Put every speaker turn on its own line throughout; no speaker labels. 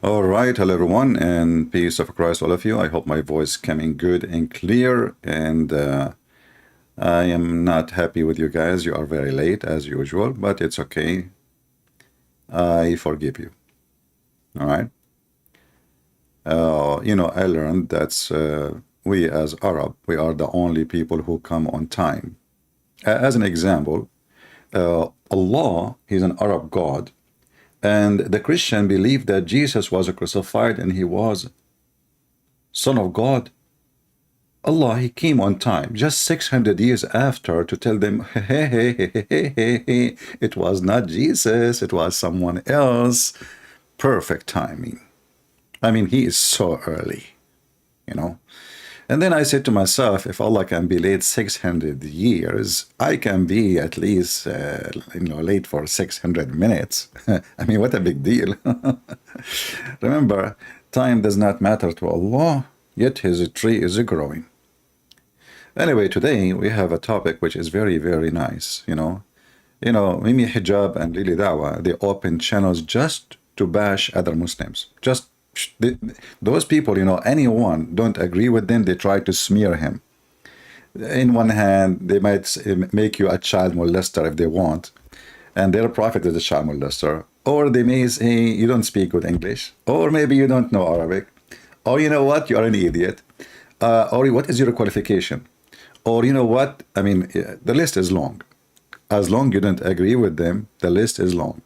All right, hello everyone, and peace of Christ, all of you. I hope my voice coming good and clear, and I am not happy with you guys. You are very late as usual, but it's okay. I forgive you. All right. I learned that we as Arab, we are the only people who come on time. As an example, Allah, He's an Arab God, and the Christian believed that Jesus was crucified and He was Son of God. Allah, He came on time, just 600 years after, to tell them, hey, it was not Jesus, it was someone else. Perfect timing. I mean, He is so early. And then I said to myself, if Allah can be late 600 years, I can be at least, late for 600 minutes. I mean, what a big deal. Remember, time does not matter to Allah, yet His tree is growing. Anyway, today we have a topic which is very, very nice. Mimi Hijab and Lili Dawah, they open channels just to bash other Muslims. Just those people, anyone don't agree with them, they try to smear him. In one hand, they might make you a child molester if they want, and their prophet is a child molester. Or they may say you don't speak good English, or maybe you don't know Arabic, or you know what, you are an idiot, or what is your qualification, or you know what, I mean, the list is long. As long you don't agree with them, the list is long.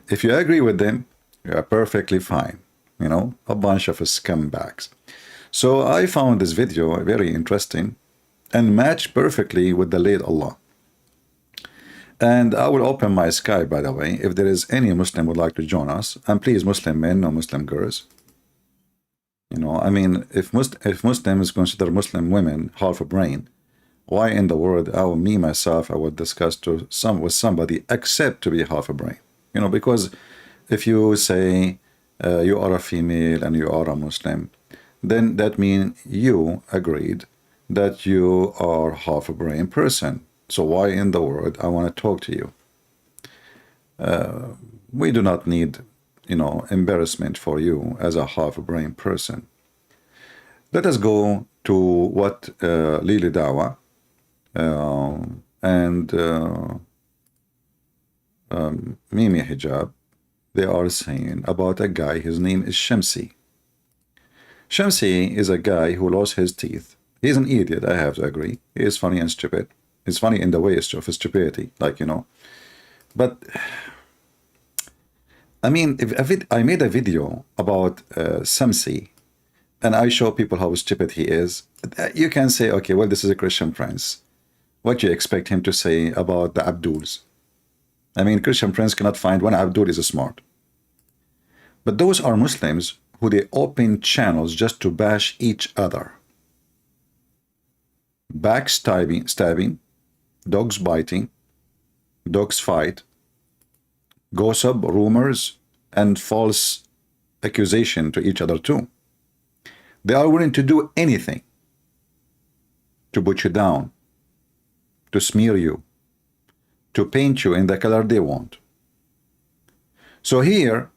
If you agree with them, you are perfectly fine. A bunch of scumbags. So I found this video very interesting and matched perfectly with the late Allah. And I will open my Skype, by the way, if there is any Muslim would like to join us. And please, Muslim men, no Muslim girls. I mean, if Muslims consider Muslim women half a brain, why in the world, I would discuss with somebody except to be half a brain? Because if you say, you are a female and you are a Muslim, then that means you agreed that you are half a brain person. So why in the world I want to talk to you? We do not need, embarrassment for you as a half a brain person. Let us go to what Lili Dawah and Mimi Hijab, they are saying about a guy, his name is Shamsi. Shamsi is a guy who lost his teeth. He's an idiot, I have to agree. He is funny and stupid. He's funny in the way of stupidity, But, I mean, if I made a video about Shamsi, and I show people how stupid he is, you can say, okay, well, this is a Christian prince. What do you expect him to say about the Abduls? I mean, Christian prince cannot find one Abdul is smart. But those are Muslims who they open channels just to bash each other. Backstabbing, dogs biting, dogs fight, gossip, rumors, and false accusation to each other too. They are willing to do anything to put you down, to smear you, to paint you in the color they want. So here,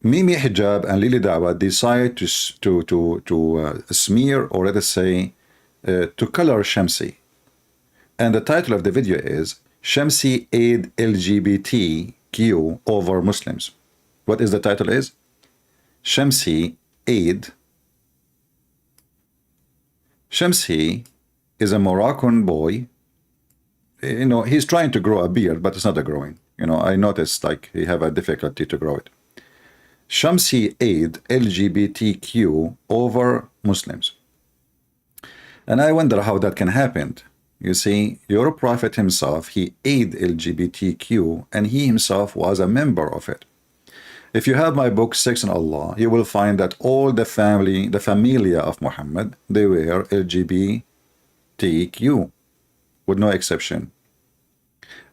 Mimi Hijab and Lili Dawah decide to smear, or let us say, to color Shamsi. And the title of the video is Shamsi Aid LGBTQ over Muslims. What is the title is? Shamsi Aid. Shamsi is a Moroccan boy. He's trying to grow a beard, but it's not a growing. I noticed like he have a difficulty to grow it. Shamsi aid LGBTQ over Muslims. And I wonder how that can happen. You see, your prophet himself, he aid LGBTQ, and he himself was a member of it. If you have my book, Sex and Allah, you will find that all the familia of Muhammad, they were LGBTQ, with no exception.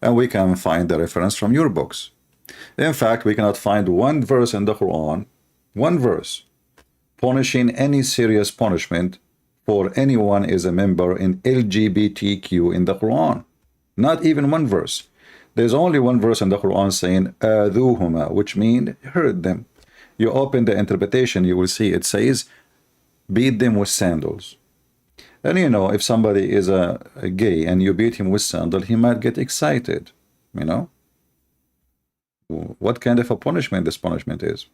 And we can find the reference from your books. In fact, we cannot find one verse in the Quran, one verse, punishing any serious punishment for anyone is a member in LGBTQ in the Quran. Not even one verse. There's only one verse in the Quran saying, "Adhuhuma," which means hurt them. You open the interpretation, you will see it says, beat them with sandals. And you know, if somebody is a gay and you beat him with sandal, he might get excited, you know. What kind of a punishment this punishment is?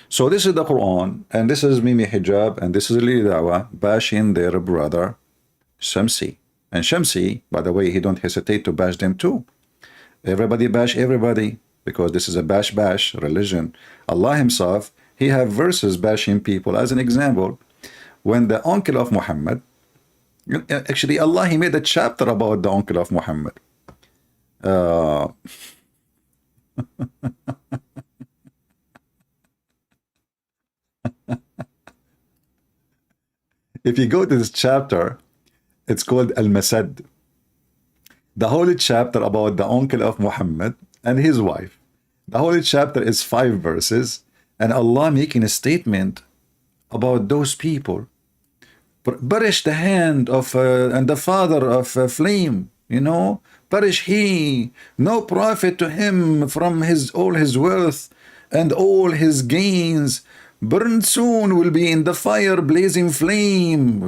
So this is the Quran, and this is Mimi Hijab, and this is Dawah bashing their brother Shamsi. And Shamsi, by the way, he don't hesitate to bash them too. Everybody bash everybody, because this is a bash religion. Allah himself, he have verses bashing people. As an example, when the uncle of Muhammad, actually Allah, he made a chapter about the uncle of Muhammad. If you go to this chapter, it's called Al-Masad. The whole chapter about the uncle of Muhammad and his wife. The whole chapter is 5 verses, and Allah making a statement about those people. Perish the hand of and the father of flame, you know, perish he, no profit to him from all his wealth and all his gains. Burned soon will be in the fire blazing flame.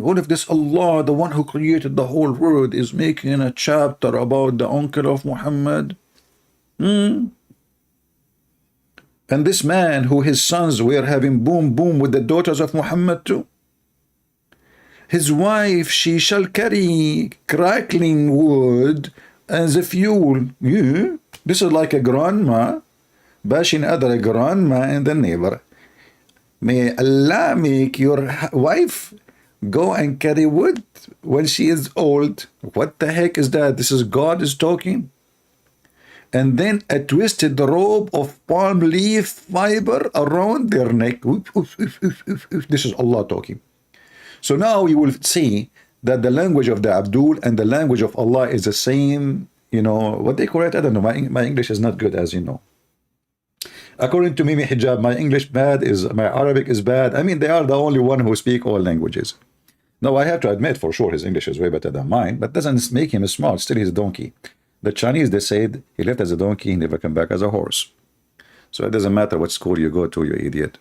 What if this Allah, the one who created the whole world, is making a chapter about the uncle of Muhammad? And this man who his sons were having boom with the daughters of Muhammad too. His wife, she shall carry crackling wood as a fuel. Yeah. This is like a grandma bashing other grandma in the neighbor. May Allah make your wife go and carry wood when she is old. What the heck is that? This is God is talking. And then a twisted robe of palm leaf fiber around their neck. This is Allah talking. So now you will see that the language of the Abdul and the language of Allah is the same, you know, what they call it, I don't know, my English is not good, as you know. According to Mimi Hijab, my English bad, my Arabic is bad. I mean, they are the only one who speak all languages. Now, I have to admit, for sure, his English is way better than mine, but doesn't make him smart. Still, he's a donkey. The Chinese, they said, he left as a donkey, he never come back as a horse. So it doesn't matter what school you go to, you idiot.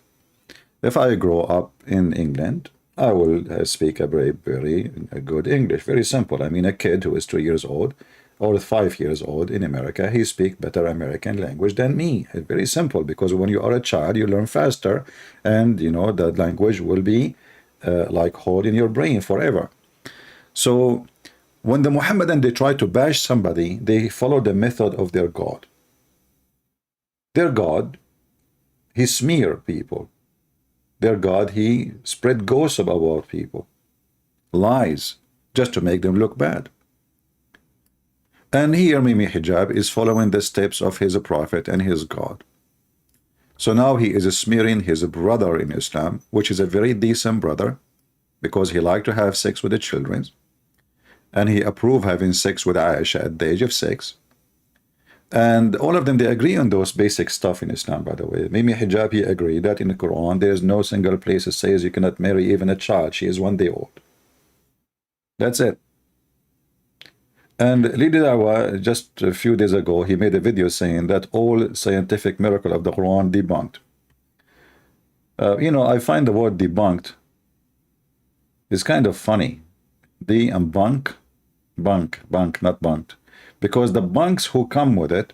If I grow up in England, I will speak a very good English. Very simple. I mean, a kid who is 2 years old or 5 years old in America, he speaks better American language than me. It's very simple, because when you are a child, you learn faster, and you know that language will be like hold in your brain forever. So when the Mohammedan, they try to bash somebody, they follow the method of their God. Their God, he smear people. Their God, he spread gossip about people, lies, just to make them look bad. And here Mimi Hijab is following the steps of his prophet and his God. So now he is smearing his brother in Islam, which is a very decent brother, because he liked to have sex with the children, and he approved having sex with Aisha at the age of 6. And all of them, they agree on those basic stuff in Islam, by the way. Mimi Hijab, he agreed that in the Quran, there is no single place that says you cannot marry even a child. She is 1 day old. That's it. And Dawah, just a few days ago, he made a video saying that all scientific miracle of the Quran debunked. You know, I find the word debunked is kind of funny. D and bunk, not bunked. Because the bunks who come with it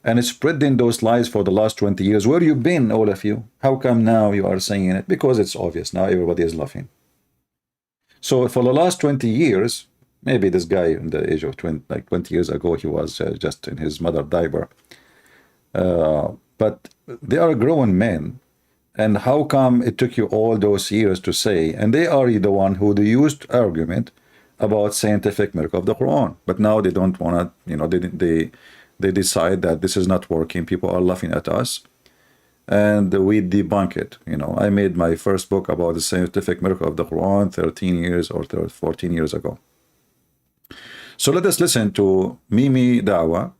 and spreading those lies for the last 20 years, where you been, all of you? How come now you are saying it? Because it's obvious. Now everybody is laughing. So for the last 20 years, maybe this guy in the age of 20, like 20 years ago, he was just in his mother diaper. But they are grown men. And how come it took you all those years to say, and they are the one who used argument about scientific miracle of the Quran, but now they don't want to, you know, they decide that this is not working. People are laughing at us, and we debunk it. You know, I made my first book about the scientific miracle of the Quran 13 years or 14 years ago. So let us listen to Mimi Dawah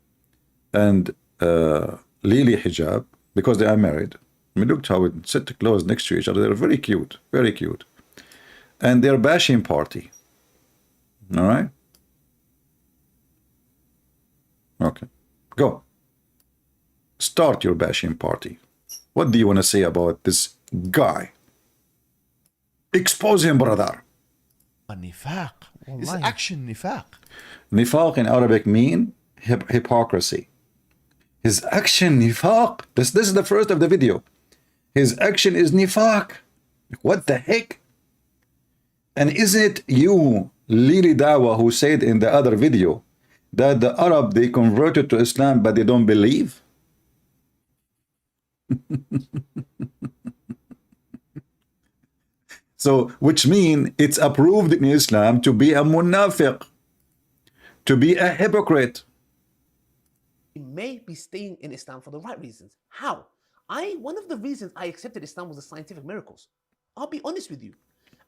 and Lily Hijab, because they are married. I mean, look how it sit close next to each other. They're very cute, very cute. And they're bashing party. All right? Okay. Go. Start your bashing party. What do you want to say about this guy? Expose him, brother.
Nifaq. It's action nifaq.
Nifaq in Arabic mean hypocrisy. His action nifaq. This is the first of the video. His action is nifaq. What the heck? And isn't it you, Lili Dawah, who said in the other video that the Arab, they converted to Islam but they don't believe? So, which means it's approved in Islam to be a munafiq, to be a hypocrite.
He may be staying in Islam for the right reasons. How? One of the reasons I accepted Islam was the scientific miracles. I'll be honest with you.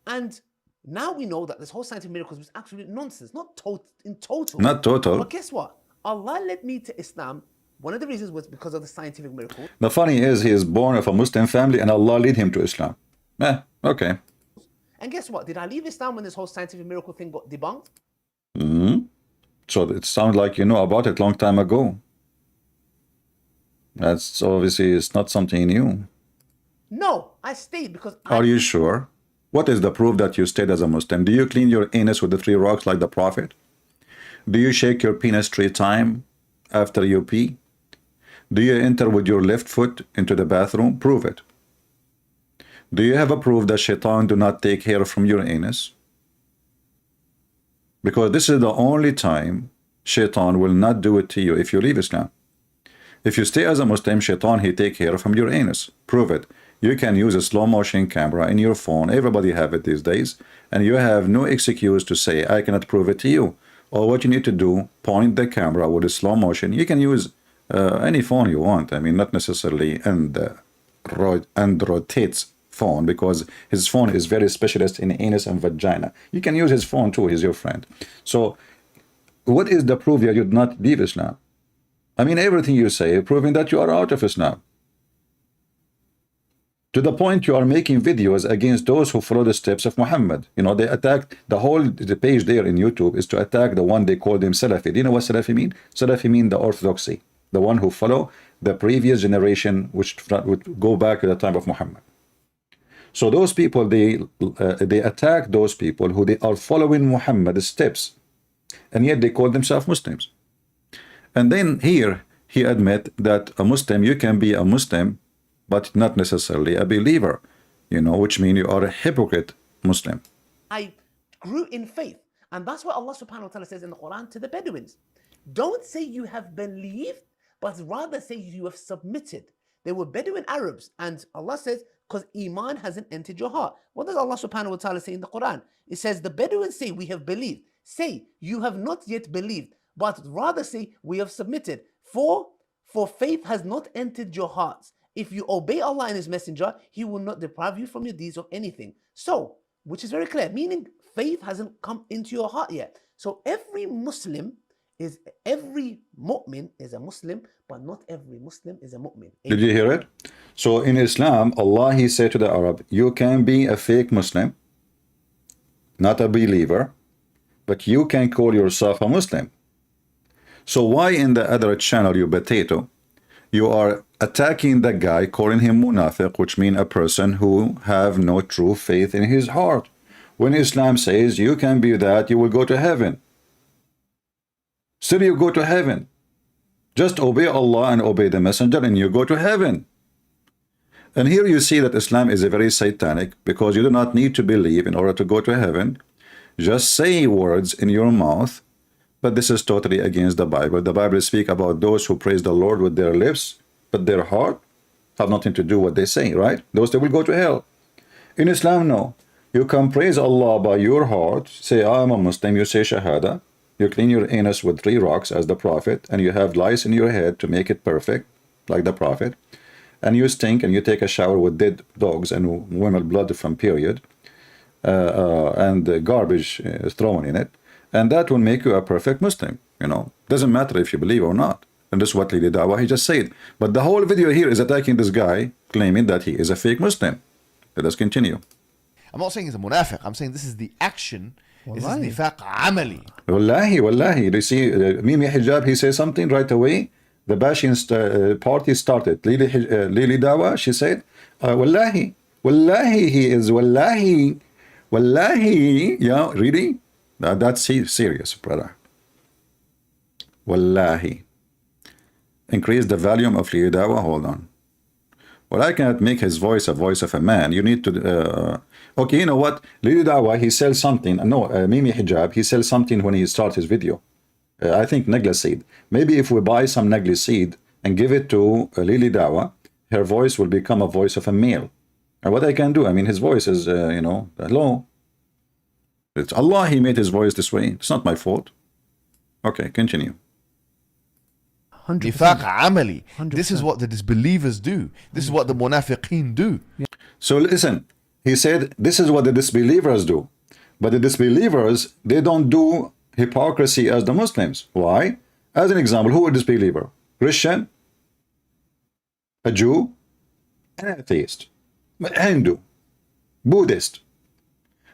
And now we know that this whole scientific miracles was absolute nonsense. Not total.
Not total.
But guess what? Allah led me to Islam. One of the reasons was because of the scientific miracle.
The funny is he is born of a Muslim family and Allah led him to Islam. Okay.
And guess what? Did I leave Islam when this whole scientific miracle thing got debunked?
So it sounds like you know about it long time ago. That's obviously it's not something new.
No, I stayed because
Are you sure? What is the proof that you stayed as a Muslim? Do you clean your anus with the 3 rocks like the Prophet? Do you shake your penis 3 times after you pee? Do you enter with your left foot into the bathroom? Prove it. Do you have a proof that shaitan do not take hair from your anus? Because this is the only time shaitan will not do it to you if you leave Islam. If you stay as a Muslim, shaitan, he take hair from your anus. Prove it. You can use a slow motion camera in your phone. Everybody have it these days. And you have no excuse to say, I cannot prove it to you. Or what you need to do, point the camera with a slow motion. You can use any phone you want. I mean, not necessarily Android Tate's phone, because his phone is very specialist in anus and vagina. You can use his phone too, he's your friend. So what is the proof that you did not leave Islam? I mean, everything you say proving that you are out of Islam. To the point you are making videos against those who follow the steps of Muhammad. You know, they attacked the page there in YouTube is to attack the one they call them Salafi. Do you know what Salafi mean? Salafi mean the orthodoxy, the one who follow the previous generation, which would go back to the time of Muhammad. So those people, they attack those people who they are following Muhammad's steps, and yet they call themselves Muslims. And then here he admit that a Muslim, you can be a Muslim but not necessarily a believer, you know, which means you are a hypocrite Muslim.
I grew in faith. And that's what Allah subhanahu wa ta'ala says in the Quran to the Bedouins. Don't say you have believed, but rather say you have submitted. They were Bedouin Arabs. And Allah says, because Iman hasn't entered your heart. What does Allah subhanahu wa ta'ala say in the Quran? It says, the Bedouins say, we have believed. Say, you have not yet believed, but rather say, we have submitted. For faith has not entered your hearts. If you obey Allah and His Messenger, He will not deprive you from your deeds of anything. So, which is very clear, meaning faith hasn't come into your heart yet. So every mu'min is a Muslim, but not every Muslim is a mu'min.
Did you hear it? So in Islam, Allah, He said to the Arab, you can be a fake Muslim, not a believer, but you can call yourself a Muslim. So why in the other channel, you potato, you are attacking the guy, calling him munafiq, which means a person who have no true faith in his heart. When Islam says you can be that, you will go to heaven. Still you go to heaven. Just obey Allah and obey the Messenger and you go to heaven. And here you see that Islam is a very satanic, because you do not need to believe in order to go to heaven. Just say words in your mouth, but this is totally against the Bible. The Bible speaks about those who praise the Lord with their lips, but their heart have nothing to do what they say, right? Those that will go to hell. In Islam, no. You can praise Allah by your heart, say, I am a Muslim, you say Shahada, you clean your anus with 3 rocks as the Prophet, and you have lice in your head to make it perfect, like the Prophet, and you stink and you take a shower with dead dogs and women blood from period, and garbage is thrown in it, and that will make you a perfect Muslim, you know. Doesn't matter if you believe or not. And this is what Lili Dawah, he just said. But the whole video here is attacking this guy, claiming that he is a fake Muslim. Let us continue.
I'm not saying he's a munafiq. I'm saying this is the action. This is nifaq amali.
Wallahi. Do you see, Mimi Hijab, he says something right away. the bashing party started. Lily Dawah, she said, Wallahi, Wallahi, he is Wallahi, Wallahi. Yeah, really? That's serious, brother. Wallahi. Increase the volume of Lily Dawah. Hold on. Well, I cannot make his voice a voice of a man. You need to... okay, you know what? Lily Dawah, he sells something. No, Mimi Hijab, he sells something when he starts his video. I think Negla seed. Maybe if we buy some Negla seed and give it to Lily Dawah, her voice will become a voice of a male. And what I can do, I mean, his voice is, you know, hello. It's Allah, he made his voice this way. It's not my fault. Okay, continue.
100%. عملي. This is what the disbelievers do. This is what the munafiqeen do.
So listen, he said, this is what the disbelievers do. But the disbelievers, they don't do hypocrisy as the Muslims. Why? As an example, who is a disbeliever? Christian, a Jew, an atheist, a Hindu, Buddhist.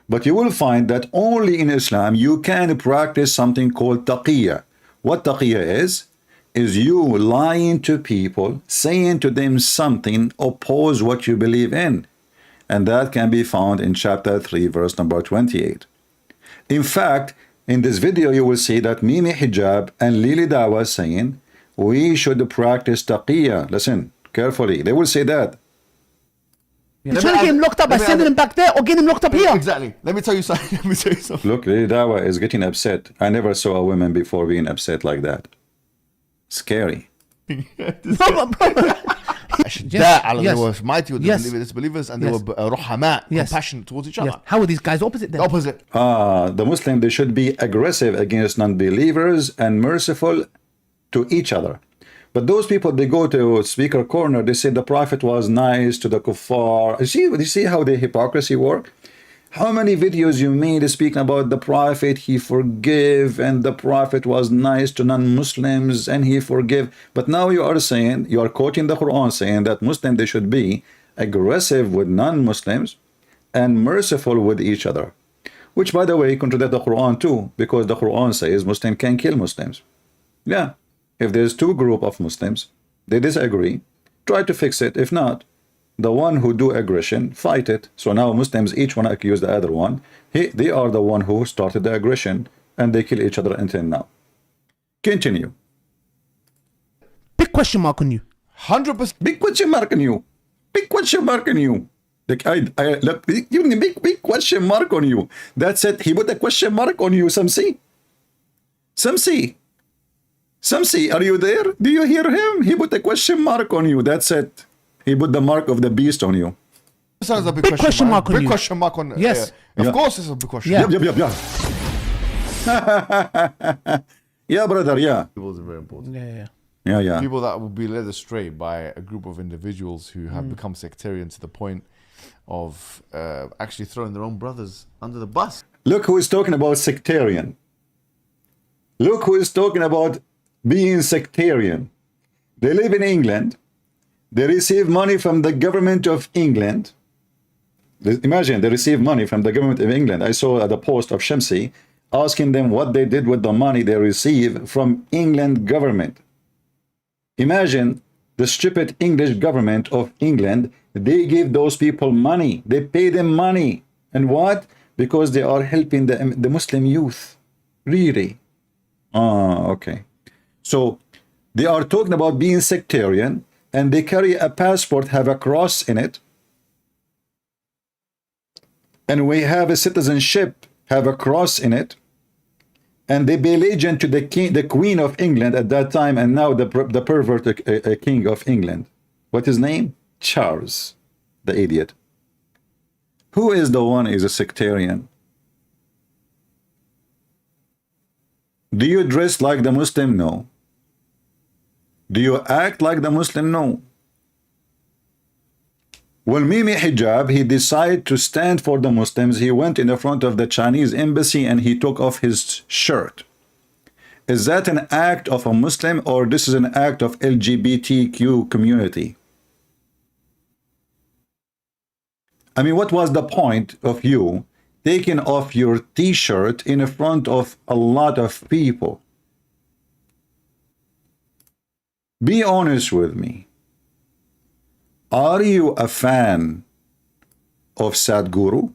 But you will find that only in Islam you can practice something called taqiyya. What taqiyya is you lying to people, saying to them something oppose what you believe in. And that can be found in chapter 3, verse number 28. In fact, in this video, you will see that Mimi Hijab and Lily Dawah saying, we should practice taqiyya. Listen carefully. They will say that.
You're trying to get him locked up by sending him back there or getting him locked up here.
Exactly. Let me tell you something.
Look, Lily Dawah is getting upset. I never saw a woman before being upset like that. Scary.
They were mighty with the disbelievers and they were ruhama, compassionate towards each other.
Yes. How are these guys opposite then?
Opposite.
The Muslim, they should be aggressive against non-believers and merciful to each other. But those people, they go to speaker corner, they say the Prophet was nice to the kuffar. You see how the hypocrisy work? How many videos you made speaking about the Prophet, he forgive, and the Prophet was nice to non-Muslims, and he forgive. But now you are saying, you are quoting the Quran saying that Muslims, they should be aggressive with non-Muslims and merciful with each other. Which, by the way, contradicts the Quran too, because the Quran says Muslims can kill Muslims. Yeah, if there's two groups of Muslims, they disagree, try to fix it. If not, the one who do aggression, fight it. So now Muslims, each one accuse the other one. They are the one who started the aggression, and they kill each other until now. Continue.
Big question mark on you.
100%.
Big question mark on you. Big question mark on you. Like look, big question mark on you. That's it. He put a question mark on you, Shamsi. Shamsi. Shamsi, are you there? Do you hear him? He put a question mark on you. That's it. He put the mark of the beast on you.
This is a
big question mark on you.
Big question mark on.
Yes.
Of course, it's a big question.
Yeah.
Yep. Yeah, brother. Yeah.
People are very important.
Yeah.
People that will be led astray by a group of individuals who have become sectarian to the point of actually throwing their own brothers under the bus.
Look who is talking about sectarian. Look who is talking about being sectarian. They live in England. They receive money from the government of England. Imagine, they receive money from the government of England. I saw the post of Shamsi asking them what they did with the money they receive from England government. Imagine the stupid English government of England. They give those people money. They pay them money. And what? Because they are helping the Muslim youth. Really? Okay. So they are talking about being sectarian, and they carry a passport, have a cross in it. And we have a citizenship, have a cross in it. And they be allegiance to the king, the Queen of England at that time, and now the pervert king of England. What his name? Charles, the idiot. Who is the one is a sectarian? Do you dress like the Muslim? No. Do you act like the Muslim? No. When Mimi Hijab, he decided to stand for the Muslims, he went in the front of the Chinese embassy and he took off his shirt. Is that an act of a Muslim, or this is an act of LGBTQ community? I mean, what was the point of you taking off your t-shirt in front of a lot of people? Be honest with me. Are you a fan of Sadhguru?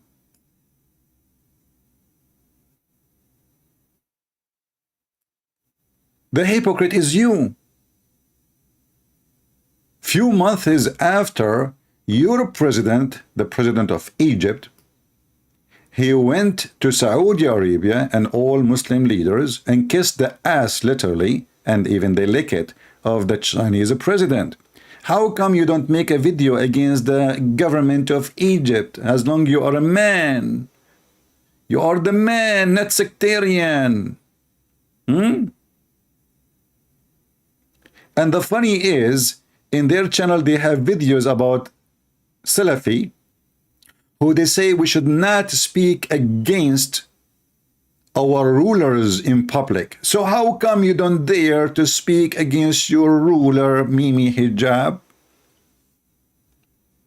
The hypocrite is you. Few months after your president, the president of Egypt, he went to Saudi Arabia and all Muslim leaders and kissed the ass, literally, and even they lick it, of the Chinese president. How come you don't make a video against the government of Egypt as long you are a man? You are the man, not sectarian. And the funny is, in their channel, they have videos about Salafi, who they say we should not speak against our rulers in public. So how come you don't dare to speak against your ruler, Mimi Hijab?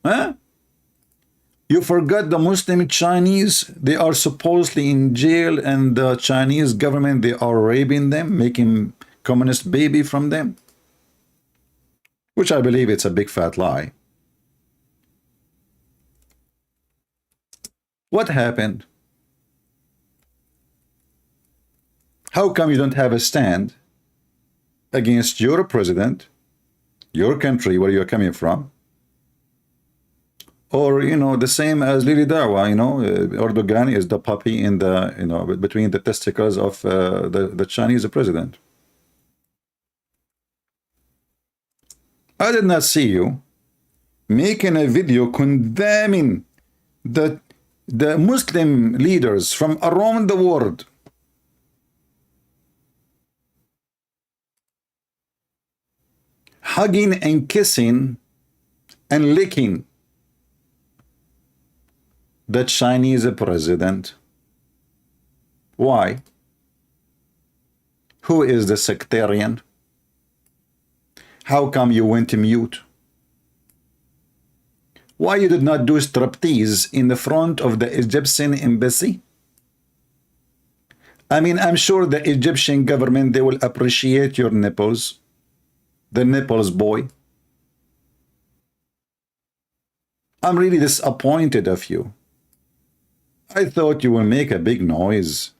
Huh? You forgot the Muslim Chinese, they are supposedly in jail, and the Chinese government, they are raping them, making communist baby from them. Which I believe it's a big fat lie. What happened? How come you don't have a stand against your president, your country, where you're coming from? Or, you know, the same as Lili Dawah, you know, Erdogan is the puppy in the, you know, between the testicles of the Chinese president. I did not see you making a video condemning the Muslim leaders from around the world. Hugging and kissing and licking the Chinese president. Why? Who is the sectarian? How come you went mute? Why you did not do striptease in the front of the Egyptian embassy? I mean, I'm sure the Egyptian government, they will appreciate your nipples. The nipples, boy. I'm really disappointed of you. I thought you will make a big noise.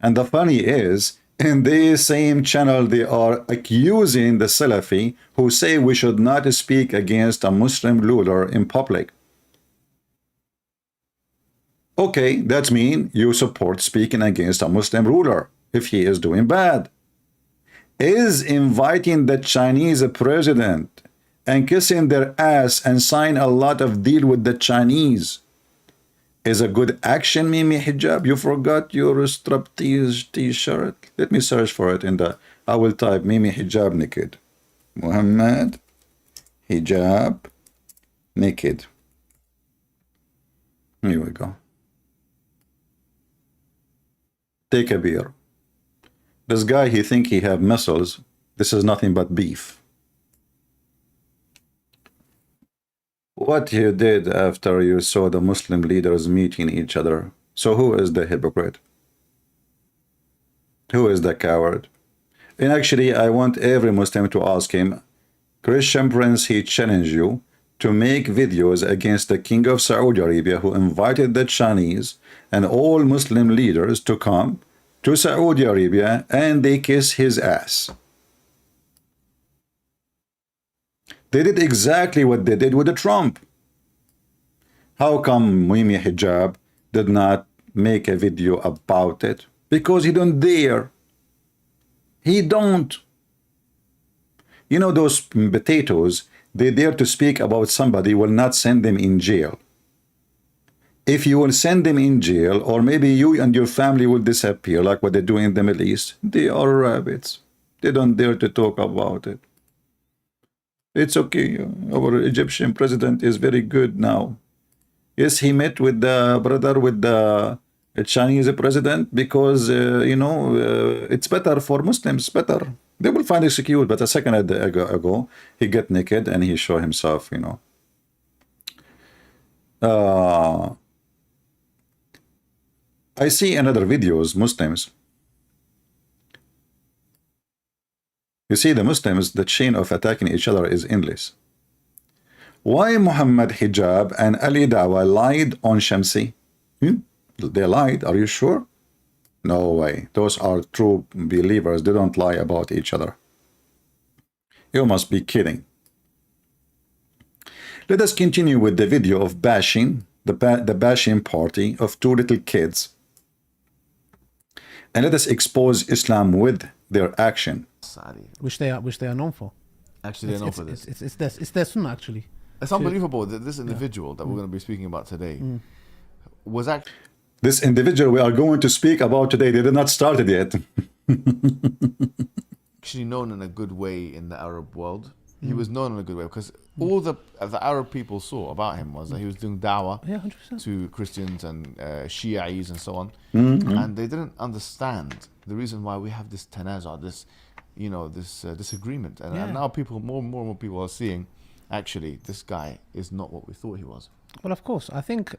And the funny is, in this same channel, they are accusing the Salafi who say we should not speak against a Muslim ruler in public. Okay, that means you support speaking against a Muslim ruler if he is doing bad. Is inviting the Chinese president and kissing their ass and sign a lot of deal with the Chinese is a good action, Mimi Hijab? You forgot your striptease t-shirt? Let me search for it in the... I will type Mimi Hijab naked. Mohammed Hijab naked. Here we go. Take a beer. This guy, he think he have muscles. This is nothing but beef. What you did after you saw the Muslim leaders meeting each other. So who is the hypocrite? Who is the coward? And actually, I want every Muslim to ask him, Christian Prince, he challenged you to make videos against the King of Saudi Arabia, who invited the Chinese and all Muslim leaders to come to Saudi Arabia and they kiss his ass. They did exactly what they did with the Trump. How come Mimi Hijab did not make a video about it? Because he don't dare. He don't. You know, those potatoes, they dare to speak about somebody, will not send them in jail. If you will send them in jail, or maybe you and your family will disappear, like what they do in the Middle East, they are rabbits. They don't dare to talk about it. It's okay. Our Egyptian president is very good now. Yes, he met with the brother with the Chinese president because, you know, it's better for Muslims, better. They will find it cute, but a second ago, he get naked and he show himself, you know. I see in other videos, Muslims, You see, the Muslims, the chain of attacking each other is endless. Why Muhammad Hijab and Ali Dawah lied on Shamsi? They lied, are you sure? No way. Those are true believers. They don't lie about each other. You must be kidding. Let us continue with the video of bashing, the bashing party of two little kids. And let us expose Islam with their action.
Which they are known for.
Actually, they're known for this.
It's their sunnah, actually.
It's unbelievable that this individual that we're going to be speaking about today was actually...
This individual we are going to speak about today, they did not start it yet.
actually known in a good way in the Arab world. He was known in a good way because all the Arab people saw about him was that he was doing dawah to Christians and Shi'is and so on, and they didn't understand the reason why we have this tanaza, this disagreement, and now more and more people are seeing actually this guy is not what we thought he was.
Well, of course, I think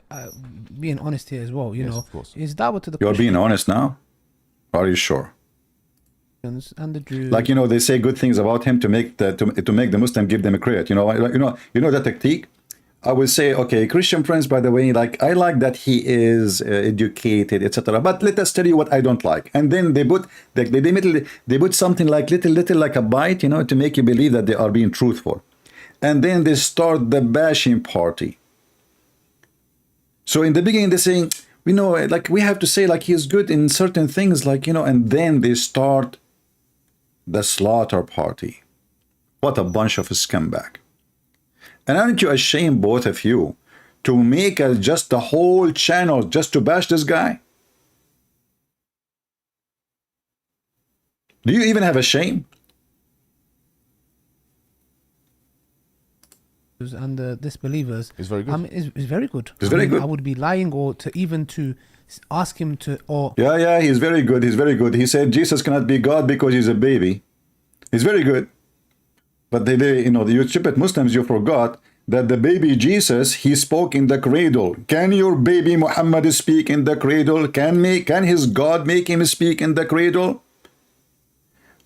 being honest here as well, you know,
of course.
is dawah to the
You're being honest now? Are you sure?
And the Jews.
Like, they say good things about him to make the Muslim give them a credit. You know that technique. I will say, okay, Christian friends, by the way, like I like that he is educated, etc. But let us tell you what I don't like. And then they put they put something like little like a bite, to make you believe that they are being truthful. And then they start the bashing party. So in the beginning, they're saying, like we have to say like he's good in certain things, like, and then they start the slaughter party. What a bunch of scumbag. And aren't you ashamed, both of you, to make just the whole channel just to bash this guy? Do you even have a shame?
And the disbelievers
is very good.
Is very good.
It's very good.
I would be lying to ask him to
Yeah, he's very good. He's very good. He said Jesus cannot be God because he's a baby. He's very good. But you stupid Muslims, you forgot that the baby Jesus, he spoke in the cradle. Can your baby Muhammad speak in the cradle? Can his God make him speak in the cradle?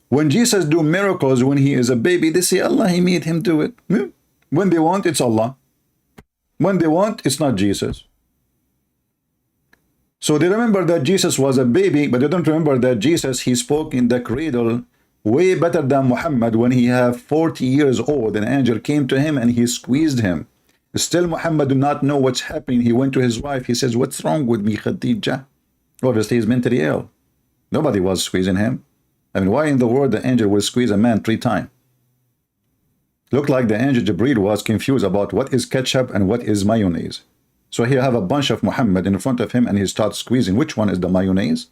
When Jesus do miracles when he is a baby, they say Allah, he made him do it. When they want, it's Allah. When they want, it's not Jesus. So they remember that Jesus was a baby, but they don't remember that Jesus, he spoke in the cradle way better than Muhammad. When he had 40 years old, an angel came to him and he squeezed him. Still Muhammad do not know what's happening. He went to his wife. He says, what's wrong with me, Khadija? Obviously, he's mentally ill. Nobody was squeezing him. I mean, why in the world the angel will squeeze a man 3 times? Looked like the angel Jibreel was confused about what is ketchup and what is mayonnaise. So he have a bunch of Muhammad in front of him and he starts squeezing. Which one is the mayonnaise?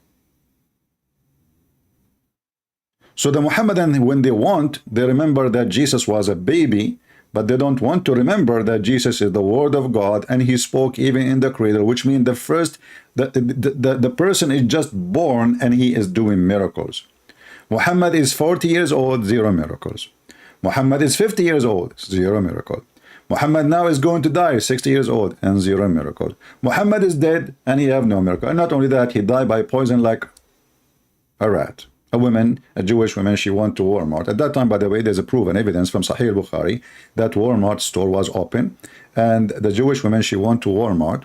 So the Muhammadan, when they want, they remember that Jesus was a baby, but they don't want to remember that Jesus is the word of God and he spoke even in the cradle, which means the person is just born and he is doing miracles. Muhammad is 40 years old, 0 miracles. Muhammad is 50 years old, 0 miracle. Muhammad now is going to die, 60 years old, and 0 miracle. Muhammad is dead, and he have no miracle. And not only that, he died by poison like a rat. A Jewish woman, she went to Walmart. At that time, by the way, there's a proven evidence from Sahih al-Bukhari that Walmart store was open. And the Jewish woman, she went to Walmart.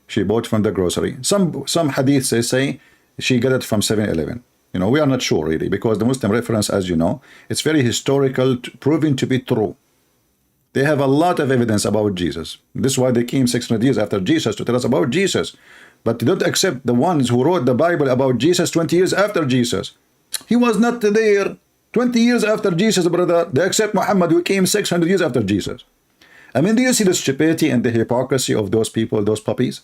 She bought from the grocery. Some hadiths say she got it from 7-Eleven. We are not sure really, because the Muslim reference, as you know, it's very historical, proven to be true. They have a lot of evidence about Jesus. This is why they came 600 years after Jesus to tell us about Jesus. But they don't accept the ones who wrote the Bible about Jesus 20 years after Jesus. He was not there 20 years after Jesus, brother. They accept Muhammad who came 600 years after Jesus. I mean, do you see the stupidity and the hypocrisy of those people, those puppies?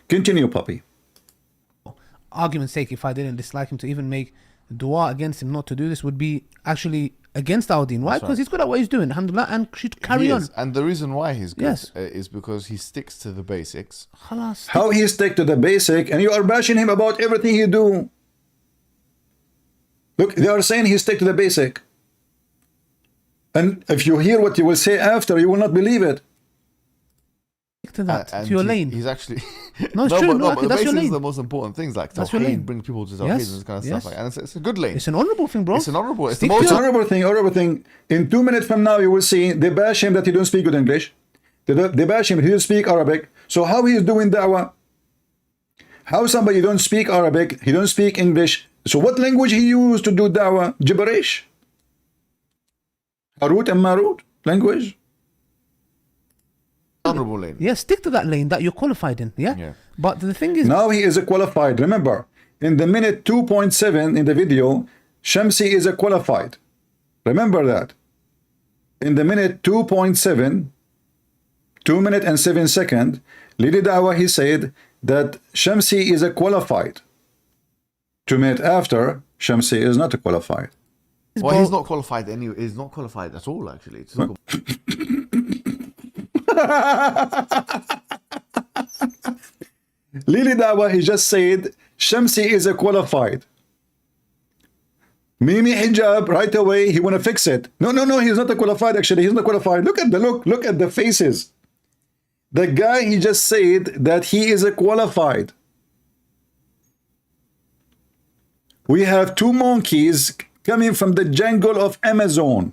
Continue, puppy.
Argument's sake, if I didn't dislike him, to even make dua against him not to do this would be actually against our deen. Why? Because he's good at what he's doing, alhamdulillah, and should carry on.
And the reason why he's good is because he sticks to the basics.
How he stick to the basic, and you are bashing him about everything he do. Look, they are saying he stick to the basic. And if you hear what you will say after, you will not believe it.
to that,
And
to your lane.
He's actually
No, it's true. No,
but
that's your
basically
lane.
the most important things, like
That's your lane.
bring people to Tawheed
Yes,
and this kind of
yes.
stuff. Like, and it's a good lane.
It's an honourable thing, bro.
It's an honourable. It's the
Stick to
most.
It's an honorable thing. In 2 minutes from now, you will see they bash him that he don't speak good English. They bash him, he don't speak Arabic. So how he is doing da'wah? How somebody don't speak Arabic, he don't speak English. So what language he used to do da'wah? Gibberish. Harut and Marut language.
Honourable lane.
Yeah, stick to that lane that you're qualified in. Yeah.
Yeah.
But the thing is,
Now he is a qualified. Remember, in the minute 2.7 in the video, Shamsi is a qualified. Remember that. In the minute 2.7, 2 minutes and 7 seconds, Lili Dawah, he said that Shamsi is a qualified. 2 minutes after, Shamsi is not a qualified.
Well, he's not qualified anyway. He's not qualified at all, actually. To talk
Lili Dawah, he just said Shamsi is a qualified. Mimi Hijab, right away, he want to fix it. No, he's not a qualified, actually. He's not qualified. Look at the look at the faces. The guy, he just said that he is a qualified. We have two monkeys coming from the jungle of Amazon.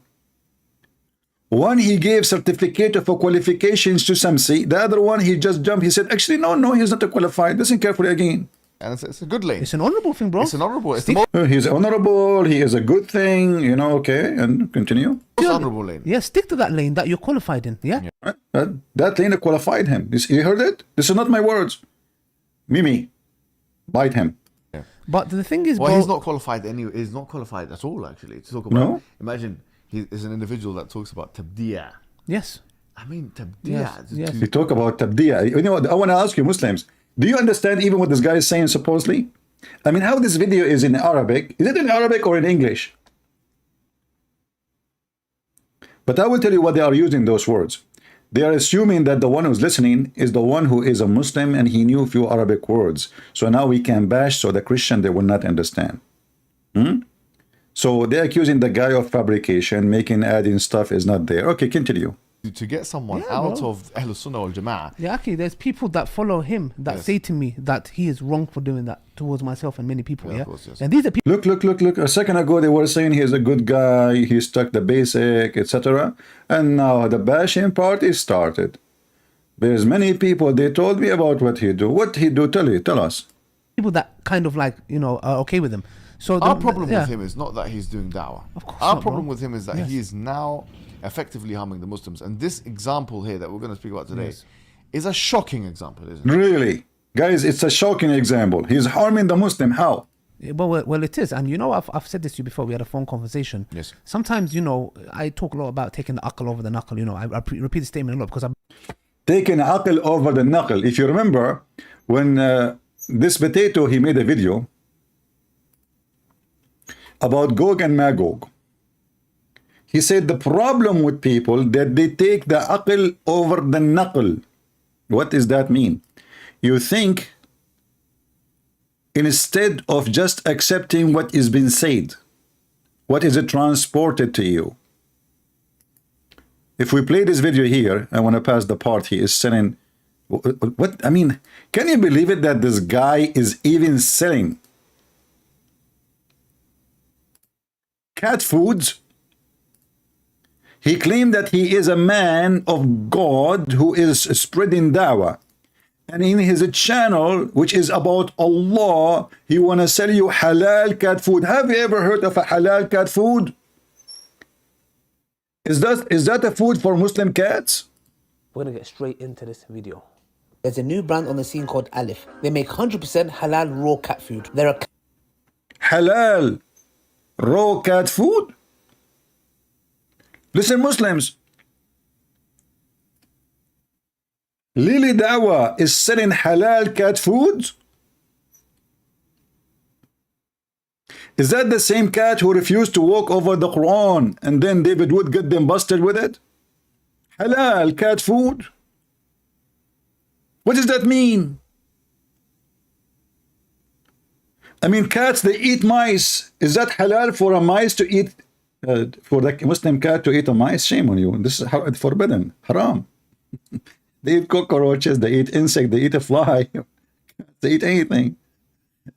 One, he gave certificate of qualifications to Shamsi. The other one, he just jumped. He said, actually, no, he's not a qualified. Listen carefully again.
And it's a good lane.
it's an honourable thing, bro.
It's an honourable. It's the most
He's honorable. He is a good thing, okay, and continue.
honourable lane.
Yeah, stick to that lane that you're qualified in. Yeah.
Right? That lane qualified him. You heard it? This is not my words. Mimi, bite him.
But the thing is,
Well,
bro,
he's not qualified anyway. He's not qualified at all, actually. To talk about.
No?
Imagine he is an individual that talks about tabdiya.
yes.
I mean, tabdiya.
Yes,
is
yes.
to-
You talk about tabdiya. You know what? I want to ask you, Muslims, do you understand even what this guy is saying supposedly? I mean, how this video is in Arabic? Is it in Arabic or in English? But I will tell you what they are using those words. They are assuming that the one who's listening is the one who is a Muslim and he knew a few Arabic words. So now we can bash, so the Christian, they will not understand. So they're accusing the guy of fabrication, adding stuff is not there. Okay, continue.
to get someone
Yeah,
out
bro.
of Ahlul Sunnah wal Jama'ah.
Yeah, okay, there's people that follow him that
Yes.
say to me that he is wrong for doing that towards myself and many people.
Yeah,
Yeah,
of course, yes.
and these are people.
Look. A second ago, they were saying he's a good guy, he stuck the basic, etc. And now the bashing part is started. There's many people, they told me about what he do. What he do, tell us.
People that kind of like are okay with him. So
Our
the-
problem
yeah.
with him is not that he's doing da'wah.
Of course
Our
not,
problem
bro.
with him is that
Yes.
he is now effectively harming the Muslims. And this example here that we're going to speak about today
Yes.
is a shocking example, isn't it?
Really? Guys, it's a shocking example. He's harming the Muslim. How?
Yeah, well, it is, and I've said this to you before. We had a phone conversation.
Yes.
Sometimes I talk a lot about taking the akal over the knuckle. I repeat the statement a lot because
Taking aql over the knuckle. If you remember, when this potato, he made a video about Gog and Magog. He said the problem with people that they take the aql over the knuckle. What does that mean? You think instead of just accepting what is being said, what is it transported to you? If we play this video here, I want to pass the part he is selling. What? I mean, can you believe it that this guy is even selling cat foods? He claimed that he is a man of God who is spreading dawah. And in his channel, which is about Allah, he want to sell you halal cat food. Have you ever heard of a halal cat food? Is that a food for Muslim cats?
We're gonna get straight into this video. There's a new brand on the scene called Alif. They make 100% halal raw cat food. They're a
Halal raw cat food? Listen, Muslims. Lili Dawah is selling halal cat food? Is that the same cat who refused to walk over the Quran and then David Wood get them busted with it? Halal cat food? What does that mean? I mean, cats, they eat mice. Is that halal for a mice to eat, for the Muslim cat to eat a mice? Shame on you. This is forbidden, haram. They eat cockroaches, they eat insect, they eat a fly, they eat anything.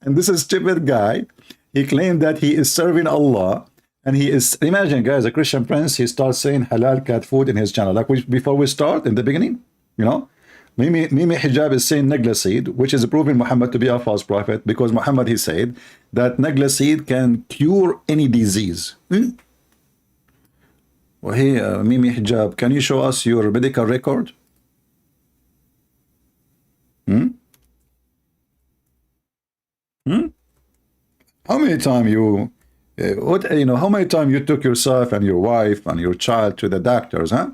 And this is stupid guy, he claimed that he is serving Allah, and he is, imagine guys, a Christian prince, he starts saying halal cat food in his channel, like before we start, in the beginning, you know, Mimi Hijab is saying negla seed, which is proving Muhammad to be a false prophet, because Muhammad, he said that negla seed can cure any disease. Well, hey, Mimi Hijab, can you show us your medical record? How many times you, how many times you took yourself and your wife and your child to the doctors, huh?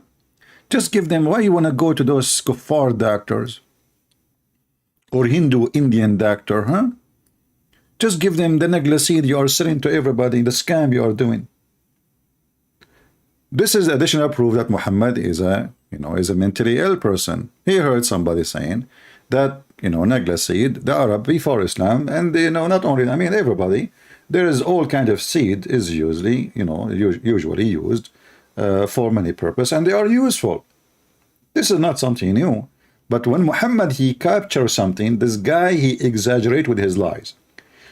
Just give them, why you want to go to those kuffar doctors or Hindu Indian doctor, huh? Just give them the negla seed you are selling to everybody, the scam you are doing. This is additional proof that Muhammad is a, is a mentally ill person. He heard somebody saying that, negla seed, the Arab before Islam, and not only, I mean everybody, there is all kind of seed is usually, usually used for many purposes, and they are useful. This is not something new. But when Muhammad, he captures something, this guy, he exaggerates with his lies.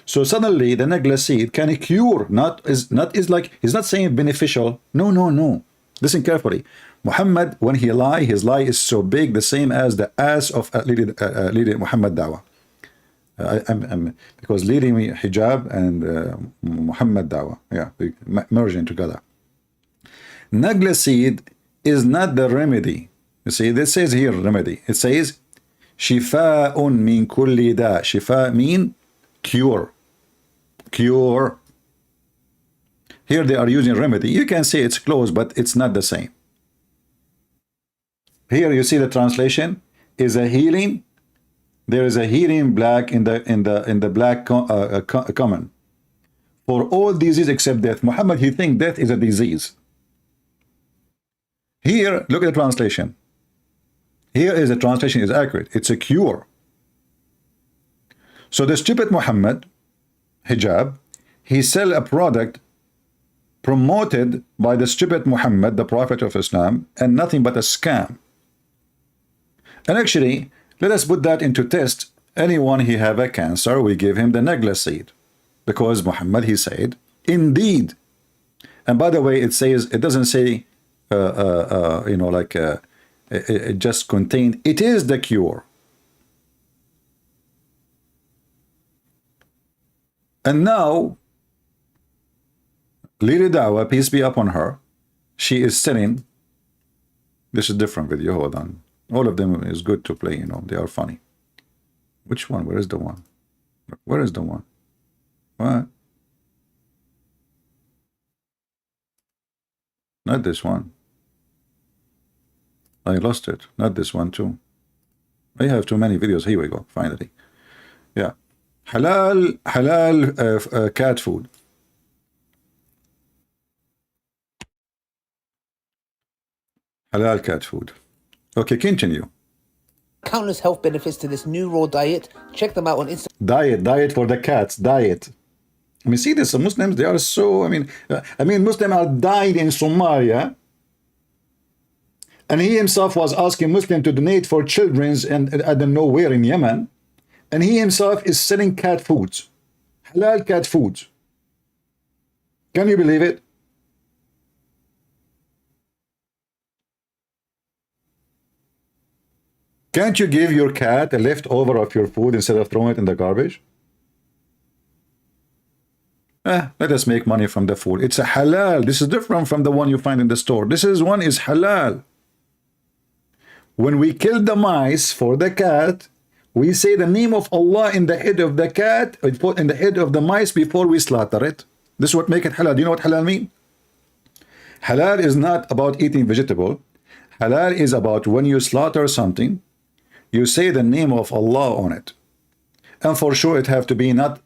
So suddenly the negla seed can cure, is like, he's not saying beneficial. No. Listen carefully. Muhammad, when he lie, his lie is so big, the same as the ass of leading Muhammad Dawah. Because leading Hijab and Muhammad Dawah, yeah, merging together. Negla seed is not the remedy. You see, this says here remedy. It says shifa'un min kulli da. Shifa mean cure. Cure. Here they are using remedy. You can say it's close, but it's not the same. Here you see the translation is a healing. There is a healing black in the black common for all disease except death. Muhammad, he think death is a disease. Here, look at the translation. Here is the translation is accurate. It's a cure. So the stupid Muhammad, Hijab, he sell a product promoted by the stupid Muhammad, the Prophet of Islam, and nothing but a scam. And actually, let us put that into test. Anyone he have a cancer, we give him the negla seed, because Muhammad, he said, indeed. And by the way, it says, it doesn't say, it just contained, it is the cure. And now, Lady Dawah, peace be upon her, she is selling, this is a different video, hold on. All of them is good to play, they are funny. Which one? Where is the one? Where is the one? What? Not this one. I lost it. Not this one too. I have too many videos. Here we go. Finally. Yeah. Halal cat food. Halal cat food. Okay, continue.
Countless health benefits to this new raw diet. Check them out on Instagram.
Diet for the cats. Diet. I mean, see this. Muslims, they are so. I mean, Muslims are dying in Somalia. And he himself was asking Muslims to donate for children's and I don't know where in Yemen. And he himself is selling cat foods. Halal cat foods. Can you believe it? Can't you give your cat a leftover of your food instead of throwing it in the garbage? Let us make money from the food. It's a halal. This is different from the one you find in the store. This is one is halal. When we kill the mice for the cat, we say the name of Allah in the head of the cat, in the head of the mice before we slaughter it. This is what makes it halal. Do you know what halal means? Halal is not about eating vegetable. Halal is about when you slaughter something, you say the name of Allah on it. And for sure it have to be not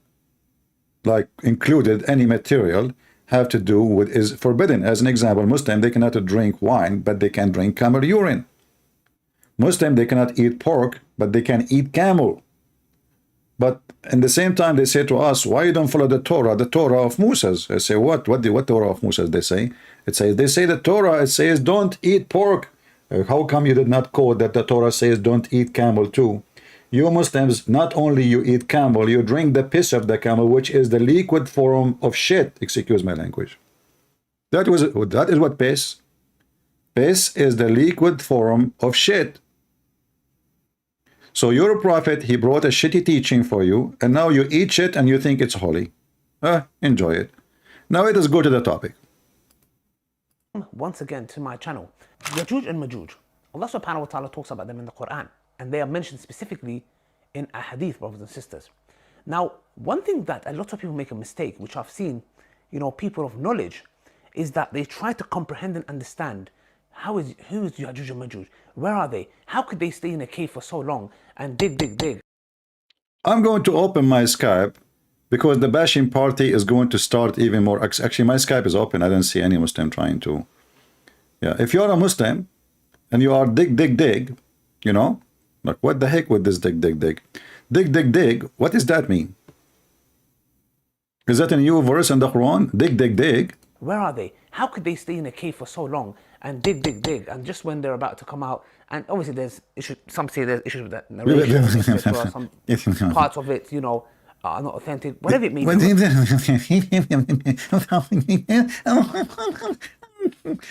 like included any material have to do with is forbidden. As an example, Muslim, they cannot drink wine, but they can drink camel urine. Muslim, they cannot eat pork, but they can eat camel. But in the same time, they say to us, why you don't follow the Torah of Moses? I say, what Torah of Moses they say? They say the Torah, it says, don't eat pork, How come you did not quote that the Torah says don't eat camel too? You Muslims, not only you eat camel, you drink the piss of the camel, which is the liquid form of shit. Excuse my language. That is what piss. Piss is the liquid form of shit. So your prophet, he brought a shitty teaching for you, and now you eat shit and you think it's holy. Enjoy it. Now let us go to the topic.
Once again to my channel. Yajuj and Majuj. Allah subhanahu wa ta'ala talks about them in the Quran, and they are mentioned specifically in a hadith, brothers and sisters. Now, one thing that a lot of people make a mistake, which I've seen, people of knowledge, is that they try to comprehend and understand who is Yajuj and Majuj? Where are they? How could they stay in a cave for so long and dig?
I'm going to open my Skype because the bashing party is going to start even more. Actually, my Skype is open. I don't see any Muslim trying to. Yeah, if you're a Muslim and you are dig, like what the heck with this dig? Dig, what does that mean? Is that a new verse in the Quran? Dig.
Where are they? How could they stay in a cave for so long and dig? And just when they're about to come out, and obviously there's issues, some say there's issues with that narration, etc. Some parts of it, are not authentic, whatever it may be.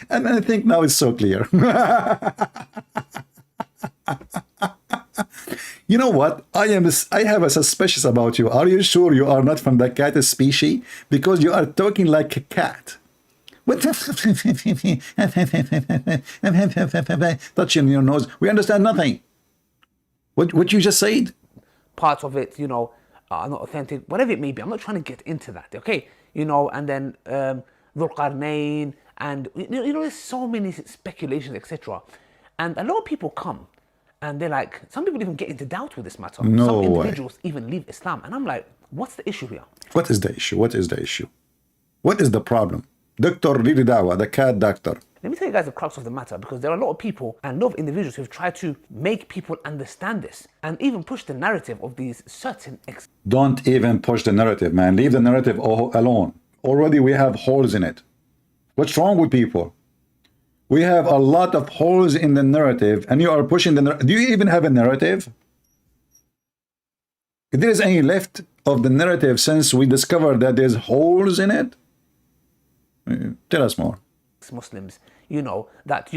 And I think now it's so clear. You know what? I have a suspicion about you. Are you sure you are not from the cat species? Because you are talking like a cat. Touching your nose. We understand nothing. What you just said?
Parts of it, are not authentic, whatever it may be. I'm not trying to get into that, okay? And then Dhul Qarnayn, and there's so many speculations, etc. And a lot of people come and they're like, some people even get into doubt with this matter.
No
some
way.
individuals even leave Islam, and I'm like, what's the issue here?
What is the issue? What is the problem? Dr. Really Dawah, the cat doctor.
Let me tell you guys the crux of the matter, because there are a lot of people and a lot of individuals who've tried to make people understand this and even push the narrative of these certain
Don't even push the narrative, man. Leave the narrative alone. Already we have holes in it. What's wrong with people? We have a lot of holes in the narrative, and you are pushing the narrative. Do you even have a narrative? If there is any left of the narrative since we discovered that there's holes in it, tell us more.
Muslims, that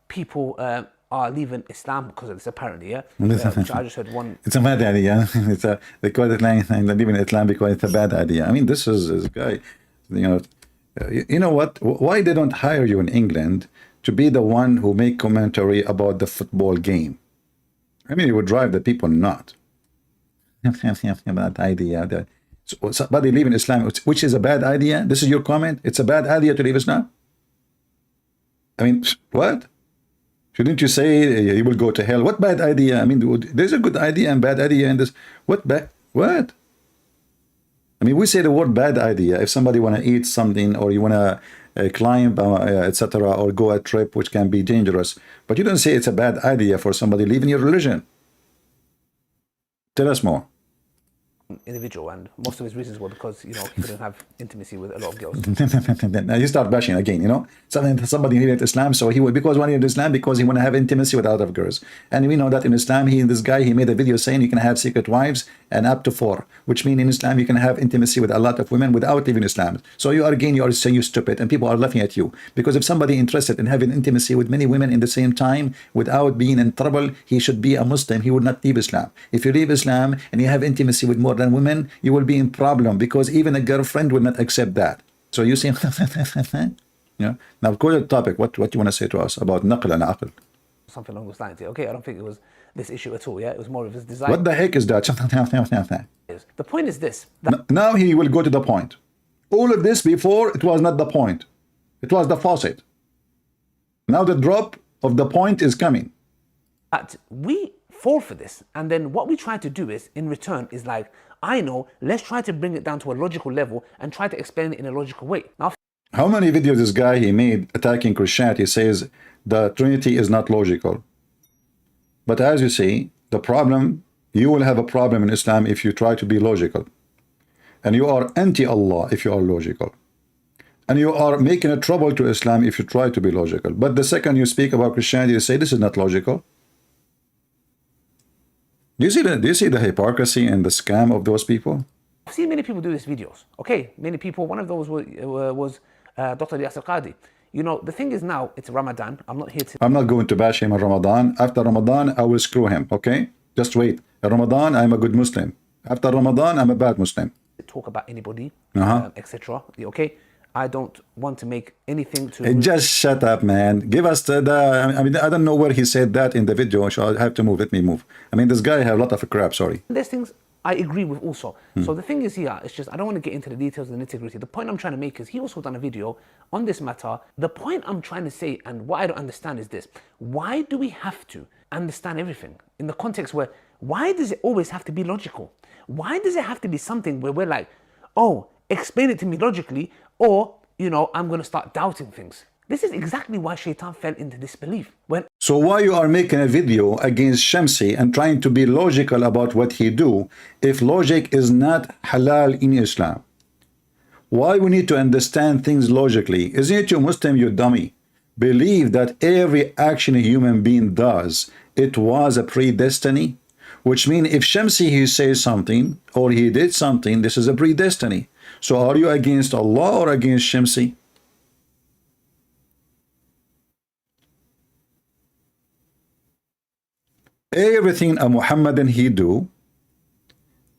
people are leaving Islam because of this, apparently, yeah. I just heard one.
It's a bad idea. They call it leaving Islam because it's a bad idea. I mean, this is this guy. You know what? Why they don't hire you in England to be the one who make commentary about the football game? I mean, it would drive the people nuts. Bad idea. So somebody leaving Islam, which is a bad idea. This is your comment. It's a bad idea to leave Islam. I mean, what? Shouldn't you say you will go to hell? What bad idea? I mean, there's a good idea and bad idea in this. What? I mean, we say the word bad idea if somebody want to eat something, or you want to climb, etc., or go a trip which can be dangerous. But you don't say it's a bad idea for somebody leaving your religion. Tell us more.
Individual, and most of his reasons were because people don't have intimacy with a lot of girls.
Now you start bashing again. Somebody needed Islam, so because one needed Islam because he want to have intimacy with a lot of girls, and we know that in Islam, this guy made a video saying you can have secret wives and up to 4, which means in Islam you can have intimacy with a lot of women without leaving Islam. So you are saying you stupid, and people are laughing at you, because if somebody interested in having intimacy with many women in the same time without being in trouble, he should be a Muslim. He would not leave Islam. If you leave Islam and you have intimacy with more than women, you will be in problem, because even a girlfriend will not accept that. So you see, Now go to the topic. What you want to say to us about naql and aql?
Something along those lines. Okay, I don't think it was this issue at all. Yeah, it was more of his desire.
What the heck is that?
The point is this.
Now he will go to the point. All of this before, it was not the point. It was the faucet. Now the drop of the point is coming.
That we fall for this, and then what we try to do is, in return, is like, let's try to bring it down to a logical level and try to explain it in a logical way. Now,
how many videos this guy he made attacking Christianity says the Trinity is not logical? But as you see, the problem, you will have a problem in Islam if you try to be logical. And you are anti-Allah if you are logical. And you are making a trouble to Islam if you try to be logical. But the second you speak about Christianity, you say this is not logical. Do you see the hypocrisy and the scam of those people?
I've seen many people do these videos. Okay, many people. One of those was Dr. Yasser Qadhi. You know, the thing is now, it's Ramadan. I'm not here to...
I'm not going to bash him in Ramadan. After Ramadan, I will screw him, okay? Just wait. In Ramadan, I'm a good Muslim. After Ramadan, I'm a bad Muslim.
Talk about anybody, etc. Okay? I don't want to make anything to...
Just shut up, man. Give us I mean, I don't know where he said that in the video, so I have to move. Let me move. I mean, this guy have a lot of crap, sorry.
There's things I agree with also. So the thing is here, it's just, I don't want to get into the details and the nitty-gritty. The point I'm trying to make is, he also done a video on this matter. The point I'm trying to say, and what I don't understand is this: why do we have to understand everything in the context where, why does it always have to be logical? Why does it have to be something where we're like, oh, explain it to me logically, or, you know, I'm going to start doubting things? This is exactly why Shaitan fell into disbelief.
So why you are making a video against Shamsi and trying to be logical about what he do, if logic is not halal in Islam? Why we need to understand things logically? Isn't it you Muslim, you dummy? Believe that every action a human being does, it was a predestiny? Which means if Shamsi, he says something or he did something, this is a predestiny. So are you against Allah or against Shamsi? Everything a Muhammadan he do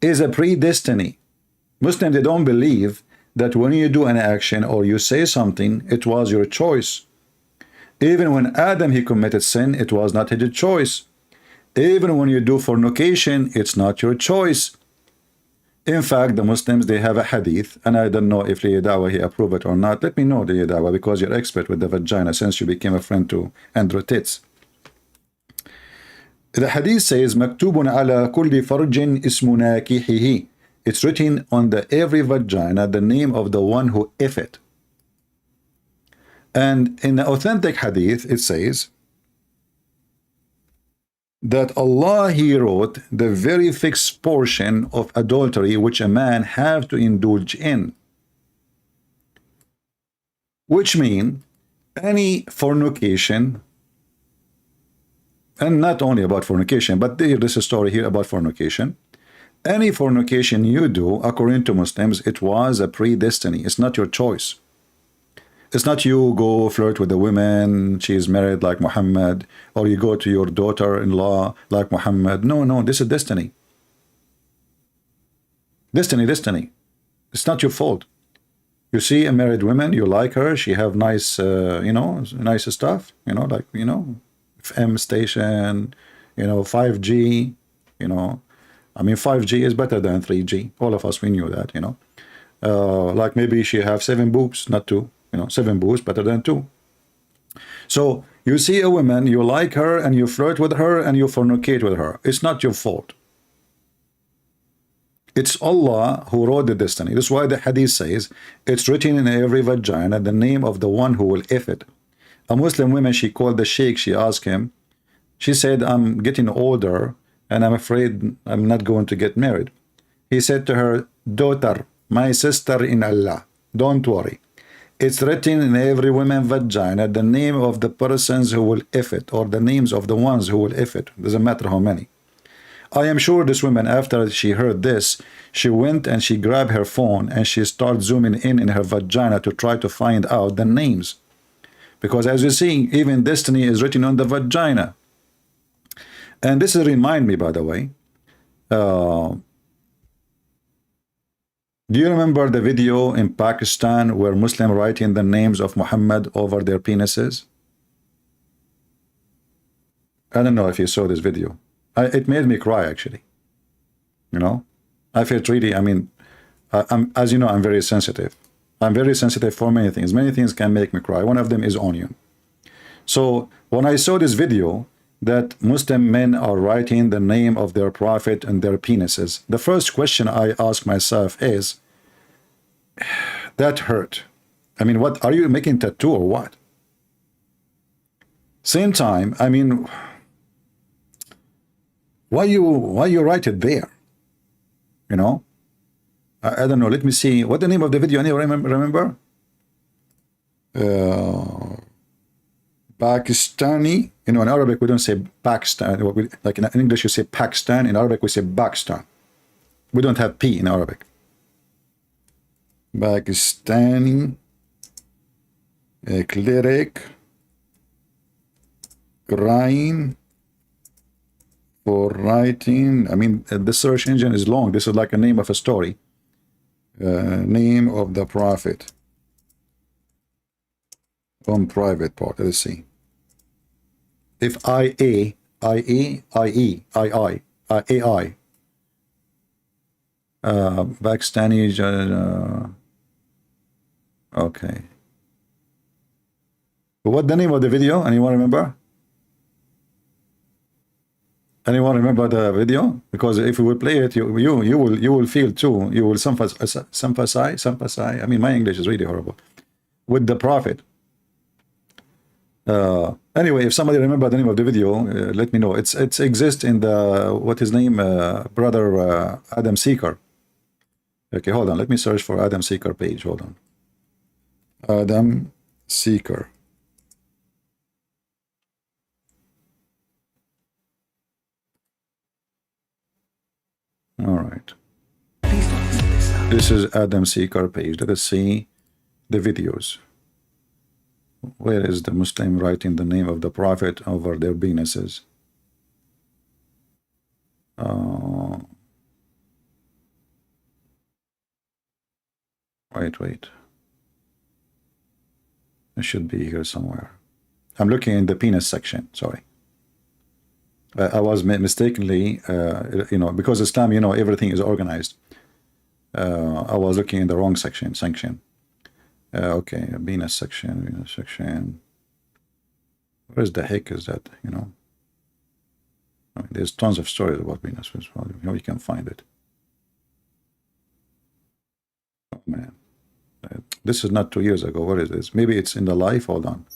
is a predestiny. Muslims, they don't believe that when you do an action or you say something, it was your choice. Even when Adam, he committed sin, it was not his choice. Even when you do fornication, it's not your choice. In fact, the Muslims, they have a hadith, and I don't know if the Dawah, he approved it or not. Let me know, the Dawah, because you're expert with the vagina since you became a friend to Andrew Tits. The hadith says, "Maktubun ala kulli farjin ismu nakihihi." It's written on the every vagina the name of the one who if it. And in the authentic hadith, it says that Allah, he wrote the very fixed portion of adultery which a man have to indulge in. Which mean any fornication, and not only about fornication, but there's a story here about fornication. Any fornication you do, according to Muslims, it was a predestiny. It's not your choice. It's not you go flirt with a woman, she's married like Muhammad, or you go to your daughter-in-law like Muhammad. No, no, this is destiny. Destiny, destiny. It's not your fault. You see a married woman, you like her, she have nice, you know, nice stuff, you know, like, you know, FM station, you know, 5G, you know. I mean, 5G is better than 3G. All of us, we knew that, you know. Like maybe she have 7 boobs, not 2. You know, 7 boobs better than 2. So you see a woman, you like her, and you flirt with her, and you fornicate with her. It's not your fault. It's Allah who wrote the destiny. That's why the hadith says, it's written in every vagina the name of the one who will if it. A Muslim woman, she called the sheikh, she asked him, she said, I'm getting older, and I'm afraid I'm not going to get married. He said to her, daughter, my sister in Allah, don't worry. It's written in every woman's vagina the name of the persons who will if it, or the names of the ones who will if it. Doesn't matter how many. I am sure this woman, after she heard this, she went and she grabbed her phone and she started zooming in her vagina to try to find out the names. Because as you see, even destiny is written on the vagina. And this is remind me, by the way, do you remember the video in Pakistan where Muslims writing the names of Muhammad over their penises? I don't know if you saw this video. It made me cry, actually. You know, I felt really, I mean, as you know, I'm very sensitive. I'm very sensitive for many things. Many things can make me cry. One of them is onion. So when I saw this video that Muslim men are writing the name of their prophet and their penises, the first question I ask myself is, that hurt. I mean, what, are you making tattoo or what? Same time, I mean, why you write it there? You know, I don't know. Let me see. What the name of the video? Anyone remember? Pakistani. You know, in Arabic we don't say Pakistan. Like in English you say Pakistan. In Arabic we say Pakistan. We don't have P in Arabic. Pakistani cleric crying for writing. I mean, the search engine is long. This is like a name of a story. Name of the prophet. On private part. Let's see. If AI, Pakistani. Okay. What the name of the video? Anyone remember? Anyone remember the video? Because if we will play it, you will feel too. You will sympathize. I mean, my English is really horrible. With the prophet. Anyway, if somebody remember the name of the video, let me know. It's exists in the what his name, brother Adam Seeker. Okay, hold on. Let me search for Adam Seeker page. Hold on. Adam Seeker. All right. This is Adam Seeker page. Let us see the videos. Where is the Muslim writing the name of the prophet over their penises? Wait. It should be here somewhere. I'm looking in the penis section. Sorry. I was mistakenly, you know, because Islam, you know, everything is organized. I was looking in the wrong section. Okay, Venus section. Where the heck is that? You know, I mean, there's tons of stories about Venus. You know, you can find it. Oh man, this is not 2 years ago. What is this? Maybe it's in the life. Hold on.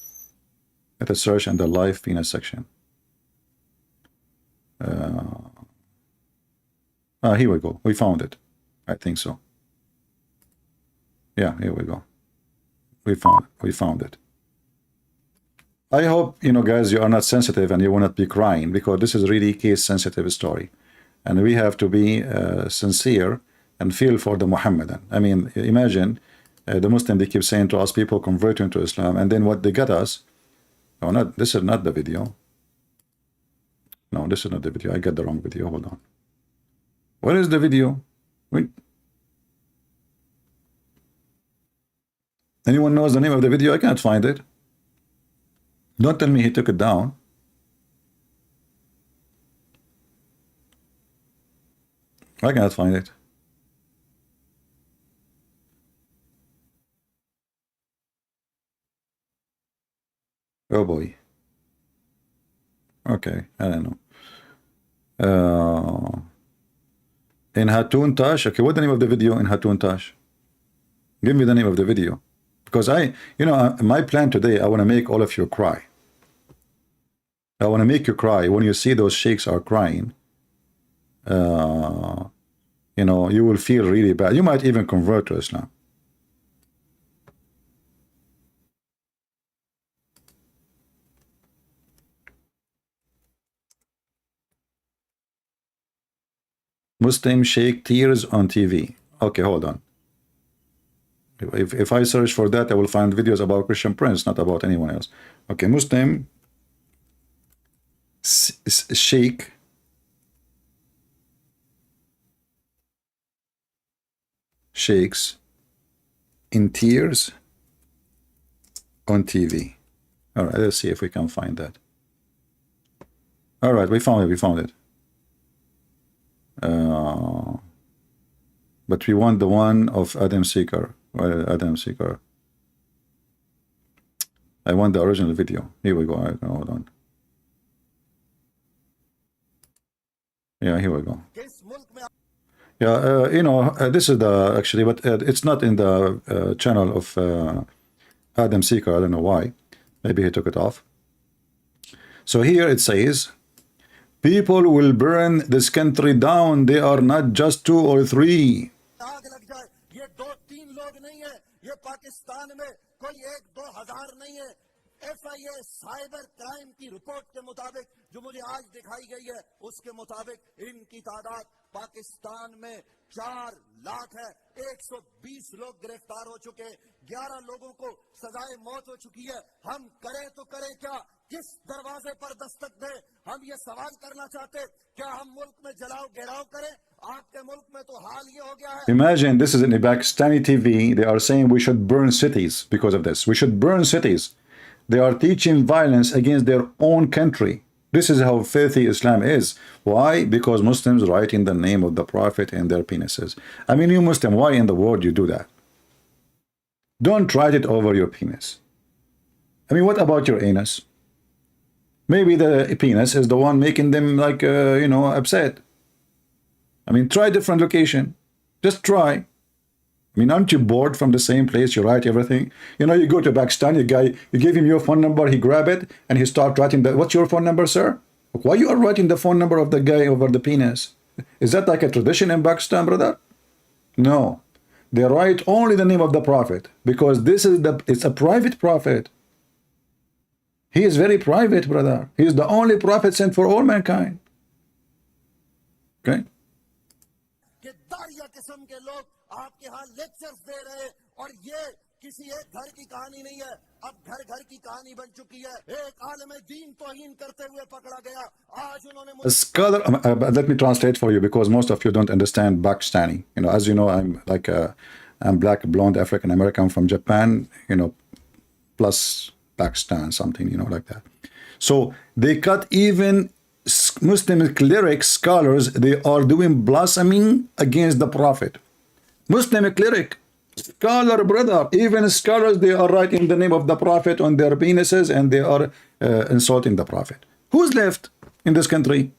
Let us search in the life Venus section. Here we go. We found it. I think so. Yeah, here we go. We found it. I hope, you know, guys, you are not sensitive and you will not be crying, because this is really case sensitive story, and we have to be sincere and feel for the Mohammedan. I mean, imagine the Muslim, they keep saying to us, people converting to Islam, and then what they get us. Oh, not this is not the video. No, this is not the video. I got the wrong video. Hold on. What is the video? Wait. Anyone knows the name of the video? I can't find it. Don't tell me he took it down. I cannot find it. Oh boy. Okay, I don't know. In Hatun Tash. Okay, what's the name of the video in Hatun Tash? Give me the name of the video. Because you know, my plan today, I want to make all of you cry. I want to make you cry when you see those sheikhs are crying. You know, you will feel really bad. You might even convert to Islam. Muslim sheikh tears on TV. Okay, hold on. If I search for that, I will find videos about Christian Prince, not about anyone else. Okay, Muslim sheikh sheikhs in tears on TV. All right, let's see if we can find that. All right, we found it. But we want the one of Adam Seeker. Adam Seeker. I want the original video. Here we go. Hold on. Yeah, here we go. Yeah, you know, this is the actually, but it's not in the channel of Adam Seeker. I don't know why. Maybe he took it off. So here it says, people will burn this country down. They are not just 2 or 3.
कोई 1-2 हजार नहीं है। FIA cyber crime की report के मुताबिक जो मुझे आज दिखाई गई है, उसके मुताबिक इनकी तादाद पाकिस्तान में 4 लाख है। 120 लोग गिरफ्तार हो चुके, 11 लोगों को सजाए मौत हो चुकी है। हम करें तो करें क्या, किस दरवाजे पर दस्तक दें? हम ये सवाल करना चाहते, क्या हम मुल्क में जलाओ घेराव करें? आपके मुल्क में तो हाल ये हो गया है।
Imagine this is in the Pakistani TV. They are saying we should burn cities because of this. We should burn cities. They are teaching violence against their own country. This is how filthy Islam is. Why? Because Muslims write in the name of the Prophet in their penises. I mean, you Muslim, why in the world you do that? Don't write it over your penis. I mean, what about your anus? Maybe the penis is the one making them like, upset. I mean, try different location. Just try. I mean, aren't you bored from the same place? You write everything. You go to Pakistan, you give him your phone number, he grab it, and he start writing that. What's your phone number, sir? Why you are writing the phone number of the guy over the penis? Is that like a tradition in Pakistan, brother? No. They write only the name of the Prophet because it's a private prophet. He is very private, brother. He is the only prophet sent for all mankind. Okay?
आपके यहाँ lectures दे रहे, और ये किसी एक घर की कहानी नहीं है, अब घर घर की कहानी बन चुकी है। एक आलिम दीन तौहीन करते हुए पकड़ा गया। आज उन्होंने
A scholar, let me translate for you because most of you don't understand Pakistani. As you know, I'm like I'm black, blonde, African American from Japan, plus Pakistan, something, like that. So they cut even Muslim clerics, scholars, they are doing blaspheming against the Prophet. Muslim cleric, scholar, brother, even scholars, they are writing the name of the Prophet on their penises and they are insulting the Prophet. Who's left in this country?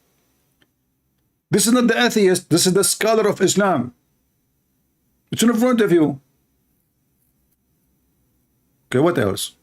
This is not the atheist, this is the scholar of Islam. It's in front of you. Okay, what else?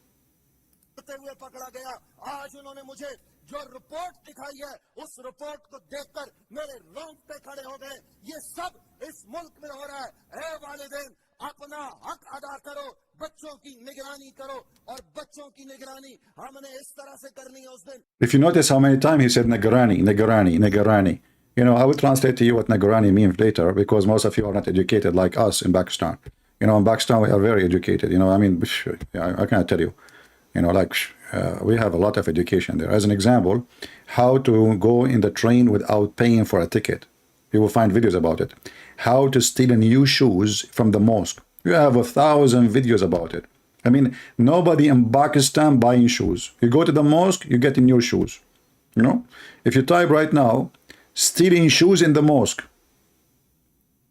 जो report दिखाई है, उस report को देखकर मेरे रोंगटे खड़े हो गए। ये सब इस मुल्क में हो रहा है। ऐ वालिदैन, अपना हक अदा करो, बच्चों की निगरानी करो, और बच्चों की निगरानी हमने इस तरह से करनी है उस दिन।
If you notice how many times he said Nagarani, Nagarani, Nagarani. I will translate to you what Nagarani means later because most of you are not educated like us in Pakistan. In Pakistan we are very educated. I mean, I can't tell you. We have a lot of education there. As an example, how to go in the train without paying for a ticket. You will find videos about it. How to steal new shoes from the mosque. You have 1,000 videos about it. I mean, nobody in Pakistan buying shoes. You go to the mosque, you get new shoes. If you type right now, stealing shoes in the mosque,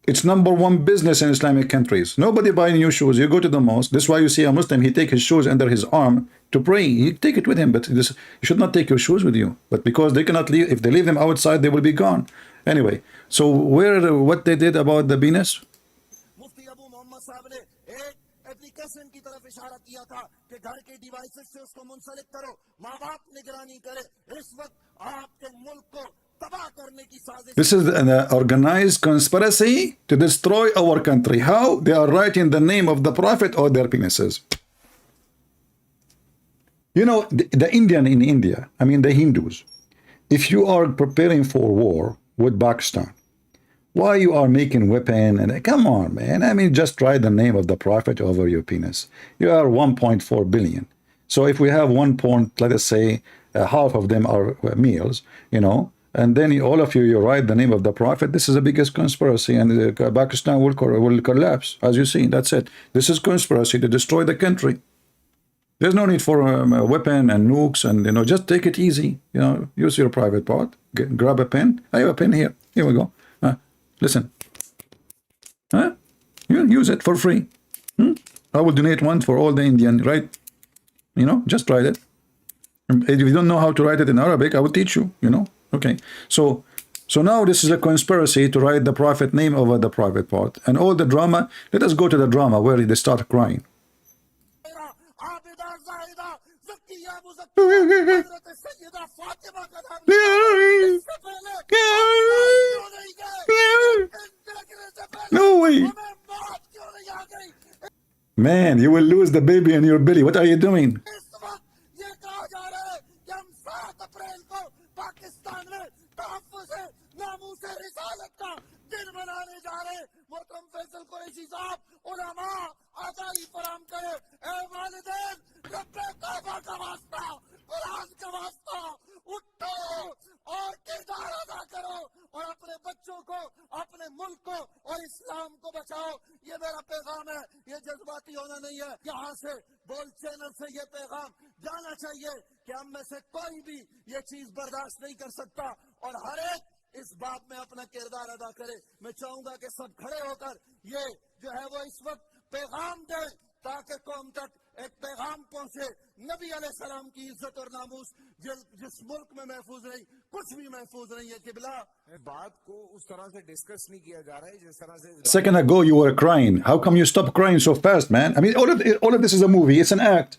it's #1 business in Islamic countries. Nobody buying new shoes. You go to the mosque. That's why you see a Muslim, he take his shoes under his arm to pray. You take it with him, but you should not take your shoes with you. But because they cannot leave, if they leave them outside, they will be gone. Anyway, so what they did about the penis?
Application की तरफ इशारा किया था कि घर के devices से उसको मुंसलिक करो, माँ बाप निगरानी करे। इस वक्त आपके मुल्क को तबाह करने की साजिश।
This is an organized conspiracy to destroy our country. How? They are writing the name of the Prophet on their penises. The Indian in India, I mean the Hindus, if you are preparing for war with Pakistan, why you are making weapon? And come on, man. I mean, just write the name of the Prophet over your penis. You are 1.4 billion. So if we have 1 point, let us say, half of them are meals, and then all of you write the name of the Prophet, this is the biggest conspiracy, and Pakistan will collapse, as you see. That's it. This is conspiracy to destroy the country. There's no need for a weapon and nukes, and just take it easy. Use your private part. Grab a pen. I have a pen here. Here we go. Listen. You use it for free. I will donate one for all the Indian, right? Just write it. If you don't know how to write it in Arabic, I will teach you. Okay. So now this is a conspiracy to write the Prophet name over the private part. And all the drama, let us go to the drama where they start crying. No way. Man, you will lose the baby in your belly. What are you doing?
इस वक्त ये कहा जा रहा है कि हम 7 अप्रैल को पाकिस्तान में तहफ्फुज़ नामूस रिसालत का दिन मनाने जा रहे हैं। मोहतरम फैसल कुरैशी साहब, उलमा आगाही फराम करे। ए वालिदैन, रब्बे काबा का वास्ता, कुरान का वास्ता, उठो और किरदार अदा करो और अपने बच्चों को, अपने मुल्क को और इस्लाम को बचाओ। ये मेरा पैगाम है, ये जज्बाती होना नहीं है। यहाँ से बोल चैनल से ये पैगाम जाना चाहिए कि हम में से कोई भी ये चीज बर्दाश्त नहीं कर सकता और हर एक इस बात में अपना किरदार अदा करे। मैं चाहूंगा कि सब खड़े होकर ये जो है वो इस वक्त पैगाम दें ताकि कौम तक एक पैगाम पहुंचे। नबी अलैहिस्सलाम की इज्जत और नामूस जिस मुल्क में महफूज नहीं, कुछ भी महफूज नहीं है। किबला
बात को उस तरह से डिस्कस नहीं किया जा रहा है जिस तरह से
Second ago, you were crying. How come you stop crying so fast, man? I mean, all of this is a movie. It's an act.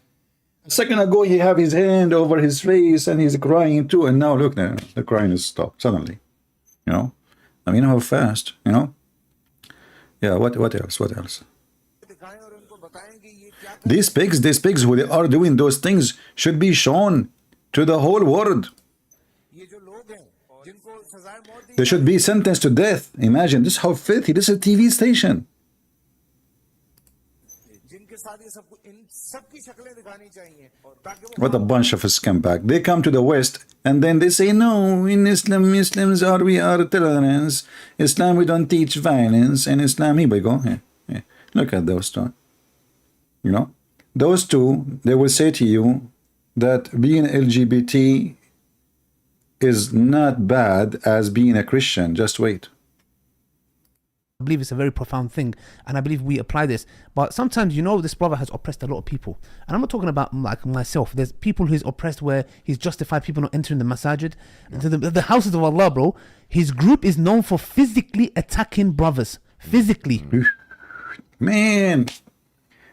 A second ago, he have his hand over his face and he's crying too. And now, look, now the crying is stopped suddenly. You know? I mean, how fast, you know? Yeah, what else? What else?
दिखाएं और उनको बताएं कि ये क्या
These pigs who they are doing those things should be shown to the whole world.
ये जो लोग हैं जिनको सजाए मौत दी
They should be sentenced to death. Imagine this, how filthy. This is a TV station.
जिनके साथ ये सब इन सबकी शक्लें दिखानी चाहिए ताकि वो
What a bunch of scumbag. They come to the West and then they say, no, in Islam, we are tolerance. Islam, we don't teach violence. In Islam, here we go. Yeah. Look at those two. You know, those two, they will say to you that being LGBT is not bad as being a Christian. Just wait.
I believe it's a very profound thing, and I believe we apply this. But sometimes, you know, this brother has oppressed a lot of people, and I'm not talking about like myself. There's people who's oppressed where he's justified people not entering the masajid, into the houses of Allah, bro. His group is known for physically attacking brothers, physically.
Man,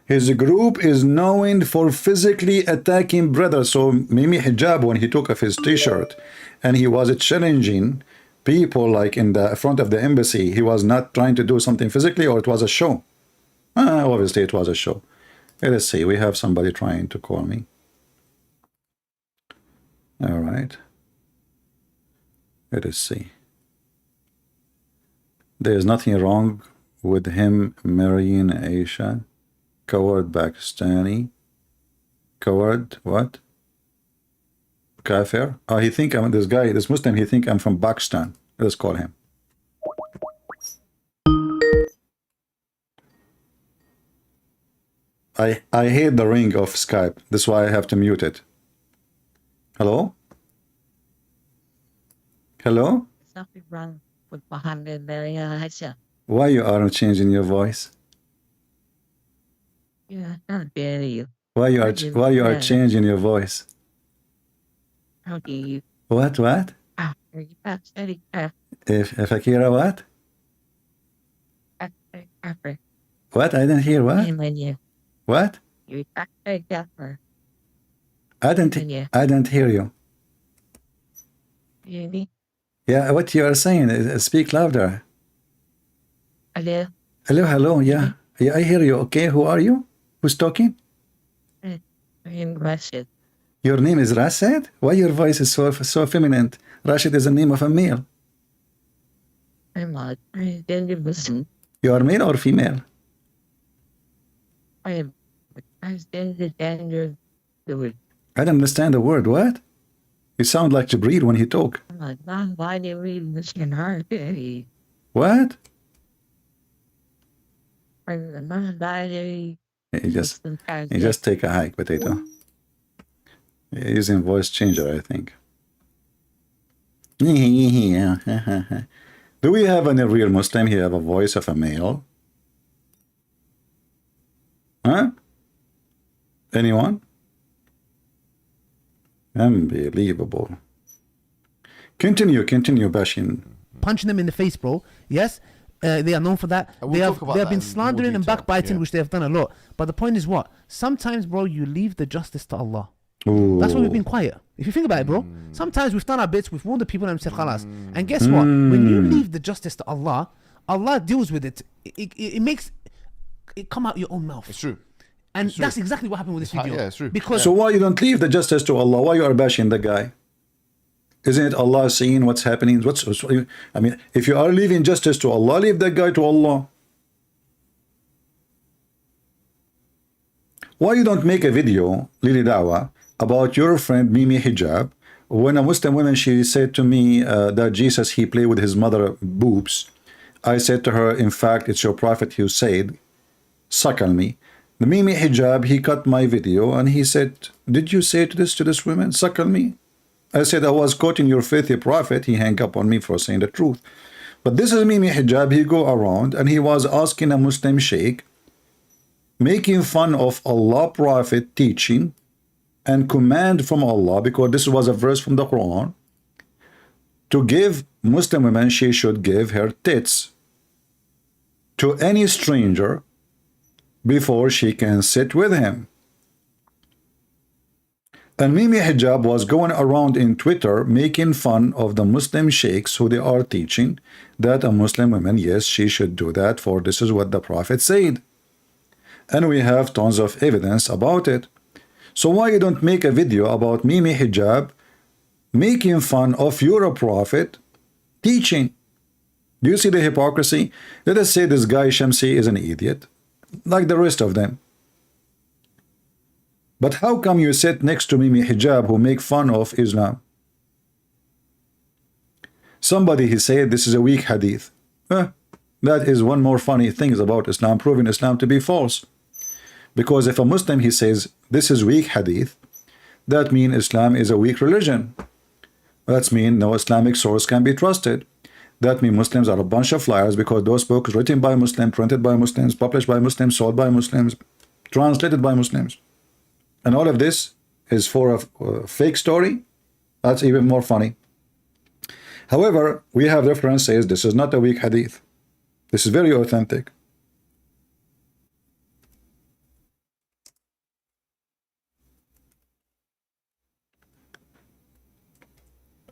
his group is known for physically attacking brothers. So maybe Hijab, when he took off his t-shirt and he was challenging people like in the front of the embassy, he was not trying to do something physically, or it was a show. Obviously it was a show. Let's see, we have somebody trying to call me. All right, let us see. There's nothing wrong with him marrying Aisha. Coward Pakistani. Coward what? Kafir? Oh, he think I'm this guy, this Muslim, he think I'm from Pakistan. Let's call him. I hate the ring of Skype. That's why I have to mute it. Hello? Hello?
Something wrong with Mohammed Hijab.
Why you aren't changing your voice?
Yeah, not very.
Why you are changing your voice?
How do you?
What? If Akira what?
After
What? I didn't hear what?
when you
What?
you after Jaffer,
I didn't hear you.
really?
Yeah, what you are saying? Speak louder.
Hello,
Hello, yeah. Yeah, I hear you. Okay, who are you? Who's talking?
in Rashid.
Your name is Rashid? Why your voice is so feminine? Rashid is the name of a male.
I'm not. I didn't listen.
You are male or female?
I stand the danger. The
I don't understand the word. What? You sound like Jibreel when he talk.
I'm not why they read this in her.
What?
I'm not why they.
You just take a hike, potato. You're using voice changer, I think. Do we have any real Muslim here have a voice of a male? Huh? Anyone? Unbelievable. Continue, bashing.
Punching them in the face, bro. Yes, they are known for that.
We'll
they
talk
have
about
they have
that
been
in
slandering
more
and
detail,
backbiting,
yeah.
which they have done a lot. But the point is what? Sometimes, bro, you leave the justice to Allah.
Ooh.
That's why we've been quiet. If you think about it, bro, sometimes we've done our bits, we've warned the people and said khalas. And guess what? When you leave the justice to Allah, Allah deals with it. It makes it come out your own mouth.
It's true.
And that's exactly what happened with this video.
Yeah, it's true.
Because
So why you don't leave the justice to Allah? Why you are bashing the guy? Isn't it Allah seeing what's happening? I mean, if you are leaving justice to Allah, leave that guy to Allah. Why you don't make a video, Lili Dawah, about your friend Mimi Hijab, when a Muslim woman, she said to me that Jesus, he played with his mother boobs. I said to her, in fact, it's your prophet who said, suckle me. The Mimi Hijab, he cut my video and he said, did you say to this woman, suckle me? I said, I was quoting your faithful prophet. He hung up on me for saying the truth. But this is Mimi Hijab. He go around and he was asking a Muslim sheikh, making fun of Allah prophet teaching and command from Allah, because this was a verse from the Quran, to give Muslim women, she should give her tits to any stranger before she can sit with him. And Mimi Hijab was going around in Twitter making fun of the Muslim sheikhs who they are teaching that a Muslim woman, yes, she should do that, for this is what the Prophet said. And we have tons of evidence about it. So why you don't make a video about Mimi Hijab making fun of your Prophet teaching? Do you see the hypocrisy? Let us say this guy Shamsi is an idiot, like the rest of them. But how come you sit next to Mimi Hijab who make fun of Islam? Somebody, he said, this is a weak hadith. That is one more funny thing about Islam, proving Islam to be false. Because if a Muslim, he says, this is weak hadith, that means Islam is a weak religion. That means no Islamic source can be trusted. That means Muslims are a bunch of liars, because those books written by Muslims, printed by Muslims, published by Muslims, sold by Muslims, translated by Muslims. And all of this is for a fake story. That's even more funny. However, we have references. This is not a weak hadith. This is very authentic.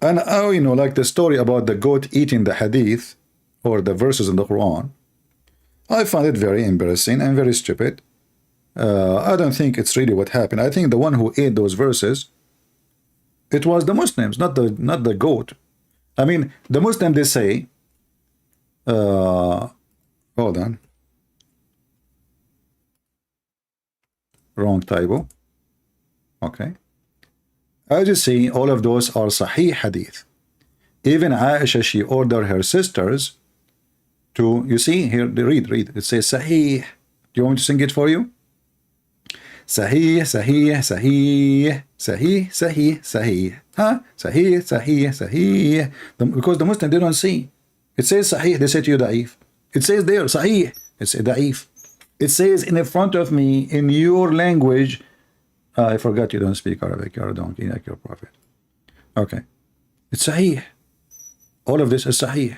And you know, like the story about the goat eating the hadith or the verses in the Quran, I find it very embarrassing and very stupid. I don't think it's really what happened. I think the one who ate those verses, it was the Muslims, not the goat. I mean, the Muslim, they say, hold on, wrong typo. Okay. As you see, all of those are Sahih hadith. Even Aisha, she ordered her sisters to, you see, here, read. It says Sahih. Do you want me to sing it for you? Sahih, Sahih, Sahih, Sahih, Sahih, Sahih. Huh? Sahih, Sahih, Sahih. Because the Muslim, they don't see. It says Sahih, they say to you Da'if. It says there, Sahih. It's Da'if. It says in front of me, in your language, I forgot you don't speak Arabic, you're a donkey like your prophet. Okay. It's Sahih. All of this is Sahih.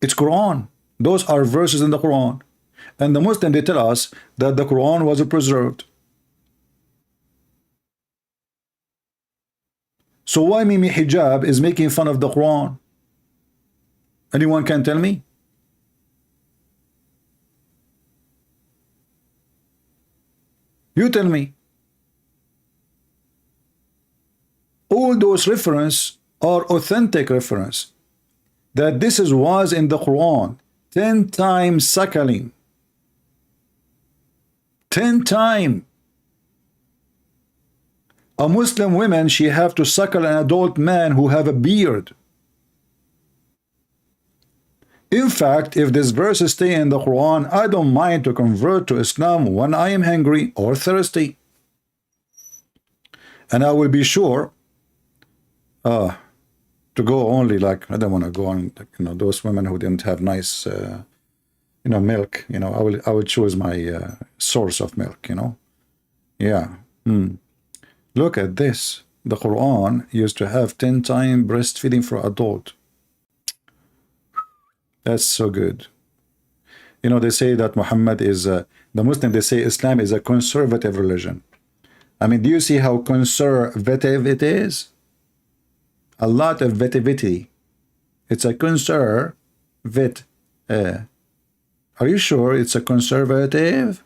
It's Quran. Those are verses in the Quran. And the Muslim, they tell us that the Quran was preserved. So why Mimi Hijab is making fun of the Quran? Anyone can tell me? You tell me. All those references are authentic reference. That this was in the Quran. 10 times suckling. 10 times. A Muslim woman, she have to suckle an adult man who have a beard. In fact, if this verse stay in the Quran, I don't mind to convert to Islam when I am hungry or thirsty. And I will be sure to go only, like, I don't want to go on, you know, those women who didn't have nice, you know, milk. You know, I will choose my source of milk, you know. Yeah. Look at this. The Quran used to have 10 times breastfeeding for adult. That's so good. You know, they say that Mohammed is, the Muslim, they say Islam is a conservative religion. I mean, do you see how conservative it is? A lot of vitivity. It's a conservative. Are you sure it's a conservative?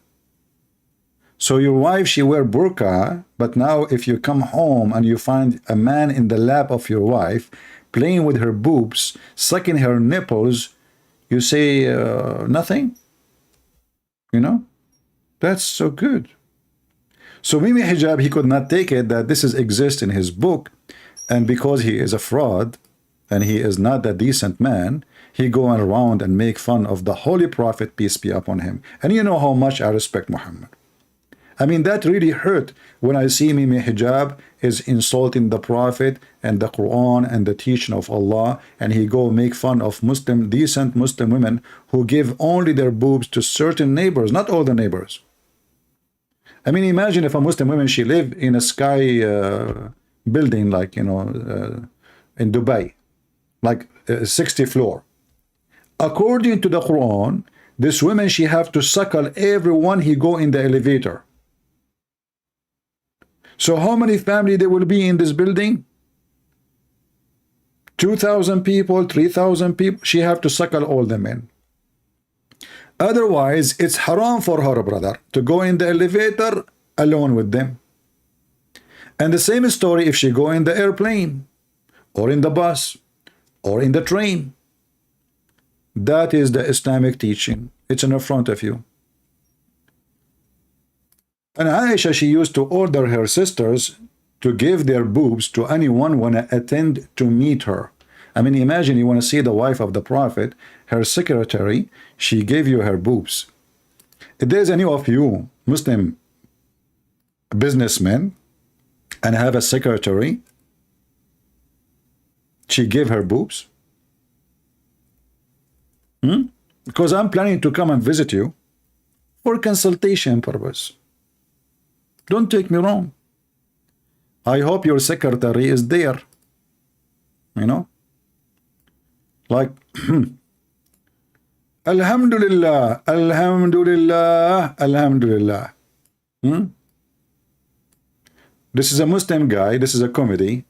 So your wife, she wear burqa, but now if you come home and you find a man in the lap of your wife, playing with her boobs, sucking her nipples, you say nothing? You know? That's so good. So Mimi Hijab, he could not take it that this is exist in his book, and because he is a fraud and he is not a decent man, he going around and make fun of the Holy Prophet, peace be upon him. And you know how much I respect Muhammad. I mean, that really hurt when I see Mimi Hijab is insulting the Prophet and the Quran and the teaching of Allah, and he go make fun of Muslim, decent Muslim women who give only their boobs to certain neighbors, not all the neighbors. I mean, imagine if a Muslim woman, she live in a sky building, like, you know, in Dubai, like 60 floor. According to the Quran, this woman, she have to suckle everyone he go in the elevator. So how many family there will be in this building? 2,000 people, 3,000 people. She have to suckle all them in. Otherwise, it's haram for her, brother, to go in the elevator alone with them. And the same story if she go in the airplane, or in the bus, or in the train. That is the Islamic teaching. It's in front of you. And Aisha, she used to order her sisters to give their boobs to anyone want to attend to meet her. I mean, imagine you want to see the wife of the Prophet, her secretary, she gave you her boobs. If there's any of you Muslim businessmen and have a secretary, she gave her boobs? Because I'm planning to come and visit you for consultation purpose. Don't take me wrong. I hope your secretary is there. You know? Like, Alhamdulillah, Alhamdulillah, Alhamdulillah. This is a Muslim guy. This is a comedy.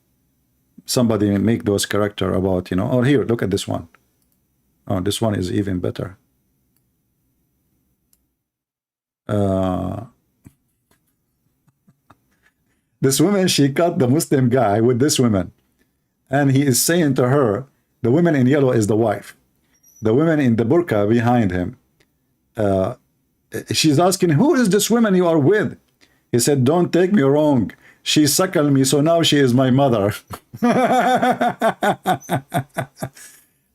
Somebody make those character about, you know. Or here, look at this one. Oh, this one is even better. This woman, she caught the Muslim guy with this woman. And he is saying to her, the woman in yellow is the wife. The woman in the burqa behind him. She's asking, who is this woman you are with? He said, don't take me wrong. She suckled me, so now she is my mother.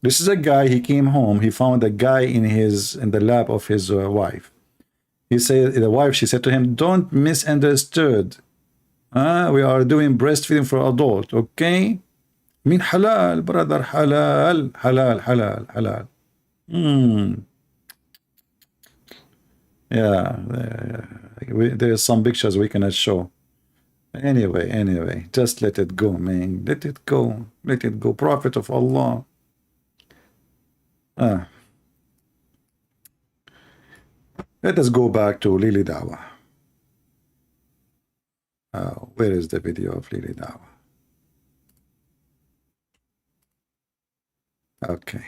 This is a guy, he came home, he found a guy in the lap of his wife. He said, the wife, she said to him, don't misunderstood. We are doing breastfeeding for adult, okay? I mean, halal, brother, halal, halal, halal, halal. Yeah, there's some pictures we cannot show. Anyway, just let it go, man. Let it go. Let it go. Prophet of Allah. Let us go back to Lily Dawah. Where is the video of Lily Dawah? Okay.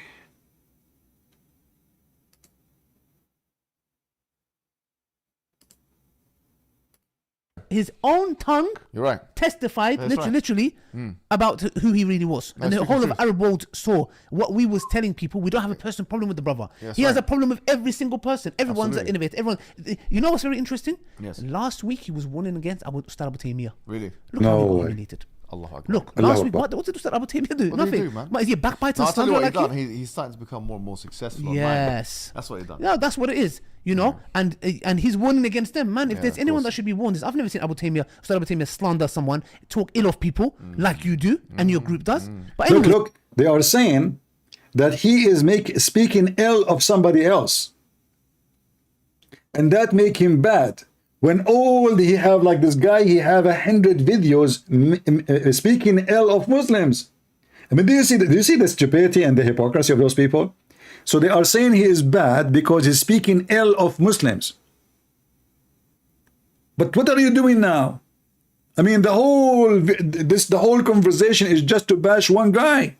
His own tongue
You're right.
testified
That's right.
literally about who he really was. And the
speaking
whole of
truth.
Arab world saw what we was telling people. We don't have a personal problem with the brother.
Yes,
He has
right.
a problem with every single person. Everyone's an
Absolutely.
innovator. Everyone. You know what's very interesting?
Yes.
Last week he was warning against Ustad Abu Taymiyyah.
Really?
Look
No
how he got
way.
humiliated.
Allah Akbar.
Look,
Allah
last week,
Akbar.
what did Ustad Abu Taymiyyah do?
What did he
Nothing.
do, man?
But is he a backbiter
No,
and
I'll tell you
slanderer
what
like
he's
you?
done. He's starting to become more and more successful online, man.
Yes.
That's what he's done.
Yeah, that's what it is. You know, and he's warning against them, man. If
Yeah,
there's
of
anyone
course.
that should be warned, is I've never seen Abu Taymiyyah slander someone, talk ill of people like you do and your group does. But anyway,
Look, they are saying that he is speaking ill of somebody else. And that make him bad. When he have like this guy, he have 100 videos speaking ill of Muslims. I mean, do you see the stupidity and the hypocrisy of those people? So they are saying he is bad because he's speaking ill of Muslims. But what are you doing now? I mean, the whole conversation is just to bash one guy.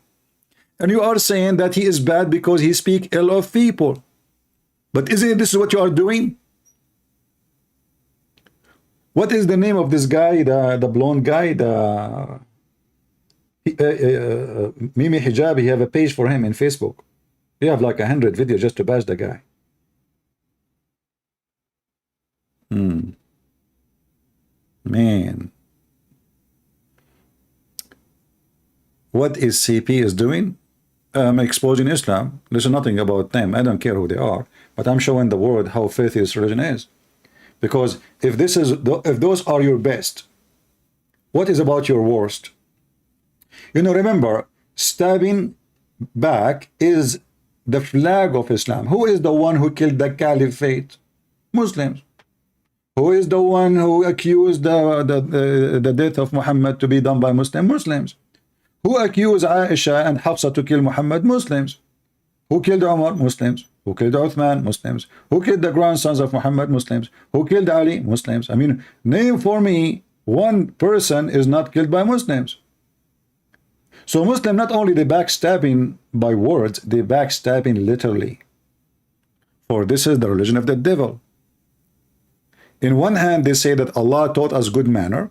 And you are saying that he is bad because he speaks ill of people. But isn't this what you are doing? What is the name of this guy, the blonde guy, Mimi Hijab? He have a page for him in Facebook. He have like 100 videos just to bash the guy. Man, what is CP is doing? Exposing Islam. Listen, nothing about them. I don't care who they are, but I'm showing the world how filthy this religion is. Because if those are your best, what is about your worst? You know, remember, stabbing back is the flag of Islam. Who is the one who killed the caliphate? Muslims. Who is the one who accused the death of Muhammad to be done by Muslims? Who accused Aisha and Hafsa to kill Muhammad? Muslims. Who killed Umar? Muslims. Who killed Uthman? Muslims. Who killed the grandsons of Muhammad? Muslims. Who killed Ali? Muslims. I mean, name for me one person is not killed by Muslims. So Muslim, not only they backstabbing by words, they backstabbing literally. For this is the religion of the devil. In one hand, they say that Allah taught us good manner.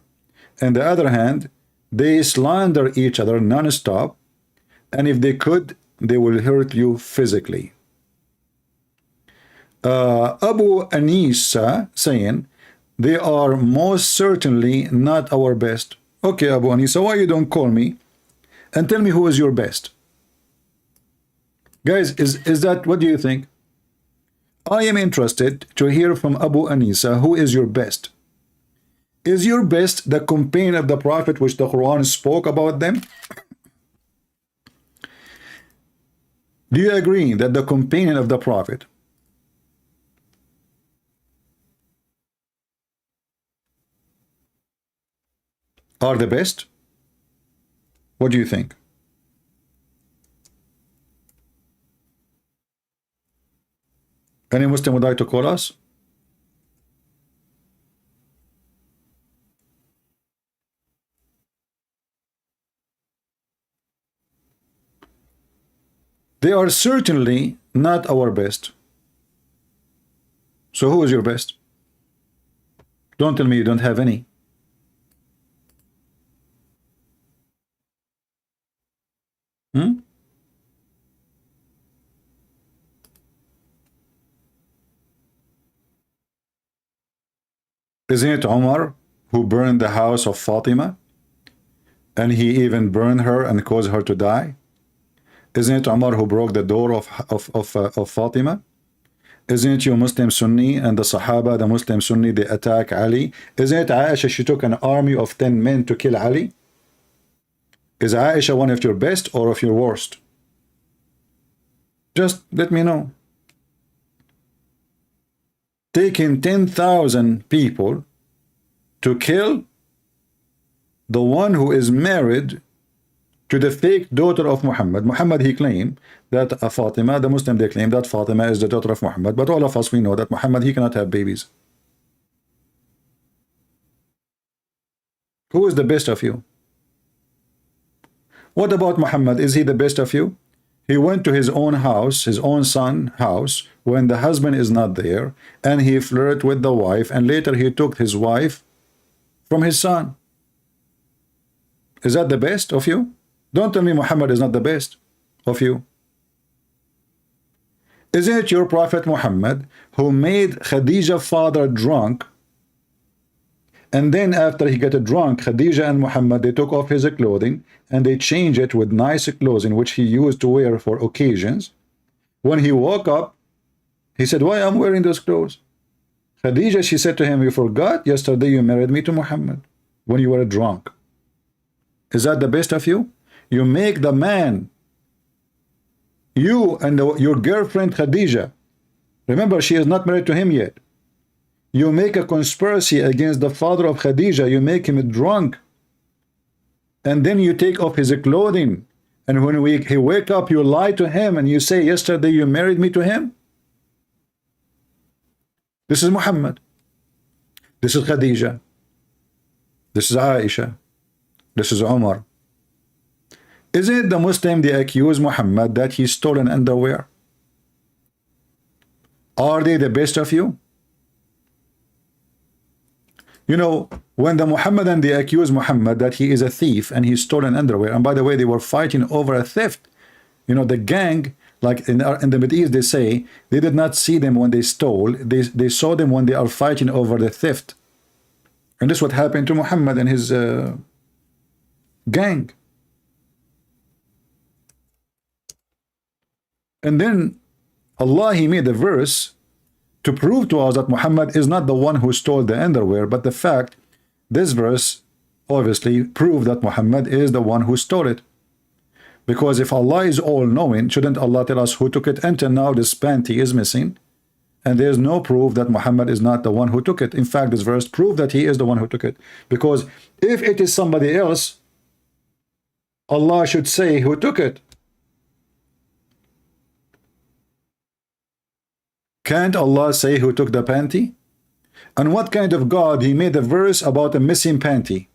And the other hand, they slander each other non-stop. And if they could, they will hurt you physically. Abu Anisa saying, they are most certainly not our best. Okay, Abu Anisa, why you don't call me and tell me who is your best? Guys, is that, what do you think? I am interested to hear from Abu Anisa, who is your best? Is your best the companion of the Prophet which the Quran spoke about them? Do you agree that the companion of the Prophet are the best? What do you think? Any Muslim would like to call us? They are certainly not our best. So who is your best? Don't tell me you don't have any. Isn't it Umar who burned the house of Fatima? And he even burned her and caused her to die? Isn't it Umar who broke the door of Fatima? Isn't it you Muslim Sunni and the Sahaba, the Muslim Sunni, they attack Ali? Isn't it Aisha, she took an army of 10 men to kill Ali? Is Aisha one of your best or of your worst? Just let me know. Taking 10,000 people to kill the one who is married to the fake daughter of Muhammad. Muhammad, he claimed that Fatima, the Muslim, they claim that Fatima is the daughter of Muhammad. But all of us, we know that Muhammad, he cannot have babies. Who is the best of you? What about Muhammad? Is he the best of you? He went to his own house, his own son's house, when the husband is not there, and he flirted with the wife, and later he took his wife from his son. Is that the best of you? Don't tell me Muhammad is not the best of you. Isn't it your Prophet Muhammad who made Khadija's father drunk? And then after he got drunk, Khadija and Muhammad, they took off his clothing and they changed it with nice clothing which he used to wear for occasions. When he woke up, he said, why I'm wearing those clothes? Khadija, she said to him, you forgot yesterday you married me to Muhammad when you were drunk. Is that the best of you? You make the man, you and your girlfriend Khadija, remember she is not married to him yet. You make a conspiracy against the father of Khadija. You make him drunk. And then you take off his clothing. And when he wake up, you lie to him and you say, yesterday you married me to him. This is Muhammad. This is Khadija. This is Aisha. This is Umar. Isn't it the Muslim they accuse Muhammad that he stolen underwear? Are they the best of you? You know, when the Muhammadan, they accuse Muhammad that he is a thief and he stole an underwear, and by the way, they were fighting over a theft. You know, the gang, like in the Middle East, they say they did not see them when they stole. They saw them when they are fighting over the theft. And this is what happened to Muhammad and his gang. And then Allah, he made a verse to prove to us that Muhammad is not the one who stole the underwear, but the fact, this verse obviously proved that Muhammad is the one who stole it. Because if Allah is all-knowing, shouldn't Allah tell us who took it? Until now, this panty is missing, and there's no proof that Muhammad is not the one who took it. In fact, this verse proved that he is the one who took it. Because if it is somebody else, Allah should say who took it. Can't Allah say who took the panty? And what kind of God he made a verse about a missing panty?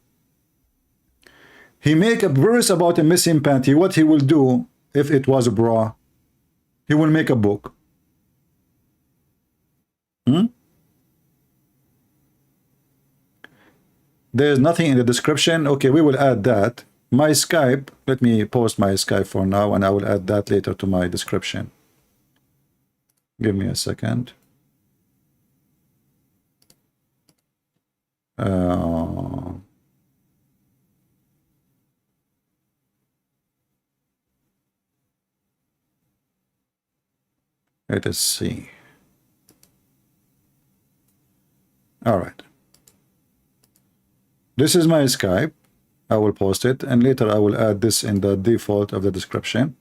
He make a verse about a missing panty. What he will do if it was a bra? He will make a book. There is nothing in the description. Okay, we will add that. My Skype, let me post my Skype for now, and I will add that later to my description. Give me a second. Let us see. All right. This is my Skype. I will post it, and later I will add this in the default of the description.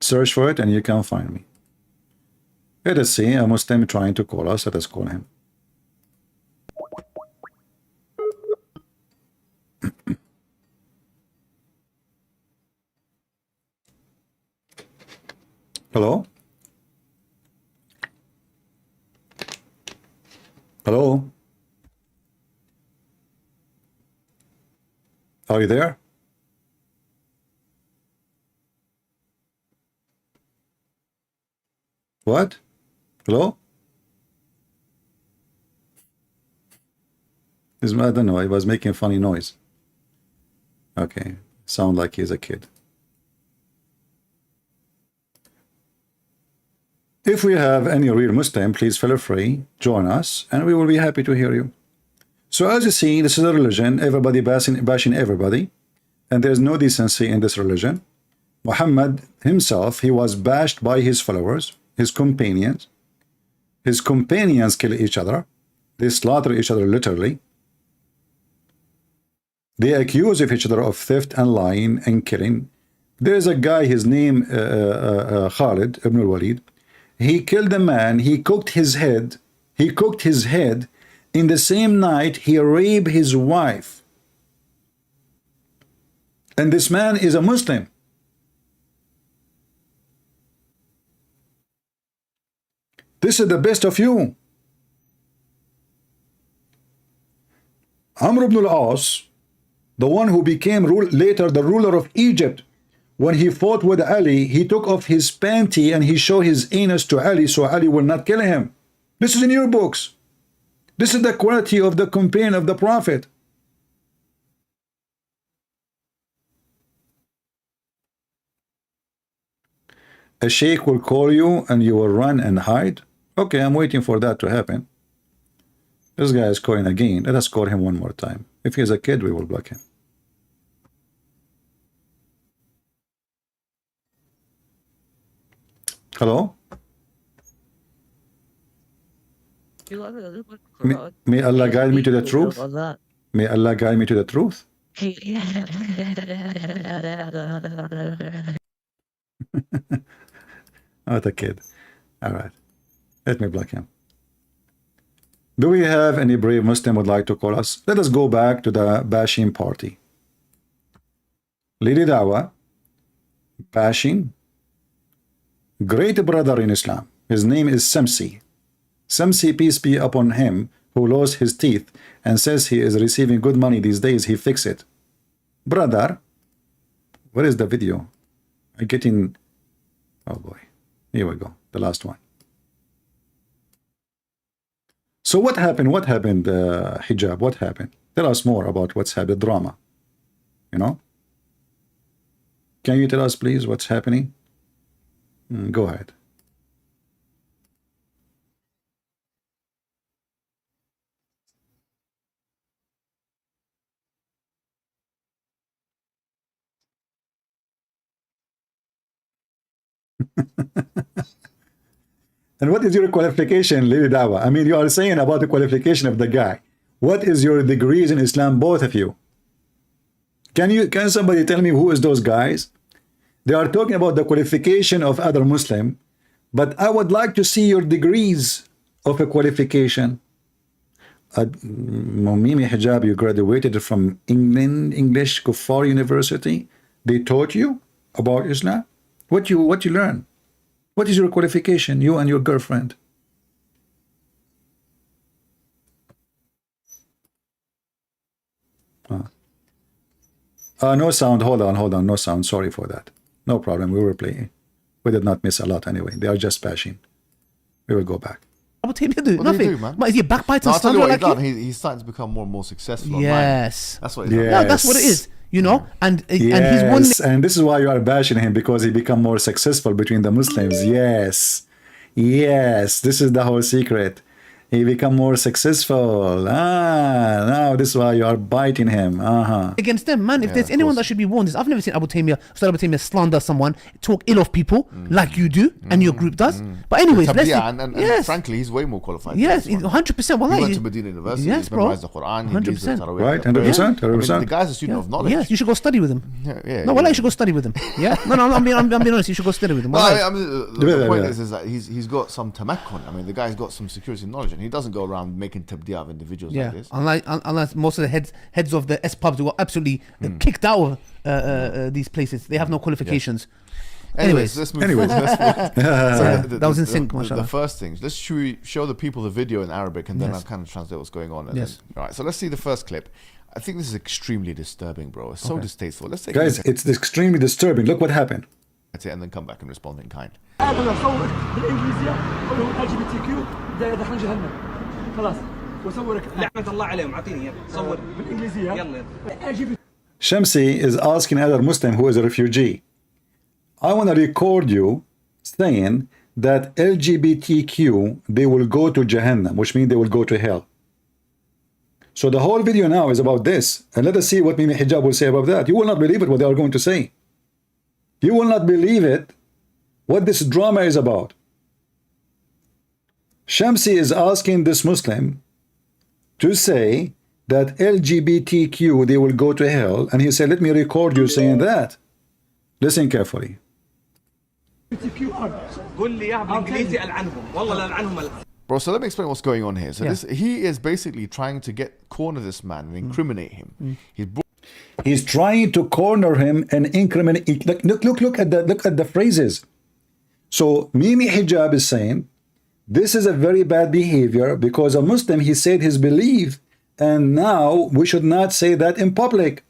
Search for it and you can find me. Let us see a Muslim trying to call us. Let us call him. Hello? Hello? Are you there? What? Hello? I don't know. He was making a funny noise. Okay. Sound like he's a kid. If we have any real Muslim, please feel free, join us, and we will be happy to hear you. So as you see, this is a religion, everybody bashing everybody, and there's no decency in this religion. Muhammad himself, he was bashed by his followers, his companions. His companions kill each other. They slaughter each other literally. They accuse of each other of theft and lying and killing. There is a guy, his name Khalid ibn al-Walid. He killed a man. He cooked his head. He cooked his head. In the same night, he raped his wife. And this man is a Muslim. This is the best of you. Amr ibn al-As, the one who became later the ruler of Egypt, when he fought with Ali, he took off his panty and he showed his anus to Ali so Ali will not kill him. This is in your books. This is the quality of the companion of the Prophet. A sheikh will call you and you will run and hide. Okay, I'm waiting for that to happen. This guy is calling again. Let us call him one more time. If he's a kid, we will block him. Hello? May Allah guide me to the truth. May Allah guide me to the truth. Not a kid. All right. Let me block him. Do we have any brave Muslim would like to call us? Let us go back to the bashing party. Lady Dawah, bashing, great brother in Islam. His name is Shamsi. Shamsi, peace be upon him, who lost his teeth and says he is receiving good money these days. He fix it. Brother, where is the video? I'm getting... Oh boy. Here we go. The last one. So what happened? What happened, Hijab? What happened? Tell us more about what's happened, drama. You know? Can you tell us, please, what's happening? Go ahead. And what is your qualification, Lili Dawah? I mean, you are saying about the qualification of the guy. What is your degrees in Islam, both of you? Can somebody tell me who is those guys? They are talking about the qualification of other Muslim, but I would like to see your degrees of a qualification. Mimi Hijab, you graduated from England, English Kuffar University. They taught you about Islam? What you learn? What is your qualification, you and your girlfriend? No sound. Hold on. No sound. Sorry for that. No problem. We were playing. We did not miss a lot anyway. They are just bashing. We will go back.
What did he do?
What
Nothing.
did he do, man?
What, is he a backbiter?
No, I'll tell you what
like
he's done. He's starting to become more and more successful.
Yes.
Online. That's what he's done.
No, that's what it is. You know, and he's one.
And this is why you are bashing him, because he become more successful between the Muslims. Yes, this is the whole secret. He become more successful. Now this is why you are biting him.
Against them, man. If there's anyone that should be warned, is I've never seen Abu Taymiyyah slander someone, talk ill of people like you do and your group does. But anyways, let's
and frankly, he's way more qualified.
Yes, 100%.
He went to Medina University.
Yes,
he's
bro.
memorized the Quran.
100%.
Right, 100%.
I mean, the guy's a student of knowledge.
Yes, you should go study with him. No, you should go study with him. Yeah, no, I'm being honest. You should go study with him.
I mean, the point is that he's got some tamakkun. I mean, the guy's got some security knowledge, and he doesn't go around making tabdiya of individuals like this.
Unless most of the heads of the S pubs were absolutely kicked out of these places. They have no qualifications.
Anyways, let's move forward.
That was in sync, mashallah.
The first things. Let's show the people the video in Arabic, and then I'll kind of translate what's going on.
Yes.
All right. So let's see the first clip. I think this is extremely disturbing, bro. It's so distasteful. Let's take
guys, it's extremely disturbing. Look what happened.
That's it, and then come back and respond in kind. Shamsi
is asking other Muslim who is a refugee. I want to record you saying that LGBTQ, they will go to Jahannam, which means they will go to hell. So the whole video now is about this. And let us see what Mimi Hijab will say about that. You will not believe it, what they are going to say. You will not believe it, what this drama is about. Shamsi is asking this Muslim to say that LGBTQ, they will go to hell. And he said, let me record you saying that. Listen carefully.
Bro, so let me explain what's going on here. So he is basically trying to corner this man and incriminate him.
He's trying to corner him and incriminate. Look at the phrases. So Mimi Hijab is saying this is a very bad behavior because a Muslim, he said his belief, and now we should not say that in public.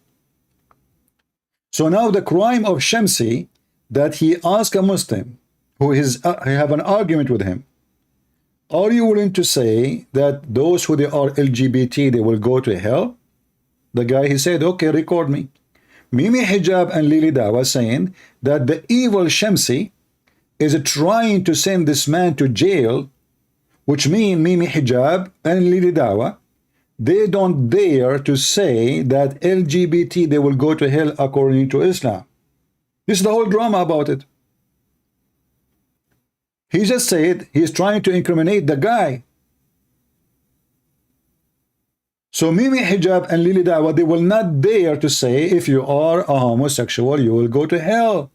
So now the crime of Shamsi, that he asked a Muslim who have an argument with him, are you willing to say that those who they are LGBT, they will go to hell? The guy, he said, okay, record me. Mimi Hijab and Lili Dawah saying that the evil Shamsi is trying to send this man to jail, which means Mimi Hijab and Lili Dawah, they don't dare to say that LGBT, they will go to hell according to Islam. This is the whole drama about it. He just said he's trying to incriminate the guy. So Mimi Hijab and Lili Dawah, they will not dare to say if you are a homosexual, you will go to hell.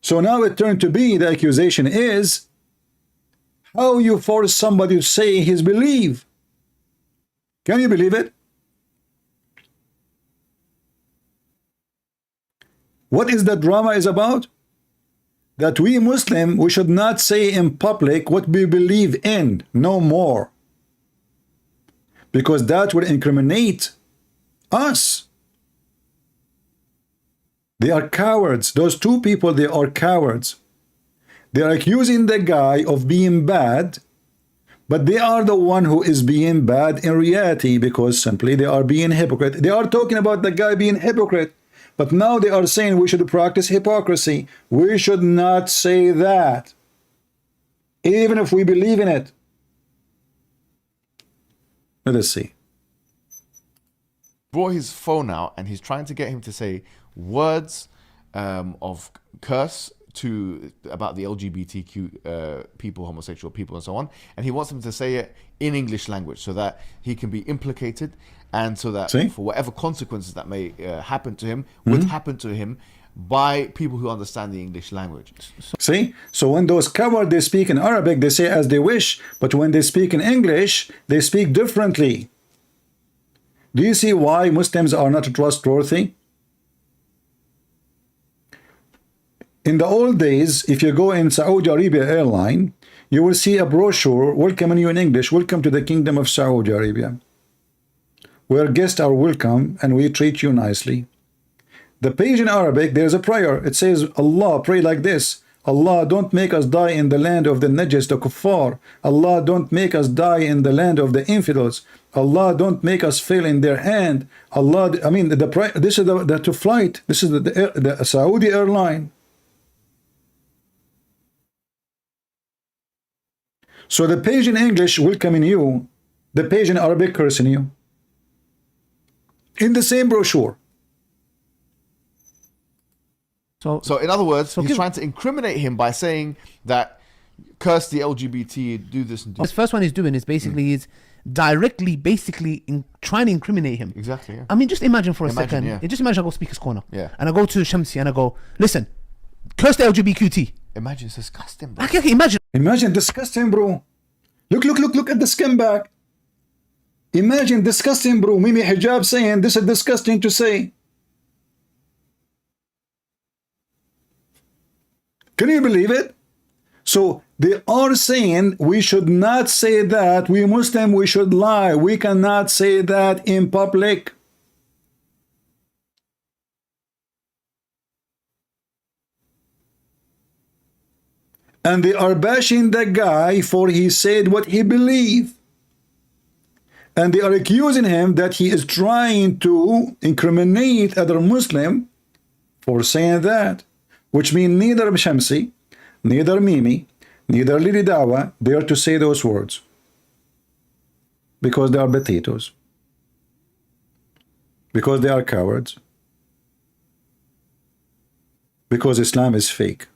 So now it turned to be, the accusation is, how you force somebody to say his belief. Can you believe it? What is the drama is about? That we Muslim, we should not say in public what we believe in, no more. Because that will incriminate us. They are cowards. Those two people, they are cowards. They are accusing the guy of being bad, but they are the one who is being bad in reality, because simply they are being hypocrite. They are talking about the guy being hypocrite, but now they are saying we should practice hypocrisy. We should not say that, even if we believe in it. Let us see.
Brought his phone out and he's trying to get him to say words of curse about the LGBTQ people, homosexual people, and so on, and he wants him to say it in English language so that he can be implicated, and so that for whatever consequences that may happen to him would happen to him by people who understand the English language.
See, so when those cowards, they speak in Arabic, they say as they wish, but when they speak in English, they speak differently. Do you see why Muslims are not trustworthy? In the old days, if you go in Saudi Arabia airline, you will see a brochure welcoming you in English, welcome to the Kingdom of Saudi Arabia, where guests are welcome and we treat you nicely. The page in Arabic, there's a prayer. It says, Allah, pray like this. Allah, don't make us die in the land of the Najis, the Kuffar. Allah, don't make us die in the land of the infidels. Allah, don't make us fail in their hand. Allah, I mean, this is the to flight. This is the Saudi airline. So the page in English welcoming you, the page in Arabic cursing you. In the same brochure.
So in other words, he's trying to incriminate him by saying that curse the LGBT, do this and do
This first one he's doing is basically is directly trying to incriminate him.
Exactly, yeah.
I mean, just imagine for a second.
Yeah.
Just imagine I go Speaker's Corner.
Yeah.
And I go to Shamsi and I go, listen, curse the LGBTQT.
Imagine, it's disgusting, bro.
Okay, imagine.
Imagine, disgusting, bro. Look at the skin back. Imagine, disgusting, bro. Mimi Hijab saying this is disgusting to say. Can you believe it? So they are saying we should not say that. We Muslim, we should lie. We cannot say that in public. And they are bashing the guy for he said what he believed. And they are accusing him that he is trying to incriminate other Muslim for saying that. Which means neither Shamsi, neither Mimi, neither Lady Dawah dare to say those words. Because they are potatoes. Because they are cowards. Because Islam is fake.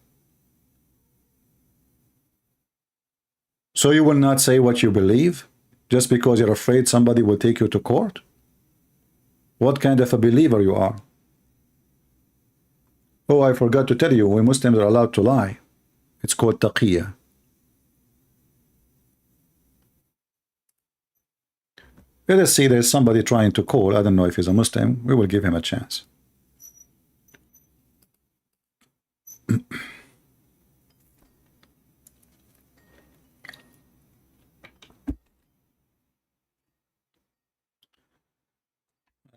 So you will not say what you believe just because you're afraid somebody will take you to court? What kind of a believer you are? Oh, I forgot to tell you, we Muslims are allowed to lie. It's called taqiyya. Let us see, there's somebody trying to call. I don't know if he's a Muslim. We will give him a chance.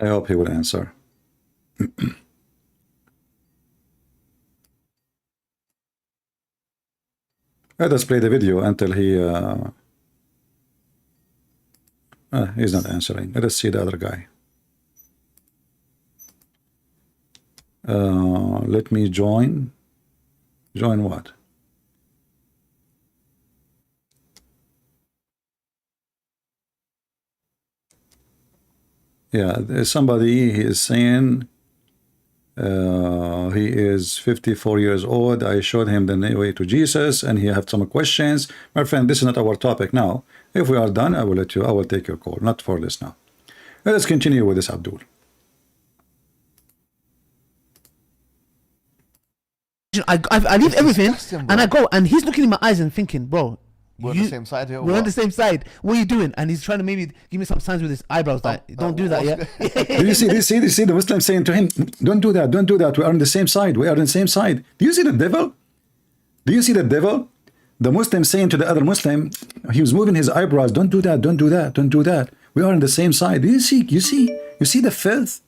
I hope he will answer. Let us play the video until he's not answering. Let us see the other guy. Let me join. Join what? Yeah, there's somebody, he is saying he is 54 years old. I showed him the way to Jesus and he had some questions. My friend, this is not our topic now. If we are done, I will take your call, not for this now. Let us continue with this Abdul.
I leave everything and I go, and he's looking in my eyes and thinking, bro,
We're on the same side here.
We're on the same side. What are you doing? And he's trying to maybe give me some signs with his eyebrows that don't do that. Yeah.
Do you see the Muslim saying to him, don't do that, don't do that. We are on the same side. We are on the same side. Do you see the devil? Do you see the devil? The Muslim saying to the other Muslim, he was moving his eyebrows. Don't do that. Don't do that. Don't do that. We are on the same side. Do you see? You see the filth?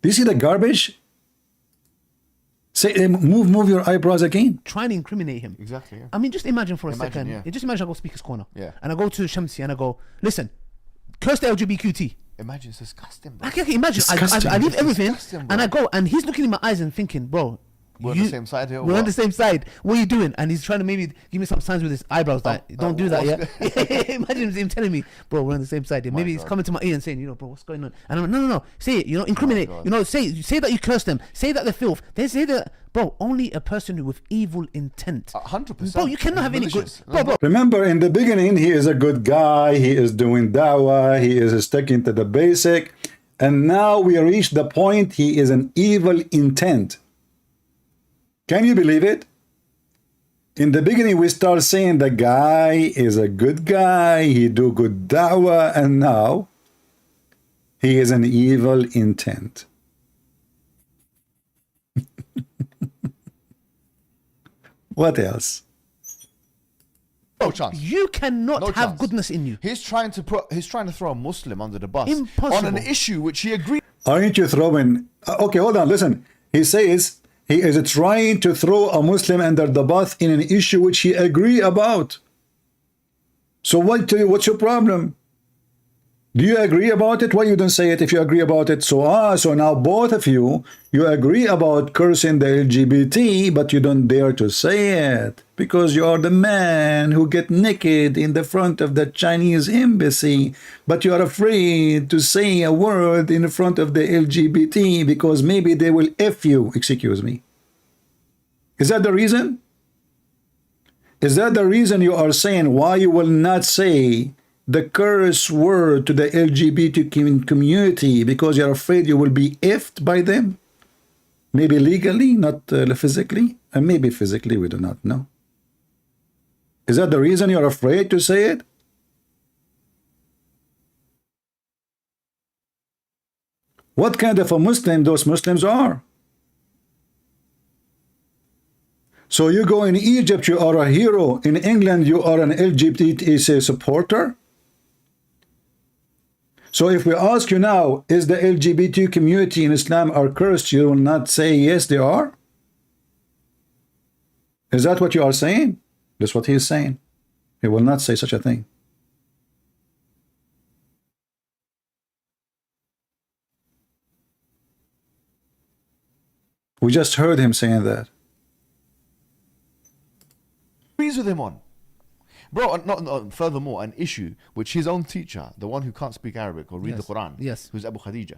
Do you see the garbage? Say, move your eyebrows again.
trying to incriminate him.
Exactly. Yeah.
I mean, just imagine for a
Imagine,
second.
yeah.
Just imagine I go Speaker's Corner.
Yeah.
And I go to Shamsi and I go, listen, curse the LGBTQT.
Imagine, it's disgusting, bro.
Okay, imagine.
Disgusting.
I leave
It's
everything
disgusting, bro.
and I go, and he's looking in my eyes and thinking, bro,
We're on the same side here. or
We're on
what?
the same side. What are you doing? And he's trying to maybe give me some signs with his eyebrows that don't do that. Yeah. Imagine him telling me, bro, we're on the same side. Yeah. Maybe he's
God.
coming to my ear and saying, bro, what's going on? And I'm like, no. Say it. Incriminate.
God.
Say that you curse them. Say that they're filth. They say that, bro. Only a person with evil intent.
100%.
Bro, you cannot have any good.
Malicious.
Bro.
Remember, in the beginning, he is a good guy. He is doing dawah. He is sticking to the basic. And now we reach the point he is an evil intent. Can you believe it? In the beginning, we start saying the guy is a good guy. He do good dawah. And now he is an evil intent. What else?
No chance.
You cannot
No
have
chance.
goodness in you.
He's trying to throw a Muslim under the bus
Impossible.
on an issue which he agreed.
Aren't you throwing... Okay, hold on, listen. He says he is trying to throw a Muslim under the bus in an issue which he agree about. So what's your problem? Do you agree about it? Why you don't say it if you agree about it? So now both of you agree about cursing the LGBT, but you don't dare to say it because you are the man who get naked in the front of the Chinese embassy, but you are afraid to say a word in front of the LGBT because maybe they will F you. Excuse me. Is that the reason? Is that the reason you are saying why you will not say the curse word to the LGBT community because you're afraid you will be effed by them? Maybe legally, not physically, and maybe physically, we do not know. Is that the reason you're afraid to say it? What kind of a Muslim those Muslims are? So you go in Egypt, you are a hero. In England, you are an LGBT supporter. So if we ask you now, is the LGBT community in Islam are cursed, you will not say yes, they are? Is that what you are saying? That's what he is saying. He will not say such a thing. We just heard him saying that.
Agrees with him on. Bro, furthermore, an issue which his own teacher, the one who can't speak Arabic or read the Quran, who's Abu Khadija,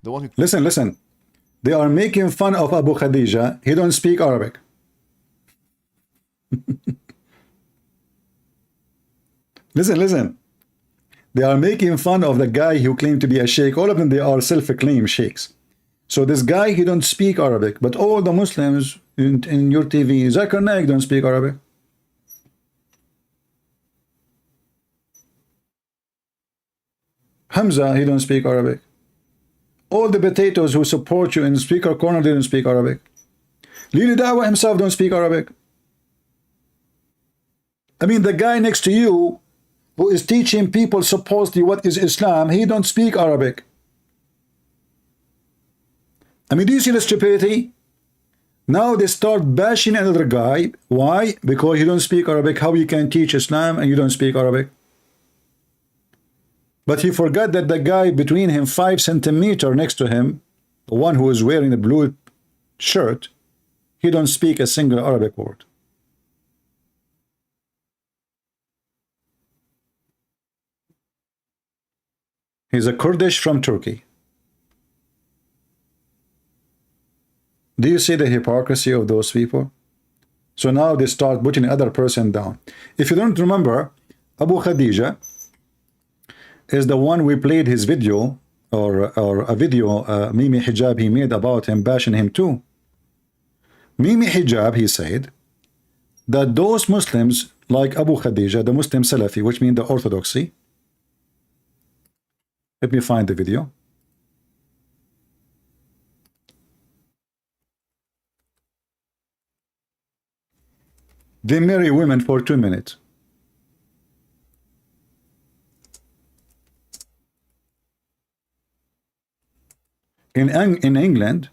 the one who...
Listen. They are making fun of Abu Khadija. He don't speak Arabic. Listen. They are making fun of the guy who claimed to be a sheikh. All of them, they are self-acclaimed sheikhs. So this guy, he don't speak Arabic. But all the Muslims in your TV, Zakir Naik don't speak Arabic. Hamza, he don't speak Arabic. All the potatoes who support you in speaker corner, they don't speak Arabic. Leader Dawah himself don't speak Arabic. I mean, the guy next to you who is teaching people supposedly what is Islam, he don't speak Arabic. I mean, do you see the stupidity? Now they start bashing another guy. Why? Because you don't speak Arabic. How you can teach Islam and you don't speak Arabic? But he forgot that the guy between him 5 centimeters next to him, the one who is wearing a blue shirt, he don't speak a single Arabic word. He's a Kurdish from Turkey. Do you see the hypocrisy of those people? So now they start putting the other person down. If you don't remember, Abu Khadija is the one we played his video, or a video Mimi Hijab he made about him, bashing him too. Mimi Hijab, he said that those Muslims like Abu Khadija, the Muslim Salafi, which means the Orthodoxy. Let me find the video. They marry women for 2 minutes. In England,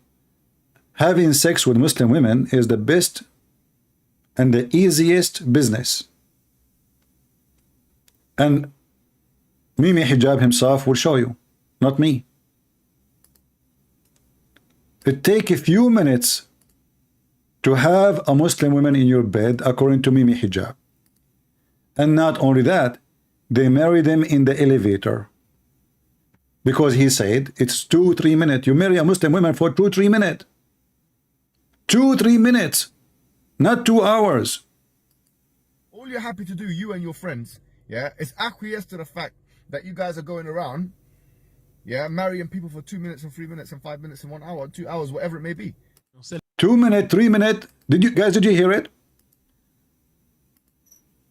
having sex with Muslim women is the best and the easiest business. And Mimi Hijab himself will show you, not me. It takes a few minutes to have a Muslim woman in your bed, according to Mimi Hijab. And not only that, they marry them in the elevator. Because he said it's 2-3 minutes. You marry a Muslim woman for 2-3 minutes. 2-3 minutes, not 2 hours.
All you're happy to do, you and your friends, yeah, is acquiesce to the fact that you guys are going around, yeah, marrying people for 2 minutes and 3 minutes and 5 minutes and 1 hour, 2 hours, whatever it may be.
2 minutes, 3 minutes. Did you hear it?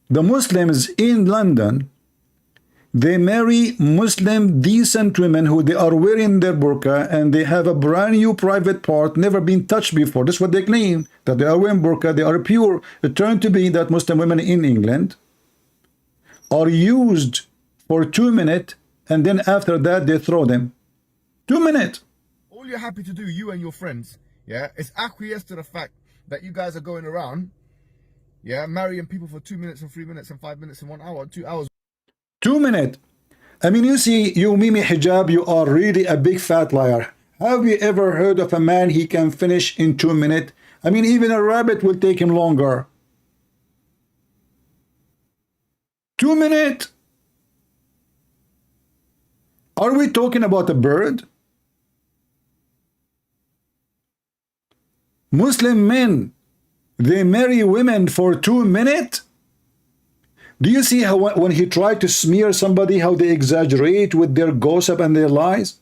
The Muslims in London, they marry Muslim decent women who they are wearing their burqa and they have a brand new private part, never been touched before. This is what they claim, that they are wearing burqa, they are pure. It turned to be that Muslim women in England are used for 2 minutes and then after that they throw them. 2 minutes.
All you're happy to do, you and your friends, yeah, is acquiesce to the fact that you guys are going around, yeah, marrying people for 2 minutes and 3 minutes and 5 minutes and 1 hour, 2 hours.
2 minutes. I mean, you see, you Mimi Hijab, you are really a big fat liar. Have you ever heard of a man he can finish in 2 minutes? I mean, even a rabbit will take him longer. 2 minutes. Are we talking about a bird? Muslim men, they marry women for 2 minutes? Do you see how when he tried to smear somebody, how they exaggerate with their gossip and their lies?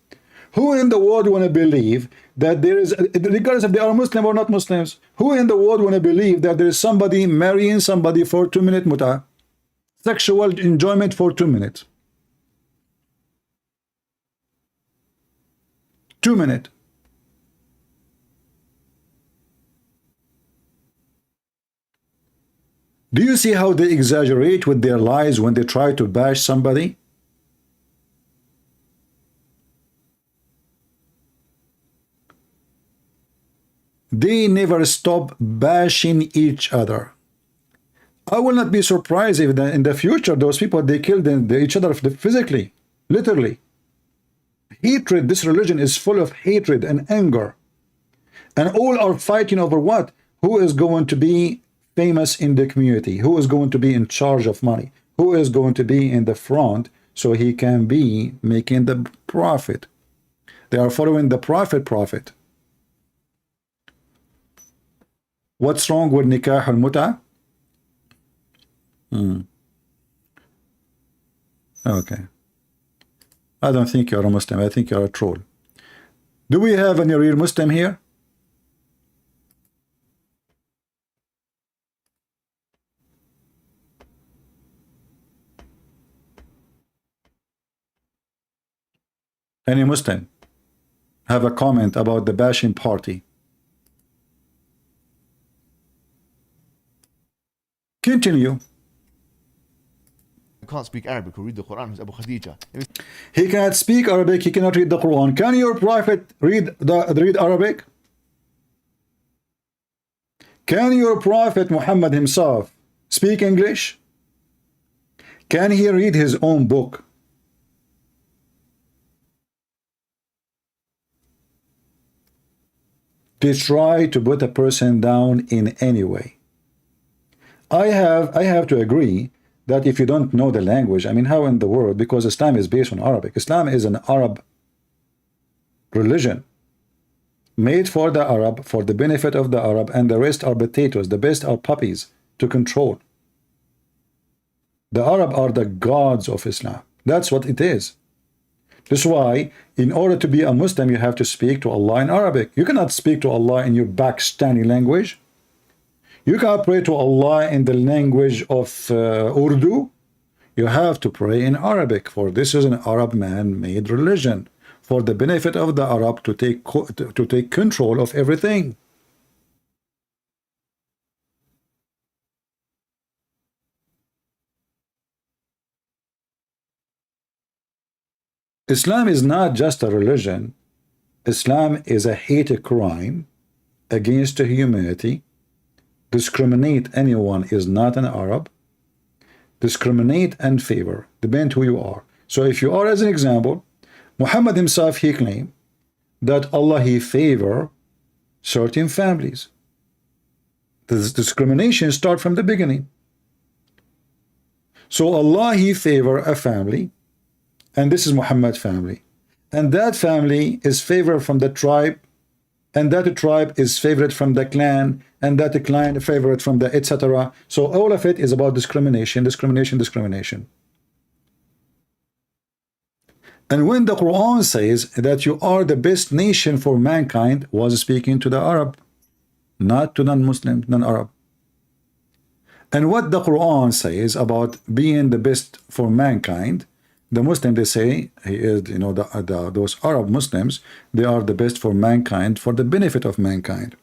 Who in the world want to believe that there is, regardless if they are Muslim or not Muslims, who in the world want to believe that there is somebody marrying somebody for 2 minute muta, sexual enjoyment for 2 minutes? 2 minutes. Do you see how they exaggerate with their lies when they try to bash somebody? They never stop bashing each other. I will not be surprised if in the future those people, they kill each other physically, literally. Hatred, this religion is full of hatred and anger. And all are fighting over what? Who is going to be famous in the community? Who is going to be in charge of money? Who is going to be in the front so he can be making the profit? They are following the prophet. What's wrong with nikah al-muta? Okay. I don't think you're a Muslim. I think you're a troll. Do we have any real Muslim here? Any Muslim have a comment about the bashing party? Continue.
You can't speak Arabic or read the Quran. It's Abu Khadija.
He cannot speak Arabic. He cannot read the Quran. Can your prophet read Arabic? Can your prophet Muhammad himself speak English? Can he read his own book? To try to put a person down in any way. I have to agree that if you don't know the language, I mean, how in the world, because Islam is based on Arabic. Islam is an Arab religion made for the Arab, for the benefit of the Arab, and the rest are potatoes, the best are puppies to control. The Arab are the gods of Islam. That's what it is. That's why, in order to be a Muslim, you have to speak to Allah in Arabic. You cannot speak to Allah in your Pakistani language. You can't pray to Allah in the language of Urdu. You have to pray in Arabic, for this is an Arab man-made religion for the benefit of the Arab to take control of everything. Islam is not just a religion. Islam is a hate crime against humanity, discriminate anyone is not an Arab, discriminate and favor, depend who you are. So if you are, as an example, Muhammad himself, he claimed that Allah, he favor certain families. This discrimination start from the beginning. So Allah, he favor a family, and this is Muhammad's family, and that family is favored from the tribe, and that tribe is favored from the clan, and that clan favored from the etc. So all of it is about discrimination, discrimination, discrimination. And when the Quran says that you are the best nation for mankind, was speaking to the Arab, not to non-Muslim, non-Arab. And what the Quran says about being the best for mankind, the Muslim, they say, he is, you know, those Arab Muslims, they are the best for mankind, for the benefit of mankind.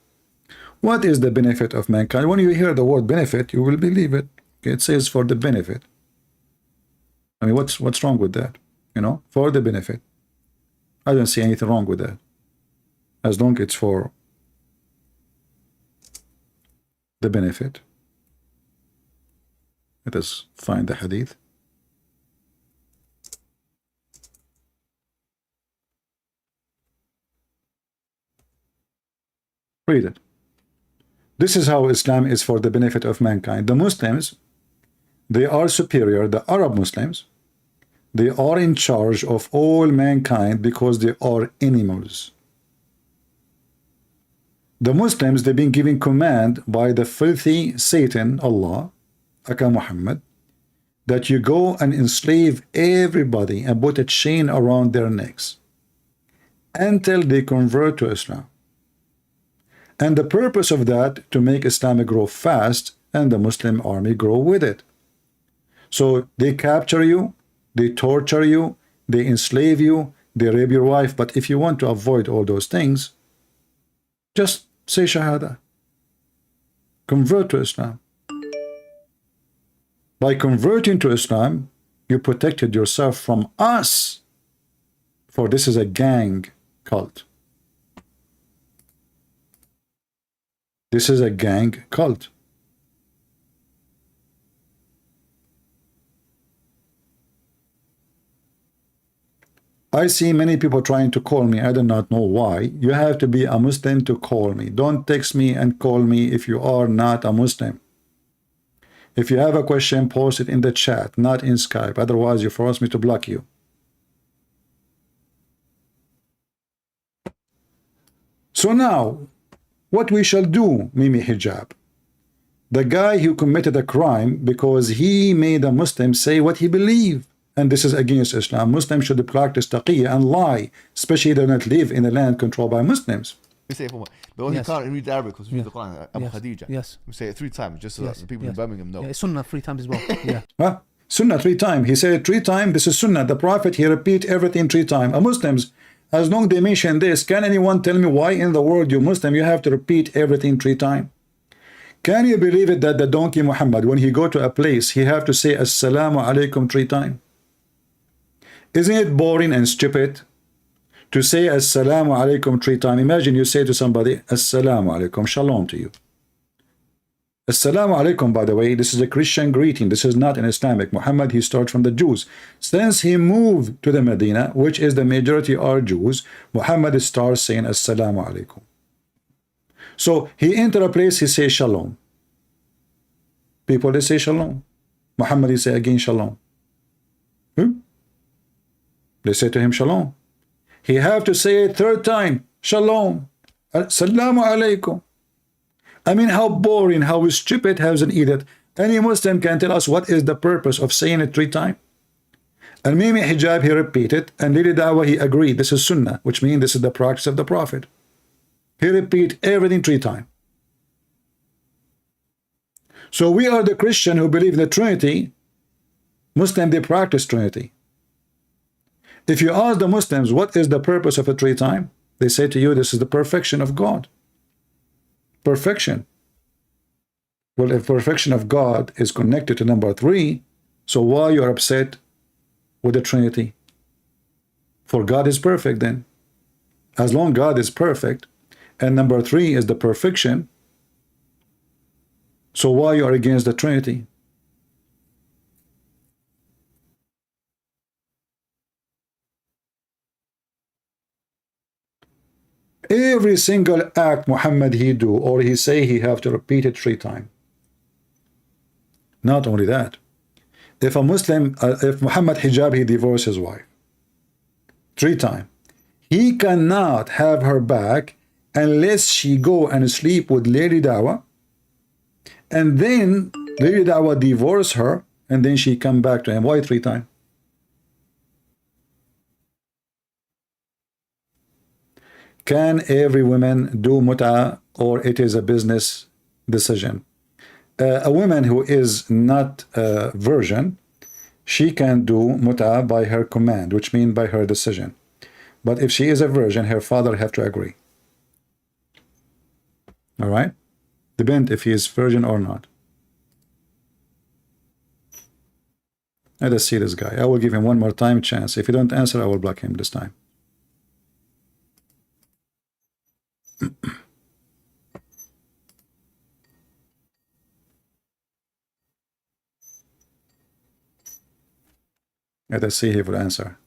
What is the benefit of mankind? When you hear the word benefit, you will believe it. It says for the benefit. I mean, what's wrong with that? You know, for the benefit. I don't see anything wrong with that, as long as it's for the benefit. Let us find the hadith. Read it. This is how Islam is for the benefit of mankind. The Muslims, they are superior. The Arab Muslims, they are in charge of all mankind because they are animals. The Muslims, they've been given command by the filthy Satan, Allah, aka Muhammad, that you go and enslave everybody and put a chain around their necks until they convert to Islam. And the purpose of that, to make Islam grow fast and the Muslim army grow with it. So they capture you, they torture you, they enslave you, they rape your wife. But if you want to avoid all those things, just say Shahada. Convert to Islam. By converting to Islam, you protected yourself from us. For this is a gang cult. This is a gang cult. I see many people trying to call me. I do not know why. You have to be a Muslim to call me. Don't text me and call me if you are not a Muslim. If you have a question, post it in the chat, not in Skype. Otherwise, you force me to block you. So now, what we shall do, Mimi Hijab? The guy who committed a crime because he made a Muslim say what he believed. And this is against Islam. Muslims should practice taqiyya and lie, especially they don't live in a land controlled by Muslims.
We say it for the one who can't read Arabic because we read the Quran, Abu
Yes.
Khadija.
Yes.
We say it 3 times just so that the people in Birmingham know.
Yeah, it's Sunnah 3 times as well. Yeah.
Huh? Sunnah 3 times. He said 3 times. This is Sunnah. The Prophet, he repeat everything 3 times. A Muslims, as long as they mention this, can anyone tell me why in the world you Muslim you have to repeat everything 3 times? Can you believe it that the donkey Muhammad, when he go to a place, he have to say Assalamu alaikum 3 times? Isn't it boring and stupid to say Assalamu alaikum 3 times? Imagine you say to somebody Assalamu alaikum, shalom to you. Assalamu alaikum, by the way, this is a Christian greeting. This is not an Islamic. Muhammad, he starts from the Jews. Since he moved to the Medina, which is the majority are Jews, Muhammad starts saying Assalamu alaikum. So he enter a place, he says shalom. People, they say shalom. Muhammad, he say again shalom. They say to him shalom. He have to say it 3rd time, shalom. Assalamu alaikum. I mean, how boring, how stupid has an idiot. Any Muslim can tell us what is the purpose of saying it 3 times. And Mimi Hijab, he repeated, and Lili Dawah, he agreed. This is Sunnah, which means this is the practice of the Prophet. He repeat everything 3 times. So we are the Christian who believe in the Trinity. Muslim, they practice Trinity. If you ask the Muslims, what is the purpose of a 3 times? They say to you, this is the perfection of God. Perfection. Well, if perfection of God is connected to number 3, so why you are upset with the Trinity? For God is perfect then. As long God is perfect, and number 3 is the perfection. So why you are against the Trinity? Every single act Muhammad he do or he say, he have to repeat it 3 times. Not only that, if a Muslim, if Muhammad Hijab, he divorced his wife 3 times, he cannot have her back unless she go and sleep with Lady Dawah, and then Lady Dawah divorce her, and then she come back to him. Why 3 times? Can every woman do mut'ah, or it is a business decision? A woman who is not a virgin, she can do mut'ah by her command, which means by her decision. But if she is a virgin, her father have to agree. All right? Depend if he is virgin or not. Let us see this guy. I will give him one more time chance. If he don't answer, I will block him this time. Let us see if he will answer.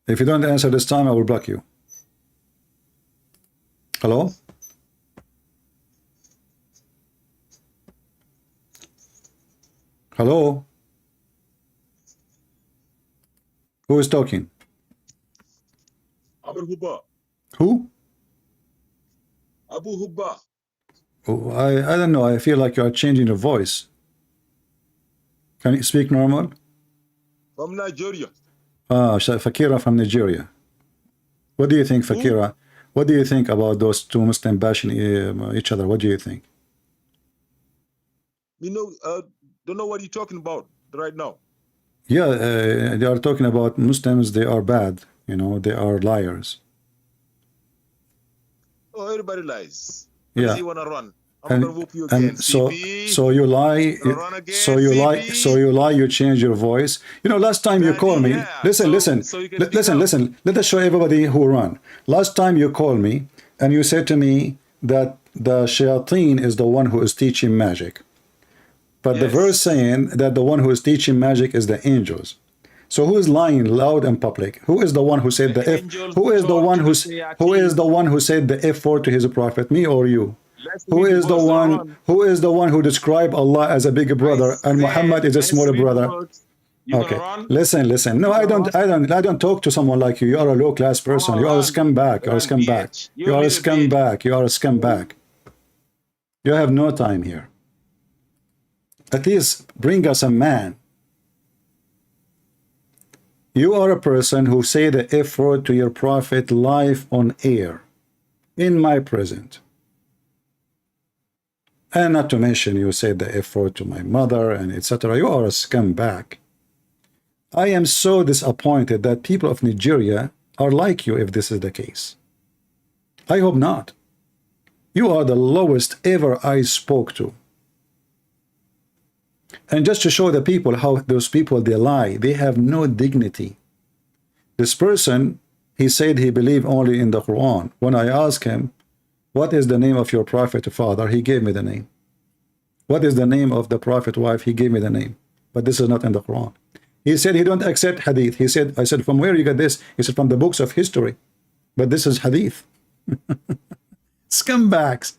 If you don't answer this time, I will block you. Hello? Hello? Who is talking?
Abu Hubba.
Who?
Abu Hubba.
Oh, I don't know. I feel like you are changing your voice. Can you speak normal?
From Nigeria.
Ah, Fakira from Nigeria. What do you think, Fakira? What do you think about those two Muslims bashing each other? What do you think?
You know, don't know what you're talking about right now.
Yeah, they are talking about Muslims. They are bad. You know, they are liars.
Oh, everybody lies.
Yeah.
Does he want to run? I'm gonna whoop you again.
And so
CP.
you lie.
Run again,
So you lie.
CP.
So you lie. You change your voice. You know, last time you
Daddy,
called me.
yeah.
Listen.
So you can speak up.
Listen. Let us show everybody who run. Last time you called me and you said to me that the shayateen is the one who is teaching magic. But the verse saying that the one who is teaching magic is the angels. So who is lying loud and public? Who is the one who said the F? Who is the one who said the F4 to his prophet? Me or you? Who is the one? Who is the one who described Allah as a big brother and Muhammad is a smaller brother? Okay. Listen. No, I don't talk to someone like you. You are a low class person. You are a scumbag. You are a scumbag. You are a scumbag. You are a scumbag. You have no time here. At least bring us a man. You are a person who say the F word to your prophet live on air in my presence. And not to mention you said the F word to my mother and etc. You are a scumbag. I am so disappointed that people of Nigeria are like you if this is the case. I hope not. You are the lowest ever I spoke to. And just to show the people how those people, they lie, they have no dignity. This person, he said he believed only in the Quran. When I asked him, what is the name of your prophet father? He gave me the name. What is the name of the prophet wife? He gave me the name. But this is not in the Quran. He said he don't accept hadith. I said, from where you get this? He said, from the books of history. But this is hadith. Scumbags.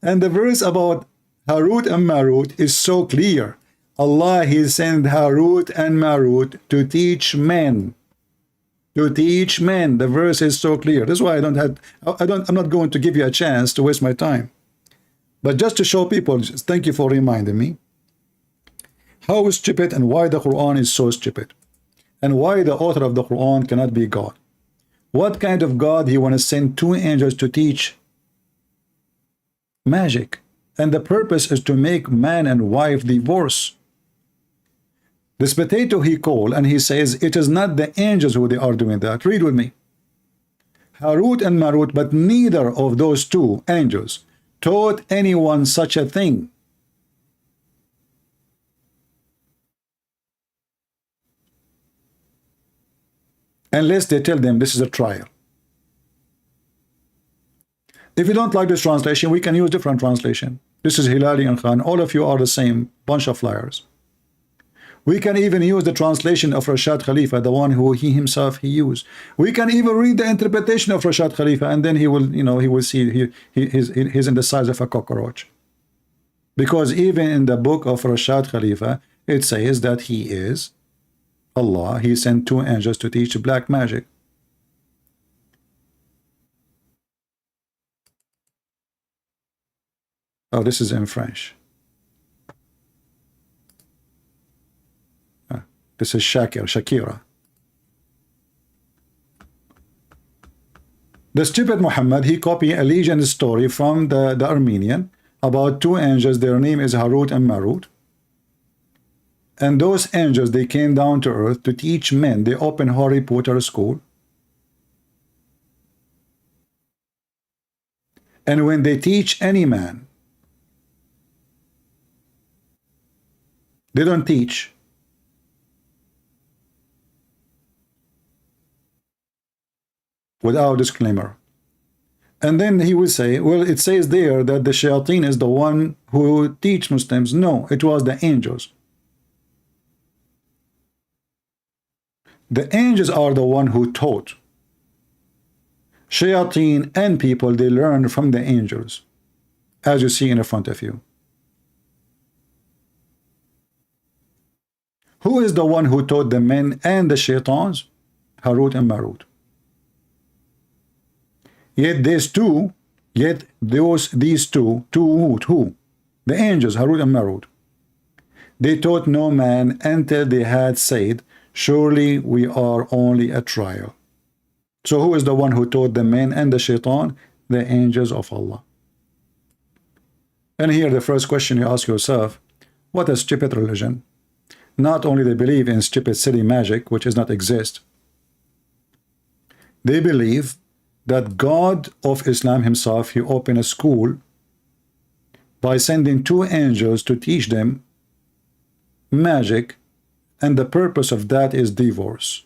And the verse about Harut and Marut is so clear. Allah, he sent Harut and Marut to teach men. To teach men. The verse is so clear. That's why I'm not going to give you a chance to waste my time. But just to show people, thank you for reminding me how stupid and why the Quran is so stupid. And why the author of the Quran cannot be God. What kind of God he want to send 2 angels to teach magic? And the purpose is to make man and wife divorce. This potato he called and he says it is not the angels who they are doing that. Read with me. Harut and Marut, but neither of those 2 angels taught anyone such a thing. unless they tell them this is a trial. If you don't like this translation, we can use different translation. This is Hilali and Khan. All of you are the same bunch of liars. We can even use the translation of Rashad Khalifa, the one who he himself used. We can even read the interpretation of Rashad Khalifa, and then he will, you know, he will see he's in the size of a cockroach. Because even in the book of Rashad Khalifa, it says that he is Allah. He sent 2 angels to teach black magic. Oh, this is in French. This is Shakira. The stupid Muhammad, he copied a legend story from the Armenian about 2 angels. Their name is Harut and Marut. And those angels, they came down to earth to teach men. They opened Harry Potter school. And when they teach any man, they don't teach without disclaimer. And then he will say, well, it says there that the shayateen is the one who teach Muslims. No, it was the angels. The angels are the one who taught. Shayateen and people, they learn from the angels, as you see in front of you. Who is the one who taught the men and the shaitans? Harut and Marut. Yet these two, who? The angels, Harut and Marut. They taught no man until they had said, surely we are only a trial. So who is the one who taught the men and the shaitan? The angels of Allah. And here the first question you ask yourself, what a stupid religion. Not only they believe in stupid silly magic, which does not exist, they believe that God of Islam himself, he opened a school by sending 2 angels to teach them magic, and the purpose of that is divorce.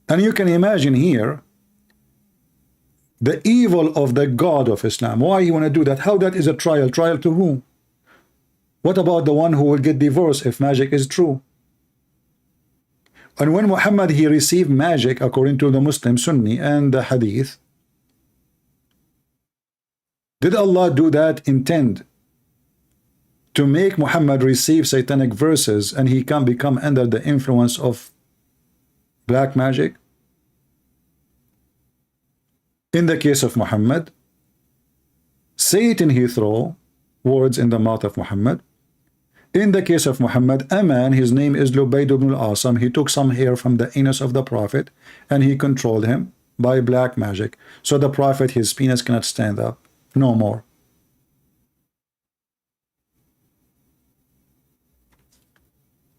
And you can imagine here the evil of the God of Islam. Why you want to do that? How that is a trial? Trial to whom? What about the one who will get divorced if magic is true? And when Muhammad, he received magic according to the Muslim Sunni and the Hadith, did Allah do that intend to make Muhammad receive satanic verses and he can become under the influence of black magic? In the case of Muhammad, Satan, he threw words in the mouth of Muhammad. In the case of Muhammad, a man, his name is Lubayd ibn al-Asam, he took some hair from the anus of the Prophet and he controlled him by black magic. So the Prophet, his penis cannot stand up no more.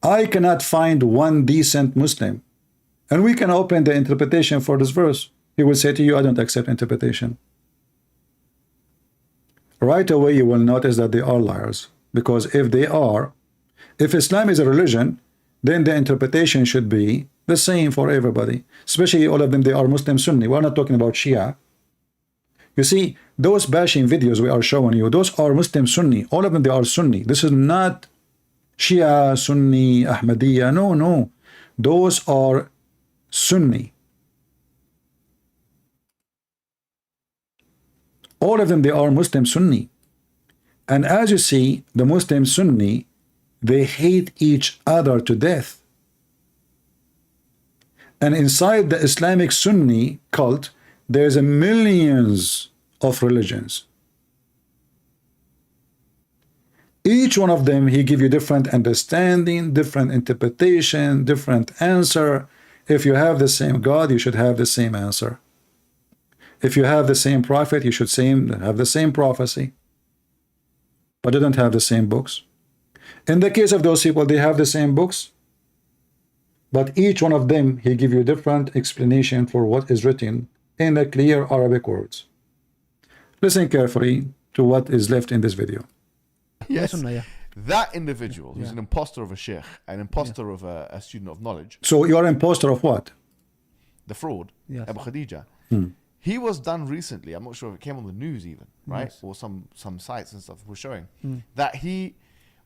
I cannot find one decent Muslim. And we can open the interpretation for this verse. He will say to you, I don't accept interpretation. Right away you will notice that they are liars. Because if Islam is a religion, then the interpretation should be the same for everybody. Especially all of them, they are Muslim Sunni. We're not talking about Shia. You see, those bashing videos we are showing you, those are Muslim Sunni. All of them, they are Sunni. This is not Shia, Sunni, Ahmadiyya. No, no. Those are Sunni. All of them, they are Muslim Sunni. And as you see, the Muslim Sunni, they hate each other to death. And inside the Islamic Sunni cult, there's millions of religions. Each one of them, he give you different understanding, different interpretation, different answer. If you have the same God, you should have the same answer. If you have the same prophet, you should have the same prophecy. But they don't have the same books. In the case of those people, they have the same books, but each one of them, he give you different explanation for what is written in the clear Arabic words. Listen carefully to what is left in this video.
Yes. That individual who's an imposter of a sheikh, an imposter of a student of knowledge,
So you are an imposter of what?
the fraud,
Yes.
Abu Khadija, he was done recently. I'm not sure if it came on the news even, right?
Yes.
Or some sites and stuff were showing that he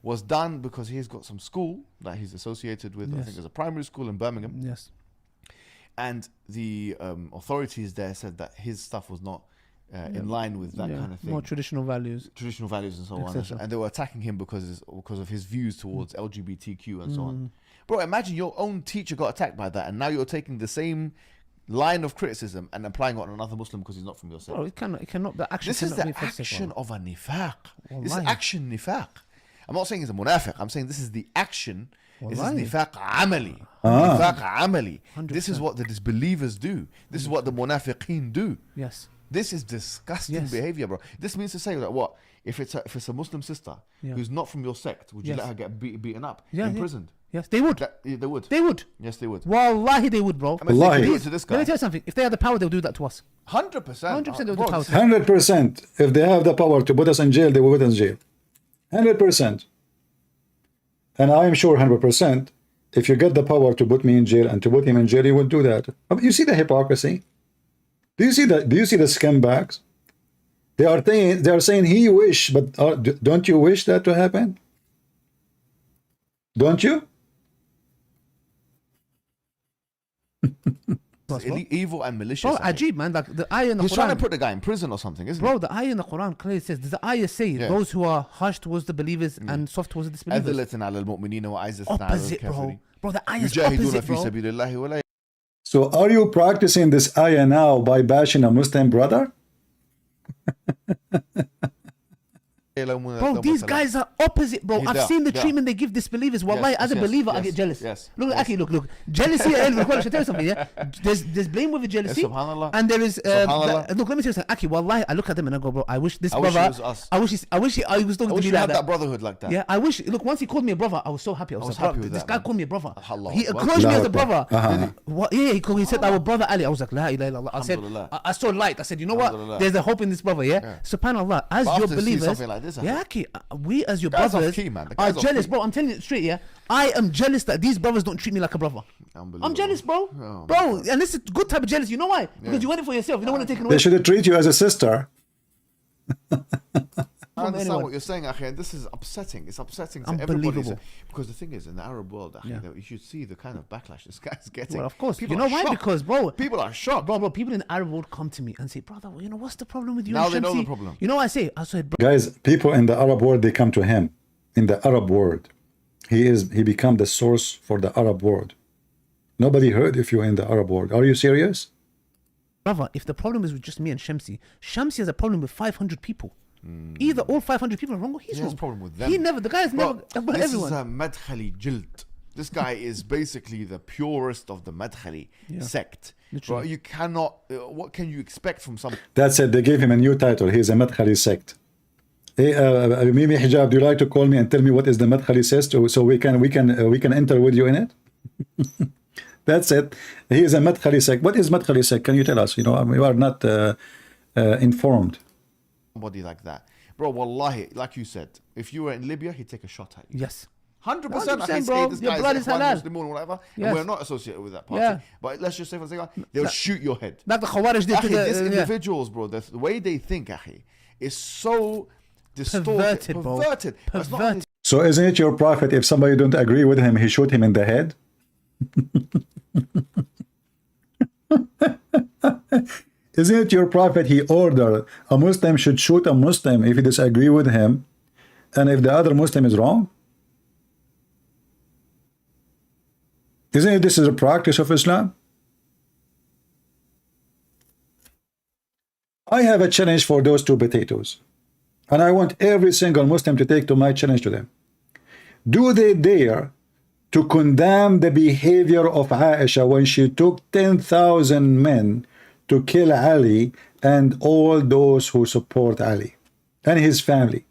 was done because he's got some school that he's associated with. I
Yes.
think there's a primary school in Birmingham.
Yes.
And the authorities there said that his stuff was not in line with that kind of thing.
More traditional values.
Traditional values and so on.
Etc.
And they were attacking him because of his views towards LGBTQ and so on. Bro, imagine your own teacher got attacked by that, and now you're taking the same line of criticism and applying it on another Muslim because he's not from your sect.
Bro, it cannot. The action
This is
cannot
the
be festive,
action
bro.
of a nifaq. This is
Wallahi.
action nifaq. I'm not saying he's a munafiq. I'm saying this is the action. This is
Wallahi.
nifaq amali. Nifaq amali. This is what the disbelievers do. This is what the munafiqeen do.
Yes.
This is disgusting
Yes.
behavior, bro. This means to say that what? If it's a Muslim sister
Yeah.
who's not from your sect, would you
Yes.
let her get beaten up,
Yeah,
imprisoned?
Yes, they would.
They would.
They would.
Yes, they would.
Wallahi, they would, bro.
I mean, they
Wallahi.
could do it to this
Let me
guy.
tell you something. If they had the power, they'll do that to us.
100%.
100% they'll do
Bro,
power.
this is-
100%. If they have the power to put us in jail, they will put us in jail. 100%. And I am sure 100%. If you get the power to put me in jail and to put him in jail, he will do that. I mean, you see the hypocrisy? Do you see that? Do you see the scumbags? They are saying he wish, but don't you wish that to happen? Don't you?
evil and malicious.
Bro,
I think.
Ajib, man. Like the ayah in the
He's trying to
Quran.
put the guy in prison or something, isn't
Bro, the ayah in the Quran clearly says, does the ayah say
Yeah.
those who are harsh towards the believers and soft towards the
he?
disbelievers?
أذلة على المؤمنين وعزة على
Opposite, bro.
الكافرين.
Bro, the ayah is
يجاهدون
opposite,
في
bro.
سبيل الله ولا
So are you practicing this ayah now by bashing a Muslim brother?
يلومون
Bro,
لومة
these
لائم.
guys are opposite, bro.
Yeah,
I've seen the
yeah.
treatment they give disbelievers. Wallahi,
Yes,
as a
yes,
believer, I
yes,
get jealous.
yes,
Look,
yes.
Aki, look. Jealousy, look, I should tell you something, yeah? There's blame with the jealousy.
Yes, subhanallah.
And there is,
Subhanallah.
look, let me tell you something. Aki, wallahi, I look at them and I go, bro, I wish this
I wish
brother,
it was us.
I wish he was talking
I
to
wish
me
you
like
had
that.
that brotherhood like that.
Yeah, I wish. Look, once he called me a brother, I was so happy. I was,
was
like,
happy
bro,
with
this
that,
guy
man.
called me a brother.
Allah
He
Akbar.
acknowledged me as a
Allahu
brother.
Akbar.
What? Yeah, he said our brother Ali. I was like, la ilaha illallah. I said,
Alhamdulillah.
I saw light. I said, you know what?
Alhamdulillah.
There's a hope in this brother. Yeah. Subhanallah. As
But
your
after to see
believers,
something like this, I
yeah, Aki, we as your
Guys off
brothers
key, man. The
are
guys off
jealous,
key.
bro. I'm telling you straight. Yeah, I am jealous that these brothers don't treat me like a brother.
Unbelievable.
I'm jealous, bro.
Oh,
Bro, and this is good type of jealousy. You know why? Because you want it for yourself. You don't want to take it away.
They should treat you as a sister.
I understand
anyone.
what you're saying, Akhi, and this is upsetting. It's upsetting to everybody.
Unbelievable.
Because the thing is, in the Arab world, Akhi, that you should see the kind of backlash this guy's getting.
Well, of course.
People
You know
are
why?
shocked.
Because, bro,
People are shocked.
bro, people in the Arab world come to me and say, brother, well, you know, what's the problem with you?
Now
and
they know
Shamsi?"
the problem.
You know what I say? I said, bro,
Guys, people in the Arab world, they come to him. In the Arab world, he become the source for the Arab world. Nobody heard if you're in the Arab world. Are you serious?
brother, if the problem is with just me and Shamsi has a problem with 500 people. Either all 500 people are wrong or he's
He has
wrong.
a problem with them.
He never, the guy's
Bro,
never,
this
everyone.
is a madkhali jilt. This guy is basically the purest of the madkhali sect. Bro,
Literally.
you cannot. What can you expect from some?
That's it. They gave him a new title. He's a Madkhali sect. Hey, Mimi Hijab, do you like to call me and tell me what is the Madkhali sect, so we can enter with you in it? That's it. He is a Madkhali sect. What is Madkhali sect? Can you tell us? You know, we are not informed.
Somebody like that, bro. Wallahi, like you said, if you were in Libya, he'd take a shot at you.
Yes.
100%.
100%, bro.
This
Your
guy
blood is
Ikhwan
halal.
Muslimun or whatever,
Yes.
and we're not associated with that party.
Yeah.
But let's just say for a second, they'll shoot your head.
Like the Khawarij did to
Akhi, these
the,
individuals, bro, the way they think, Akhi, is so distorted,
Perverted, bro.
perverted. But it's not
Perverted.
So isn't it your prophet, if somebody don't agree with him, he shoot him in the head? Isn't it your prophet, he ordered a Muslim should shoot a Muslim if he disagree with him, and if the other Muslim is wrong? Isn't it this is a practice of Islam? I have a challenge for those two potatoes, and I want every single Muslim to take to my challenge to them. Do they dare to condemn the behavior of Aisha when she took 10,000 men to kill Ali and all those who support Ali and his family?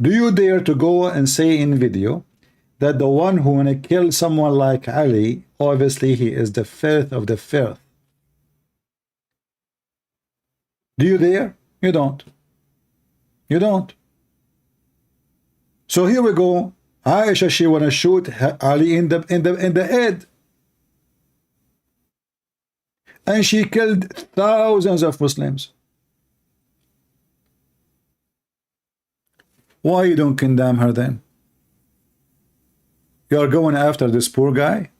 Do you dare to go and say in video that the one who wanna kill someone like Ali, obviously he is the filth of the filth? Do you dare? You don't. You don't. So here we go. Aisha, she wanna shoot Ali in the head. And she killed thousands of Muslims. Why you don't condemn her then? You are going after this poor guy?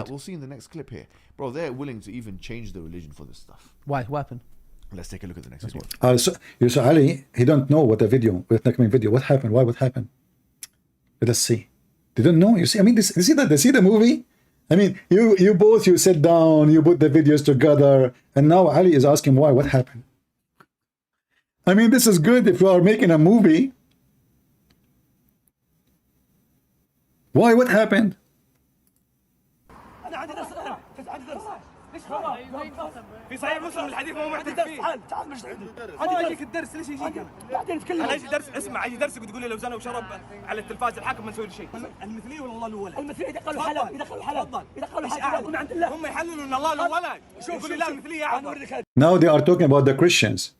We'll see in the next clip here. Bro, they're willing to even change the religion for this stuff.
Why? What happened?
Let's take a look at the next video.
So you saw Ali, he don't know what the video, what happened, why what happened. Let us see. They don't know. You see, I mean, this, you see the movie? I mean, you both, you sit down, you put the videos together, and now Ali is asking why, what happened? I mean, this is good if you are making a movie. Why, what happened?
في صحيح مسلم الحديث مو محتاج فيه. تعال مش انا اجيك الدرس ليش يجيك انا؟ بعدين نتكلم. انا اجي درس اسمع اجي درسك وتقول لي لو زنى وشرب على التلفاز الحاكم ما نسوي له شيء. المثليه ولا الله له ولد؟ المثليه يدخلوا حلال يدخلوا حلال يدخلوا حلال من عند الله. هم يحللوا ان الله له ولد. يقول لي لا المثليه اعظم.
Now they are talking about the Christians.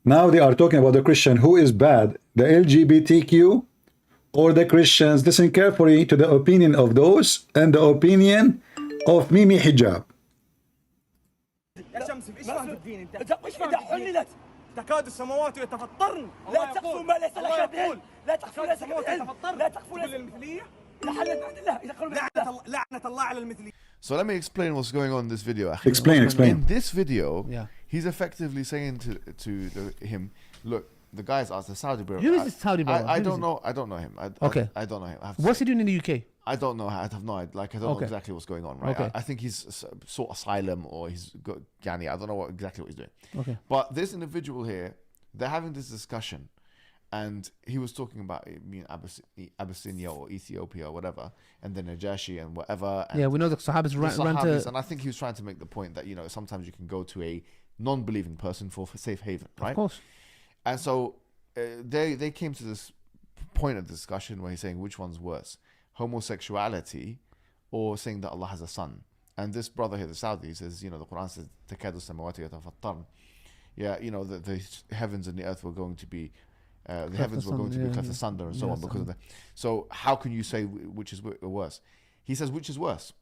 Now they are talking about the Christian. Who is bad? The LGBTQ or the Christians? Listen carefully to the opinion of those and the opinion of Mimi Hijab.
يا شمسي ايش فاهم الدين انت؟ ايش فاهم الدين؟ تكاد السماوات يتفطرن. لا تقفوا ما ليس لك به. لا تقفوا ليس لك لا تقفوا للمثليه. لعنة الله على المثليه.
So let me explain what's going on in this video.
Explain.
In this video, he's effectively saying to him, look, the guy's asked the Saudi brother.
Who is this Saudi brother?
I don't know. I don't know him.
Okay.
I don't know him.
What's he doing in the UK?
I don't know. I have no idea. Like, I don't know exactly what's going on, right?
Okay.
I think he's sought asylum or he's got Ghani. I don't know exactly what he's doing.
Okay.
But this individual here, they're having this discussion, and he was talking about Abyssinia or Ethiopia or whatever, and the Najashi and whatever. And
yeah, we know the Sahabis ran to...
And I think he was trying to make the point that, you know, sometimes you can go to a non-believing person for safe haven, right?
Of course.
And so they came to this point of discussion where he's saying which one's worse, homosexuality or saying that Allah has a son. And this brother here, the Saudi, says, you know, the Quran says, تَكَادُ السَّمَوَاتُ يَتَفَطَّرْنَ. Yeah, you know, the heavens and the earth were going to be, the heavens were going to be cleft asunder and so on because of that. So how can you say which is worse? He says, which is worse?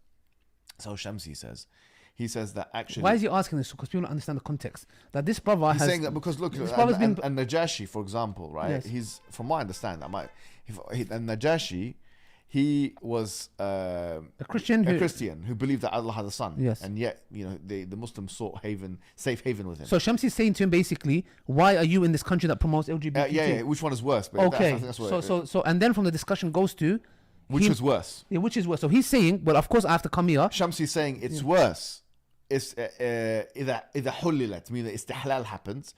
So Shamsi says, he says that actually...
Why is he asking this? Because people don't understand the context. That this brother
he's saying that because, look, and Najashi, for example, right?
Yes.
He's, from what I understand, and Najashi, he was a Christian who believed that Allah had a son.
Yes.
And yet, you know, the Muslims sought safe haven with him.
So Shamsi is saying to him basically, why are you in this country that promotes LGBT?
Yeah, which one is worse? But
okay.
That's what
so and then from the discussion goes to...
Which is worse?
Yeah, which is worse. So he's saying, well, of course I have to come here.
Shamsi is saying it's worse. It's إذا حللت, meaning istihlal happens.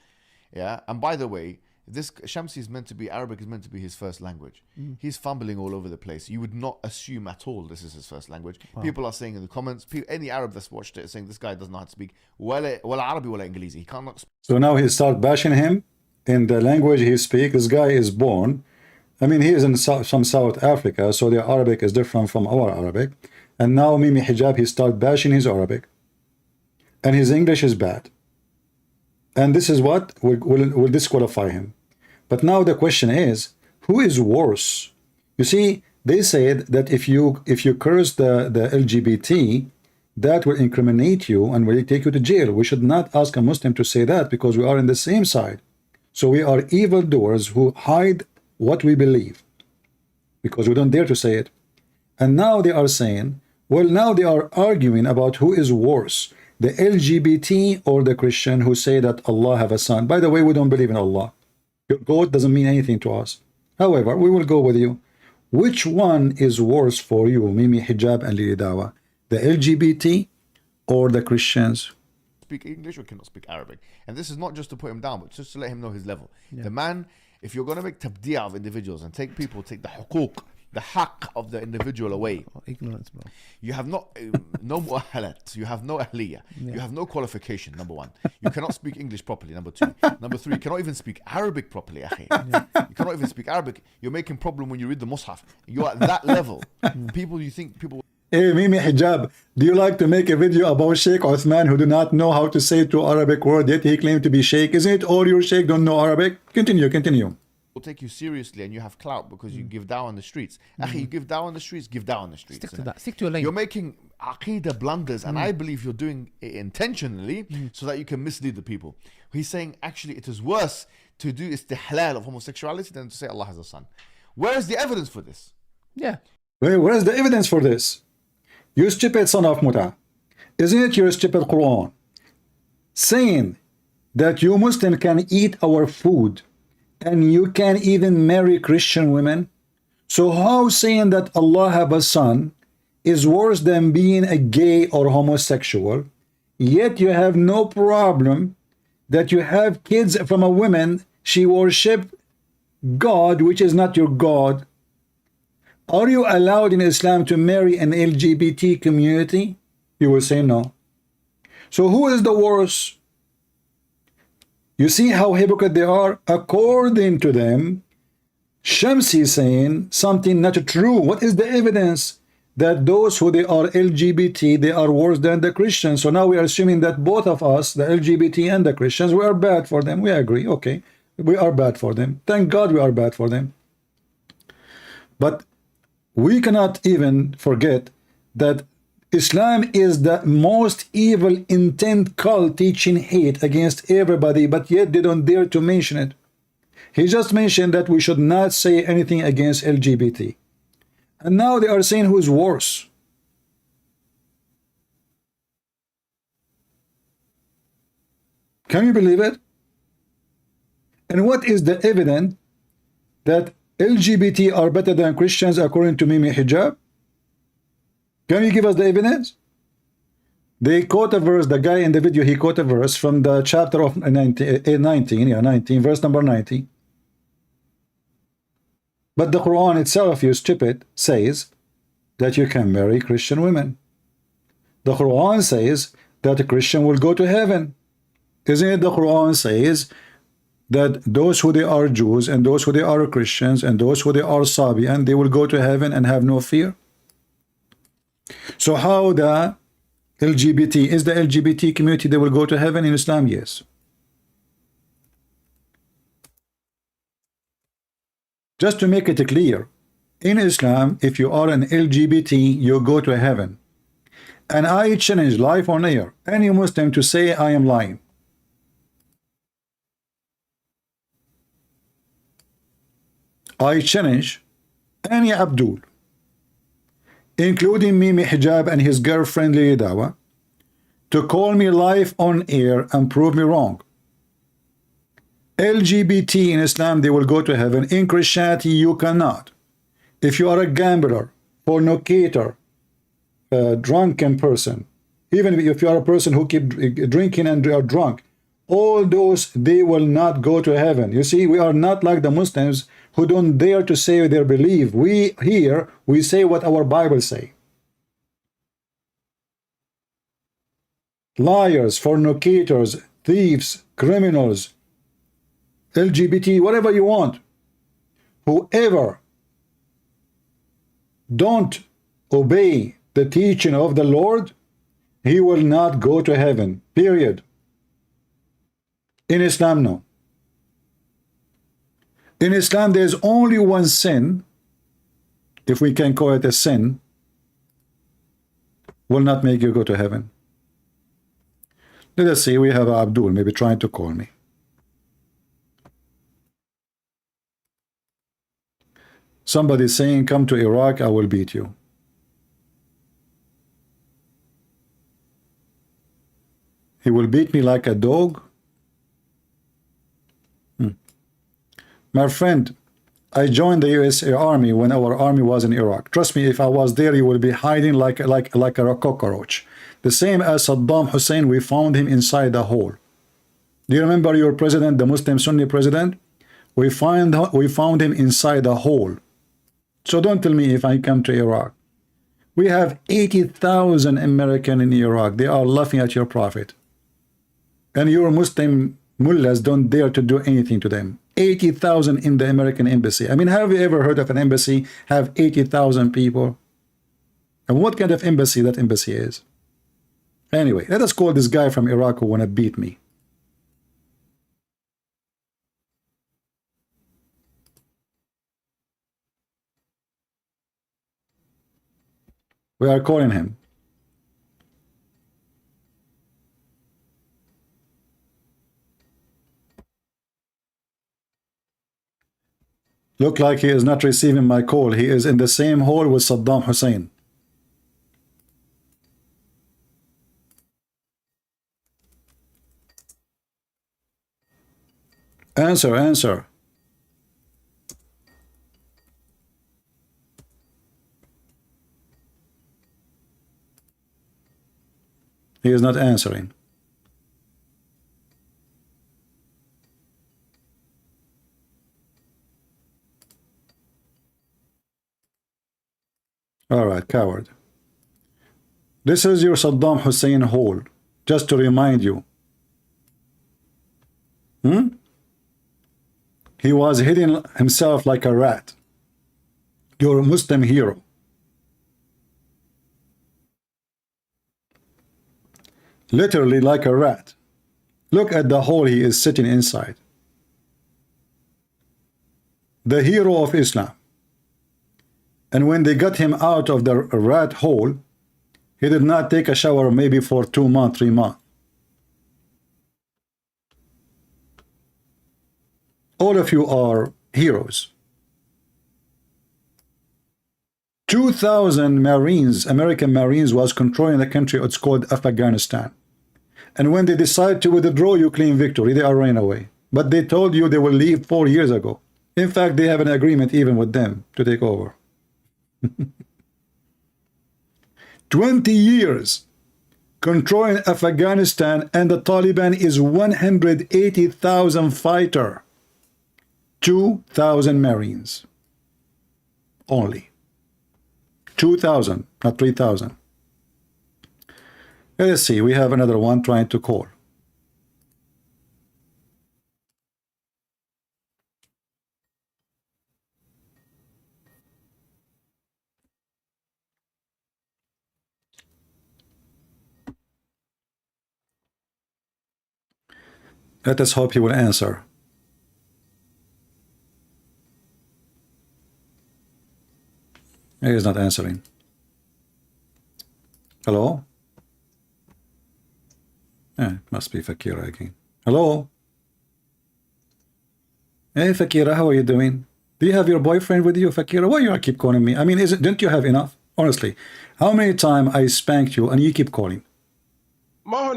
Yeah. And by the way, this Shamsi is meant to be, Arabic is meant to be his first language. He's fumbling all over the place. You would not assume at all this is his first language. Wow. People are saying in the comments, any Arab that's watched it is saying this guy doesn't know how to speak ولا عربي ولا إنجليزي. He cannot speak.
So now he start bashing him in the language he speaks. This guy is born, I mean, he is in some South Africa, so their Arabic is different from our Arabic. And now Mimi Hijab, he start bashing his Arabic. And his English is bad. And this is what will disqualify him. But now the question is, who is worse? You see, they said that if you curse the LGBT, that will incriminate you and will take you to jail. We should not ask a Muslim to say that because we are in the same side. So we are evildoers who hide what we believe because we don't dare to say it. And now they are saying, well, now they are arguing about who is worse, the LGBT or the Christian who say that Allah have a son. By the way, we don't believe in Allah. Your God doesn't mean anything to us. However, we will go with you. Which one is worse for you, Mimi Hijab and Lili Dawah? The LGBT or the Christians?
Speak English or cannot speak Arabic. And this is not just to put him down, but just to let him know his level. Yeah. The man, if you're going to make tabdi' of individuals and take the huquq, the haqq of the individual away.
Ignorance, bro.
You have no mu'ahalat. You have no ahliyah. Yeah. You have no qualification, number one. You cannot speak English properly, number two. Number three, you cannot even speak Arabic properly, akhi. Yeah. You cannot even speak Arabic. You're making problem when you read the Mus'haf. You're at that level. People.
Hey, Mimi Hijab, do you like to make a video about Sheikh Uthman who do not know how to say two Arabic words, yet he claimed to be Sheikh? Isn't it all your Sheikh don't know Arabic? Continue, continue.
Will take you seriously and you have clout because you give dawah on the streets. Akhi, you give dawah on the streets, give dawah on the streets.
Stick to that. Stick to your lane.
You're making aqidah blunders, and I believe you're doing it intentionally so that you can mislead the people. He's saying actually it is worse to do istihlal of homosexuality than to say Allah has a son. Where is the evidence for this?
Yeah.
Where is the evidence for this? You stupid son of Muta. Isn't it your stupid Quran saying that you Muslim can eat our food and you can even marry Christian women? So how saying that Allah have a son is worse than being a gay or homosexual, yet you have no problem that you have kids from a woman, she worship God which is not your God? Are you allowed in Islam to marry an LGBT community? You will say no. So who is the worst? You see how hypocrite they are? According to them, Shamsi is saying something not true. What is the evidence that those who they are LGBT, they are worse than the Christians? So now we are assuming that both of us, the LGBT and the Christians, we are bad for them. We agree. Okay, we are bad for them. Thank God we are bad for them. But we cannot even forget that Islam is the most evil intent cult teaching hate against everybody, but yet they don't dare to mention it. He just mentioned that we should not say anything against LGBT. And now they are saying who's worse. Can you believe it? And what is the evidence that LGBT are better than Christians according to Mimi Hijab? Can you give us the evidence? They quote a verse, the guy in the video, he quote a verse from the chapter of 19, verse number 90. But the Quran itself, you stupid, says that you can marry Christian women. The Quran says that a Christian will go to heaven. Isn't it the Quran says that those who they are Jews and those who they are Christians and those who they are Sabian, they will go to heaven and have no fear? So how the LGBT, is the LGBT community, they will go to heaven in Islam? Yes. Just to make it clear, in Islam, if you are an LGBT, you go to heaven. And I challenge live on air any Muslim to say I am lying. I challenge any Abdul, including Mimi Hijab and his girlfriend Dawah, to call me live on air and prove me wrong. LGBT in Islam, they will go to heaven. In Christianity, you cannot. If you are a gambler, fornicator, drunken person, even if you are a person who keep drinking and are drunk, all those, they will not go to heaven. You see, we are not like the Muslims who don't dare to say their belief. We here, we say what our Bible say. Liars, fornicators, thieves, criminals, LGBT, whatever you want, whoever don't obey the teaching of the Lord, he will not go to heaven, period. In Islam, no. In Islam, there's only one sin, if we can call it a sin, will not make you go to heaven. Let us see, we have Abdul maybe trying to call me. Somebody saying, come to Iraq, I will beat you. He will beat me like a dog. My friend, I joined the USA Army when our army was in Iraq. Trust me, if I was there, you would be hiding like a cockroach. The same as Saddam Hussein, we found him inside a hole. Do you remember your president, the Muslim Sunni president? We found him inside a hole. So don't tell me if I come to Iraq. We have 80,000 Americans in Iraq. They are laughing at your prophet. And your Muslim mullahs don't dare to do anything to them. 80,000 in the American embassy. I mean, have you ever heard of an embassy have 80,000 people? And what kind of embassy that embassy is? Anyway, let us call this guy from Iraq who wanna beat me. We are calling him. Look like he is not receiving my call. He is in the same hall with Saddam Hussein. Answer, answer. He is not answering. All right, coward. This is your Saddam Hussein hole, just to remind you. He was hiding himself like a rat. Your Muslim hero. Literally like a rat. Look at the hole he is sitting inside. The hero of Islam. And when they got him out of the rat hole, he did not take a shower maybe for 2 months, 3 months. All of you are heroes. 2,000 Marines, American Marines, was controlling the country. It's called Afghanistan. And when they decide to withdraw, you claim victory. They are running away. But they told you they will leave 4 years ago. In fact, they have an agreement even with them to take over. 20 years controlling Afghanistan, and the Taliban is 180,000 fighter. 2,000 Marines. Only. 2,000, not 3,000. Let's see, we have another one trying to call. Let us hope he will answer. He is not answering. Hello? Must be Fakira again. Hello? Hey, Fakira, how are you doing? Do you have your boyfriend with you, Fakira? Why you keep calling me? I mean, don't you have enough? Honestly, how many times I spanked you and you keep calling? Why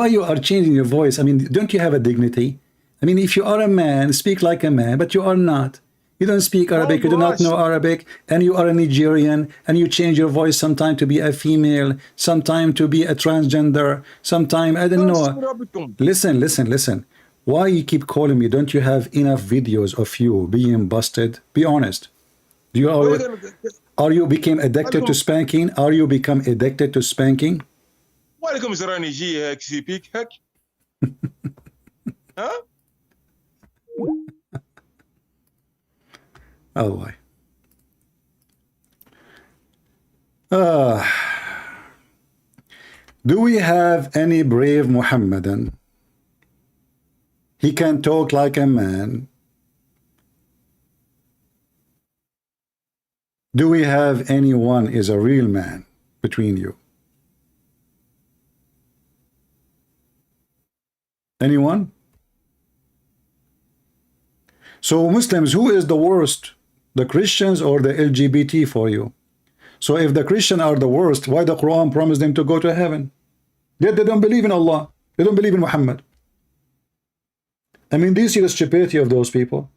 you are changing your voice? I mean, don't you have a dignity? I mean, if you are a man, speak like a man, but you are not. You don't speak Arabic, you do not know Arabic, and you are a Nigerian, and you change your voice sometime to be a female, sometime to be a transgender, sometime, I don't know. Listen. Why you keep calling me? Don't you have enough videos of you being busted? Be honest. Are you became addicted to spanking? Are you become addicted to spanking? Oh boy. Do we have any brave Mohammedan? He can talk like a man. Do we have anyone is a real man between you? Anyone? So Muslims, who is the worst? The Christians or the LGBT for you? So if the Christians are the worst, why the Quran promised them to go to heaven? Yet they don't believe in Allah. They don't believe in Muhammad. I mean, do you see the stupidity of those people?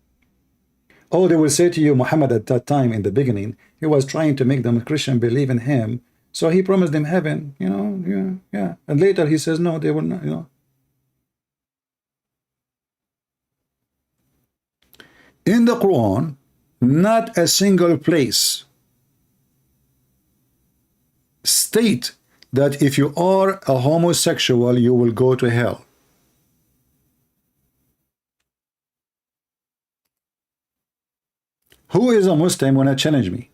Oh, they will say to you, Muhammad at that time in the beginning, he was trying to make them Christian believe in him. So he promised them heaven, you know, yeah. And later he says, no, they will not, you know. In the Quran, not a single place state that if you are a homosexual, you will go to hell. Who is a Muslim when I challenge me?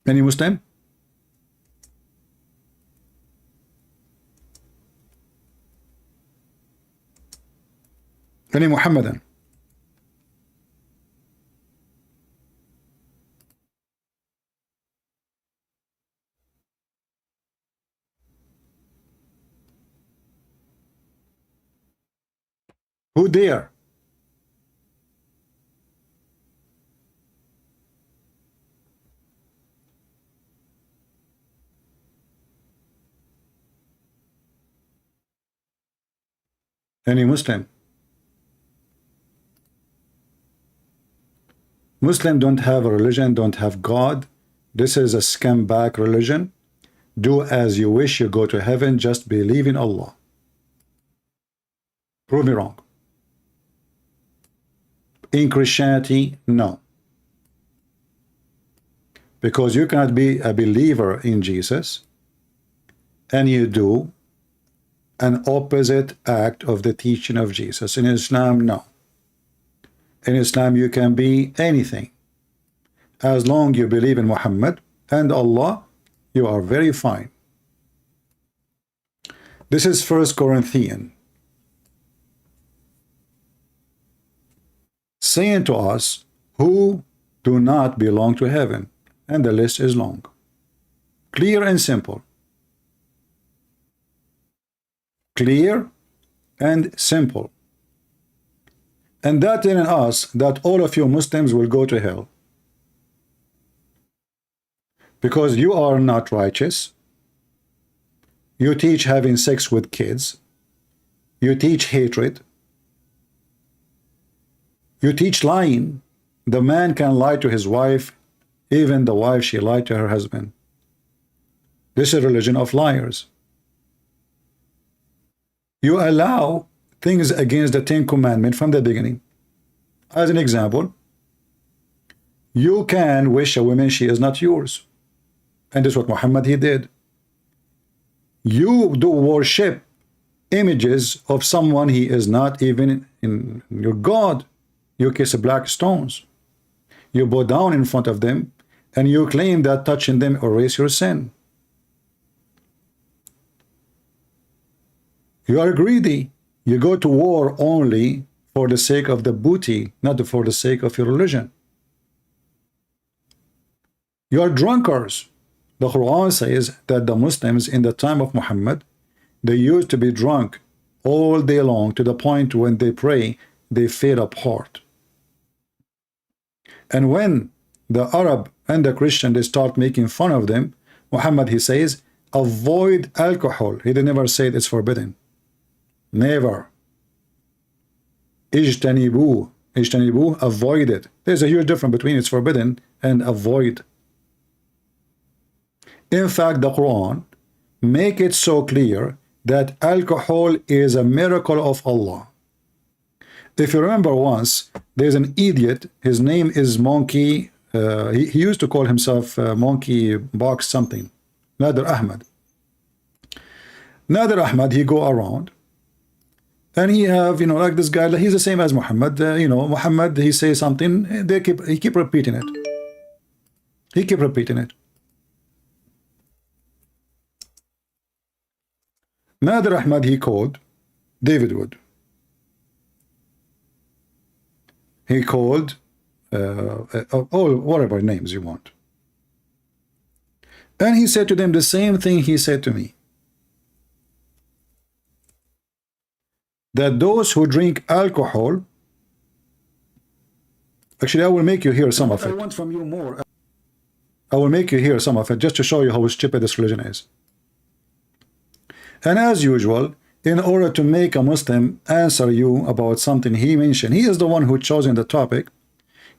Any Muslim? Any Muhammadan? Who dare? Any Muslim? Muslim don't have a religion, don't have God. This is a scumbag religion. Do as you wish, you go to heaven, just believe in Allah. Prove me wrong. In Christianity, no. Because you cannot be a believer in Jesus and you do an opposite act of the teaching of Jesus. In Islam, no. In Islam, you can be anything. As long as you believe in Muhammad and Allah, you are very fine. This is 1 Corinthians saying to us who do not belong to heaven, and the list is long. Clear and simple. Clear and simple. And that telling us that all of you Muslims will go to hell. Because you are not righteous. You teach having sex with kids. You teach hatred. You teach lying. The man can lie to his wife, even the wife, she lied to her husband. This is a religion of liars. You allow things against the 10 Commandments from the beginning. As an example, you can wish a woman she is not yours. And this is what Muhammad he did. You do worship images of someone he is not even in your God. You kiss black stones. You bow down in front of them and you claim that touching them erase your sin. You are greedy. You go to war only for the sake of the booty, not for the sake of your religion. You are drunkards. The Quran says that the Muslims in the time of Muhammad, they used to be drunk all day long to the point when they pray, they fade apart. And when the Arab and the Christian, they start making fun of them, Muhammad, he says, avoid alcohol. He did never say it's forbidden. Never. Ijtanibu. Ijtanibu, avoid it. There's a huge difference between it's forbidden and avoid. In fact, the Quran make it so clear that alcohol is a miracle of Allah. If you remember once, there's an idiot, his name is Monkey, he used to call himself Monkey Box something, Nader Ahmed. Nader Ahmed, he go around, and he have, you know, like this guy, he's the same as Muhammad, you know, Muhammad, he say something, he keep repeating it. He keep repeating it. Nader Ahmed, he called David Wood. He called all whatever names you want. And he said to them the same thing he said to me. That those who drink alcohol, actually I will make you hear some of it. I want from you more. I will make you hear some of it just to show you how stupid this religion is. And as usual, in order to make a Muslim answer you about something he mentioned, he is the one who chosen the topic,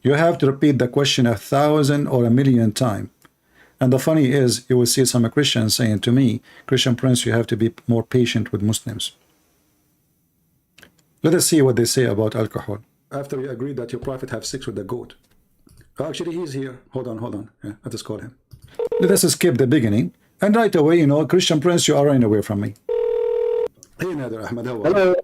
you have to repeat the question 1,000 or 1,000,000 times. And the funny is, you will see some Christians saying to me, Christian Prince, you have to be more patient with Muslims. Let us see what they say about alcohol. After we agreed that your prophet have sex with the goat. Actually, he's here. Hold on. Yeah, let us call him. Let us skip the beginning. And right away, you know, Christian Prince, you are running away from me. Hey, Nader Ahmed, how are you?
Hello.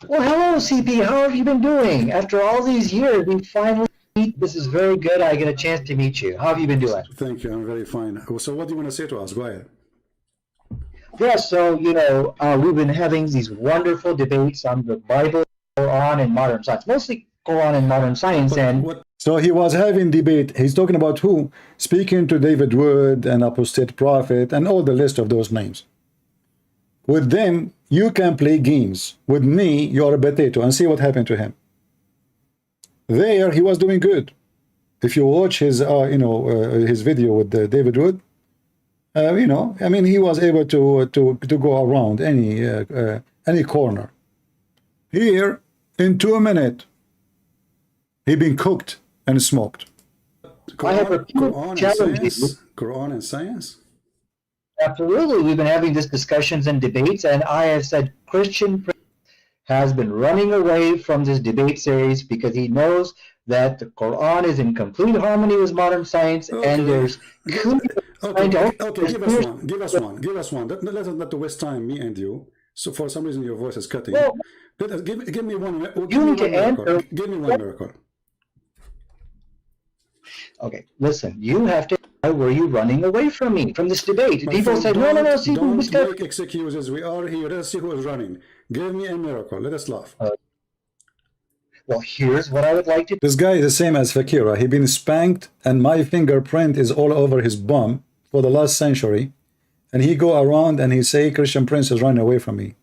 Well, hello, CP. How have you been doing? After all these years, we finally... This is very good. I get a chance to meet you. How have you been doing?
Thank you. I'm very fine. So what do you want to say to us? Go ahead.
Yeah, so, we've been having these wonderful debates on the Bible, Quran, and modern science. Mostly Quran and modern science.
So he was having debate. He's talking about who? Speaking to David Wood and Apostate Prophet and all the list of those names. With them, you can play games. With me, you're a potato, and see what happened to him. There, he was doing good. If you watch his, his video with David Wood, I mean, he was able to go around any corner. Here, in 2 minutes, he been cooked and smoked. Quran and science.
Absolutely, we've been having these discussions and debates, and I have said Christian has been running away from this debate series because he knows that the Quran is in complete harmony with modern science, and there's
give us one. Let's not waste time, me and you. So for some reason your voice is cutting.
Well,
give me one. Give me one miracle.
Okay, listen, you have to. Why were you running away from me, from this debate? People say, no, see,
don't make excuses. We are here. Let's see who is running. Give me a miracle. Let us laugh.
Well, here's what I would like to do.
This guy is the same as Fakira. He been spanked, and my fingerprint is all over his bum for the last century. And he go around and he say, Christian Prince is running away from me.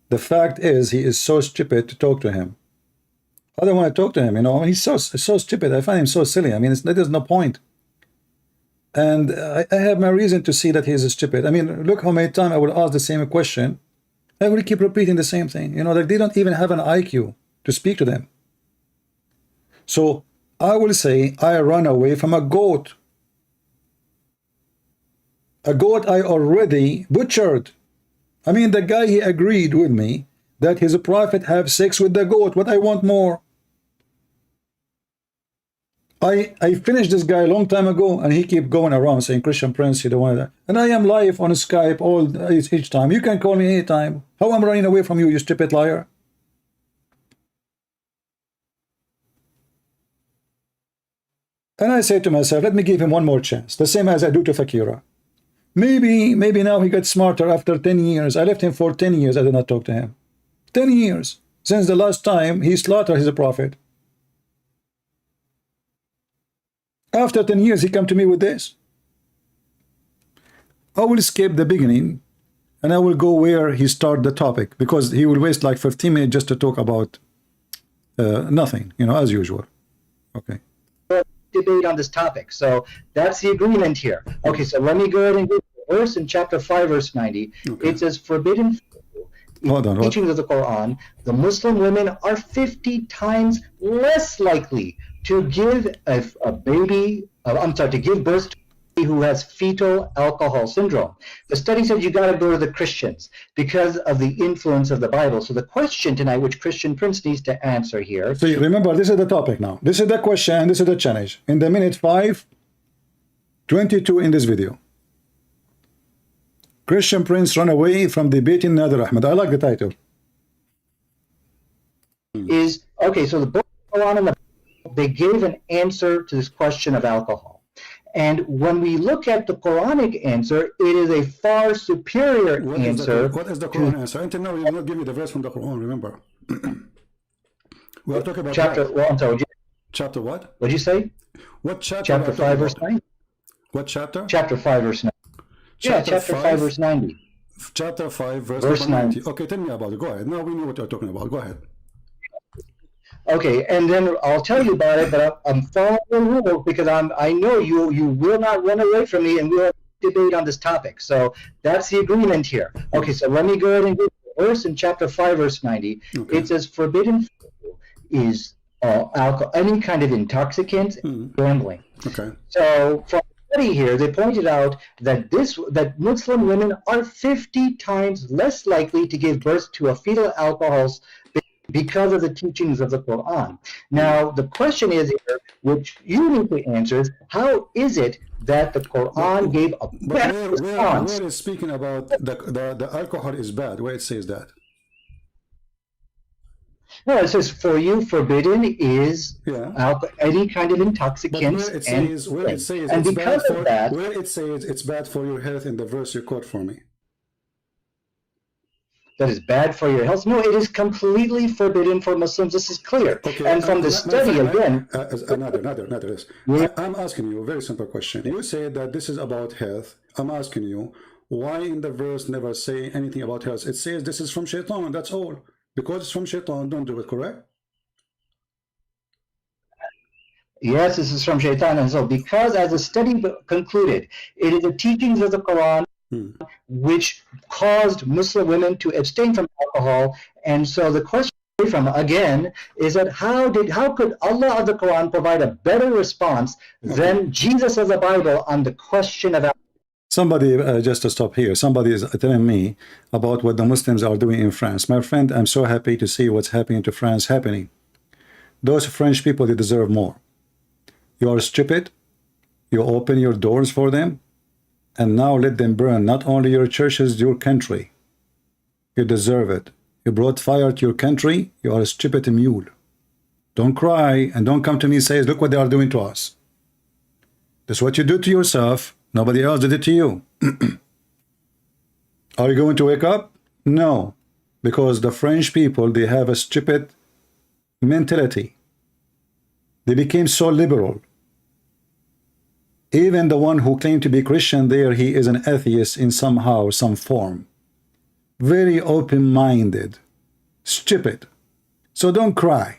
The fact is, he is so stupid to talk to him. I don't want to talk to him, he's so stupid. I find him so silly. I mean, there's no point. And I have my reason to see that he is stupid. I mean, look how many times I will ask the same question. I will keep repeating the same thing. Like they don't even have an IQ to speak to them. So I will say I run away from a goat. A goat I already butchered. I mean, the guy, he agreed with me that his prophet have sex with the goat. What I want more? I finished this guy a long time ago, and he keep going around saying, Christian Prince, you don't want that. And I am live on Skype each time. You can call me anytime. How am I running away from you, you stupid liar? And I say to myself, let me give him one more chance, the same as I do to Fakira. Maybe now he got smarter after 10 years. I left him for 10 years. I did not talk to him. 10 years since the last time he slaughtered his prophet. After 10 years, he come to me with this. I will skip the beginning, and I will go where he start the topic, because he will waste like 15 minutes just to talk about nothing, as usual. Okay.
Debate on this topic. So that's the agreement here. Okay, so let me go ahead and go to the verse in chapter 5, verse 90. Okay. It says, forbidden teachings of the Quran, the Muslim women are 50 times less likely to give a baby, to give birth to a baby who has fetal alcohol syndrome. The study said you got to go to the Christians because of the influence of the Bible. So the question tonight, which Christian Prince needs to answer here.
So remember, this is the topic now. This is the question, and this is the challenge. In the minute 5:22 in this video. Christian Prince run away from debating Nader Ahmed. I like the title.
Okay, so the book of Quran and the they gave an answer to this question of alcohol. And when we look at the Quranic answer, it is a far superior answer.
What is the Quran answer? Until now, you did not give me the verse from the Quran, remember. We are talking about
I'm sorry.
Chapter what?
What did you say?
What chapter?
Chapter 5, verse 90.
What chapter?
Chapter 5, verse 90. Chapter 5, verse 90.
Chapter 5, verse 90. Okay, tell me about it. Go ahead. Now we know what you're talking about. Go ahead.
Okay, and then I'll tell you about it, but I'm following the rules because I know you will not run away from me, and we'll debate on this topic. So that's the agreement here. Okay, so let me go ahead and go to the verse in chapter 5, verse 90. Okay. It says, forbidden is alcohol, any kind of intoxicant, gambling.
Okay.
So from the study here, they pointed out that Muslim women are 50 times less likely to give birth to a fetal alcohol because of the teachings of the Quran. Now, the question is here, which you need to answer, is how is it that the Quran gave a better response?
Where is speaking about the alcohol is bad? Where it says that?
No, it says for you forbidden is any kind of intoxicants
But where it says
and
it's
because
bad for
of that,
where it says it's bad for your health in the verse you quote for me.
that is bad for your health. No, it is completely forbidden for Muslims. This is clear.
Okay,
and from the study again,
another. I'm asking you a very simple question. You say that this is about health. I'm asking you, why in the verse never say anything about health? It says this is from shaitan, that's all. Because it's from shaitan, don't do it, correct?
yes, this is from Shaitan. And so because as the study concluded, it is the teachings of the Quran which caused Muslim women to abstain from alcohol. And so the question from again is that how could Allah of the Quran provide a better response than Jesus of the Bible on the question of alcohol?
Somebody, just to stop here, somebody is telling me about what the Muslims are doing in France. My friend, I'm so happy to see what's happening to France happening. Those French people, they deserve more. You are stupid. You open your doors for them, and now let them burn not only your churches, your country. You deserve it. You brought fire to your country. You are a stupid mule. Don't cry and don't come to me and say, look what they are doing to us. That's what you do to yourself. Nobody else did it to you. Are you going to wake up? No. Because the French people, they have a stupid mentality. They became so liberal. Even the one who claimed to be Christian there, he is an atheist in somehow, some form. Very open-minded. Stupid. So don't cry.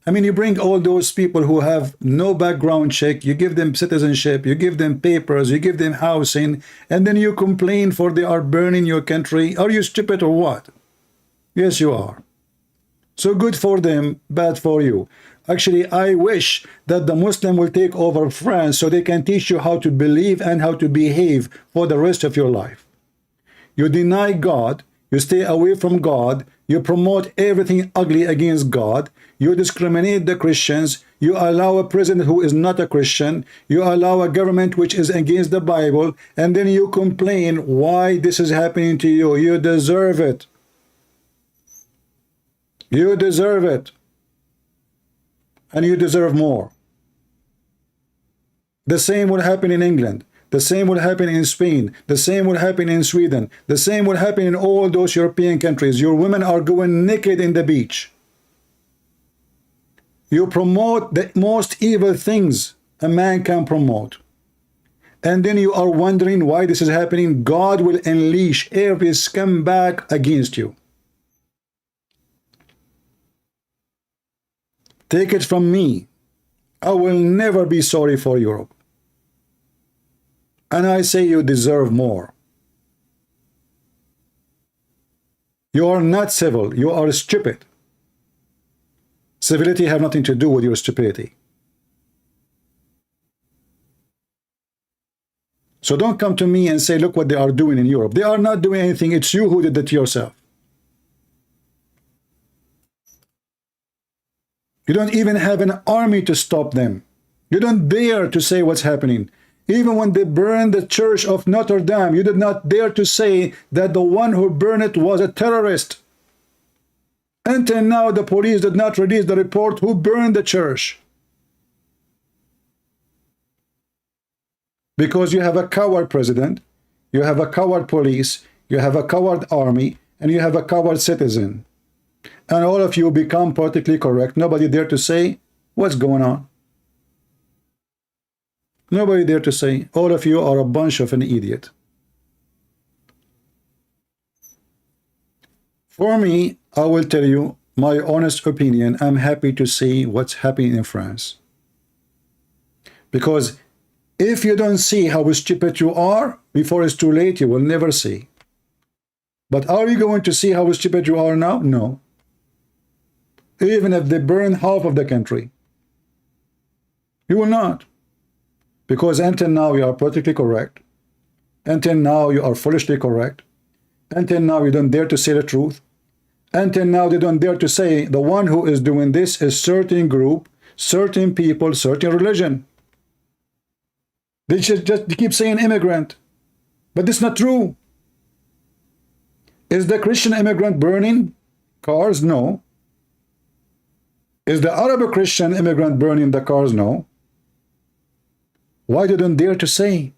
I mean, you bring all those people who have no background check, you give them citizenship, you give them papers, you give them housing, and then you complain for they are burning your country. Are you stupid or what? Yes, you are. So good for them, bad for you. Actually, I wish that the Muslim will take over France so they can teach you how to believe and how to behave for the rest of your life. You deny God, you stay away from God, you promote everything ugly against God, you discriminate the Christians, you allow a president who is not a Christian, you allow a government which is against the Bible, and then you complain why this is happening to you. You deserve it. You deserve it. And you deserve more. The same will happen in England. The same will happen in Spain. The same will happen in Sweden. The same will happen in all those European countries. Your women are going naked in the beach. You promote the most evil things a man can promote. And then you are wondering why this is happening. God will unleash every scumbag against you. Take it from me. I will never be sorry for Europe. And I say you deserve more. You are not civil. You are stupid. Civility have nothing to do with your stupidity. So don't come to me and say, look what they are doing in Europe. They are not doing anything. It's you who did it to yourself. You don't even have an army to stop them. You don't dare to say what's happening. Even when they burned the church of Notre Dame, you did not dare to say that the one who burned it was a terrorist. Until now, the police did not release the report who burned the church. Because you have a coward president, you have a coward police, you have a coward army, and you have a coward citizen. And all of you become politically correct. Nobody dare to say what's going on. Nobody dare to say. All of you are a bunch of an idiot. For me, I will tell you my honest opinion. I'm happy to see what's happening in France. Because if you don't see how stupid you are, before it's too late, you will never see. But are you going to see how stupid you are now? No. Even if they burn half of the country. You will not. Because until now you are politically correct. Until now you are foolishly correct. Until now you don't dare to say the truth. Until now they don't dare to say the one who is doing this is certain group, certain people, certain religion. They just keep saying immigrant. But it's not true. Is the Christian immigrant burning cars? No. Is the Arab Christian immigrant burning the cars? No. Why they don't dare to say?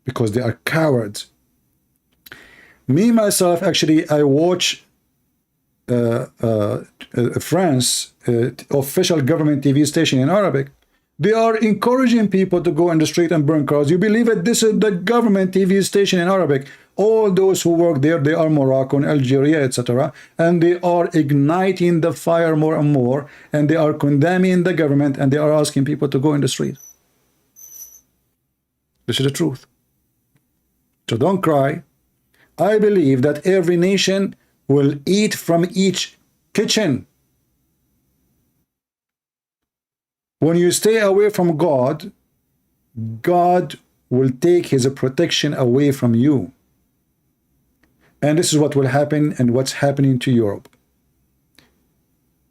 Because they are cowards. Me, myself, actually, I watch France official government TV station in Arabic. They are encouraging people to go in the street and burn cars. You believe it? This is the government TV station in Arabic. All those who work there, they are Moroccan, Algeria, etc. And they are igniting the fire more and more. And they are condemning the government. And they are asking people to go in the street. This is the truth. So don't cry. I believe that every nation will eat from each kitchen. When you stay away from God, God will take his protection away from you. And this is what will happen and what's happening to Europe.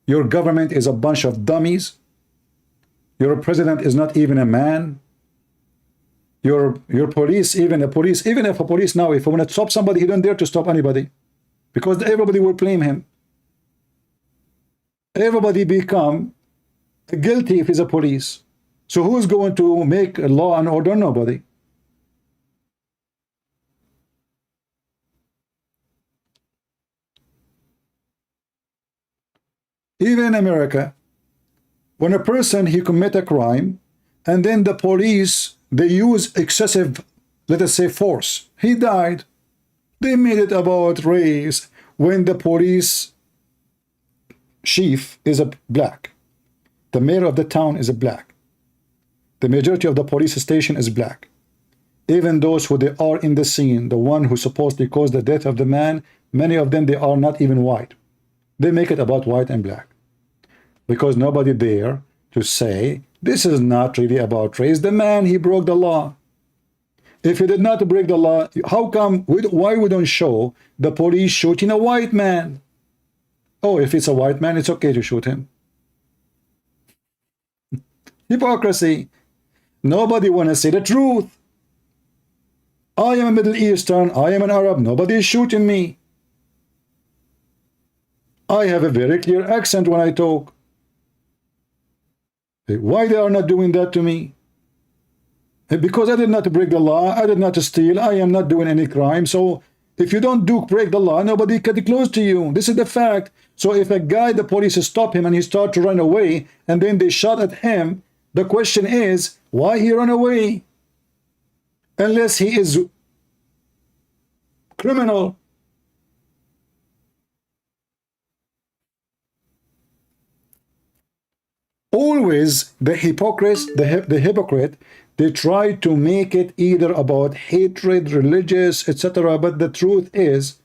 Your government is a bunch of dummies. Your president is not even a man. Your police, even if a police now, if I want to stop somebody, he don't dare to stop anybody. Because everybody will blame him. Everybody become guilty if he's a police. So who's going to make a law and order? Nobody. Even in America, when a person, he commit a crime, and then the police, they use excessive, let us say, force. He died. They made it about race when the police chief is a black. The mayor of the town is a black. The majority of the police station is black. Even those who they are in the scene, the one who supposedly caused the death of the man, many of them, they are not even white. They make it about white and black. Because nobody dare to say, this is not really about race. The man, he broke the law. If he did not break the law, how come, why we don't show the police shooting a white man? Oh, if it's a white man, it's okay to shoot him. Hypocrisy. Nobody want to say the truth. I am a Middle Eastern, I am an Arab, nobody is shooting me. I have a very clear accent when I talk. Why they are not doing that to me? Because I did not break the law, I did not steal, I am not doing any crime. So if you don't break the law, nobody can close to you. This is the fact. So if a guy, the police stop him and he start to run away, and then they shot at him, the question is, why he run away? Unless he is criminal. Always the hypocrite, they try to make it either about hatred, religious, etc. But the truth is,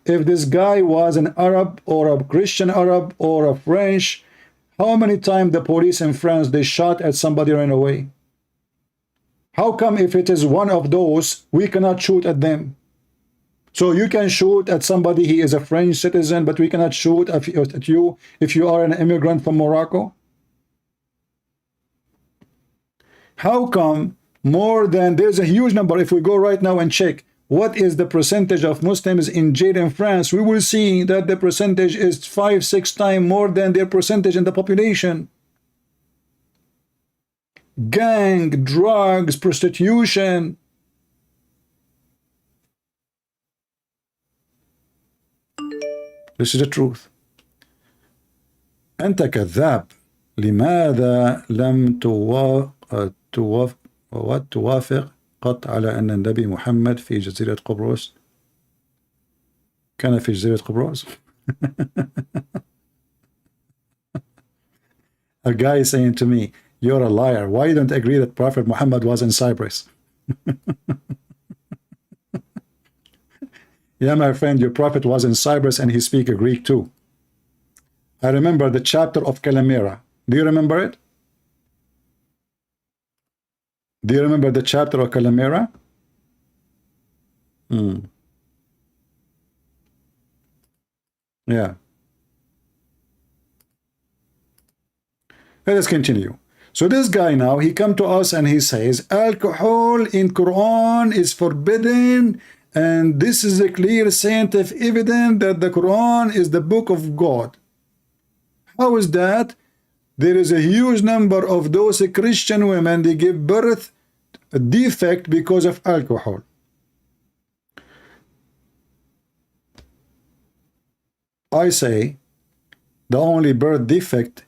if this guy was an Arab or a Christian Arab or a French, how many times the police in France, they shot at somebody ran away? How come if it is one of those, we cannot shoot at them? So you can shoot at somebody, he is a French citizen, but we cannot shoot at you if you are an immigrant from Morocco? How come more than, there's a huge number, if we go right now and check, what is the percentage of Muslims in jail in France? We will see that the percentage is 5-6 times more than their percentage in the population. Gang, drugs, prostitution. This is the truth. أنت كذاب. لماذا لم توافق قط على أن النبي محمد في جزيرة قبرص كان في جزيرة قبرص. A guy is saying to me, you're a liar. Why you don't agree that Prophet Muhammad was in Cyprus? Yeah, my friend, your prophet was in Cyprus and he speaks Greek too. I remember the chapter of Calamera. Do you remember it? Do you remember the chapter of Calamera? Yeah. Let us continue. So this guy now, he come to us and he says, alcohol in Quran is forbidden, and this is a clear scientific evidence that the Quran is the book of God. How is that? there is a huge number of those Christian women, they give birth a defect because of alcohol. I say the only birth defect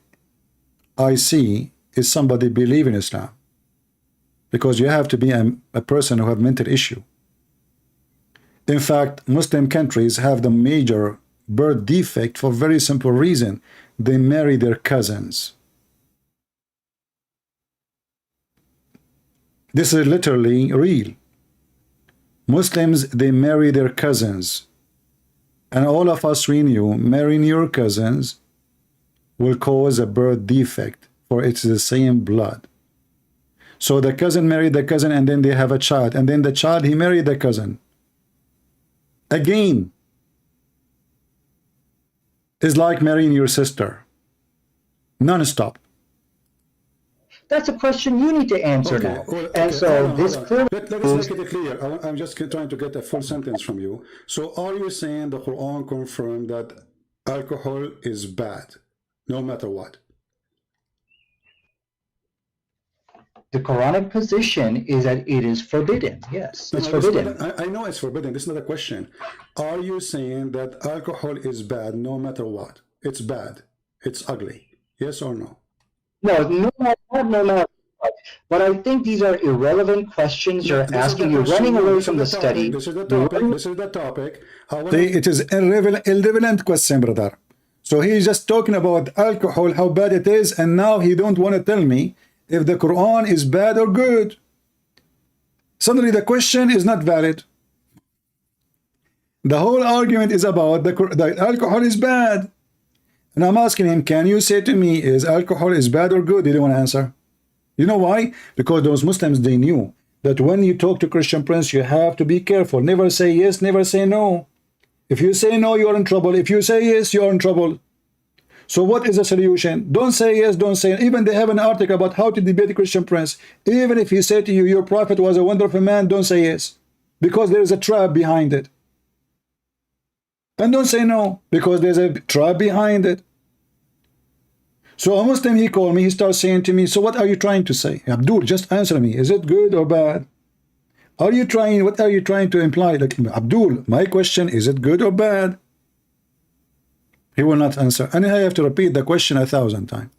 I see is somebody believe in Islam, because you have to be a person who have mental issue. In fact, Muslim countries have the major birth defect for very simple reason. They marry their cousins. This is literally real. Muslims, they marry their cousins. And all of us, we knew, marrying your cousins will cause a birth defect, for it's the same blood. So the cousin married the cousin, and then they have a child. And then the child, he married the cousin. Again, it's like marrying your sister. Non-stop.
That's a question you need to answer now.
Well,
and so this clearly
let's get it clear. I'm just trying to get a full sentence from you. So are you saying the Quran confirmed that alcohol is bad, no matter what?
The Quranic position is that it is forbidden. Yes, it's forbidden.
I know it's forbidden. This is not a question. Are you saying that alcohol is bad no matter what? It's bad. It's ugly. Yes or no?
No, no matter what. But I think these are irrelevant questions you're asking. You're running away from the study.
This is the topic. This is the topic. It is irrelevant question, brother. So he's just talking about alcohol, how bad it is, and now he don't want to tell me if the Quran is bad or good. Suddenly the question is not valid. The whole argument is about the alcohol is bad. And I'm asking him, can you say to me, is alcohol is bad or good? He didn't want to answer. You know why? Because those Muslims, they knew that when you talk to Christian Prince, you have to be careful. Never say yes, never say no. If you say no, you're in trouble. If you say yes, you're in trouble. So what is the solution? Don't say yes, don't say. Even they have an article about how to debate the Christian Prince. Even if he said to you, your prophet was a wonderful man, don't say yes, because there is a trap behind it. And don't say no, because there's a trap behind it. So a Muslim, he called me, he starts saying to me, so what are you trying to say? Abdul, just answer me. Is it good or bad? What are you trying to imply? Like, Abdul, my question, is it good or bad? He will not answer. And I have to repeat the question 1,000 times.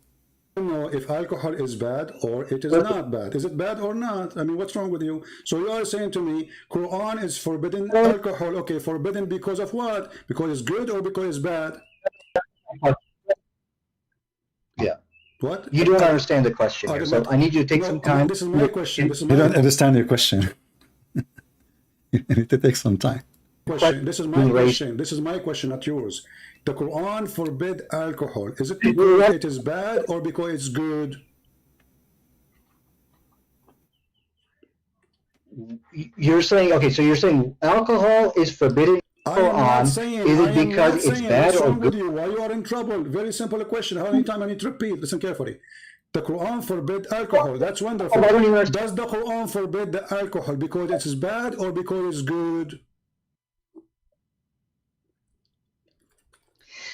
I don't know if alcohol is bad or it is not bad. Is it bad or not? I mean, what's wrong with you? So you are saying to me, Quran is forbidden alcohol. Okay, forbidden because of what? Because it's good or because it's bad?
Yeah.
What?
You don't understand the question here, so I need you to take some time.
This is my question. You don't understand your question. You need to take some time. This is my question. This is my question, not yours. The Quran forbid alcohol. Is it because it is bad or because it's good?
You're saying, okay, so you're saying alcohol is forbidden in the Quran. Is it because it's bad or good?
Why you are in trouble? Very simple question. How many times I need to repeat? Listen carefully. The Quran forbid alcohol. That's wonderful. Does the Quran forbid the alcohol because it is bad or because it's good?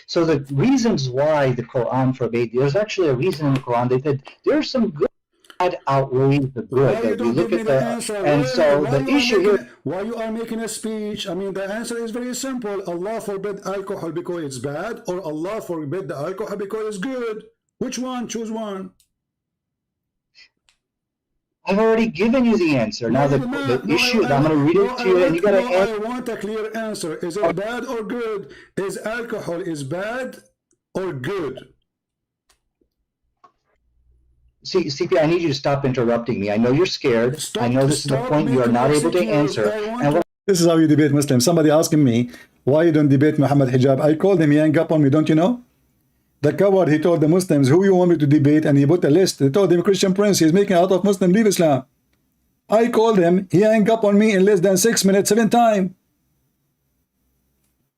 So the reasons why the Quran forbade, there's actually a reason in the Quran. They said there's some good bad outweighs the good.
Why you don't give me the answer?
And so the issue here.
Why you are making a speech? I mean, the answer is very simple. Allah forbid alcohol because it's bad, or Allah forbid the alcohol because it's good. Which one? Choose one.
I've already given you the answer. Now the issue, I'm going to read it to you, and you got to answer.
I want a clear answer. Is it bad or good? Is alcohol is bad or good?
See, CP, I need you to stop interrupting me. I know you're scared. I know this is the point you are not able to answer.
This is how you debate Muslims. Somebody asking me, why you don't debate Muhammad Hijab? I called him, he hung up on me, don't you know? The coward, he told the Muslims, who you want me to debate? And he put a list. They told him, Christian Prince, he's making out of Muslim, leave Islam. I called him, he hung up on me in less than 6 minutes, 7 times.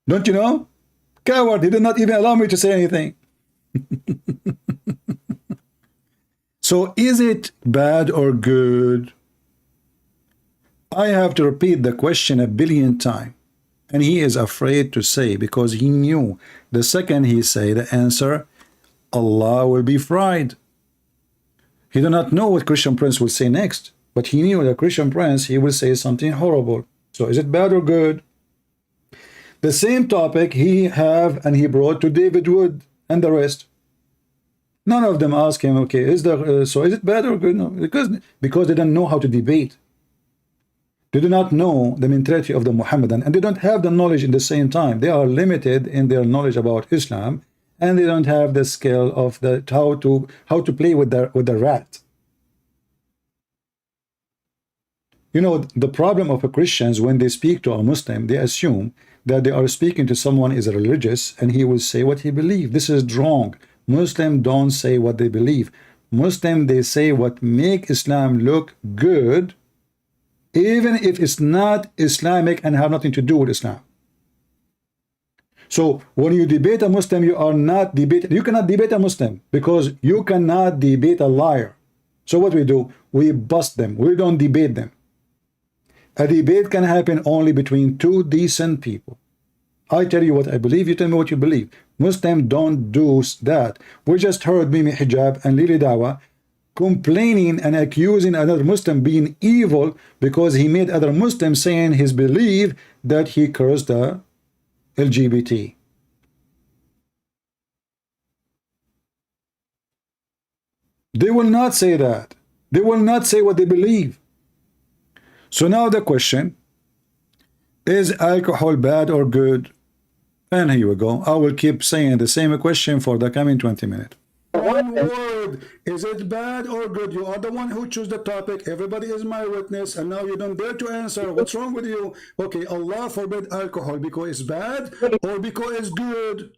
Don't you know? Coward, he did not even allow me to say anything. So is it bad or good? I have to repeat the question 1 billion times. And he is afraid to say, because he knew the second he say the answer, Allah will be fried. He did not know what Christian Prince will say next, but he knew that Christian Prince, he will say something horrible. So is it bad or good? The same topic he have and he brought to David Wood and the rest. None of them ask him, okay, so is it bad or good? No, because they don't know how to debate. They do not know the mentality of the Mohammedan, and they don't have the knowledge in the same time. They are limited in their knowledge about Islam, and they don't have the skill of how to play with the rat. You know, the problem of Christians, when they speak to a Muslim, they assume that they are speaking to someone who is religious, and he will say what he believes. This is wrong. Muslims don't say what they believe. Muslims, they say what make Islam look good, even if it's not Islamic and have nothing to do with Islam. So when you debate a Muslim, you cannot debate a Muslim, because you cannot debate a liar. So what we do, we bust them. We don't debate them. A debate can happen only between two decent people. I tell you what I believe, you tell me what you believe. Muslims don't do that. We just heard Mimi Hijab and Lily Dawah complaining and accusing another Muslim being evil because he made other Muslims saying his belief that he cursed the LGBT. They will not say that. They will not say what they believe. So now the question, is alcohol bad or good? And here we go. I will keep saying the same question for the coming 20 minutes. One word, is it bad or good? You are the one who chose the topic. Everybody is my witness, and now you don't dare to answer. What's wrong with you? Okay, Allah forbid alcohol because it's bad or because it's good?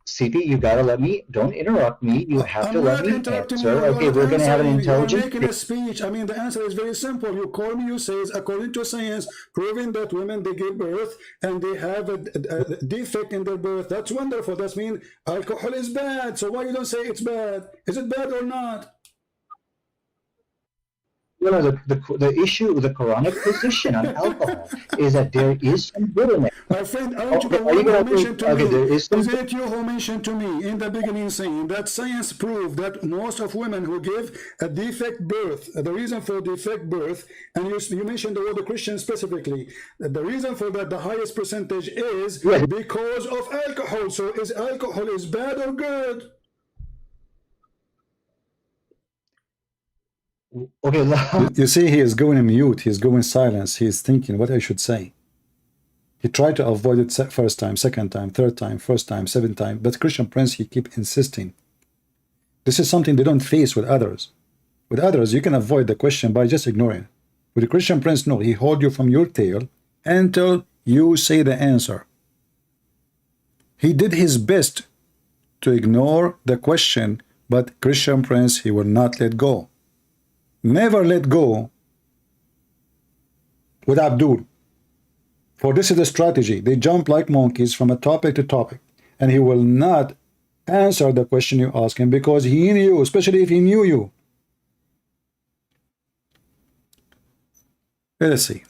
CP, you gotta let me, don't interrupt me. You have to let me answer. Okay, we're gonna have an intelligent.
You're making a speech. I mean, the answer is very simple. You call me, you say, according to science, proving that women, they give birth and they have a defect in their birth. That's wonderful. That means alcohol is bad. So why you don't say it's bad? Is it bad or not?
You know, the issue, the Quranic position on alcohol is that there is some good in it.
My friend, aren't you the one who mentioned to me? Is it you who mentioned to me in the beginning saying that science proved that most of women who give a defect birth, the reason for defect birth, and you mentioned the word Christian specifically, the reason for that, the highest percentage is because of alcohol. So is alcohol is bad or good?
Okay,
you see, he is going mute, he's going silence, he's thinking what I should say. He tried to avoid it first time, second time, third time, first time, seventh time, but Christian Prince, he keep insisting. This is something they don't face with others. With others, you can avoid the question by just ignoring it. With the Christian Prince, no, he hold you from your tail until you say the answer. He did his best to ignore the question, but Christian Prince, he will not let go. Never let go with Abdul. For this is the strategy. They jump like monkeys from a topic to topic. And he will not answer the question you ask him because he knew, especially if he knew you. Let's see.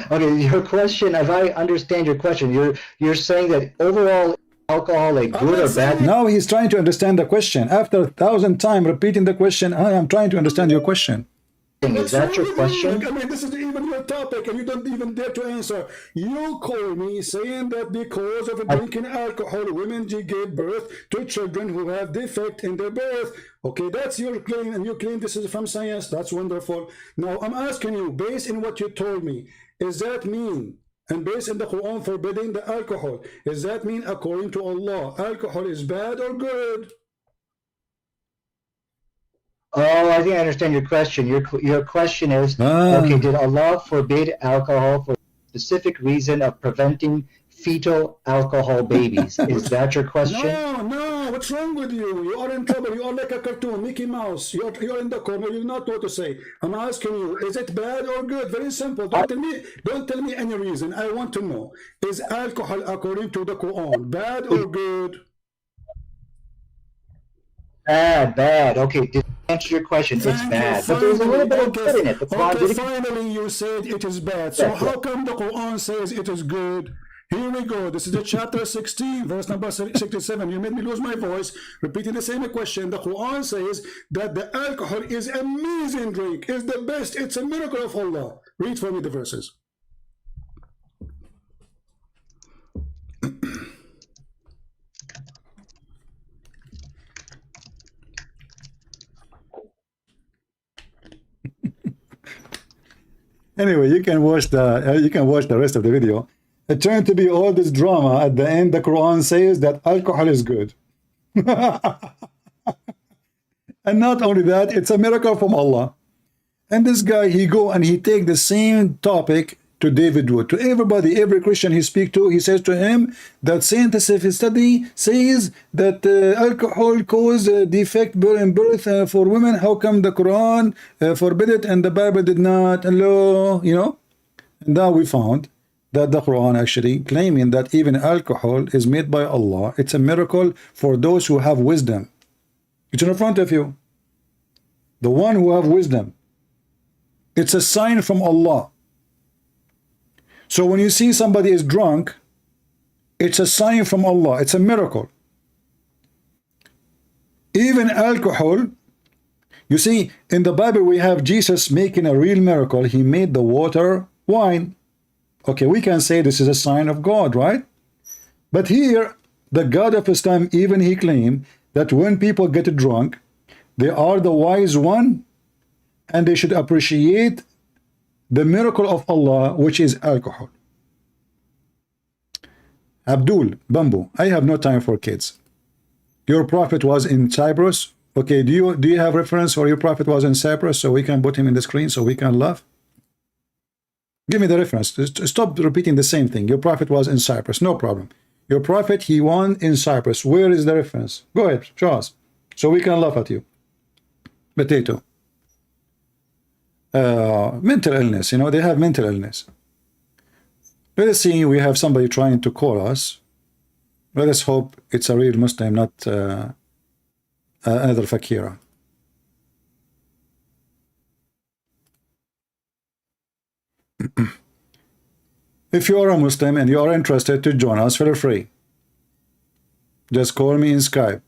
Okay, your question, if I understand your question, you're saying that overall alcohol a good or bad?
Now he's trying to understand the question. After 1,000 times repeating the question, I am trying to understand your question.
Is that your question?
I mean, this is even your topic, and you don't even dare to answer. You call me saying that because of drinking alcohol, women give birth to children who have defect in their birth. Okay, that's your claim, and you claim this is from science. That's wonderful. Now, I'm asking you, based on what you told me, is that mean? And based on the Quran forbidding the alcohol, does that mean according to Allah, alcohol is bad or good?
Oh, I think I understand your question. Your question is, okay, did Allah forbid alcohol for a specific reason of preventing fetal alcohol babies? Is that your question?
No, what's wrong with you? You are in trouble. You are like a cartoon, Mickey Mouse. You're in the corner. You don't know what to say. I'm asking you, is it bad or good? Very simple. Don't tell me any reason. I want to know. Is alcohol according to the Quran bad or good?
Bad. Okay, to answer your question, it's bad. But there's a little bit of good in it.
Okay, finally you said it is bad. So how come the Quran says it is good?
Here we go. This is the chapter 16, verse number 67. You made me lose my voice, repeating the same question. The Quran says that the alcohol is amazing drink, is the best. It's a miracle of Allah. Read for me the verses.
Anyway, you can watch the rest of the video. It turned to be all this drama. At the end, the Quran says that alcohol is good. And not only that, it's a miracle from Allah. And this guy, he go and he take the same topic to David Wood, to everybody, every Christian he speak to. He says to him that scientific study says that alcohol cause defect in birth for women. How come the Quran forbid it and the Bible did not? Hello, you know. And now we found that the Quran actually claiming that even alcohol is made by Allah. It's a miracle for those who have wisdom. It's in front of you. The one who have wisdom. It's a sign from Allah. So when you see somebody is drunk, it's a sign from Allah. It's a miracle. Even alcohol, you see, in the Bible we have Jesus making a real miracle. He made the water wine. Okay, we can say this is a sign of God, right? But here, the God of Islam, even he claimed that when people get drunk, they are the wise one, and they should appreciate the miracle of Allah, which is alcohol. Abdul, Bamboo, I have no time for kids. Your prophet was in Cyprus. Okay, do you have reference for your prophet was in Cyprus so we can put him in the screen so we can laugh? Give me the reference. Stop repeating the same thing. Your prophet was in Cyprus. No problem. Your prophet, he won in Cyprus. Where is the reference? Go ahead, show us so we can laugh at you. Potato. Mental illness, you know, they have mental illness. Let us see, we have somebody trying to call us. Let us hope it's a real Muslim, not another fakira. If you are a Muslim and you are interested to join us, feel free. Just call me in Skype.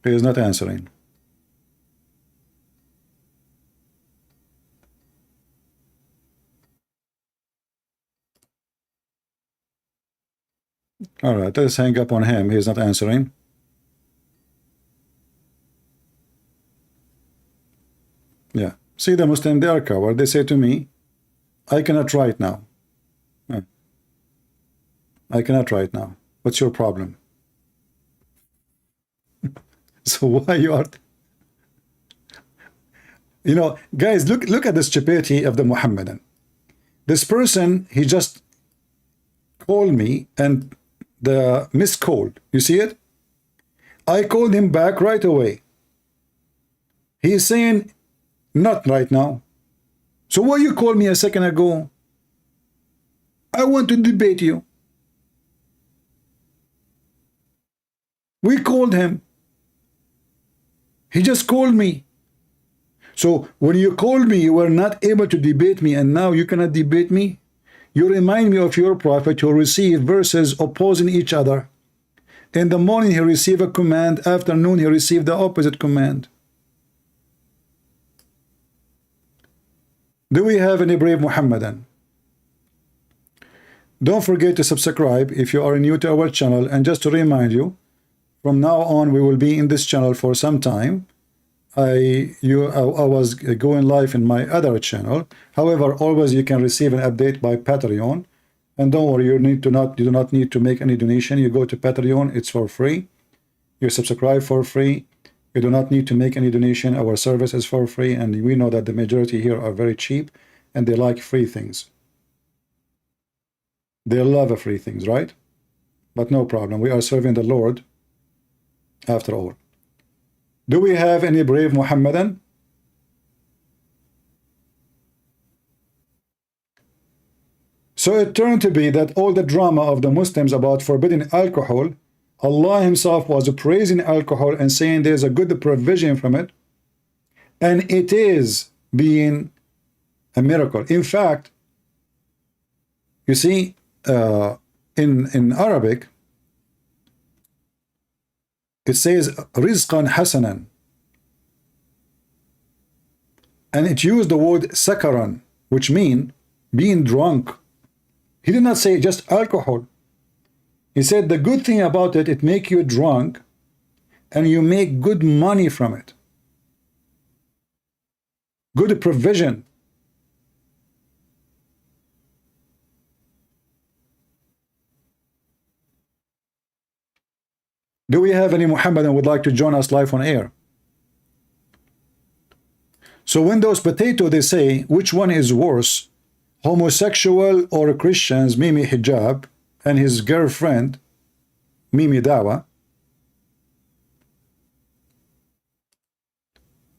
He is not answering. All right, let's hang up on him. He is not answering. Yeah. See the Muslim, they are coward. They say to me, I cannot write now. I cannot write now. What's your problem? So why you are, you know, guys, look at the stupidity of the Mohammedan. This person, he just called me and the missed call, you see it? I called him back right away. He is saying not right now. So why you called me a second ago? I want to debate you. We called him. He just called me. So when you called me, you were not able to debate me, and now you cannot debate me? You remind me of your prophet who received verses opposing each other. In the morning he received a command, afternoon he received the opposite command. Do we have any brave Muhammadan? Don't forget to subscribe if you are new to our channel, and just to remind you, from now on we will be in this channel for some time. I was going live in my other channel. However, always you can receive an update by Patreon. And don't worry, you do not need to make any donation. You go to Patreon, it's for free. You subscribe for free. You do not need to make any donation. Our service is for free, and we know that the majority here are very cheap and they like free things. They love free things, right? But no problem. We are serving the Lord after all. Do we have any brave Muhammadan? So it turned to be that all the drama of the Muslims about forbidding alcohol, Allah himself was praising alcohol and saying there's a good provision from it. And it is being a miracle. In fact, you see, in Arabic, it says rizqan hasanan, and it used the word sakaran, which mean being drunk. He did not say just alcohol. He said the good thing about it, it make you drunk and you make good money from it. Good provision. Do we have any Muhammadan would like to join us live on air? So when those potato, they say, which one is worse, homosexual or Christians, Mimi Hijab, and his girlfriend, Mimi Dawah?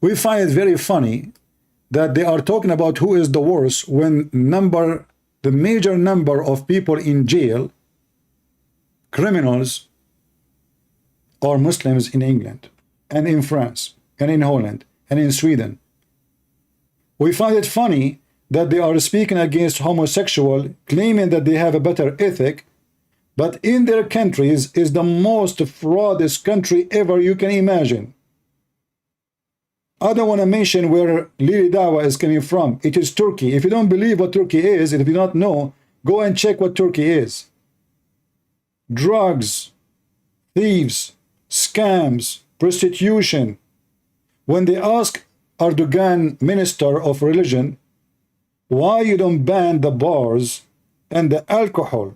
We find it very funny that they are talking about who is the worst when the major number of people in jail, criminals, are Muslims in England, and in France, and in Holland, and in Sweden. We find it funny that they are speaking against homosexual, claiming that they have a better ethic, but in their countries is the most fraudest country ever you can imagine. I don't want to mention where Lili Dawah is coming from. It is Turkey. If you don't believe what Turkey is, and if you don't know, go and check what Turkey is. Drugs, thieves, scams, prostitution. When they ask Erdogan, minister of religion, why you don't ban the bars and the alcohol?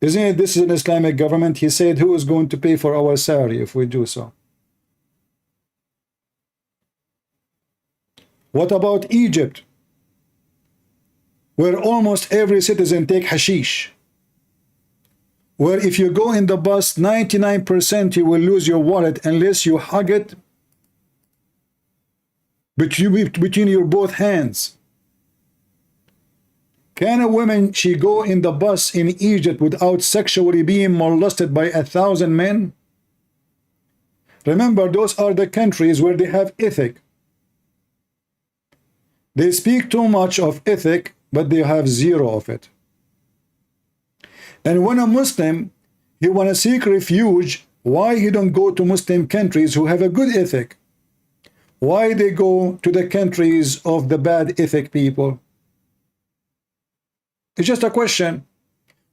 Isn't it this is an Islamic government? He said, who is going to pay for our salary if we do so? What about Egypt, where almost every citizen take hashish? Where if you go in the bus, 99% you will lose your wallet unless you hug it between your both hands. Can a woman, she go in the bus in Egypt without sexually being molested by 1,000 men? Remember, those are the countries where they have ethic. They speak too much of ethic, but they have zero of it. And when a Muslim, he want to seek refuge, why he don't go to Muslim countries who have a good ethic? Why they go to the countries of the bad ethic people? It's just a question.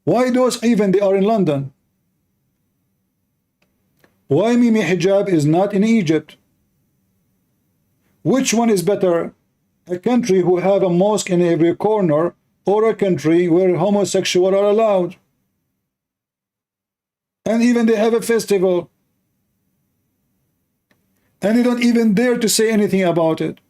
Why those even they are in London? Why Mimi Hijab is not in Egypt? Which one is better? A country who have a mosque in every corner, or a country where homosexuals are allowed? And even they have a festival. And they don't even dare to say anything about it.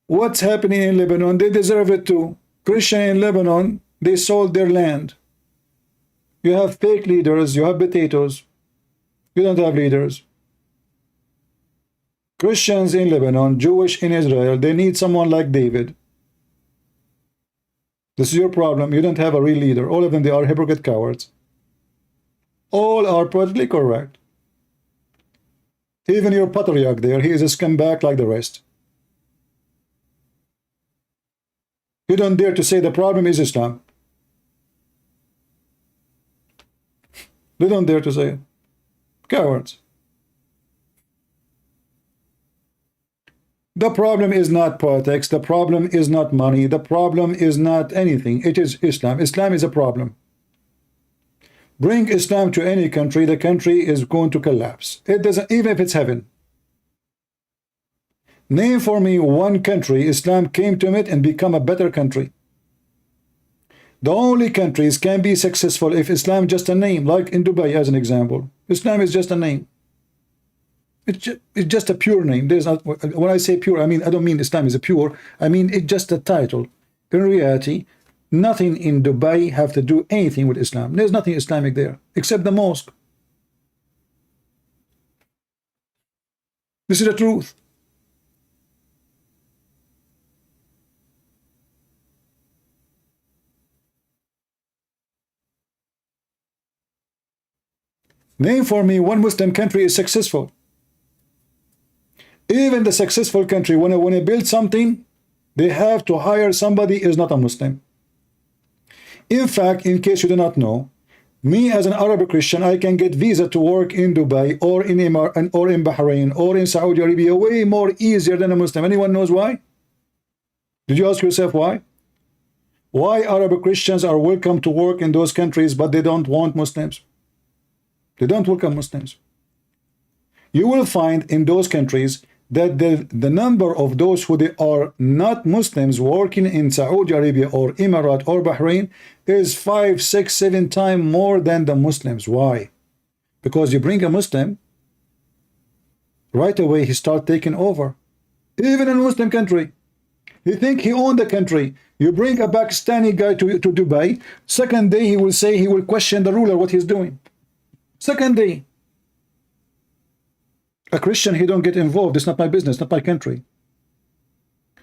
What's happening in Lebanon? They deserve it too. Christian in Lebanon, they sold their land. You have fake leaders, you have potatoes. You don't have leaders. Christians in Lebanon, Jewish in Israel, they need someone like David. This is your problem. You don't have a real leader. All of them, they are hypocrite cowards. All are politically correct. Even your patriarch there, he is a scumbag like the rest. You don't dare to say the problem is Islam. They don't dare to say it. Cowards. The problem is not politics. The problem is not money. The problem is not anything. It is Islam. Islam is a problem. Bring Islam to any country, the country is going to collapse. It doesn't, even if it's heaven. Name for me one country Islam came to it and become a better country. The only countries can be successful if Islam just a name, like in Dubai as an example. Islam is just a name. It's just a pure name. There's not, when I say pure, I mean I don't mean Islam is a pure. I mean it's just a title. In reality, nothing in Dubai have to do anything with Islam. There's nothing Islamic there except the mosque. This is the truth. Name for me one Muslim country is successful. Even the successful country, when they build something, they have to hire somebody who is not a Muslim. In fact, in case you do not know, me as an Arab Christian, I can get visa to work in Dubai or in Bahrain or in Saudi Arabia way more easier than a Muslim. Anyone knows why? Did you ask yourself why? Why Arab Christians are welcome to work in those countries, but they don't want Muslims? They don't welcome Muslims. You will find in those countries that the number of those who they are not Muslims working in Saudi Arabia or Emirates or Bahrain is 5, 6, 7 times more than the Muslims. Why? Because you bring a Muslim, right away he start taking over. Even in a Muslim country, he think he owned the country. You bring a Pakistani guy to Dubai, second day he will say he will question the ruler what he's doing. Second day. A Christian, he don't get involved. It's not my business, not my country.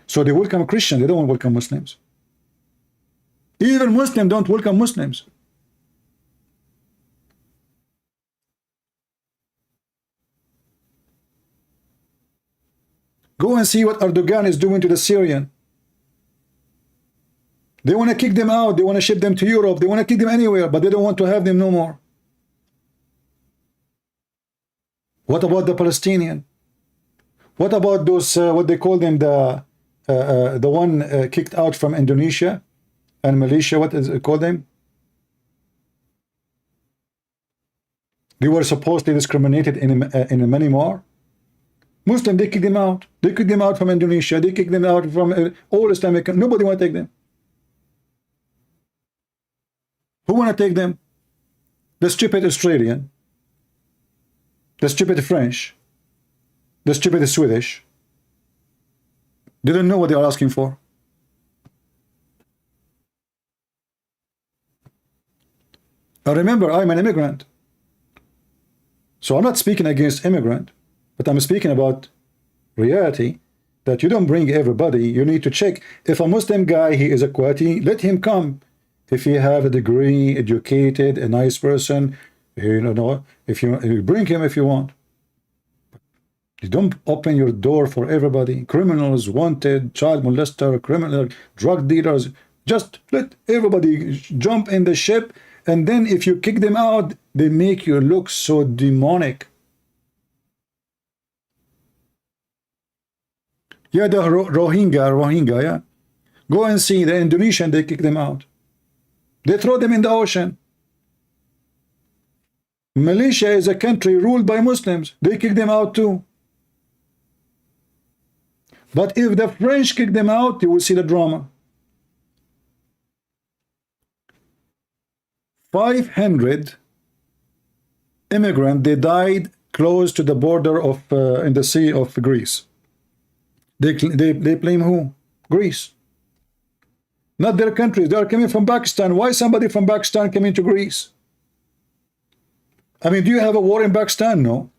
So they welcome Christian, they don't welcome Muslims. Even Muslims don't welcome Muslims. Go and see what Erdogan is doing to the Syrian. They want to kick them out, they want to ship them to Europe, they want to kick them anywhere, but they don't want to have them no more. What about the Palestinian? What about those, what they call them, the one kicked out from Indonesia and Malaysia, what is it called them? They were supposedly discriminated in many more. Muslim, they kicked them out. They kicked them out from Indonesia. They kicked them out from all Islamic. Nobody want to take them. Who want to take them? The stupid Australian, the stupid French, the stupid Swedish. They don't know what they are asking for. I remember I'm an immigrant. So I'm not speaking against immigrant, but I'm speaking about reality, that you don't bring everybody. You need to check. If a Muslim guy, he is a Qadhi, let him come. If he have a degree, educated, a nice person, you know, if you bring him if you want. You don't open your door for everybody. Criminals, wanted, child molester, criminal, drug dealers. Just let everybody jump in the ship, and then if you kick them out, they make you look so demonic. Yeah, the Rohingya, yeah. Go and see the Indonesian, they kick them out. They throw them in the ocean. Malaysia is a country ruled by Muslims. They kick them out too. But if the French kick them out, you will see the drama. 500 immigrants, they died close to the border of in the Sea of Greece. They blame who? Greece. Not their countries. They are coming from Pakistan. Why somebody from Pakistan coming to Greece? I mean, do you have a war in Pakistan? No.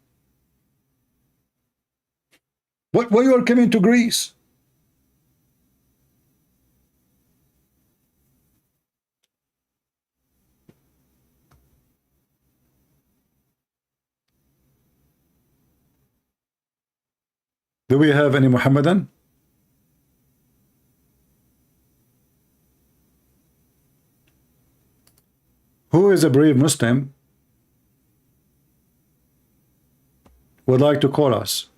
Why you are coming to Greece? Do we have any Mohammedan? Who is a brave Muslim would like to call us?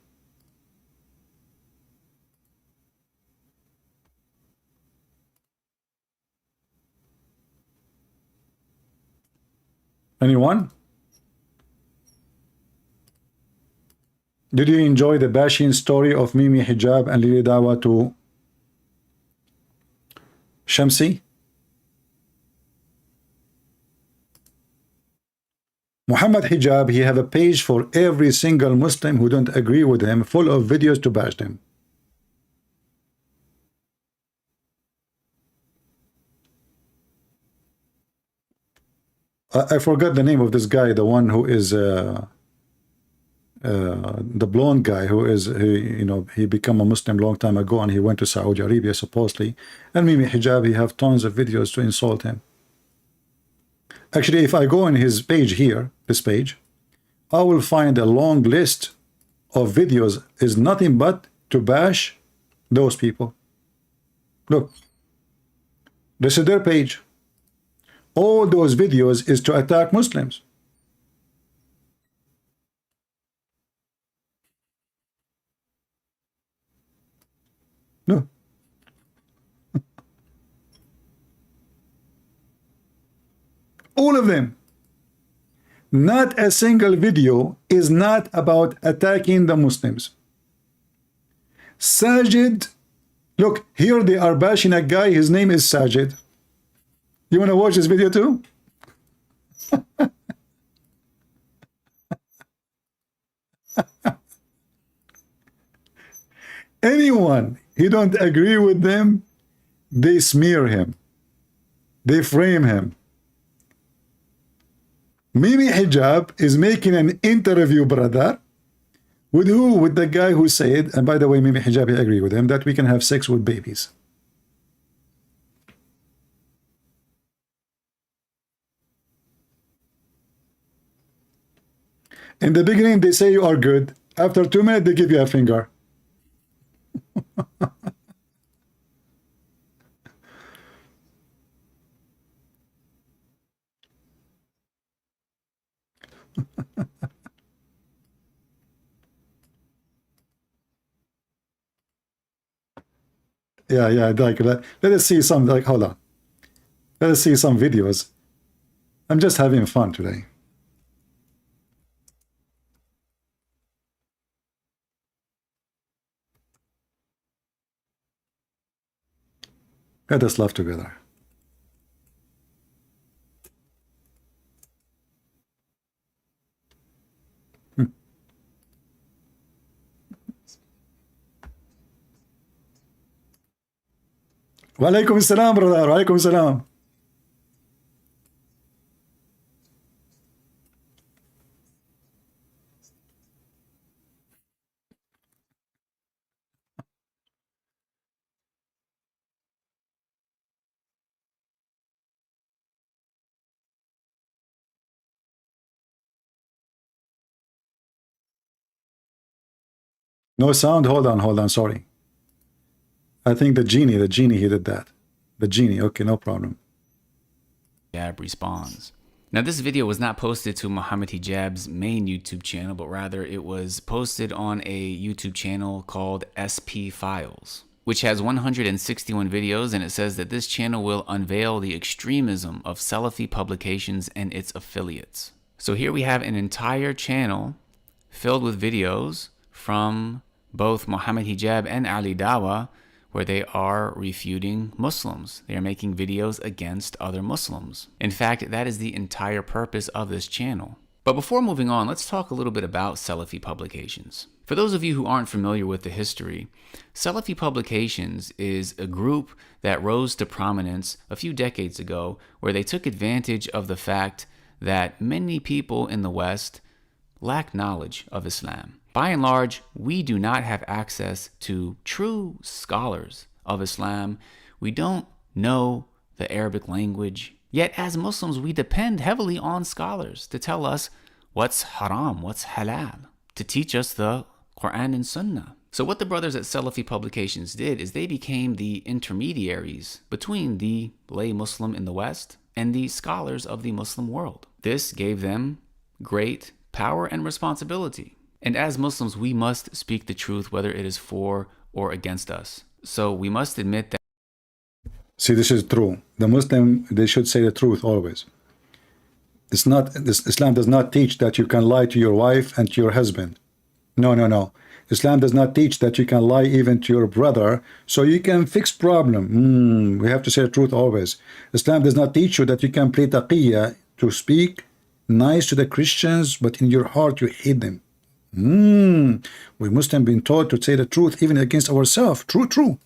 Anyone? Did you enjoy the bashing story of Mimi Hijab and Lili Dawah to Shamsi? Muhammad Hijab, he have a page for every single Muslim who don't agree with him, full of videos to bash them. I forgot the name of this guy, the one who is the blonde guy who is, he became a Muslim long time ago, and he went to Saudi Arabia supposedly, and Mimi Hijab, he have tons of videos to insult him. Actually, if I go on his page here, this page, I will find a long list of videos is nothing but to bash those people. Look, this is their page. All those videos is to attack Muslims. No. All of them. Not a single video is not about attacking the Muslims. Sajid, look, here they are bashing a guy, his name is Sajid. You want to watch this video too? Anyone who don't agree with them, they smear him. They frame him. Mimi Hijab is making an interview, brother. With who? With the guy who said, and by the way, Mimi Hijab, I agree with him, that we can have sex with babies. In the beginning, they say you are good. After 2 minutes, they give you a finger. Yeah, like let us see some, like, hold on. Let us see some videos. I'm just having fun today. Let us laugh together. Walaikum salam, brother. Walaikum salam. No sound? Hold on, sorry. I think the genie, he did that. The genie, okay, no problem.
Hijab responds. Now, this video was not posted to Mohammed Hijab's main YouTube channel, but rather it was posted on a YouTube channel called SP Files, which has 161 videos, and it says that this channel will unveil the extremism of Salafi publications and its affiliates. So here we have an entire channel filled with videos from both Mohammed Hijab and Ali Dawah, where they are refuting Muslims. They are making videos against other Muslims. In fact, that is the entire purpose of this channel. But before moving on, let's talk a little bit about Salafi publications. For those of you who aren't familiar with the history, Salafi publications is a group that rose to prominence a few decades ago, where they took advantage of the fact that many people in the West lack knowledge of Islam. By and large, we do not have access to true scholars of Islam. We don't know the Arabic language. Yet as Muslims, we depend heavily on scholars to tell us what's haram, what's halal, to teach us the Quran and Sunnah. So what the brothers at Salafi Publications did is they became the intermediaries between the lay Muslim in the West and the scholars of the Muslim world. This gave them great power and responsibility. And as Muslims, we must speak the truth, whether it is for or against us. So we must admit that.
See, this is true. The Muslim, they should say the truth always. It's not, Islam does not teach that you can lie to your wife and to your husband. No. Islam does not teach that you can lie even to your brother so you can fix problem. We have to say the truth always. Islam does not teach you that you can play taqiyya, to speak nice to the Christians, but in your heart you hate them. We must have been taught to say the truth even against ourselves. True.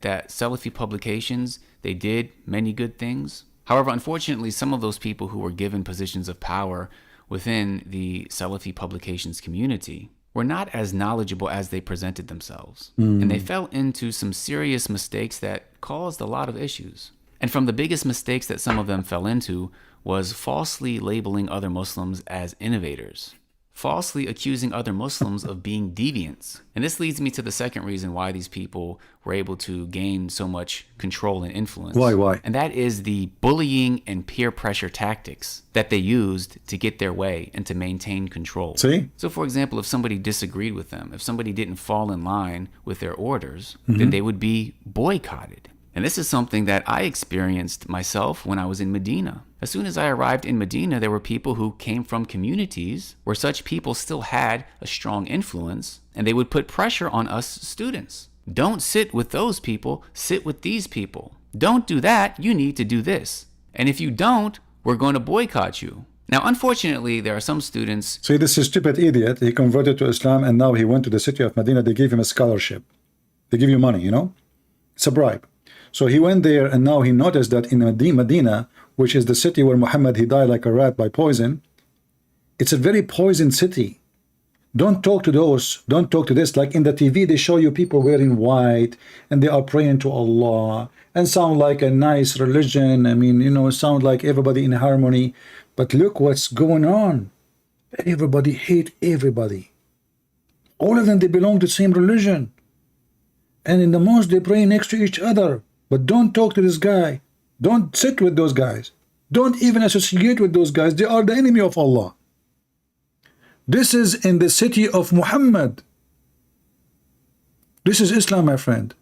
That Salafi Publications, they did many good things. However, unfortunately, some of those people who were given positions of power within the Salafi Publications community were not as knowledgeable as they presented themselves. And they fell into some serious mistakes that caused a lot of issues. And from the biggest mistakes that some of them fell into was falsely labeling other Muslims as innovators. falsely accusing other Muslims of being deviants. And this leads me to the second reason why these people were able to gain so much control and influence.
Why?
And that is the bullying and peer pressure tactics that they used to get their way and to maintain control.
See?
So for example, if somebody disagreed with them, if somebody didn't fall in line with their orders, then they would be boycotted. And this is something that I experienced myself when I was in Medina. As soon as I arrived in Medina, there were people who came from communities where such people still had a strong influence, and they would put pressure on us students. Don't sit with those people, sit with these people. Don't do that, you need to do this. And if you don't, we're going to boycott you. Now, unfortunately, there are some students...
See, this is stupid idiot. He converted to Islam, and now he went to the city of Medina. They gave him a scholarship. They give you money, you know? It's a bribe. So he went there, and now he noticed that in Medina, which is the city where Muhammad, he died like a rat by poison, it's a very poisoned city. Don't talk to those, don't talk to this. Like in the TV, they show you people wearing white, and they are praying to Allah, and sound like a nice religion. I mean, you know, sound like everybody in harmony. But look what's going on. Everybody hate everybody. All of them, they belong to the same religion. And in the mosque, they pray next to each other. But don't talk to this guy. Don't sit with those guys. Don't even associate with those guys. They are the enemy of Allah. This is in the city of Muhammad. This is Islam, my friend.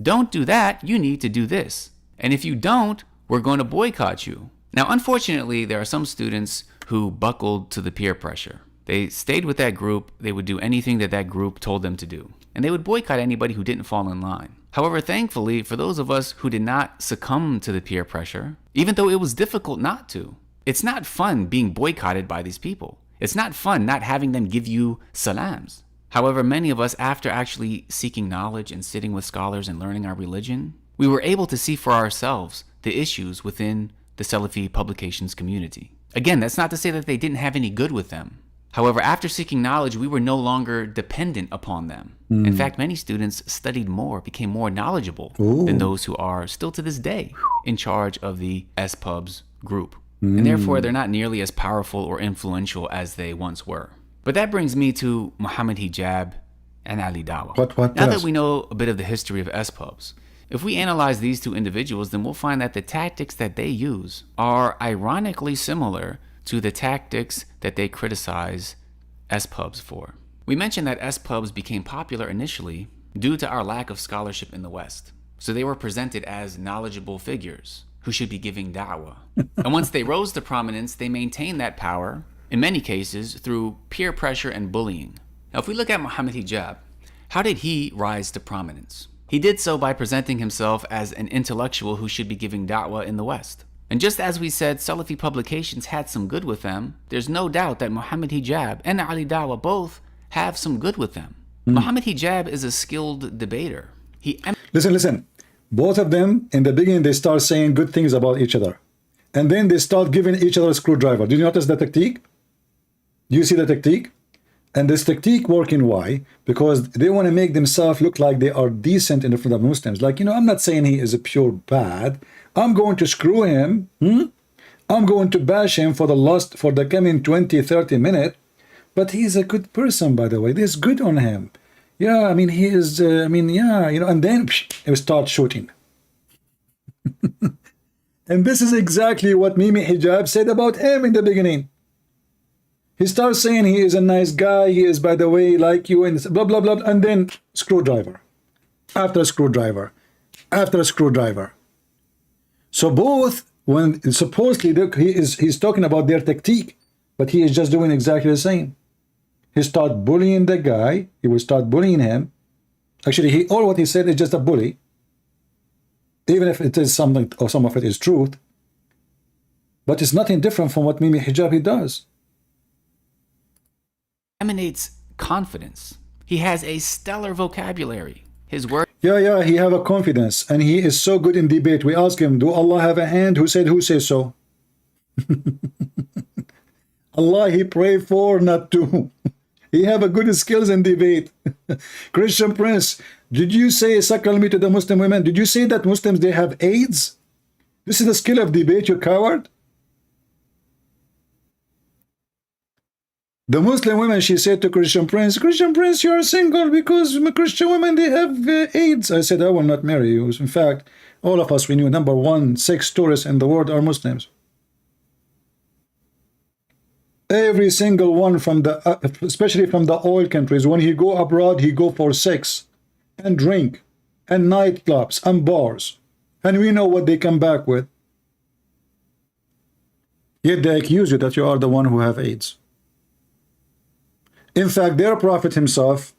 Don't do that, you need to do this. And if you don't, we're going to boycott you. Now, unfortunately, there are some students who buckled to the peer pressure. They stayed with that group. They would do anything that that group told them to do. And they would boycott anybody who didn't fall in line. However, thankfully, for those of us who did not succumb to the peer pressure, even though it was difficult not to, it's not fun being boycotted by these people. It's not fun not having them give you salams. However, many of us, after actually seeking knowledge and sitting with scholars and learning our religion, we were able to see for ourselves the issues within the Salafi publications community. Again, that's not to say that they didn't have any good with them. However, after seeking knowledge, we were no longer dependent upon them. In fact, many students studied more, became more knowledgeable than those who are still to this day in charge of the SPubs group. And therefore, they're not nearly as powerful or influential as they once were. But that brings me to Muhammad Hijab and Ali Dawah. Now that we know a bit of the history of SPubs, if we analyze these two individuals, then we'll find that the tactics that they use are ironically similar to the tactics that they criticize SPubs for. We mentioned that SPubs became popular initially due to our lack of scholarship in the West. So they were presented as knowledgeable figures who should be giving da'wah. And once they rose to prominence, they maintained that power, in many cases, through peer pressure and bullying. Now, if we look at Muhammad Hijab, how did he rise to prominence? He did so by presenting himself as an intellectual who should be giving da'wah in the West. And just as we said Salafi publications had some good with them, there's no doubt that Muhammad Hijab and Ali Dawah both have some good with them. Muhammad Hijab is a skilled debater.
Listen. Both of them, in the beginning, they start saying good things about each other. And then they start giving each other a screwdriver. Did you notice the technique? Do you see the technique? And this technique working, why? Because they want to make themselves look like they are decent in front of Muslims. Like, you know, I'm not saying he is a pure bad. I'm going to screw him. I'm going to bash him for the coming 20, 30 minutes. But he's a good person, by the way. There's good on him. Yeah, I mean, he is, yeah, you know, and then he starts shooting. And this is exactly what Mimi Hijab said about him in the beginning. He starts saying he is a nice guy, he is, by the way, like you, and blah, blah, blah, and then screwdriver. After screwdriver. After screwdriver. So both, when supposedly he's talking about their tactique, but he is just doing exactly the same. He start bullying the guy. He will start bullying him. Actually, all what he said is just a bully. Even if it is something, or some of it is truth. But it's nothing different from what Mimi Hijabi does.
Emanates confidence. He has a stellar vocabulary. His word.
Yeah, he have a confidence. And he is so good in debate. We ask him, do Allah have a hand? Who says so? Allah he pray for, not to. He have a good skills in debate. Christian Prince, did you say suckle me to the Muslim women? Did you say that Muslims, they have AIDS? This is the skill of debate, you coward. The Muslim women, she said to Christian Prince, you are single because Christian women, they have AIDS. I said, I will not marry you. In fact, all of us, we knew number one, sex tourists in the world are Muslims. Every single one from the, especially from the oil countries, when he go abroad, he go for sex and drink and nightclubs and bars. And we know what they come back with. Yet they accuse you that you are the one who have AIDS. In fact, their prophet himself,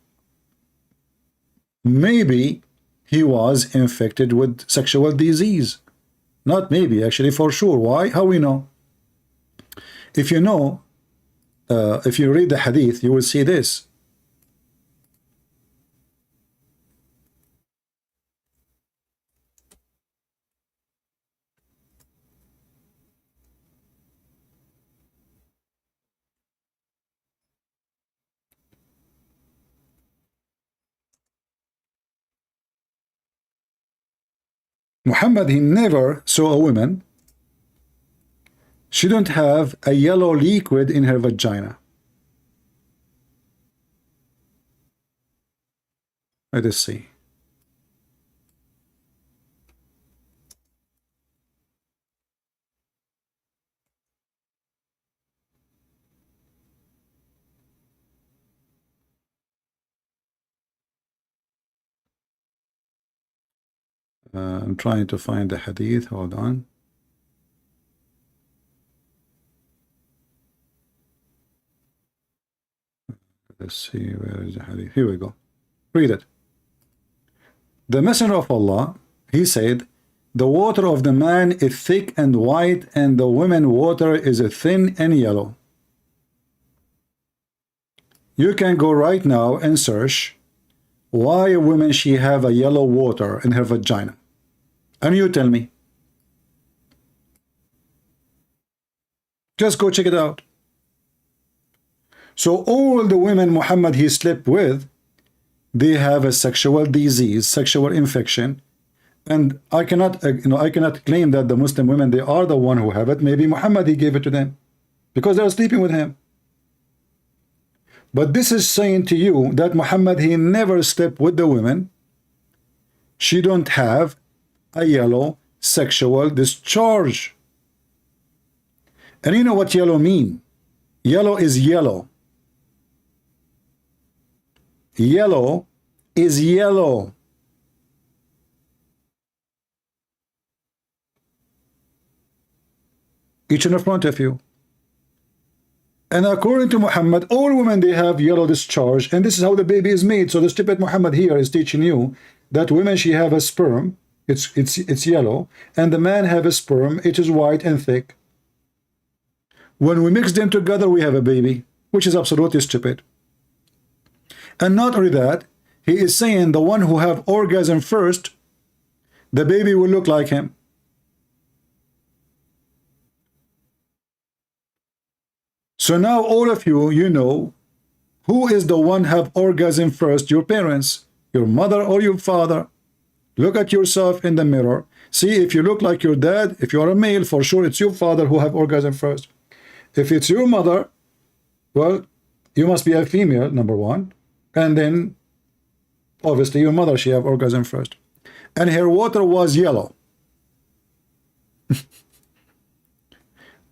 maybe he was infected with sexual disease. Not maybe, actually, for sure. Why? How we know? If you know, if you read the hadith, you will see this. Muhammad, he never saw a woman. She don't have a yellow liquid in her vagina. Let us see. I'm trying to find the hadith. Hold on. Let's see, where is the hadith? Here we go. Read it. The Messenger of Allah, he said, the water of the man is thick and white, and the woman water is thin and yellow. You can go right now and search why a woman she have a yellow water in her vagina. And you tell me. Just go check it out. So all the women Muhammad he slept with, they have a sexual disease, sexual infection, and I cannot, I cannot claim that the Muslim women they are the one who have it. Maybe Muhammad he gave it to them because they are sleeping with him. But this is saying to you that Muhammad he never slept with the women. She don't have a yellow sexual discharge. And you know what yellow mean? Yellow is yellow. Yellow is yellow. Each in front of you. And according to Muhammad, all women they have yellow discharge, and this is how the baby is made. So the stupid Muhammad here is teaching you that women she have a sperm, it's yellow, and the man have a sperm, it is white and thick. When we mix them together, we have a baby, which is absolutely stupid. And not only that, he is saying the one who have orgasm first, the baby will look like him. So now all of you, you know, who is the one have orgasm first? Your parents, your mother or your father. Look at yourself in the mirror. See if you look like your dad. If you are a male, for sure it's your father who have orgasm first. If it's your mother, well, you must be a female, number one. And then, obviously, your mother, she have orgasm first. And her water was yellow.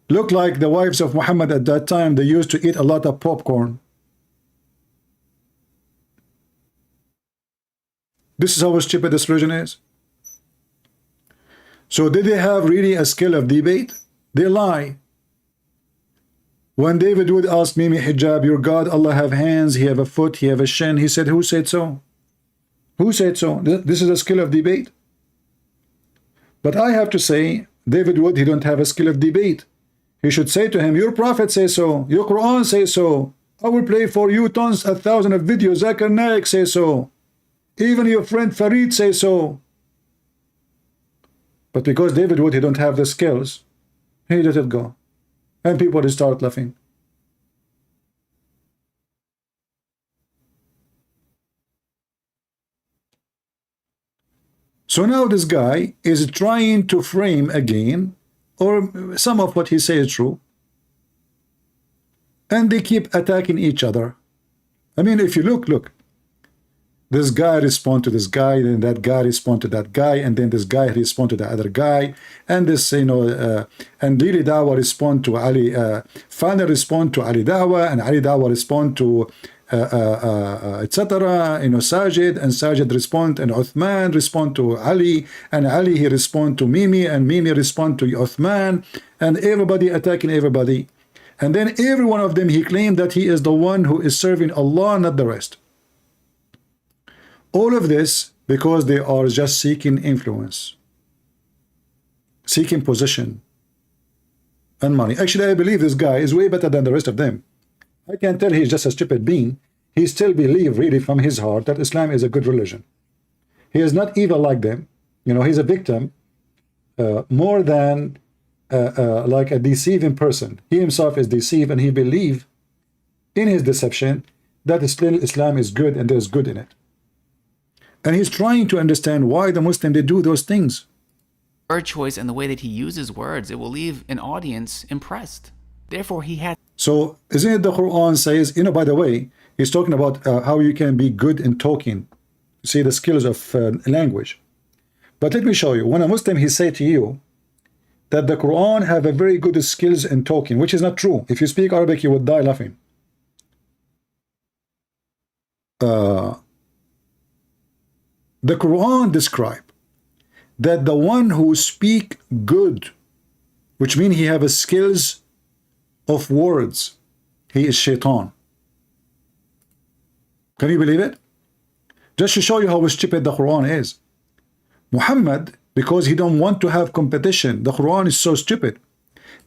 Look like the wives of Muhammad at that time, they used to eat a lot of popcorn. This is how stupid this religion is. So did they have really a skill of debate? They lie. When David would ask Mimi Hijab, your God, Allah have hands, he have a foot, he have a shin, he said, who said so? Who said so? This is a skill of debate. But I have to say, David Wood, he don't have a skill of debate. He should say to him, your prophet says so, your Quran says so. I will play for you tons, 1,000 of videos. Zakir Naik says so. Even your friend Farid says so. But because David Wood, he don't have the skills, he let it go. And people start laughing. So now this guy is trying to frame again, or some of what he says is true, and they keep attacking each other. I mean, if you look, this guy respond to this guy, then that guy respond to that guy, and then this guy respond to the other guy, and this, and really Dawah respond to Ali, Fana respond to Ali Dawah, and Ali Dawah respond to etc. Sajid, and Sajid respond, and Uthman respond to Ali, and Ali he respond to Mimi, and Mimi respond to Uthman, and everybody attacking everybody. And then every one of them, he claimed that he is the one who is serving Allah, not the rest. All of this because they are just seeking influence, seeking position and money. Actually, I believe this guy is way better than the rest of them. I can tell he's just a stupid being. He still believes really from his heart that Islam is a good religion. He is not evil like them. He's a victim more than like a deceiving person. He himself is deceived, and he believes in his deception that still Islam is good and there's good in it. And he's trying to understand why the Muslim, they do those things.
Word choice and the way that he uses words, it will leave an audience impressed. Therefore, he had.
So, isn't it the Quran says, by the way, he's talking about how you can be good in talking. See the skills of language. But let me show you. When a Muslim, he say to you that the Quran have a very good skills in talking, which is not true. If you speak Arabic, you would die laughing. The Quran describe that the one who speak good, which means he have a skills of words, he is shaitan. Can you believe it? Just to show you how stupid the Quran is. Muhammad, because he don't want to have competition, the Quran is so stupid.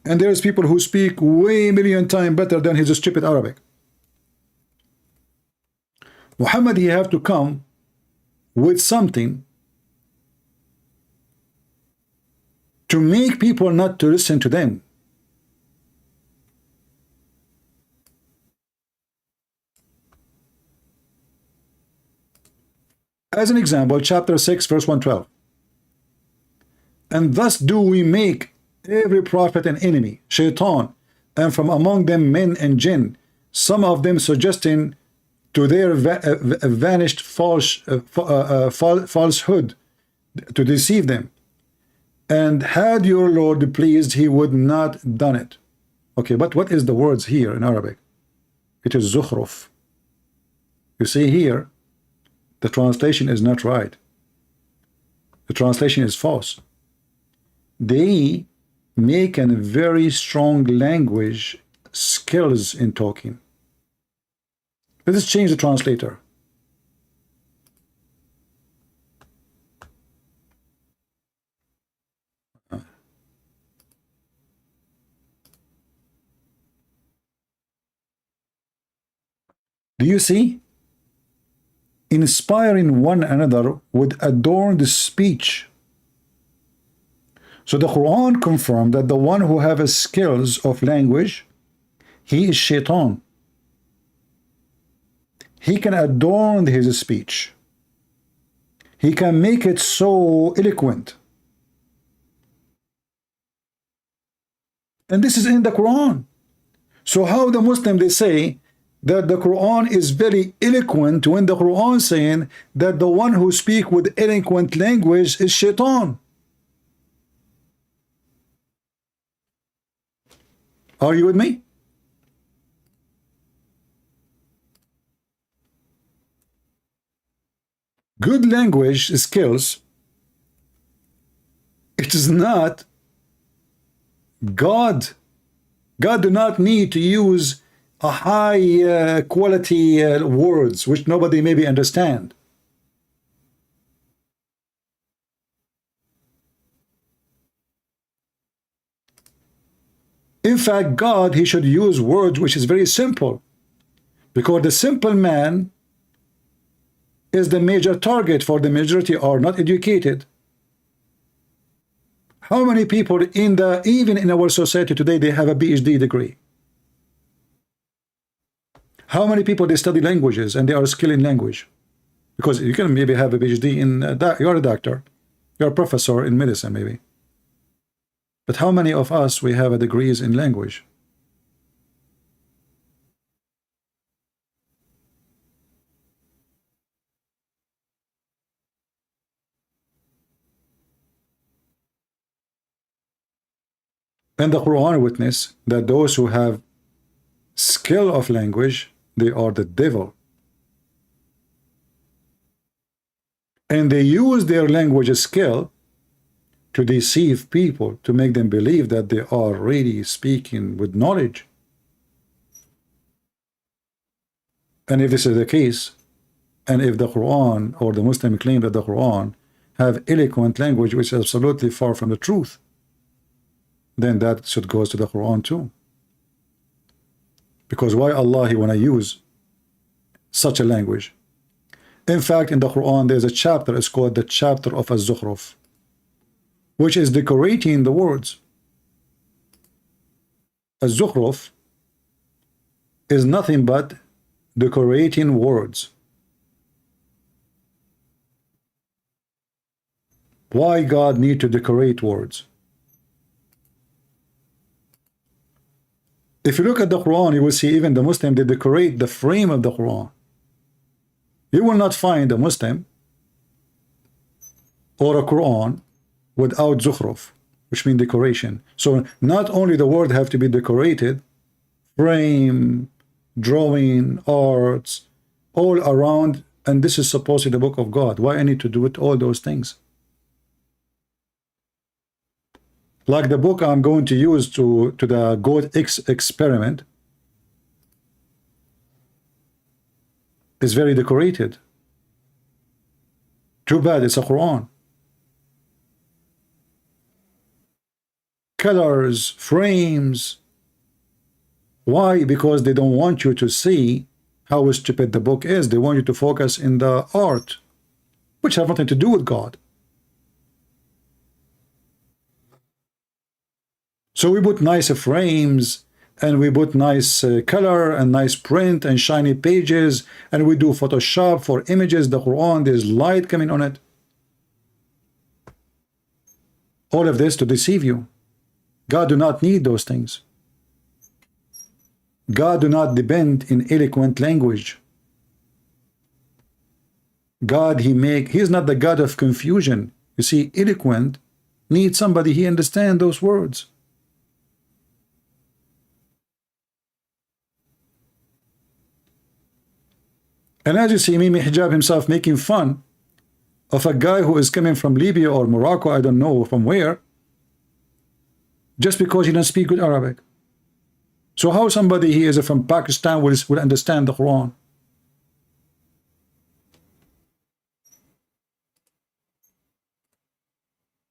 And there's people who speak way million times better than his stupid Arabic. Muhammad, he have to come with something to make people not to listen to them. As an example, chapter 6, verse 112. And thus do we make every prophet an enemy, shaitan, and from among them men and jinn, some of them suggesting to their vanished falsehood to deceive them. And had your Lord pleased, he would not done it. Okay, but what is the words here in Arabic? It is zukhruf. You see here, the translation is not right. The translation is false. They make a very strong language skills in talking. Let us change the translator. Do you see? Inspiring one another would adorn the speech. So the Quran confirmed that the one who have a skills of language, he is shaitan. He can adorn his speech. He can make it so eloquent. And this is in the Quran. So how the Muslim, they say that the Quran is very eloquent when the Quran saying that the one who speak with eloquent language is shaitan. Are you with me? Good language skills, it is not God. God do not need to use a high quality words which nobody maybe understand. In fact, God, he should use words which is very simple, because the simple man is the major target, for the majority are not educated. How many people even in our society today, they have a PhD degree? How many people they study languages and they are skilled in language? Because you can maybe have a PhD in you're a doctor, you're a professor in medicine maybe. But how many of us we have a degrees in language? And the Quran witness that those who have skill of language, they are the devil. And they use their language skill to deceive people, to make them believe that they are really speaking with knowledge. And if this is the case, and if the Quran or the Muslim claim that the Quran have eloquent language which is absolutely far from the truth, then that should go to the Quran too. Because why Allah he want to use such a language? In fact, in the Quran there's a chapter, it's called the chapter of Az-Zukhruf, which is decorating the words. Az-Zukhruf is nothing but decorating words. Why God need to decorate words? If you look at the Quran, you will see even the Muslim, they decorate the frame of the Quran. You will not find a Muslim or a Quran without zukhruf, which means decoration. So not only the word have to be decorated, frame, drawing, arts, all around, and this is supposedly the book of God. Why I need to do it, all those things? Like the book I'm going to use to the goat X experiment is very decorated. Too bad it's a Quran. Colors, frames. Why? Because they don't want you to see how stupid the book is. They want you to focus in the art, which have nothing to do with God. So we put nice frames, and we put nice color and nice print and shiny pages, and we do Photoshop for images. The Quran, there's light coming on it. All of this to deceive you. God do not need those things. God do not depend in eloquent language. God, he's not the God of confusion. You see, eloquent needs somebody he understands those words. And as you see, Mimi Hijab himself making fun of a guy who is coming from Libya or Morocco, I don't know from where, just because he doesn't speak good Arabic. So how somebody he is from Pakistan will understand the Quran?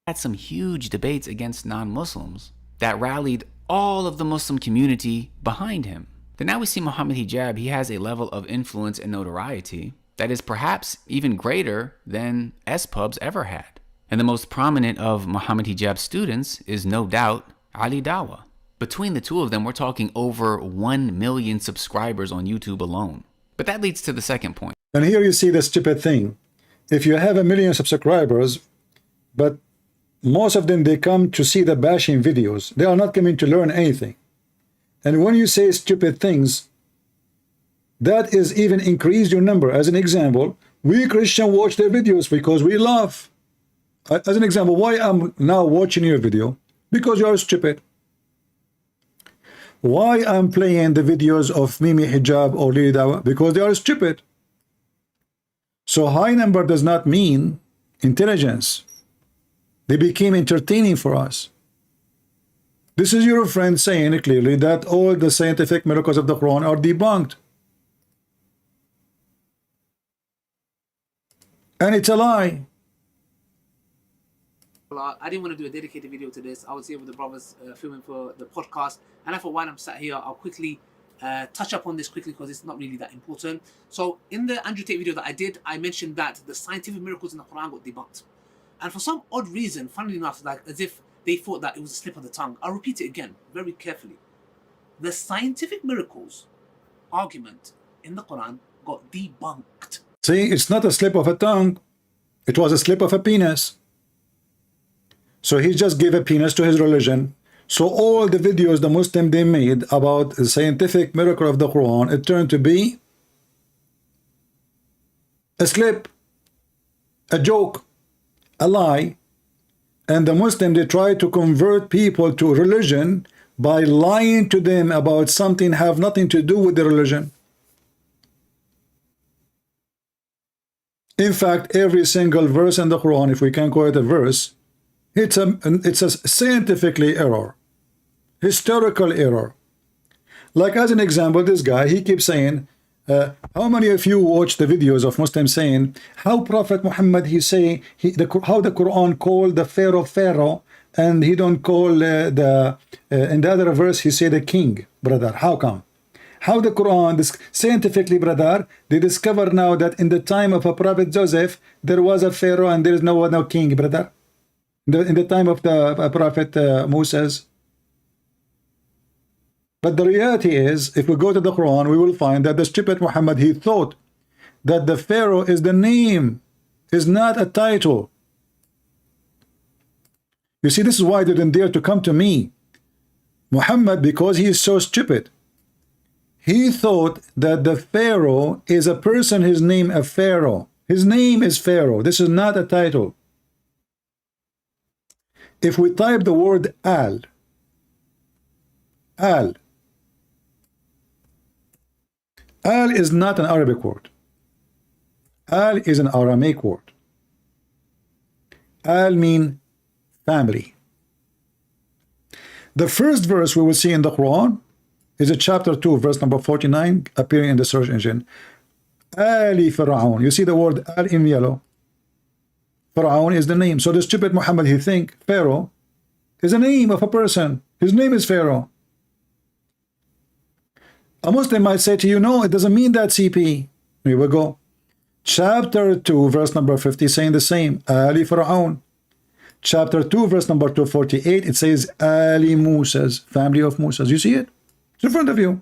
Had some huge debates against non-Muslims that rallied all of the Muslim community behind him. Then now we see Mohammed Hijab, he has a level of influence and notoriety that is perhaps even greater than S-Pubs ever had. And the most prominent of Mohammed Hijab's students is no doubt Ali Dawah. Between the two of them, we're talking over 1 million subscribers on YouTube alone. But that leads to the second point.
And here you see the stupid thing. If you have 1 million subscribers, but most of them, they come to see the bashing videos. They are not coming to learn anything. And when you say stupid things, that is even increase your number. As an example, we Christian watch their videos because we laugh. As an example, why I'm now watching your video? Because you are stupid. Why I'm playing the videos of Mimi Hijab or Lili Dawah? Because they are stupid. So high number does not mean intelligence. They became entertaining for us. This is your friend saying clearly that all the scientific miracles of the Quran are debunked. And it's a lie.
I didn't want to do a dedicated video to this. I was here with the brothers filming for the podcast, and I thought while I'm sat here, I'll quickly touch up on this quickly because it's not really that important. So in the Andrew Tate video that I did, I mentioned that the scientific miracles in the Quran got debunked. And for some odd reason, funnily enough, like as if they thought that it was a slip of the tongue. I'll repeat it again, very carefully. The scientific miracles argument in the Quran got debunked.
See, it's not a slip of a tongue. It was a slip of a penis. So he just gave a penis to his religion. So all the videos the Muslim they made about the scientific miracle of the Quran, it turned to be a slip, a joke, a lie. And the Muslim, they try to convert people to religion by lying to them about something have nothing to do with the religion. In fact, every single verse in the Quran, if we can call it a verse, it's a scientifically error, historical error. Like as an example, this guy, he keeps saying, how many of you watch the videos of Muslims saying how Prophet Muhammad, he say how the Quran called the Pharaoh, and he don't call in the other verse he say the king, brother? How come? How the Quran, this scientifically, brother, they discover now that in the time of a Prophet Joseph there was a Pharaoh and there is no king, brother. In the time of the Prophet Moses. But the reality is, if we go to the Quran, we will find that the stupid Muhammad, he thought that the Pharaoh is the name, is not a title. You see, this is why they didn't dare to come to me. Muhammad, because he is so stupid, he thought that the Pharaoh is a person, his name a Pharaoh. His name is Pharaoh. This is not a title. If we type the word Al, Al is not an Arabic word. Al is an Aramaic word. Al means family. The first verse we will see in the Quran is a chapter 2, verse number 49, appearing in the search engine. Ali Fir'aun. You see the word Al in yellow. Fir'aun is the name. So the stupid Muhammad, he think Pharaoh is a name of a person. His name is Pharaoh. A Muslim might say to you, no, it doesn't mean that, CP. Here we go. Chapter 2, verse number 50, saying the same. Ali Fir'aun. Chapter 2, verse number 248, it says Ali Musa's, family of Musa's. You see it? It's in front of you.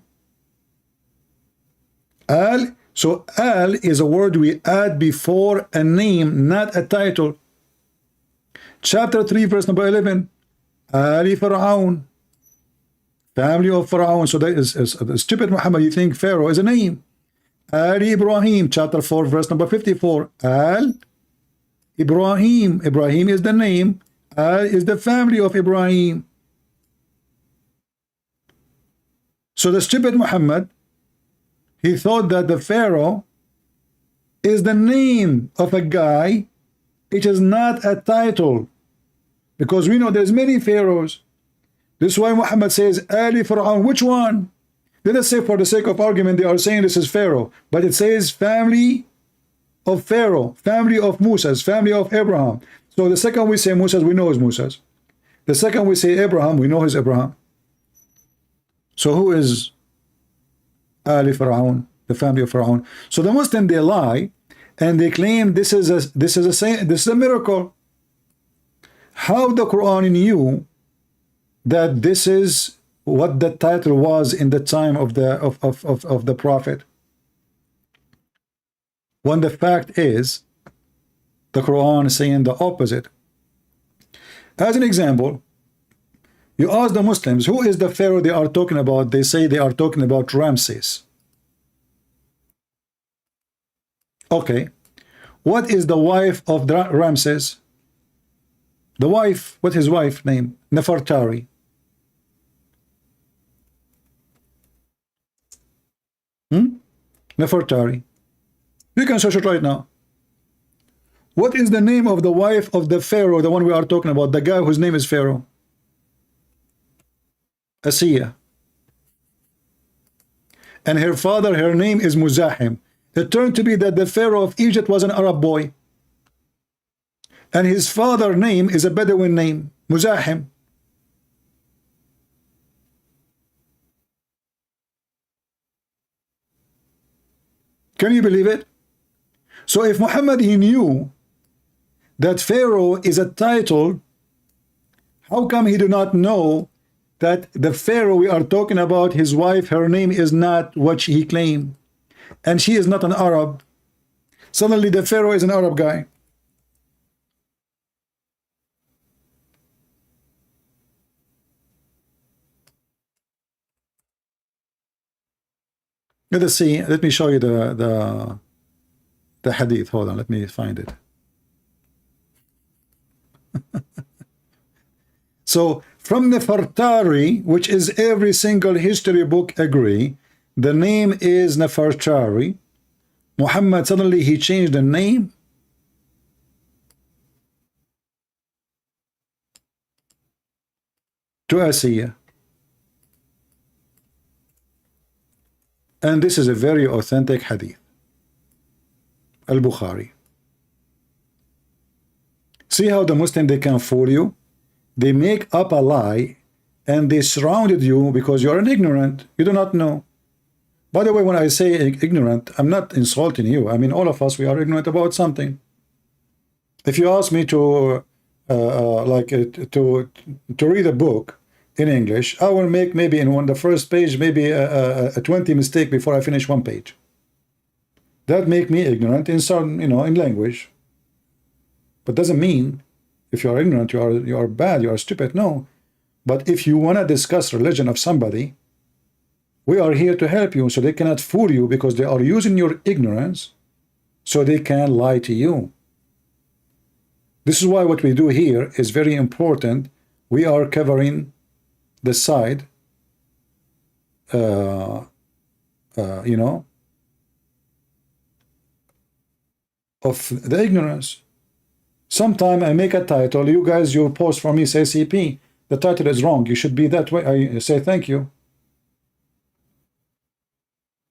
Al. So Al is a word we add before a name, not a title. Chapter 3, verse number 11. Ali Fir'aun. Family of Pharaoh. So that is stupid Muhammad, you think Pharaoh is a name. Ali Ibrahim, chapter 4, verse number 54. Al Ibrahim. Ibrahim is the name. Al is the family of Ibrahim. So the stupid Muhammad, he thought that the Pharaoh is the name of a guy. It is not a title. Because we know there's many pharaohs. This is why Muhammad says Ali Fir'aun. Which one? Let us say, for the sake of argument, they are saying this is Pharaoh, but it says family of Pharaoh, family of Moses, family of Abraham. So the second we say Moses, we know is Moses. The second we say Abraham, we know is Abraham. So who is Ali Fir'aun, the family of Fir'aun? So the Muslim, they lie and they claim this is a miracle. How the Quran knew that this is what the title was in the time of the Prophet, when the fact is the Quran is saying the opposite. As an example, you ask the Muslims, who is the Pharaoh they are talking about? They say they are talking about Ramses. Okay, what is the wife of Ramses? The wife, what's his wife name? Nefertari. Nefertari. You can search it right now. What is the name of the wife of the Pharaoh, the one we are talking about, the guy whose name is Pharaoh? Asiya. And her father, her name is Muzahim. It turned to be that the Pharaoh of Egypt was an Arab boy. And his father's name is a Bedouin name, Muzahim. Can you believe it? So if Muhammad, he knew that Pharaoh is a title, how come he do not know that the Pharaoh we are talking about, his wife, her name is not what he claimed, and she is not an Arab? Suddenly the Pharaoh is an Arab guy. Let us see. Let me show you the hadith. Hold on, let me find it. So from Nefertari, which is every single history book agree, the name is Nefertari. Muhammad suddenly he changed the name. To Asiya. And this is a very authentic hadith. Al-Bukhari. See how the Muslim, they can fool you? They make up a lie and they surrounded you because you're an ignorant. You do not know. By the way, when I say ignorant, I'm not insulting you. I mean, all of us, we are ignorant about something. If you ask me to read a book in English, I will make maybe in the first page maybe a 20 mistake before I finish one page. That make me ignorant in some, in language. But doesn't mean if you are ignorant, you are bad, you are stupid. No. But if you want to discuss religion of somebody, we are here to help you, so they cannot fool you because they are using your ignorance so they can lie to you. This is why what we do here is very important. We are covering the side, of the ignorance. Sometime I make a title, you guys, you post for me, say CP, the title is wrong, you should be that way. I say thank you.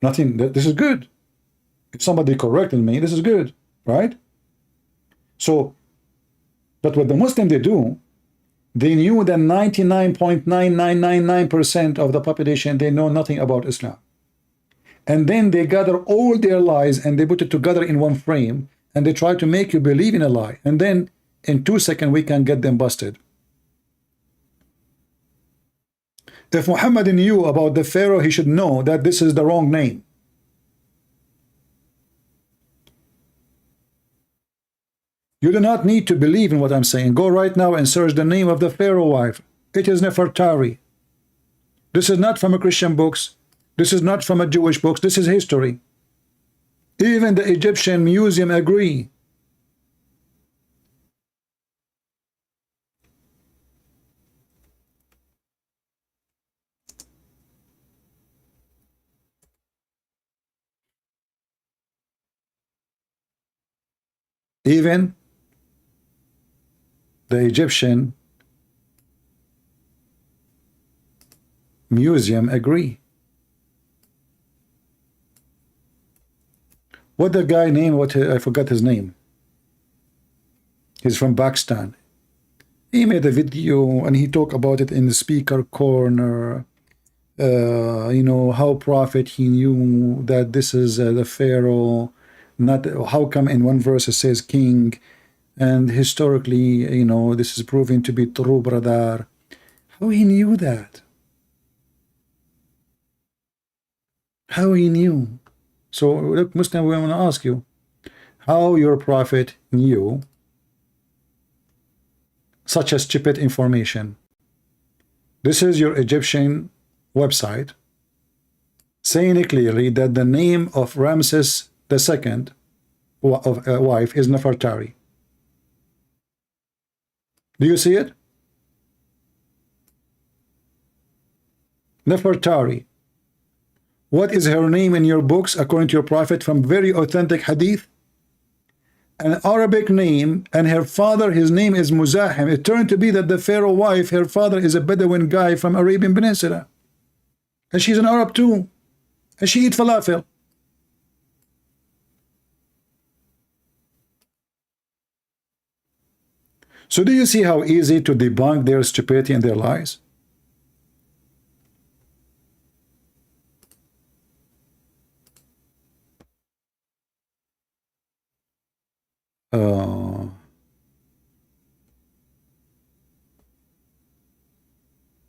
Nothing, this is good. If somebody corrected me, this is good, right? So, but what the Muslim they do, they knew that 99.9999% of the population, they know nothing about Islam. And then they gather all their lies and they put it together in one frame and they try to make you believe in a lie. And then in 2 seconds, we can get them busted. If Muhammad knew about the Pharaoh, he should know that this is the wrong name. You do not need to believe in what I'm saying. Go right now and search the name of the Pharaoh wife. It is Nefertari. This is not from a Christian books. This is not from a Jewish books. This is history. Even the Egyptian museum agree. Even the Egyptian museum agree. What the guy name? I forgot his name. He's from Pakistan. He made a video and he talked about it in the speaker corner. How prophet he knew that this is the Pharaoh. Not how come in one verse it says king, and historically, this is proven to be true, brother. How he knew that? How he knew? So look, Muslim, we want to ask you, how your prophet knew such a stupid information? This is your Egyptian website saying it clearly that the name of Ramses II wife is Nefertari. Do you see it? Nefertari. What is her name in your books according to your prophet from very authentic hadith? An Arabic name, and her father, his name is Muzahim. It turned to be that the Pharaoh wife, her father is a Bedouin guy from Arabian Peninsula. And she's an Arab too. And she eats falafel. So do you see how easy to debunk their stupidity and their lies?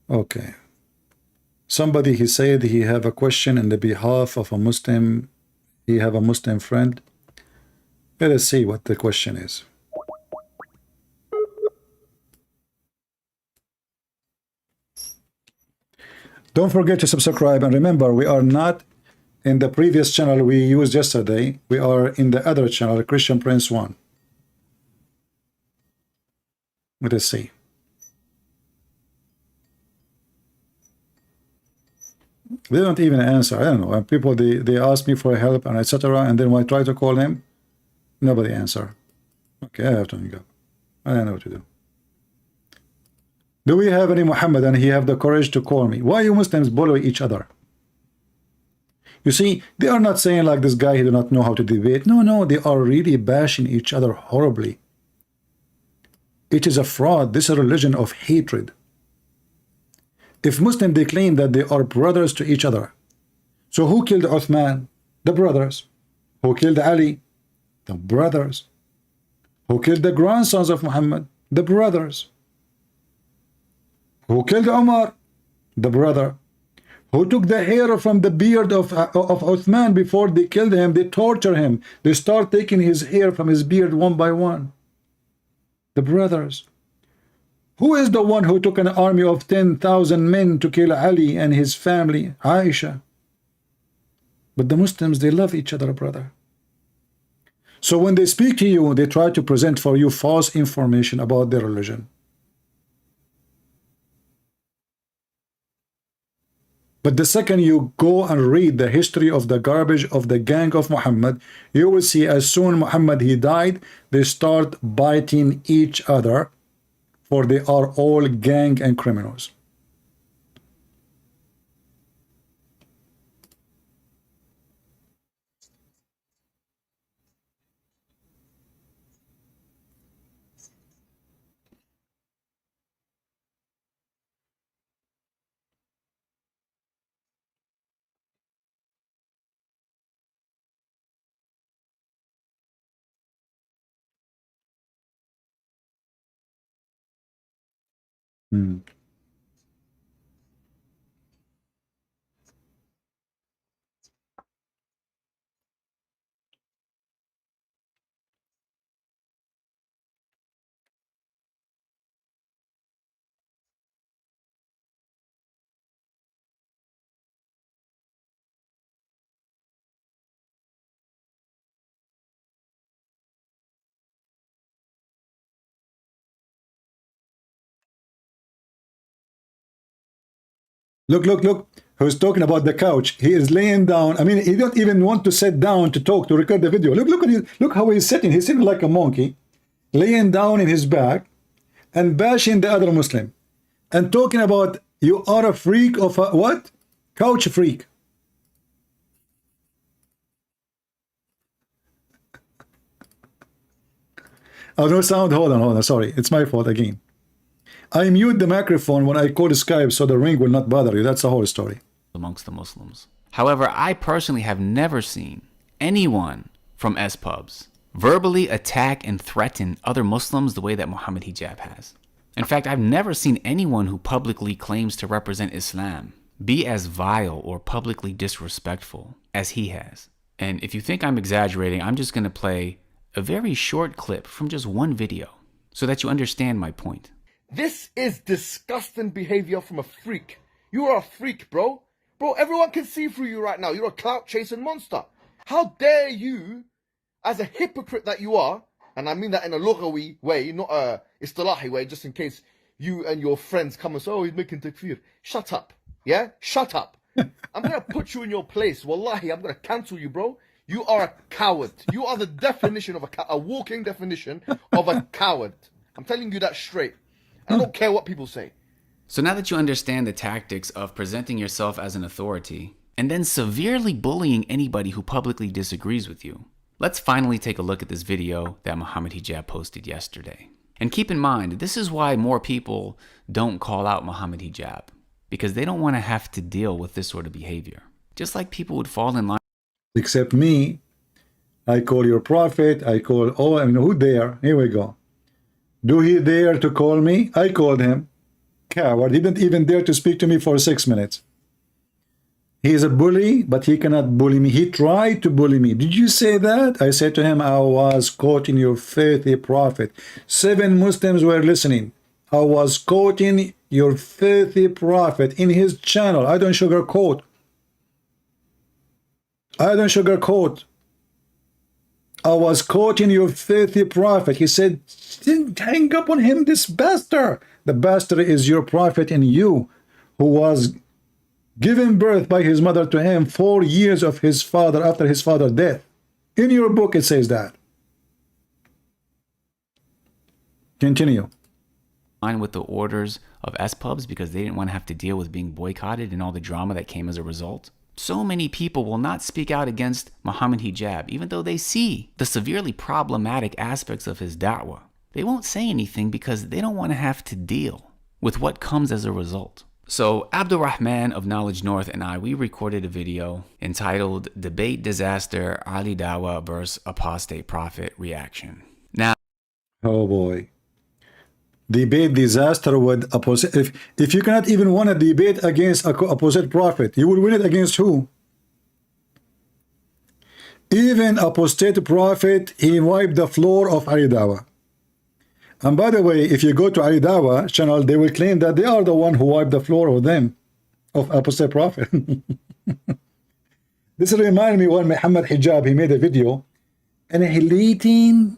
Okay. Somebody, he said he have a question on the behalf of a Muslim. He have a Muslim friend. Let us see what the question is. Don't forget to subscribe, and remember, we are not in the previous channel we used yesterday. We are in the other channel, Christian Prince 1. Let us see. They don't even answer. I don't know. And people, they ask me for help and etc. And then when I try to call them, nobody answer. Okay, I have to hang up. I don't know what to do. Do we have any Muhammad and he have the courage to call me? Why you Muslims bully each other? You see, they are not saying like this guy, he do not know how to debate. No, no, they are really bashing each other horribly. It is a fraud. This is a religion of hatred. If Muslims, they claim that they are brothers to each other. So who killed Uthman? The brothers. Who killed Ali? The brothers. Who killed the grandsons of Muhammad? The brothers. Who killed Umar? The brother. Who took the hair from the beard of Uthman before they killed him? They torture him. They start taking his hair from his beard one by one. The brothers. Who is the one who took an army of 10,000 men to kill Ali and his family? Aisha. But the Muslims, they love each other, brother. So when they speak to you, they try to present for you false information about their religion. But the second you go and read the history of the garbage of the gang of Muhammad, you will see as soon Muhammad he died, they start biting each other, for they are all gang and criminals. Hmm. Look, look, look. Who's talking about the couch? He is laying down. I mean, he don't even want to sit down to talk, to record the video. Look, look at him. Look how he's sitting. He's sitting like a monkey, laying down in his back and bashing the other Muslim and talking about you are a freak of a what? Couch freak. Oh, no sound. Hold on, hold on. Sorry. It's my fault again. I mute the microphone when I call Skype so the ring will not bother you. That's the whole story.
Amongst the Muslims. However, I personally have never seen anyone from S-pubs verbally attack and threaten other Muslims the way that Mohammed Hijab has. In fact, I've never seen anyone who publicly claims to represent Islam be as vile or publicly disrespectful as he has. And if you think I'm exaggerating, I'm just going to play a very short clip from just one video so that you understand my point.
This is disgusting behavior from a freak. You are a freak, bro. Bro, everyone can see through you right now. You're a clout-chasing monster. How dare you, as a hypocrite that you are, and I mean that in a lughawi way, not a istilahi way, just in case you and your friends come and say, oh, he's making takfir. Shut up. Yeah? Shut up. I'm going to put you in your place. Wallahi, I'm going to cancel you, bro. You are a coward. You are the definition of a walking definition of a coward. I'm telling you that straight. I don't care what people say.
So now that you understand the tactics of presenting yourself as an authority and then severely bullying anybody who publicly disagrees with you, let's finally take a look at this video that Mohammed Hijab posted yesterday. And keep in mind, this is why more people don't call out Mohammed Hijab, because they don't want to have to deal with this sort of behavior. Just like people would fall in line.
Except me, I call your prophet, I call, oh, I mean, who dare? Here we go. Do he dare to call me? I called him. Coward. He didn't even dare to speak to me for 6 minutes. He is a bully, but he cannot bully me. He tried to bully me. Did you say that? I said to him, I was quoting your filthy prophet. 7 Muslims were listening. I was quoting your filthy prophet in his channel. I don't sugarcoat. I don't sugarcoat. I was quoting your filthy prophet. He said, didn't hang up on him, this bastard. The bastard is your prophet and you, who was given birth by his mother to him 4 years of his father after his father's death. In your book it says that. Continue.
With the orders of S-pubs because they didn't want to have to deal with being boycotted and all the drama that came as a result. So many people will not speak out against Muhammad Hijab, even though they see the severely problematic aspects of his da'wah. They won't say anything because they don't want to have to deal with what comes as a result. So Abdul Rahman of Knowledge North and I, we recorded a video entitled Debate Disaster, Ali Dawah vs. Apostate Prophet Reaction. Now,
oh boy. Debate disaster with opposite. If you cannot even win a debate against a opposite prophet, you will win it against who? Even apostate prophet, he wiped the floor of Ali Dawah. And by the way, if you go to Ali Dawah channel, they will claim that they are the one who wiped the floor of them, of apostate prophet. This reminds me when Muhammad Hijab, he made a video and he letting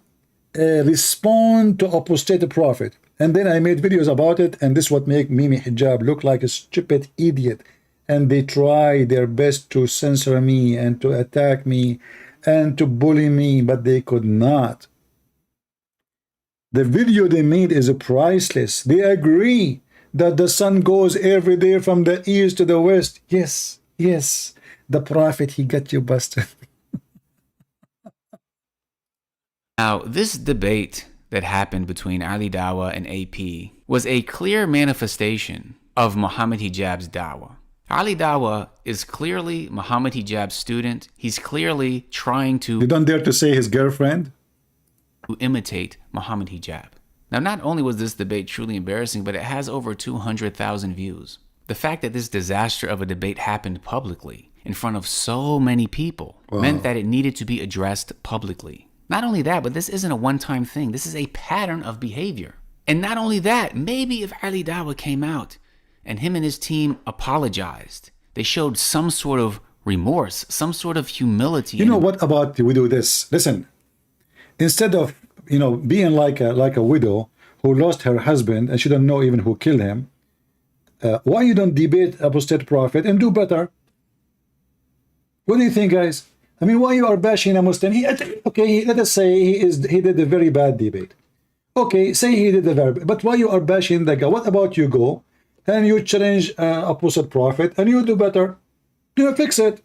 respond to apostate prophet. And then I made videos about it, and this what make Mimi Hijab look like a stupid idiot. And they try their best to censor me and to attack me and to bully me, but they could not. The video they made is priceless. They agree that the sun goes every day from the east to the west. Yes, yes, the prophet, he got you busted.
Now, this debate that happened between Ali Dawah and AP was a clear manifestation of Muhammad Hijab's dawah. Ali Dawah is clearly Muhammad Hijab's student. He's clearly trying to...
You don't dare to say his girlfriend?
...to imitate Muhammad Hijab. Now, not only was this debate truly embarrassing, but it has over 200,000 views. The fact that this disaster of a debate happened publicly in front of so many people meant that it needed to be addressed publicly. Not only that, but this isn't a one-time thing. This is a pattern of behavior. And not only that, maybe if Ali Dawah came out and him and his team apologized, they showed some sort of remorse, some sort of humility.
You know what about we do this? Listen, instead of, you know, being like a widow who lost her husband and she don't know even who killed him, why you don't debate apostate prophet and do better? What do you think, guys? I mean, why you are bashing a Muslim? Okay, let us say he did a very bad debate. Okay, say he did a very bad, but why you are bashing the guy? What about you go and you challenge apostate prophet and you do better? You fix it.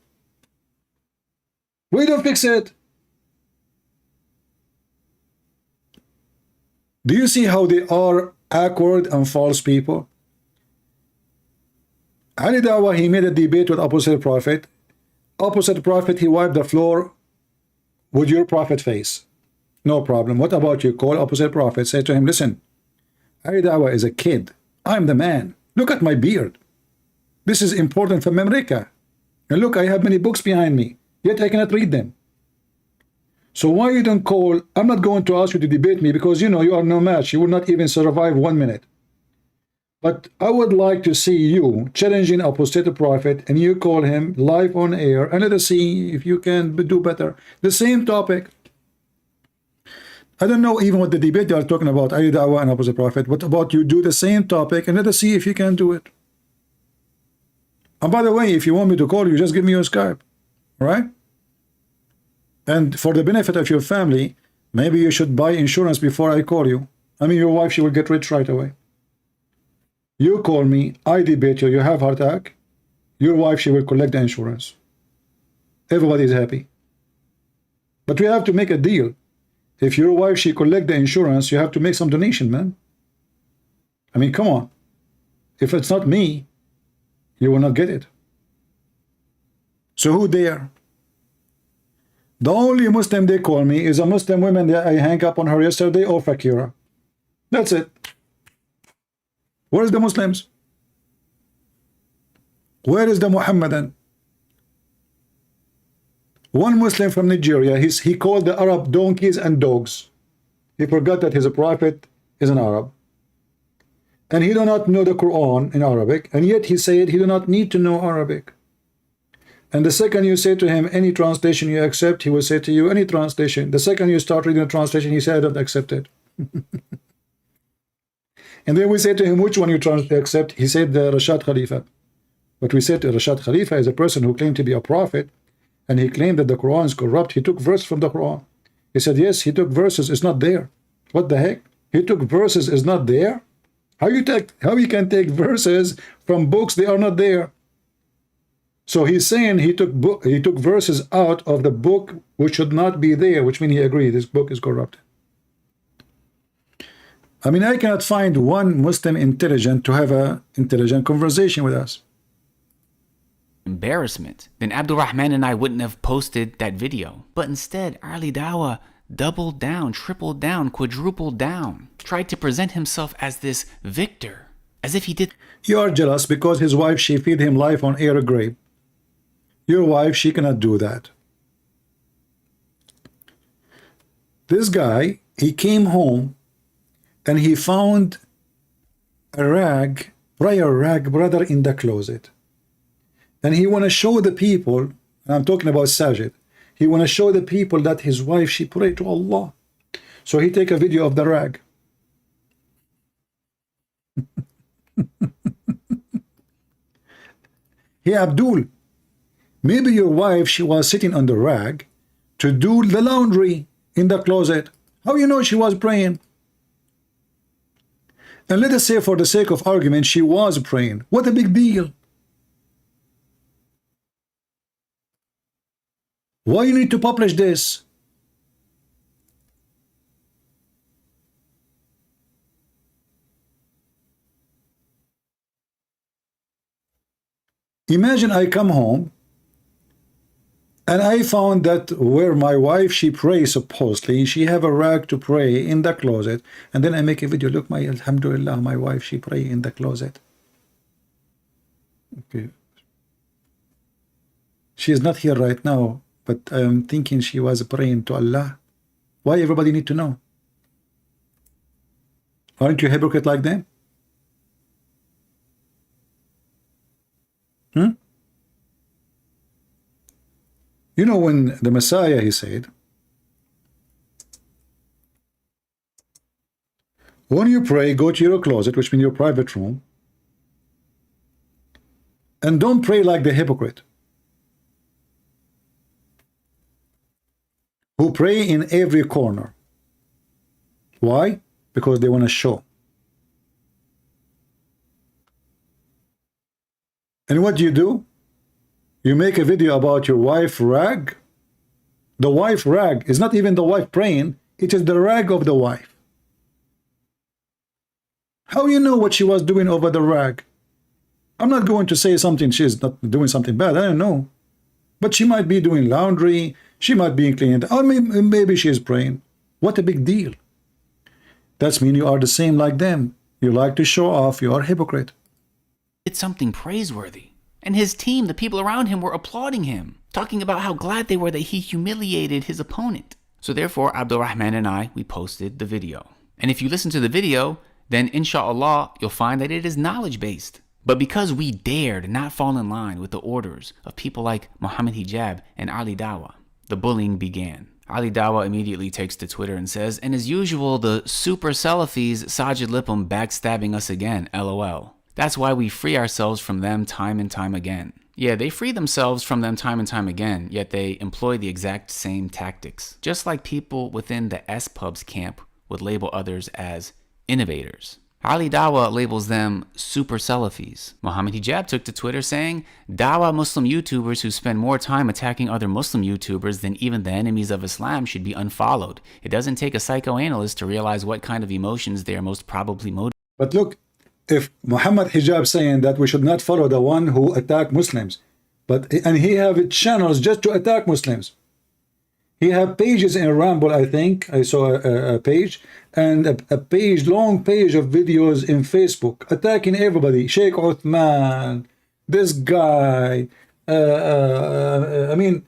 We don't fix it. Do you see how they are awkward and false people? Ali Dawah, he made a debate with opposite prophet. Opposite prophet, he wiped the floor with your prophet face. No problem. What about you? Call opposite prophet. Say to him, listen, Ali Dawah is a kid. I'm the man. Look at my beard. This is important from America. And look, I have many books behind me, yet I cannot read them. So why you don't call? I'm not going to ask you to debate me because, you know, you are no match. You will not even survive 1 minute. But I would like to see you challenging apostate prophet and you call him live on air and let us see if you can do better. The same topic. I don't know even what the debate they are talking about, Ali Dawah and opposite prophet. What about you do the same topic and let us see if you can do it. And by the way, if you want me to call you, just give me your Skype. All right? And for the benefit of your family, maybe you should buy insurance before I call you. I mean, your wife, she will get rich right away. You call me, I debate you, you have heart attack. Your wife, she will collect the insurance. Everybody is happy. But we have to make a deal. If your wife, she collect the insurance, you have to make some donation, man. I mean, come on. If it's not me, you will not get it. So who dare? The only Muslim they call me is a Muslim woman that I hang up on her yesterday or Fakira. That's it. Where's the Muslims? Where is the Mohammedan? One Muslim from Nigeria, he called the Arab donkeys and dogs. He forgot that his prophet is an Arab. And he do not know the Quran in Arabic, and yet he said he do not need to know Arabic. And the second you say to him, any translation you accept, he will say to you, any translation. The second you start reading a translation, he said, I don't accept it. And then we say to him, which one you accept? He said, the Rashad Khalifa. But we said Rashad Khalifa is a person who claimed to be a prophet, and he claimed that the Quran is corrupt. He took verse from the Quran. He said, yes, he took verses, it's not there. What the heck? He took verses, is not there? How you can take verses from books, they are not there? So he's saying he took verses out of the book which should not be there, which means he agreed this book is corrupted. I mean, I cannot find one Muslim intelligent to have an intelligent conversation with us.
Embarrassment, then Abdul Rahman and I wouldn't have posted that video. But instead, Ali Dawah doubled down, tripled down, quadrupled down, tried to present himself as this victor, as if he did.
You are jealous because his wife, she feed him life on air grape. Your wife, she cannot do that. This guy, he came home and he found a rag, prayer rag, brother, in the closet. And he want to show the people, and I'm talking about Sajid, he want to show the people that his wife, she prayed to Allah. So he take a video of the rag. Hey, Abdul, maybe your wife, she was sitting on the rag to do the laundry in the closet. How you know she was praying? And let us say, for the sake of argument, she was praying. What a big deal. Why you need to publish this? Imagine I come home and I found that where my wife, she prays supposedly, she have a rag to pray in the closet, and then I make a video, look, my alhamdulillah, my wife, she pray in the closet. Okay. She is not here right now, but I'm thinking she was praying to Allah. Why everybody need to know? Aren't you a hypocrite like them? You know, when the Messiah, he said, when you pray, go to your closet, which means your private room, and don't pray like the hypocrite, who pray in every corner. Why? Because they want to show. And what do? You make a video about your wife rag. The wife rag is not even the wife praying, it is the rag of the wife. How you know what she was doing over the rag? I'm not going to say something she's not doing something bad, I don't know. But she might be doing laundry, she might be cleaning, or maybe she is praying. What a big deal. That means you are the same like them. You like to show off, you are a hypocrite.
It's something praiseworthy. And his team, the people around him, were applauding him, talking about how glad they were that he humiliated his opponent. So therefore, Abdul Rahman and I, we posted the video. And if you listen to the video, then inshallah, you'll find that it is knowledge-based. But because we dared not fall in line with the orders of people like Mohammed Hijab and Ali Dawah, the bullying began. Ali Dawah immediately takes to Twitter and says, and as usual, the super Salafis, Sajid Lipham, backstabbing us again, LOL. That's why we free ourselves from them time and time again. Yeah, they free themselves from them time and time again, yet they employ the exact same tactics. Just like people within the S-Pubs camp would label others as innovators. Ali Dawah labels them super Salafis. Mohammed Hijab took to Twitter saying, Dawah Muslim YouTubers who spend more time attacking other Muslim YouTubers than even the enemies of Islam should be unfollowed. It doesn't take a psychoanalyst to realize what kind of emotions they are most probably motivated.
But look, if Muhammad Hijab saying that we should not follow the one who attack Muslims, and he have channels just to attack Muslims. He have pages in Ramble, I think, I saw a page, and a page, long page of videos in Facebook, attacking everybody. Sheikh Uthman, this guy, I mean,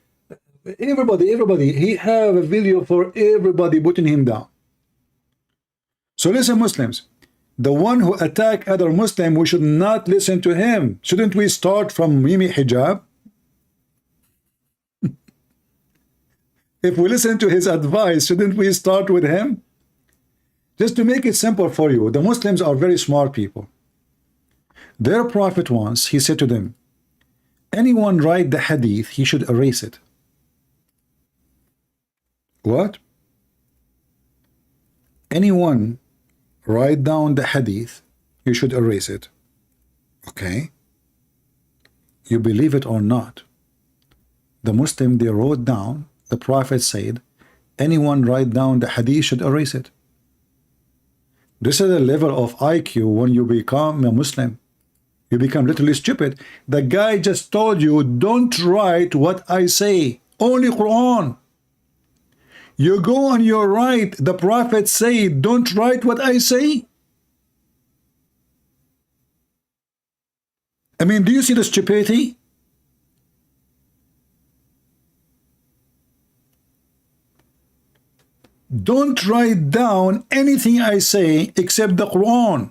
everybody. He have a video for everybody putting him down. So listen, Muslims. The one who attack other Muslim, we should not listen to him. Shouldn't we start from Mimi Hijab? If we listen to his advice, shouldn't we start with him? Just to make it simple for you, the Muslims are very smart people. Their prophet once, he said to them, anyone write the hadith, he should erase it. What? Anyone write down the hadith, you should erase it. Okay. You believe it or not, the Muslim, they wrote down, the Prophet said, anyone write down the hadith should erase it. This is the level of IQ when you become a Muslim. You become literally stupid. The guy just told you, don't write what I say, only Quran. You go on your right, the Prophet said, don't write what I say. I mean, do you see the stupidity? Don't write down anything I say except the Quran.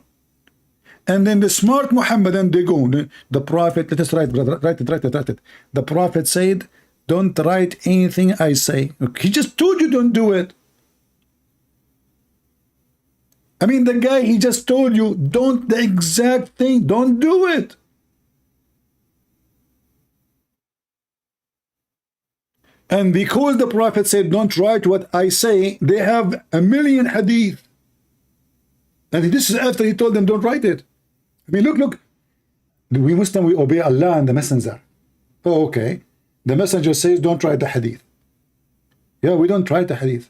And then the smart Muhammadan, they go, the Prophet, let us write, brother, write it. The Prophet said, don't write anything I say. He just told you don't do it. I mean, the guy, he just told you, don't the exact thing, don't do it. And because the Prophet said, don't write what I say, they have 1 million hadith. And this is after he told them, don't write it. I mean, look. We Muslim, we obey Allah and the Messenger. Oh, okay. The Messenger says, don't write the hadith. Yeah, we don't write the hadith.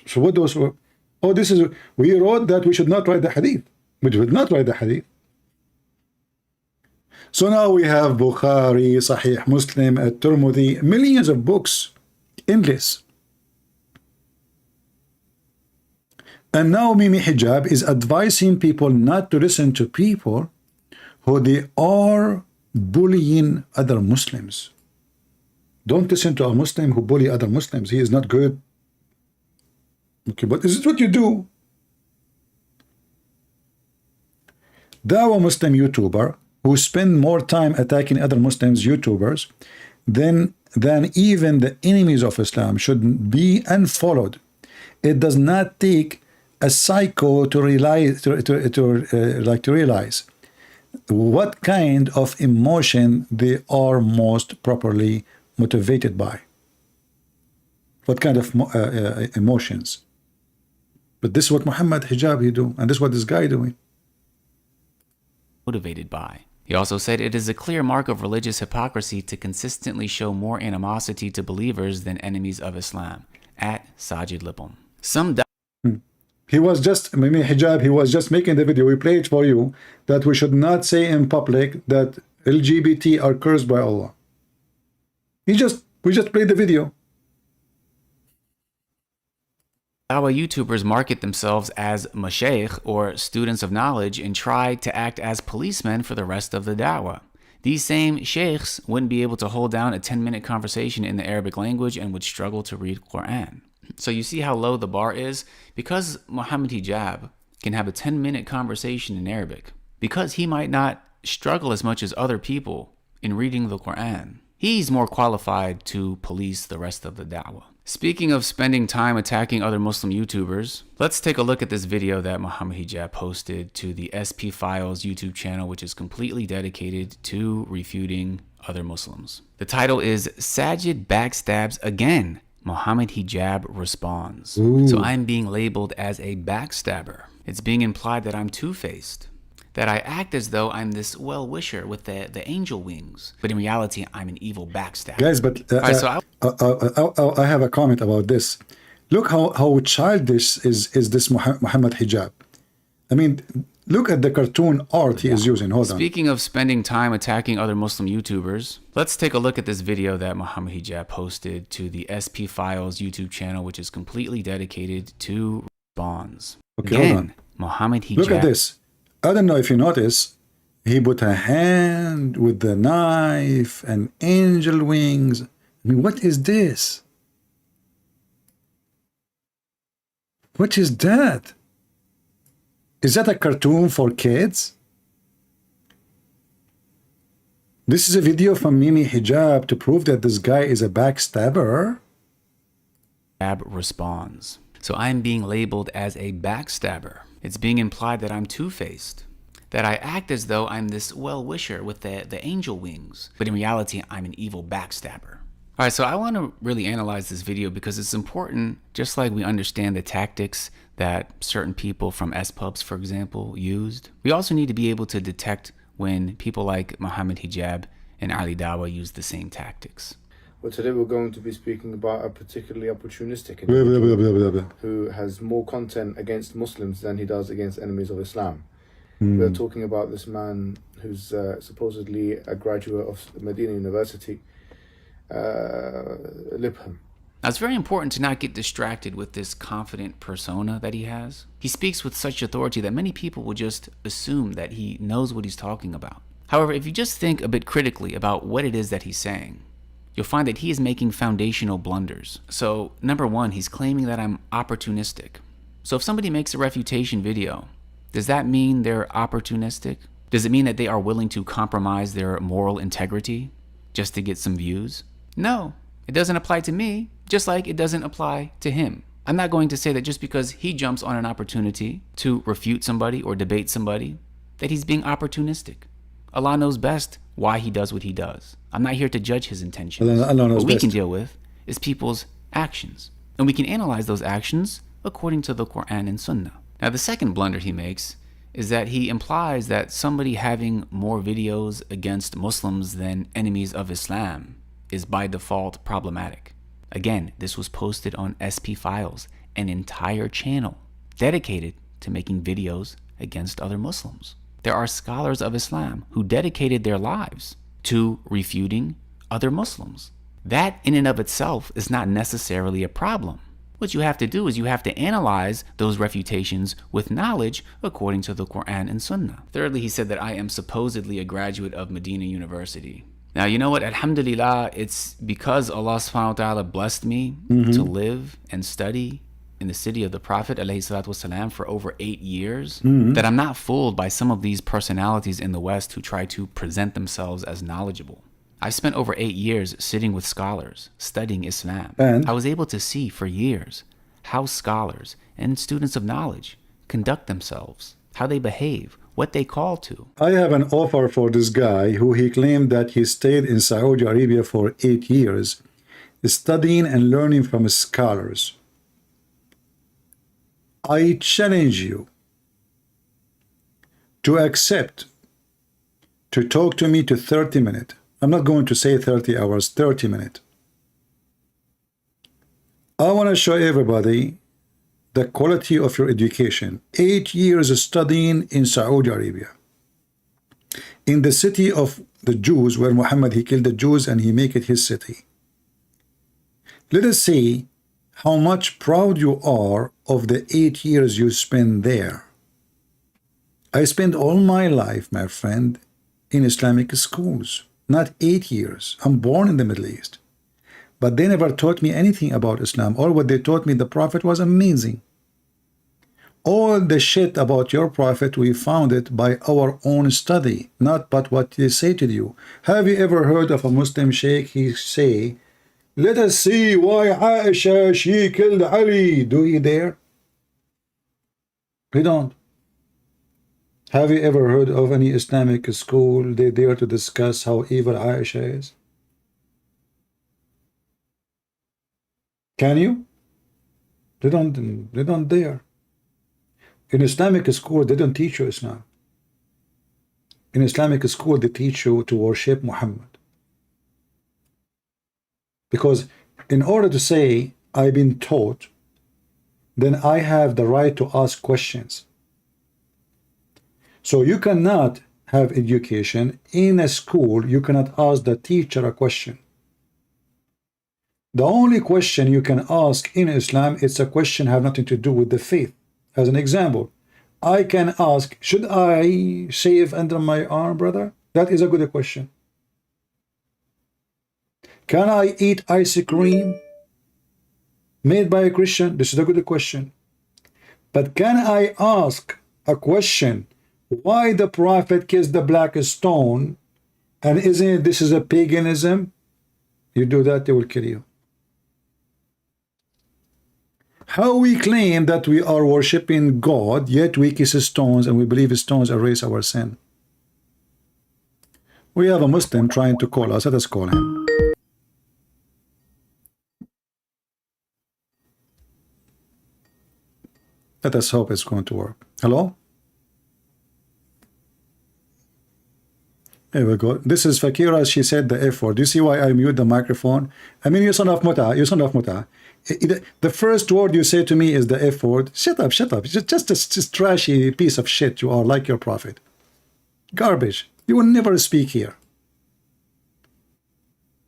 So what those were? Oh, this is, we wrote that we should not write the hadith. We should not write the hadith. So now we have Bukhari, Sahih Muslim, At-Tirmidhi, millions of books, endless. And now Mimi Hijab is advising people not to listen to people who they are bullying other Muslims. Don't listen to a Muslim who bully other Muslims. He is not good. Okay, but is it what you do? Dawah Muslim YouTuber who spend more time attacking other Muslims YouTubers than even the enemies of Islam should be unfollowed. It does not take a psycho to realize to realize what kind of emotion they are most properly motivated by. What kind of emotions? But this is what Muhammad Hijab he do, and this is what this guy doing.
Motivated by. He also said it is a clear mark of religious hypocrisy to consistently show more animosity to believers than enemies of Islam. At Sajid Lipham.
He was just, Mimi Hijab, he was just making the video. We play it for you that we should not say in public that LGBT are cursed by Allah. We just played the video.
Dawah YouTubers market themselves as mashaykh or students of knowledge and try to act as policemen for the rest of the dawah. These same sheikhs wouldn't be able to hold down a 10-minute conversation in the Arabic language and would struggle to read Quran. So you see how low the bar is? Because Muhammad Hijab can have a 10-minute conversation in Arabic, because he might not struggle as much as other people in reading the Quran, he's more qualified to police the rest of the da'wah. Speaking of spending time attacking other Muslim YouTubers, let's take a look at this video that Muhammad Hijab posted to the SP Files YouTube channel, which is completely dedicated to refuting other Muslims. The title is Sajid Backstabs Again. Muhammad Hijab responds.
Ooh.
So I'm being labeled as a backstabber. It's being implied that I'm two-faced, that I act as though I'm this well-wisher with the angel wings, but in reality, I'm an evil backstabber.
Guys, but I have a comment about this. Look how childish is this Muhammad Hijab. I mean, look at the cartoon art he is using. Hold on.
Speaking of spending time attacking other Muslim YouTubers, let's take a look at this video that Muhammad Hijab posted to the SP Files YouTube channel, which is completely dedicated to responds.
Okay,
Again,
hold on.
Muhammad Hijab.
Look at this. I don't know if you notice, he put a hand with the knife and angel wings. I mean, what is this? What is that? Is that a cartoon for kids? This is a video from Mimi Hijab to prove that this guy is a backstabber.
Hijab responds. So I'm being labeled as a backstabber. It's being implied that I'm two-faced, that I act as though I'm this well-wisher with the angel wings, but in reality, I'm an evil backstabber. All right, so I want to really analyze this video because it's important, just like we understand the tactics that certain people from S-pubs, for example, used. We also need to be able to detect when people like Mohammed Hijab and Ali Dawah use the same tactics.
Well, today we're going to be speaking about a particularly opportunistic individual who has more content against Muslims than he does against enemies of Islam. We're talking about this man who's supposedly a graduate of Medina University, Lipham.
Now, it's very important to not get distracted with this confident persona that he has. He speaks with such authority that many people will just assume that he knows what he's talking about. However, if you just think a bit critically about what it is that he's saying, you'll find that he is making foundational blunders. So, number one, he's claiming that I'm opportunistic. So if somebody makes a refutation video, does that mean they're opportunistic? Does it mean that they are willing to compromise their moral integrity just to get some views? No, it doesn't apply to me, just like it doesn't apply to him. I'm not going to say that just because he jumps on an opportunity to refute somebody or debate somebody, that he's being opportunistic. Allah knows best why he does what he does. I'm not here to judge his intentions. What we can deal with is people's actions. And we can analyze those actions according to the Quran and Sunnah. Now, the second blunder he makes is that he implies that somebody having more videos against Muslims than enemies of Islam is by default problematic. Again, this was posted on SP Files, an entire channel dedicated to making videos against other Muslims. There are scholars of Islam who dedicated their lives to refuting other Muslims. That in and of itself is not necessarily a problem. What you have to do is you have to analyze those refutations with knowledge according to the Quran and Sunnah. Thirdly, he said that I am supposedly a graduate of Medina University. Now, you know what? Alhamdulillah, it's because Allah subhanahu wa ta'ala blessed me to live and study in the city of the Prophet ﷺ for over 8 years that I'm not fooled by some of these personalities in the West who try to present themselves as knowledgeable. I spent over 8 years sitting with scholars, studying Islam.
And
I was able to see for years how scholars and students of knowledge conduct themselves, how they behave, what they call to.
I have an offer for this guy who he claimed that he stayed in Saudi Arabia for 8 years, studying and learning from scholars. I challenge you to accept to talk to me to 30 minutes. I'm not going to say 30 hours, 30 minutes. I want to show everybody the quality of your education. 8 years studying in Saudi Arabia, in the city of the Jews, where Muhammad, he killed the Jews and he make it his city. Let us see how much proud you are of the 8 years you spend there. I spent all my life, my friend, in Islamic schools, not 8 years. I'm born in the Middle East. But they never taught me anything about Islam. All what they taught me, the Prophet was amazing. All the shit about your Prophet, we found it by our own study, not but what they say to you. Have you ever heard of a Muslim sheikh, he say, let us see why Aisha, she killed Ali? Do you dare? We don't. Have you ever heard of any Islamic school, they dare to discuss how evil Aisha is? Can you? They don't dare. In Islamic school, they don't teach you Islam. In Islamic school, they teach you to worship Muhammad. Because in order to say, I've been taught, then I have the right to ask questions. So you cannot have education in a school, you cannot ask the teacher a question. The only question you can ask in Islam, it's a question have nothing to do with the faith. As an example, I can ask, should I shave under my arm, brother? That is a good question. Can I eat ice cream made by a Christian? This is a good question. But can I ask a question, why the Prophet kissed the black stone, and isn't it, this is a paganism? You do that, they will kill you. How we claim that we are worshiping God, yet we kiss stones and we believe stones erase our sin? We have a Muslim trying to call us. Let us call him. Let us hope it's going to work. Hello? Here we go. This is Fakira. She said the F word. Do you see why I mute the microphone? I mean, you son of muta. You son of muta. The first word you say to me is the F word. Shut up, shut up. Just a trashy piece of shit you are, like your prophet. Garbage. You will never speak here.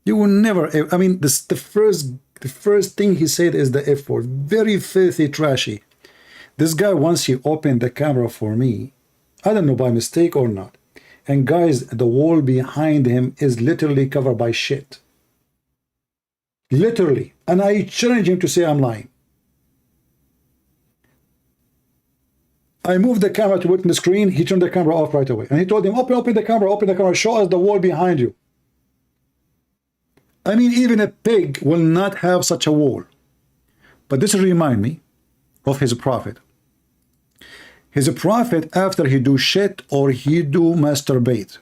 You will never. I mean, the first thing he said is the F word. Very filthy, trashy. This guy, once he opened the camera for me, I don't know by mistake or not. And guys, the wall behind him is literally covered by shit. Literally. And I challenge him to say I'm lying. I moved the camera to witness the screen. He turned the camera off right away. And he told him, open the camera, show us the wall behind you. I mean, even a pig will not have such a wall. But this reminds me of his prophet. His prophet, after he do shit or he do masturbate,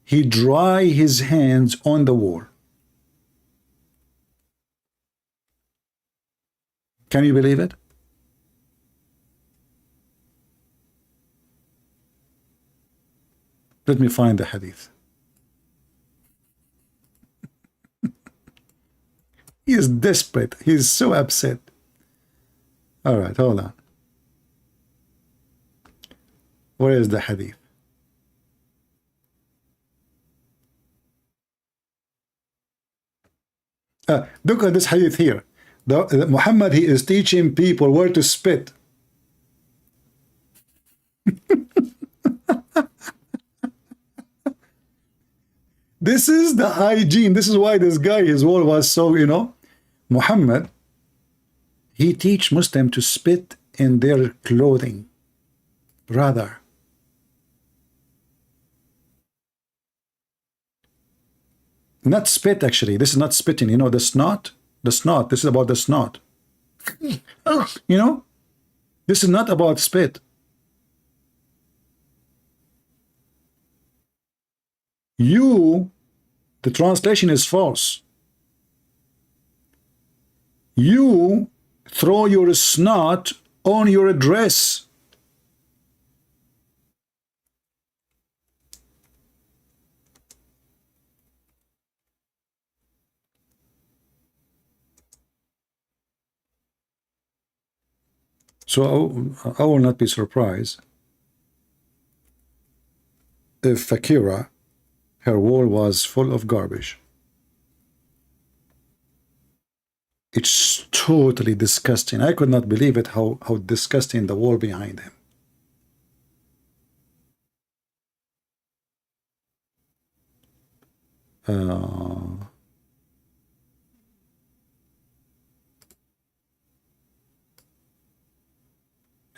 he dry his hands on the wall. Can you believe it? Let me find the hadith. He is desperate. He is so upset. All right, hold on. Where is the hadith? Look at this hadith here. Muhammad, he is teaching people where to spit. This is the hygiene. This is why this guy, his wall was so, you know. Muhammad, he teach Muslim to spit in their clothing. Brother. Not spit, actually. This is not spitting. You know, the snot. The snot. This is about the snot. You know? This is not about spit. You, the translation is false. You throw your snot on your dress. So I will not be surprised if Fakira, her wall was full of garbage. It's totally disgusting. I could not believe it, how disgusting the wall behind him.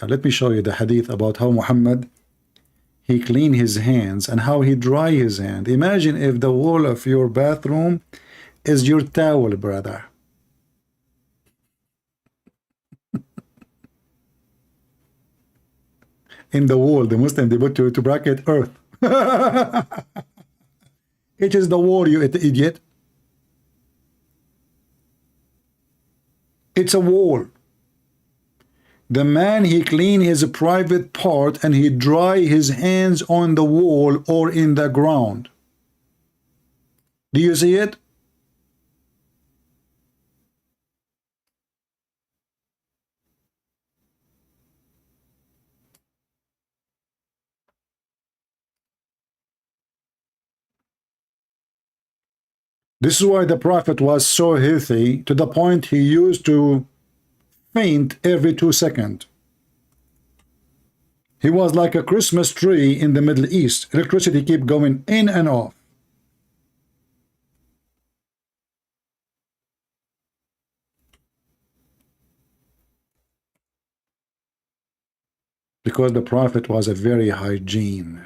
Now let me show you the hadith about how Muhammad, he clean his hands and how he dry his hand. Imagine if the wall of your bathroom is your towel, brother. In the wall, the Muslim, they put to bracket earth. It is the wall, you idiot. It's a wall. The man, he clean his private part and he dry his hands on the wall or in the ground. Do you see it? This is why the Prophet was so healthy, to the point he used to faint every 2 seconds. He was like a Christmas tree in the Middle East. Electricity keep going in and off. Because the Prophet was a very hygiene.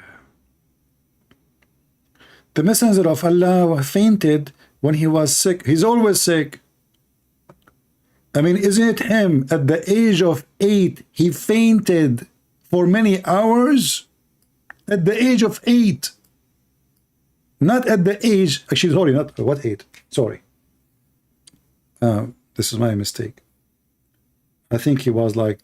The Messenger of Allah fainted when he was sick. He's always sick. I mean, isn't it him at the age of 8, he fainted for many hours? At the age of 8. Not at the age, actually, sorry, not what 8? Sorry. This is my mistake. I think he was like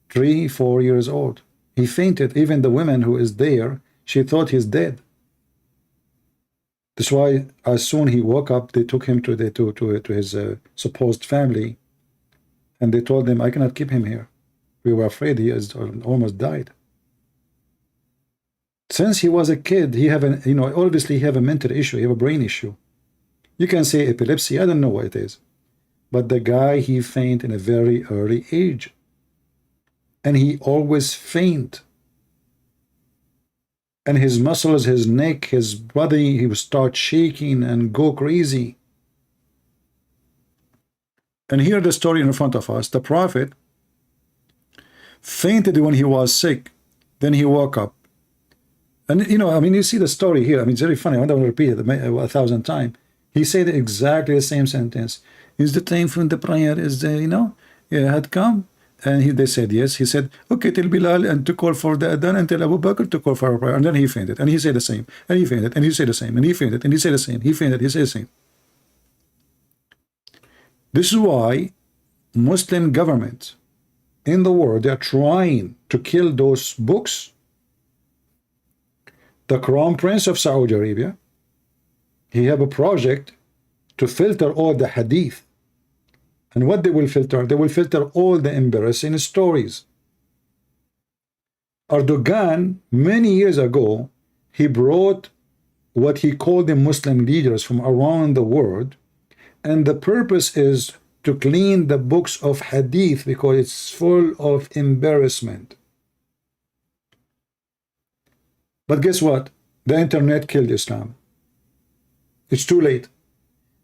3, 4 years old. He fainted. Even the woman who is there, she thought he's dead. That's why as soon he woke up, they took him to his supposed family, and they told him, I cannot keep him here. We were afraid he has almost died. Since he was a kid, he have an, obviously he have a mental issue, he have a brain issue. You can say epilepsy, I don't know what it is. But the guy, he faint in a very early age. And he always faint. And his muscles, his neck, his body, he would start shaking and go crazy. And here the story in front of us, the prophet fainted when he was sick. Then he woke up. And I mean, you see the story here. I mean, it's very funny. I don't want to repeat it 1,000 times. He said exactly the same sentence. Is the time for the prayer is had come? And they said yes. He said, okay, tell Bilal and to call for the adhan, and tell Abu Bakr to call for a prayer. And then he fainted. And he said the same. And he fainted. And he said the same. And he fainted. And he said the same. He fainted. He said the same. This is why Muslim governments in the world, they are trying to kill those books. The Crown Prince of Saudi Arabia, he have a project to filter all the hadith. And what they will filter? They will filter all the embarrassing stories. Erdogan, many years ago, he brought what he called the Muslim leaders from around the world, and the purpose is to clean the books of hadith because it's full of embarrassment. But guess what? The internet killed Islam. It's too late.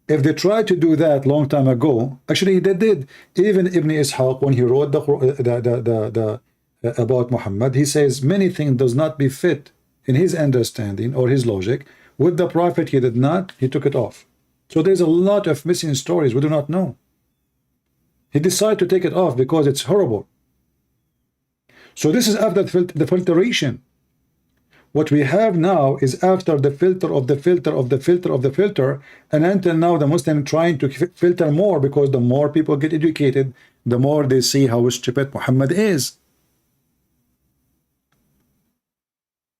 If they tried to do that long time ago, actually they did. Even Ibn Ishaq, when he wrote about Muhammad, he says many things does not be fit in his understanding or his logic. With the prophet, he did not. He took it off. So there's a lot of missing stories we do not know. He decided to take it off because it's horrible. So this is after the filtration. What we have now is after the filter of the filter of the filter of the filter, and until now the Muslim trying to filter more, because the more people get educated, the more they see how stupid Muhammad is.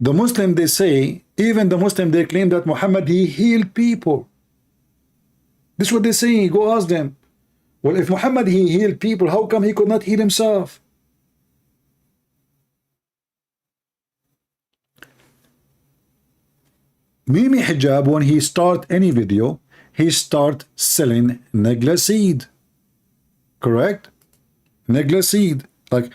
The Muslim, they say, even the Muslim, they claim that Muhammad, he healed people. This is what they say. Go ask them. Well, if Muhammad, he healed people, how come he could not heal himself? Mimi Hijab, when he start any video, he start selling negla seed. Correct? Negla seed. Like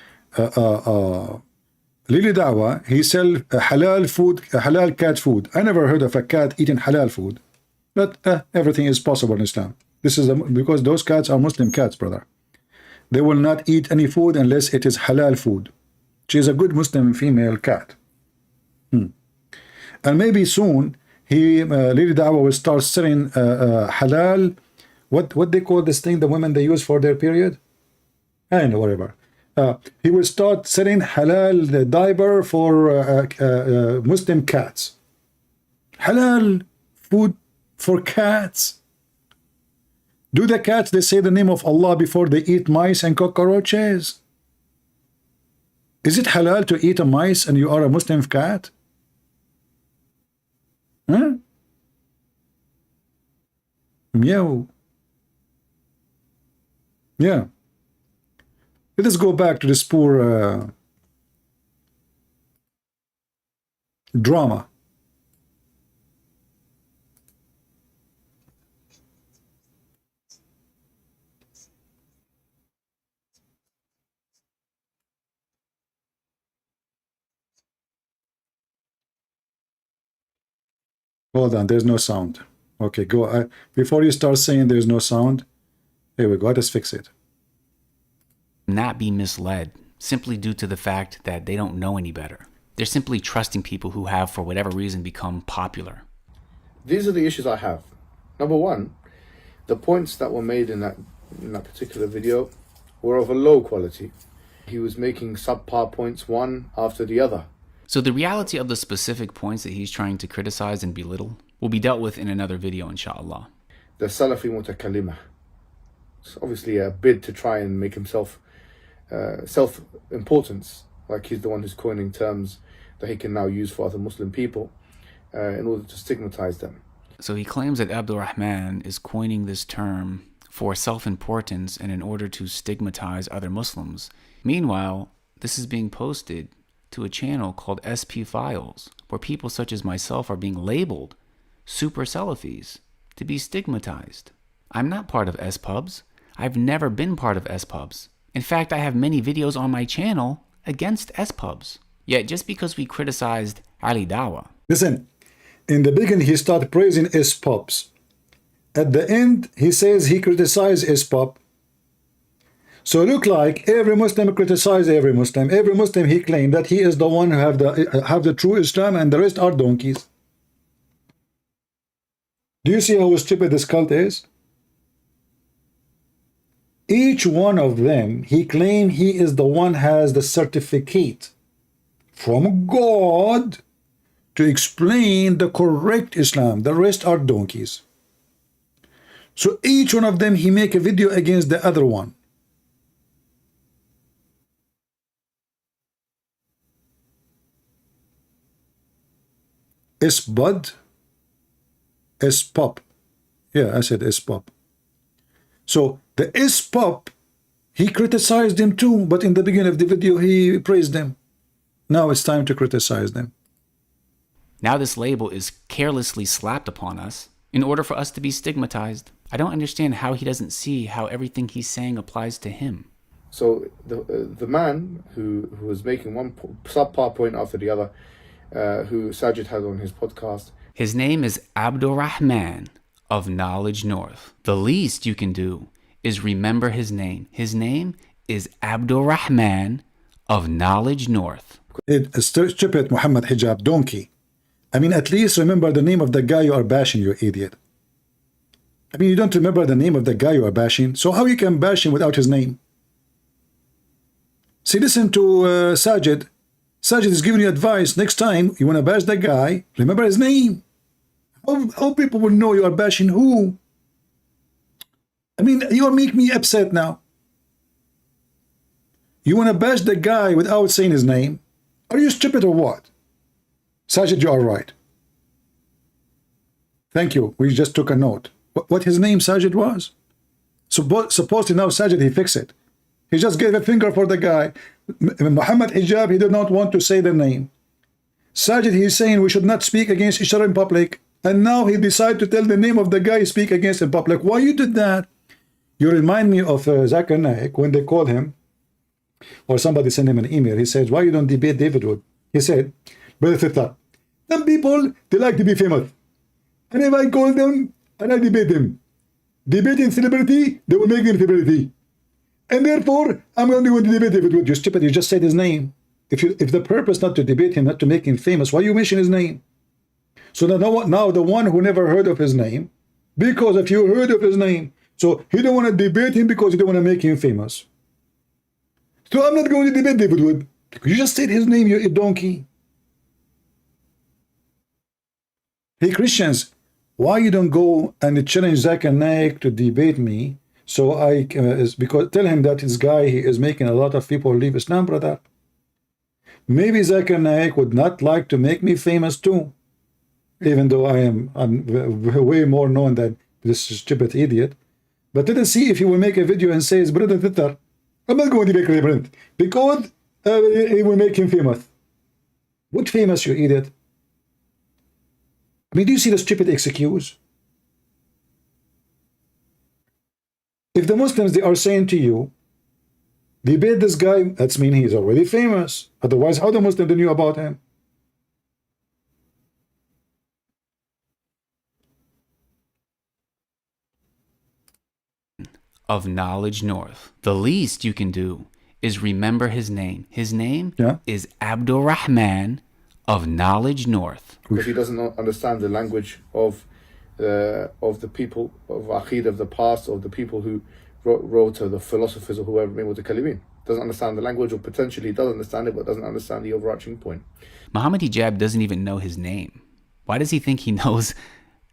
Lili Dawah, he sell halal food, halal cat food. I never heard of a cat eating halal food. But everything is possible in Islam. This is because those cats are Muslim cats, brother. They will not eat any food unless it is halal food. She is a good Muslim female cat. And maybe soon, Lili Dawah will start selling halal, what they call this thing the women they use for their period? I don't know, whatever. He will start selling halal diaper for Muslim cats. Halal food for cats. Do the cats, they say the name of Allah before they eat mice and cockroaches? Is it halal to eat a mice and you are a Muslim cat? Huh? Meow. Yeah. Let us go back to this poor drama. Hold on, there's no sound. Okay, go. Before you start saying there's no sound, here we go. Let's fix it.
Not be misled simply due to the fact that they don't know any better. They're simply trusting people who have, for whatever reason, become popular.
These are the issues I have. Number one, the points that were made in that in that particular video were of a low quality. He was making subpar points one after the other.
So the reality of the specific points that he's trying to criticize and belittle will be dealt with in another video, inshallah.
The Salafi Mutakalimah. It's obviously a bid to try and make himself self-importance, like he's the one who's coining terms that he can now use for other Muslim people in order to stigmatize them.
So he claims that Abdul Rahman is coining this term for self-importance and in order to stigmatize other Muslims. Meanwhile, this is being posted to a channel called SP Files, where people such as myself are being labeled super Salafis to be stigmatized. I'm not part of S-Pubs. I've never been part of S-Pubs. In fact, I have many videos on my channel against S-Pubs. Yet just because we criticized Ali Dawah.
Listen, in the beginning he started praising S-Pubs. At the end, he says he criticized S-Pub. So it look like every Muslim criticized every Muslim. Every Muslim he claimed that he is the one who have the true Islam and the rest are donkeys. Do you see how stupid this cult is? Each one of them, he claimed he is the one has the certificate from God to explain the correct Islam. The rest are donkeys. So each one of them, he make a video against the other one. S-Bud, S-Pop. Yeah, I said S-Pop. So the S-Pop, he criticized them too, but in the beginning of the video, he praised them. Now it's time to criticize them.
Now this label is carelessly slapped upon us in order for us to be stigmatized. I don't understand how he doesn't see how everything he's saying applies to him.
So the man who was making one subpar point after the other, who Sajid had on his podcast.
His name is Abdul Rahman of Knowledge North. The least you can do is remember his name. His name is Abdul Rahman of Knowledge North.
Stupid Mohammed Hijab donkey. I mean, at least remember the name of the guy you are bashing, you idiot. I mean, you don't remember the name of the guy you are bashing, so how you can bash him without his name? See, listen to Sajid. Sajid is giving you advice. Next time you want to bash that guy, remember his name. How people will know you are bashing who? I mean, you make me upset now. You want to bash the guy without saying his name? Are you stupid or what? Sajid, you are right. Thank you. We just took a note. What his name, Sajid, was? Supposedly now Sajid, he fixed it. He just gave a finger for the guy. Muhammad Hijab, he did not want to say the name. Sajid, he's saying we should not speak against each other in public. And now he decided to tell the name of the guy he speak against in public. Why you did that? You remind me of Zakir Naik when they called him, or somebody sent him an email. He says, why you don't debate David Wood? He said, Brother Sitta, some people, they like to be famous. And if I call them and I debate them, debating celebrity, they will make them celebrity. And therefore, I'm only going to debate David Wood. You're stupid, you just said his name. If the purpose not to debate him, not to make him famous, why you mention his name? So now the one who never heard of his name, because if you heard of his name, so he don't want to debate him because he don't want to make him famous. So I'm not going to debate David Wood. You just said his name, you donkey. Hey Christians, why you don't go and challenge Zakir Naik to debate me? So because tell him that this guy, he is making a lot of people leave Islam, brother. Maybe Zakir Naik would not like to make me famous too, even though I'm way more known than this stupid idiot. But let us see if he will make a video and says, brother Twitter, I'm not going to make Brent because it will make him famous. What famous, you idiot? I mean, do you see the stupid excuse? If the Muslims, they are saying to you, debate this guy, that's mean he's already famous. Otherwise, how the Muslims knew about him?
Of Knowledge North. The least you can do is remember his name. His name is Abdul Rahman of Knowledge North.
Because he doesn't understand the language of the people of Aqid of the past, of the people who wrote the philosophers or whoever made with the Kalimeen. Doesn't understand the language, or potentially does understand it, but doesn't understand the overarching point.
Mohammed Hijab doesn't even know his name. Why does he think he knows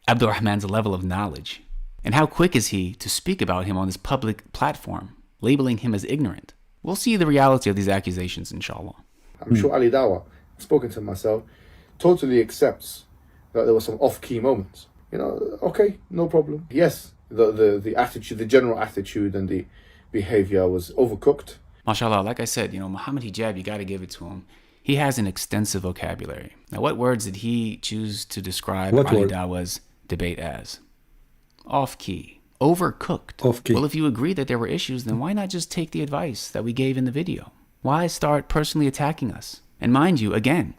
Abdul Rahman's level of knowledge? And how quick is he to speak about him on this public platform, labeling him as ignorant? We'll see the reality of these accusations, inshallah.
I'm sure Ali Dawah, spoken to myself, totally accepts that there were some off-key moments. You know, okay, no problem. Yes, the attitude, the general attitude and the behavior was overcooked.
MashaAllah, like I said, Mohammed Hijab, you got to give it to him. He has an extensive vocabulary. Now, what words did he choose to describe Ali Dawah's debate as? Off-key. Overcooked.
Off-key.
Well, if you agree that there were issues, then why not just take the advice that we gave in the video? Why start personally attacking us? And mind you, again,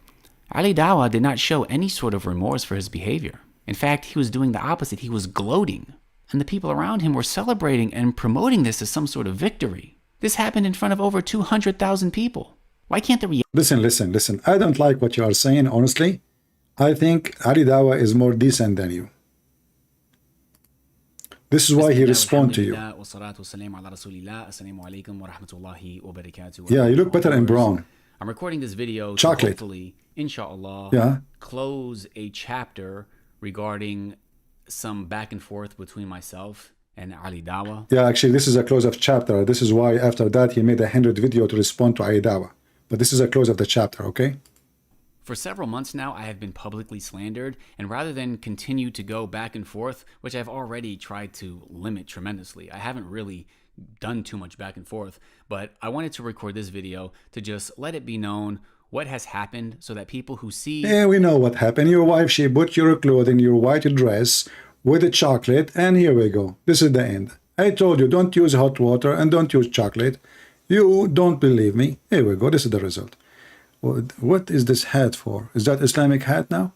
Ali Dawah did not show any sort of remorse for his behavior. In fact, he was doing the opposite. He was gloating. And the people around him were celebrating and promoting this as some sort of victory. This happened in front of over 200,000 people. Why can't the
Listen. I don't like what you are saying, honestly. I think Ali Dawah is more decent than you. This is why he responds to you. Yeah, you look better in brown.
I'm recording this video
Chocolate.
to hopefully, inshallah, close a chapter regarding some back and forth between myself and Ali Dawah.
Yeah, actually, this is a close of chapter. This is why after that he made a 100 video to respond to Ali Dawah. But this is a close of the chapter, okay?
For several months now, I have been publicly slandered, and rather than continue to go back and forth, which I've already tried to limit tremendously, I haven't really done too much back and forth, but I wanted to record this video to just let it be known what has happened so that people who see...
Yeah, we know what happened. Your wife, she put your clothes in your white dress with the chocolate, and here we go. This is the end. I told you, don't use hot water and don't use chocolate. You don't believe me. Here we go. This is the result. What is this hat for? Is that Islamic hat now?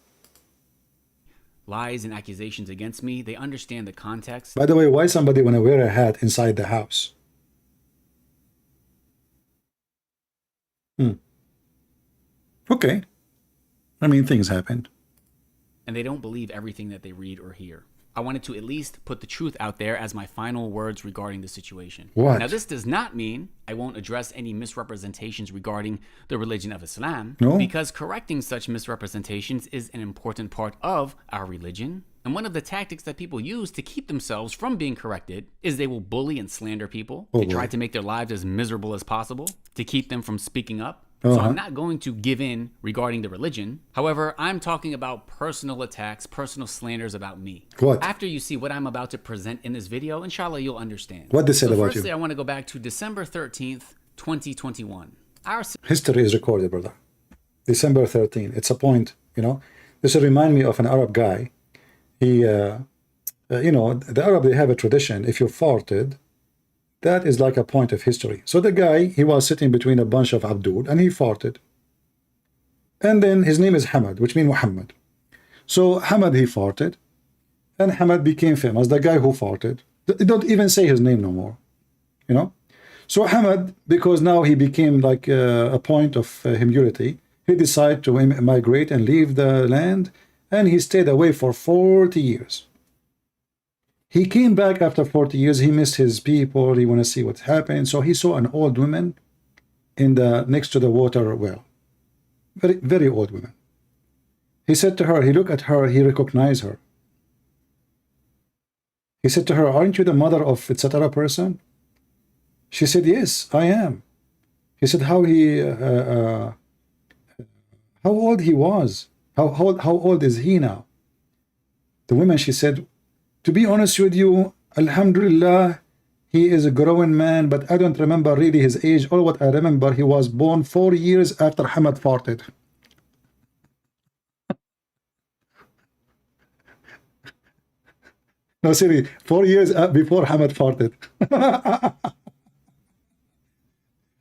Lies and accusations against me, they understand the context.
By the way, why somebody want to wear a hat inside the house? Okay. I mean, things happen.
And they don't believe everything that they read or hear. I wanted to at least put the truth out there as my final words regarding the situation.
What?
Now, this does not mean I won't address any misrepresentations regarding the religion of Islam, because correcting such misrepresentations is an important part of our religion. And one of the tactics that people use to keep themselves from being corrected is they will bully and slander people. They try to make their lives as miserable as possible to keep them from speaking up. So I'm not going to give in regarding the religion. However, I'm talking about personal attacks, personal slanders about me.
What?
After you see what I'm about to present in this video, inshallah, you'll understand.
What they said about
firstly,
you?
I want to go back to December 13th, 2021.
History is recorded, brother. December 13th. It's a point, This will remind me of an Arab guy. He, the Arab, they have a tradition. If you farted, that is like a point of history. So the guy, he was sitting between a bunch of Abdul and he farted. And then his name is Ahmed, which means Muhammad. So Ahmed, he farted. And Ahmed became famous, the guy who farted. They don't even say his name no more. So Ahmed, because now he became like a point of humility, he decided to migrate and leave the land. And he stayed away for 40 years. He came back after 40 years. He missed his people. He want to see what's happening. So he saw an old woman next to the water well. Very, very old woman. He said to her, he looked at her, he recognized her. He said to her, aren't you the mother of etc. person? She said, yes, I am. He said how old he was. How old is he now? The woman, she said, to be honest with you, Alhamdulillah, he is a growing man, but I don't remember really his age. All what I remember, he was born 4 years after Ahmed farted. No, seriously, 4 years before Ahmed farted.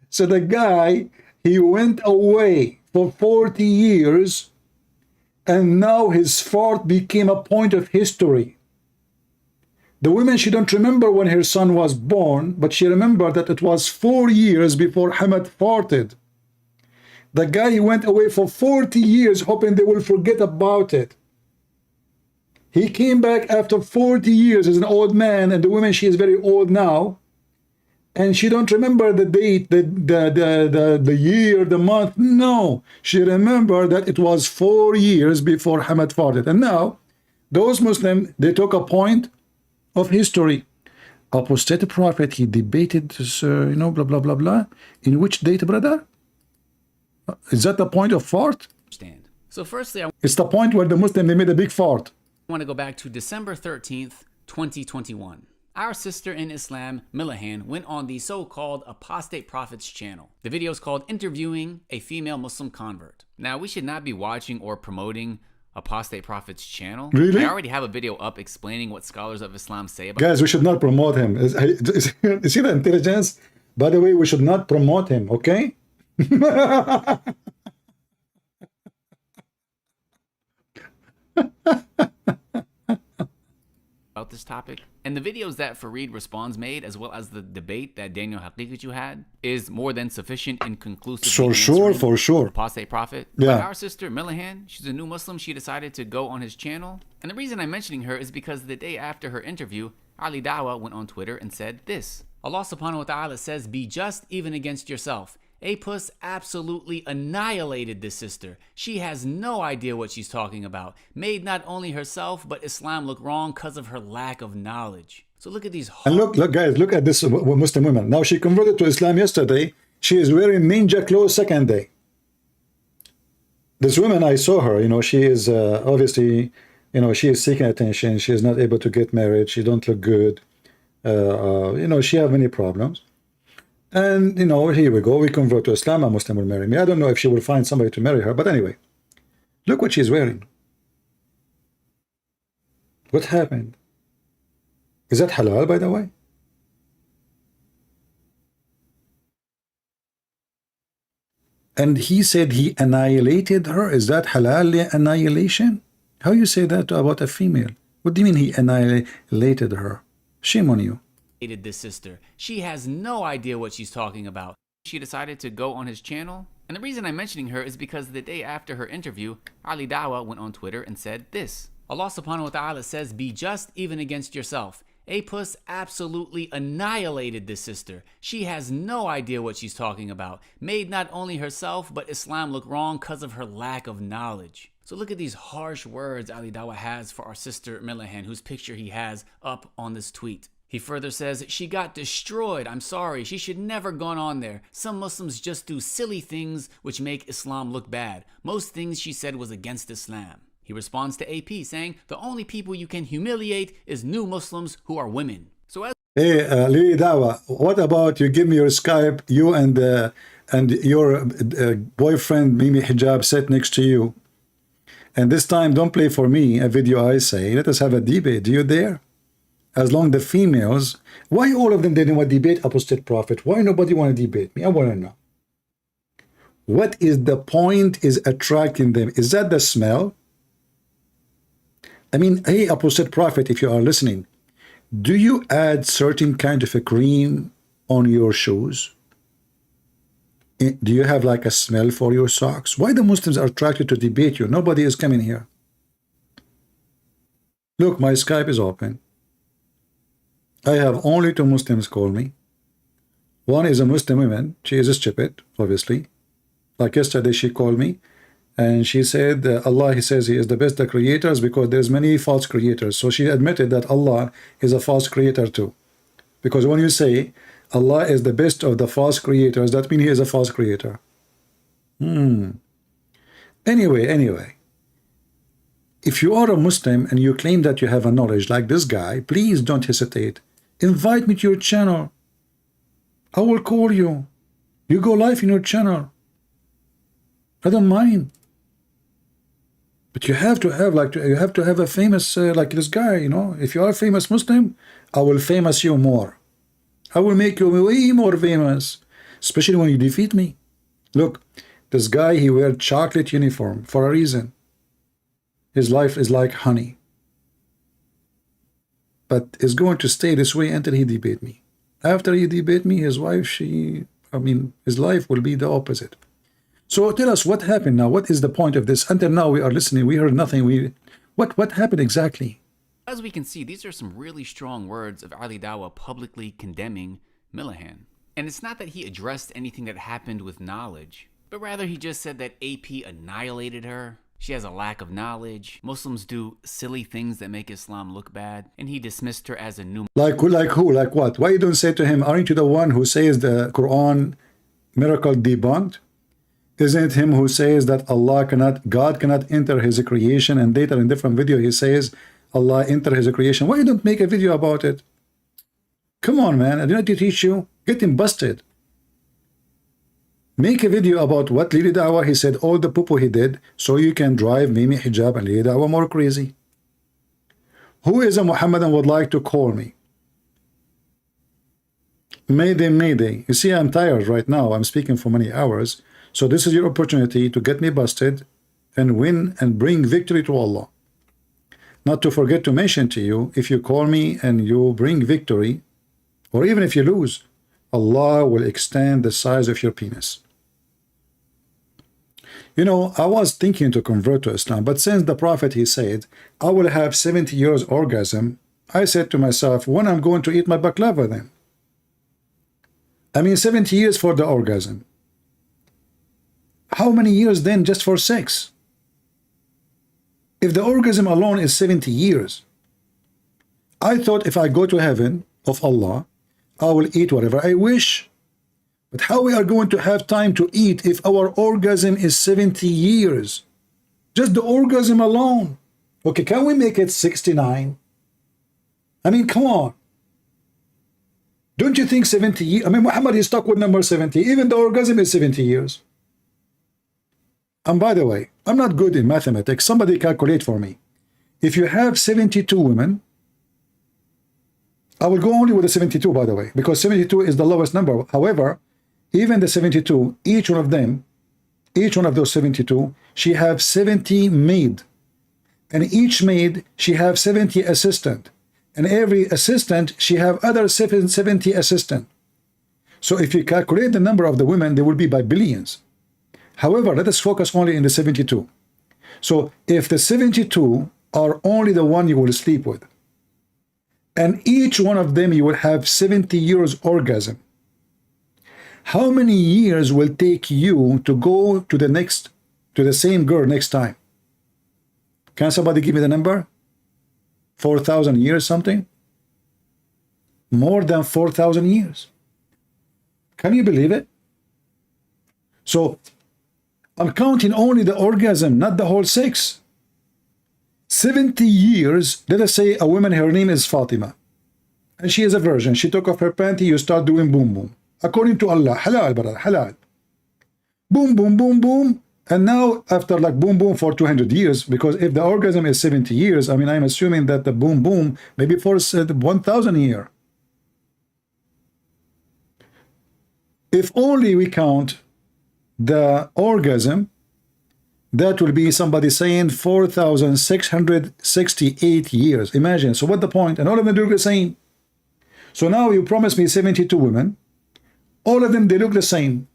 So the guy, he went away for 40 years, and now his fart became a point of history. The woman, she don't remember when her son was born, but she remembered that it was 4 years before Ahmed farted. The guy, he went away for 40 years hoping they will forget about it. He came back after 40 years as an old man, and the woman, she is very old now. And she don't remember the date, the year, the month. No, she remembered that it was 4 years before Ahmed farted. And now, those Muslims, they took a point of history. Apostate prophet, he debated this, you know, blah, blah, blah, blah. In which date, brother? Is that the point of fart?
So firstly,
It's the point where the Muslim, they made a big fart.
I want to go back to December 13th, 2021. Our sister in Islam, Milahan, went on the so-called Apostate Prophet's channel. The video is called Interviewing a Female Muslim Convert. Now, we should not be watching or promoting Apostate Prophet's channel.
Really?
I already have a video up explaining what scholars of Islam say about—
Guys, we should not promote him. You see the intelligence? By the way, we should not promote him, okay?
about this topic. And the videos that Fareed Responds made, as well as the debate that Daniel Haqiqatu had, is more than sufficient and conclusive.
For sure.
Apostate Prophet.
Yeah.
But our sister Milahan, she's a new Muslim. She decided to go on his channel. And the reason I'm mentioning her is because the day after her interview, Ali Dawah went on Twitter and said this: Allah subhanahu wa ta'ala says, "Be just even against yourself." Apus absolutely annihilated this sister. She has no idea what she's talking about. Made not only herself, but Islam look wrong because of her lack of knowledge. So look at these—
And look, guys, look at this Muslim woman. Now, she converted to Islam yesterday. She is wearing ninja clothes second day. This woman, I saw her, you know, she is obviously, you know, she is seeking attention. She is not able to get married. She don't look good. You know, she have many problems. And, you know, here we go. We convert to Islam. A Muslim will marry me. I don't know if she will find somebody to marry her. But anyway, look what she's wearing. What happened? Is that halal, by the way? And he said he annihilated her. Is that halal annihilation? How you say that about a female? What do you mean he annihilated her? Shame on you.
This sister. She has no idea what she's talking about. She decided to go on his channel. And the reason I'm mentioning her is because the day after her interview, Ali Dawah went on Twitter and said this: Allah subhanahu wa ta'ala says, "Be just even against yourself." Apus absolutely annihilated this sister. She has no idea what she's talking about. Made not only herself, but Islam look wrong because of her lack of knowledge. So look at these harsh words Ali Dawah has for our sister Milahan, whose picture he has up on this tweet. He further says, "She got destroyed. I'm sorry. She should never gone on there. Some Muslims just do silly things which make Islam look bad. Most things she said was against Islam." He responds to AP saying, "The only people you can humiliate is new Muslims who are women." So as—
Hey, Lily Dawah, what about you give me your Skype, you and your boyfriend Mimi Hijab sit next to you. And this time, don't play for me a video I say. Let us have a debate. Do you dare? As long the females, why all of them didn't want to debate Apostate Prophet? Why nobody want to debate me? I want to know. What is the point is attracting them? Is that the smell? I mean, hey, Apostate Prophet, if you are listening, do you add certain kind of a cream on your shoes? Do you have like a smell for your socks? Why the Muslims are attracted to debate you? Nobody is coming here. Look, my Skype is open. I have only 2 Muslims call me. One is a Muslim woman. She is stupid, obviously. Like yesterday, she called me and she said, Allah, he says he is the best of creators because there's many false creators. So she admitted that Allah is a false creator too. Because when you say Allah is the best of the false creators, that means he is a false creator. Anyway. If you are a Muslim and you claim that you have a knowledge like this guy, please don't hesitate. Invite me to your channel. I will call you. You go live in your channel. I don't mind. But you have to have a famous like this guy, you know. If you are a famous Muslim, I will famous you more. I will make you way more famous, especially when you defeat me. Look, this guy, he wears chocolate uniform for a reason. His life is like honey. But is going to stay this way until he debate me. After he debate me, his wife, his life will be the opposite. So tell us what happened now. What is the point of this? Until now we are listening. We heard nothing. What happened exactly?
As we can see, these are some really strong words of Ali Dawah publicly condemning Millihan. And it's not that he addressed anything that happened with knowledge, but rather he just said that AP annihilated her. She has a lack of knowledge. Muslims do silly things that make Islam look bad. And he dismissed her as a new...
Like who? Like what? Why you don't say to him, aren't you the one who says the Quran miracle debunked? Isn't it him who says that God cannot enter his creation, and later in different video he says Allah enter his creation? Why you don't make a video about it? Come on, man. I didn't teach you. Get him busted. Make a video about what Lili Dawah, he said all the poo-poo he did, so you can drive Mimi Hijab and Lili Dawah more crazy. Who is a Muhammad and would like to call me? Mayday, mayday. You see, I'm tired right now. I'm speaking for many hours. So this is your opportunity to get me busted and win and bring victory to Allah. Not to forget to mention to you, if you call me and you bring victory, or even if you lose, Allah will extend the size of your penis. You know, I was thinking to convert to Islam, but since the Prophet, he said, I will have 70 years orgasm, I said to myself, when I'm going to eat my baklava then? I mean, 70 years for the orgasm. How many years then just for sex? If the orgasm alone is 70 years, I thought if I go to heaven of Allah, I will eat whatever I wish. But how we are going to have time to eat if our orgasm is 70 years? Just the orgasm alone. Okay, can we make it 69? I mean, come on. Don't you think 70 years? I mean, Muhammad is stuck with number 70. Even the orgasm is 70 years. And by the way, I'm not good in mathematics. Somebody calculate for me. If you have 72 women, I will go only with the 72, by the way, because 72 is the lowest number. However, even the 72, each one of them, each one of those 72, she have 70 maid. And each maid, she have 70 assistant. And every assistant, she have other 70 assistant. So if you calculate the number of the women, they will be by billions. However, let us focus only in the 72. So if the 72 are only the one you will sleep with, and each one of them you will have 70 years orgasm, how many years will take you to go to the same girl next time? Can somebody give me the number? 4,000 years something? More than 4,000 years. Can you believe it? So I'm counting only the orgasm, not the whole sex. 70 years, let us say a woman, her name is Fatima, and she is a virgin. She took off her panty, you start doing boom boom. According to Allah, halal, brother, halal. Boom, boom, boom, boom. And now, after like boom, boom for 200 years, because if the orgasm is 70 years, I mean, I'm assuming that the boom, boom, maybe for 1,000 years. If only we count the orgasm, that will be somebody saying 4,668 years. Imagine. So what the point? And all of them do the same. So now you promised me 72 women. All of them, they look the same.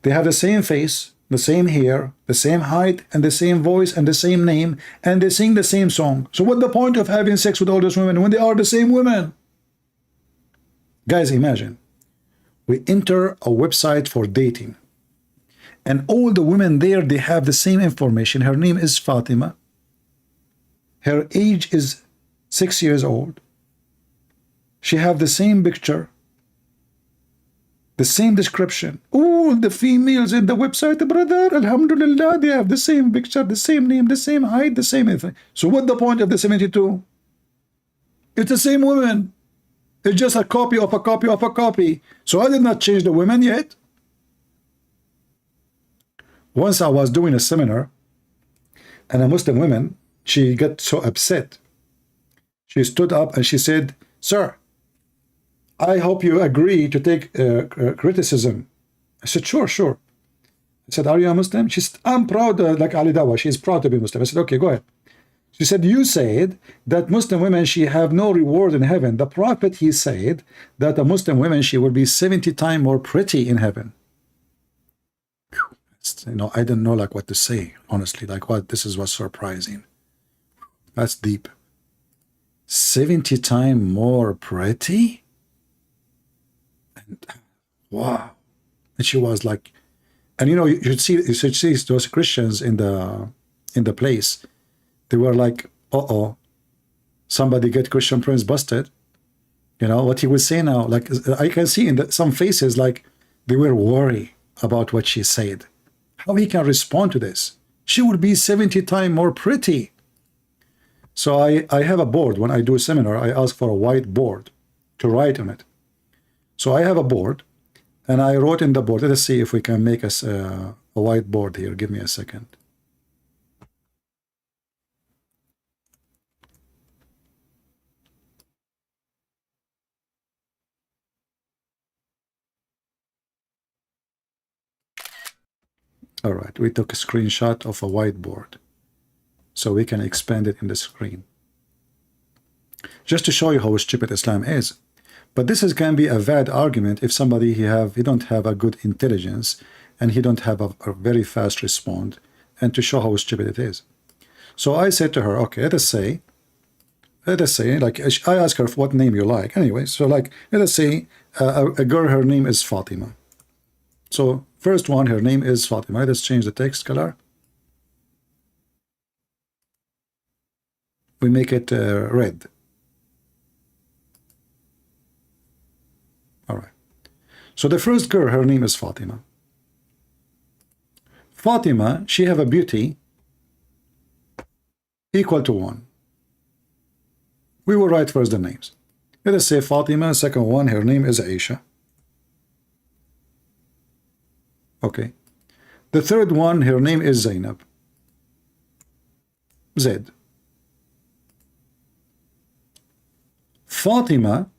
They have the same face, the same hair, the same height, and the same voice, and the same name, and they sing the same song. So what the point of having sex with all those women when they are the same women? Guys, imagine. We enter a website for dating. And all the women there, they have the same information. Her name is Fatima. Her age is 6 years old. She have the same picture, the same description. All the females in the website, brother, alhamdulillah, they have the same picture, the same name, the same height, the same everything. So what the point of the 72? It's the same woman. It's just a copy of a copy of a copy. So I did not change the women yet. Once I was doing a seminar, and a Muslim woman, she got so upset. She stood up and she said, "Sir, I hope you agree to take criticism." I said, "Sure, sure." I said, "Are you a Muslim?" She said, "I'm proud, like Ali Dawah, she's proud to be Muslim." I said, "Okay, go ahead." She said, "You said that Muslim women, she have no reward in heaven. The Prophet, he said that a Muslim woman, she will be 70 times more pretty in heaven." You know, I didn't know like what to say, honestly. Like what, this is what's surprising. That's deep. 70 times more pretty?
wow. And she was like, and you know, you should see those Christians in the place. They were like, uh-oh, somebody get Christian Prince busted. You know what he would say now? Like, I can see in some faces, like they were worried about what she said. How he can respond to this? She would be 70 times more pretty. So I have a board. When I do a seminar, I ask for a white board to write on it. So I have a board, and I wrote in the board. Let us see if we can make us a white board here. Give me a second. All right, we took a screenshot of a whiteboard so we can expand it in the screen. Just to show you how stupid Islam is. But this can be a valid argument if somebody he don't have a good intelligence and he don't have a very fast response, and to show how stupid it is. So I said to her, okay, let us say, like, I asked her what name you like. Anyway, so like, let us say a girl, her name is Fatima. So first one, her name is Fatima. Let's change the text color. We make it red. All right. So the first girl, her name is Fatima. Fatima, she have a beauty equal to 1. We will write first the names. Let us say Fatima, second one, her name is Aisha. Okay. The third one, her name is Zainab. Z. Fatima,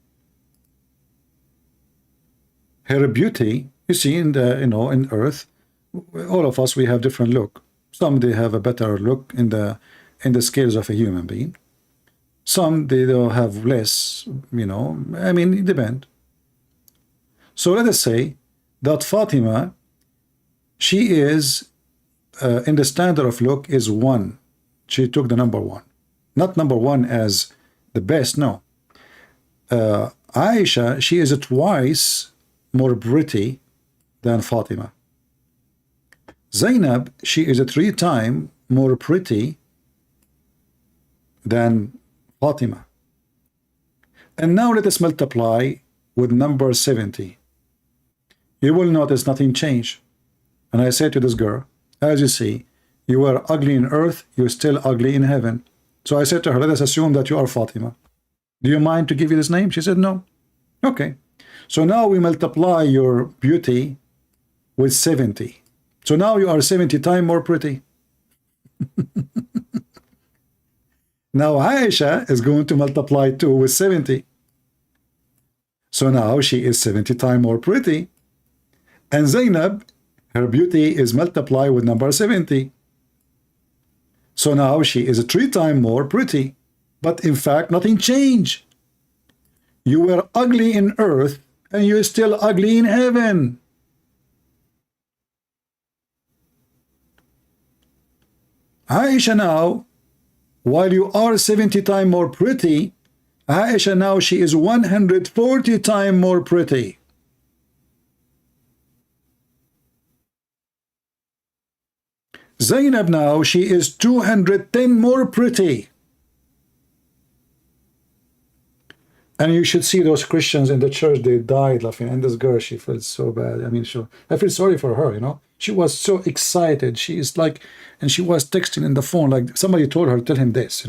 her beauty, you see, in the, in earth, all of us, we have different look. Some they have a better look in the scales of a human being. Some they don't have less, I mean, it depends. So let us say that Fatima, she is in the standard of look is 1. She took the number 1. Not number 1 as the best, no. Aisha, she is twice more pretty than Fatima. Zainab, she is 3 times more pretty than Fatima. And now let us multiply with number 70. You will notice nothing changed. And I said to this girl, as you see, you were ugly in earth, you're still ugly in heaven. So I said to her, let us assume that you are Fatima. Do you mind to give you this name? She said, no. Okay. So now we multiply your beauty with 70. So now you are 70 times more pretty. Now Aisha is going to multiply 2 with 70. So now she is 70 times more pretty. And Zainab, her beauty is multiplied with number 70. So now she is 3 times more pretty. But in fact, nothing changed. You were ugly in earth, and you're still ugly in heaven. Aisha now, while you are 70 times more pretty, Aisha now, she is 140 times more pretty. Zainab now, she is 210 more pretty. And you should see those Christians in the church, they died laughing. And this girl, she felt so bad. I mean, I feel sorry for her, She was so excited. She is like, and she was texting in the phone, like somebody told her, tell him this,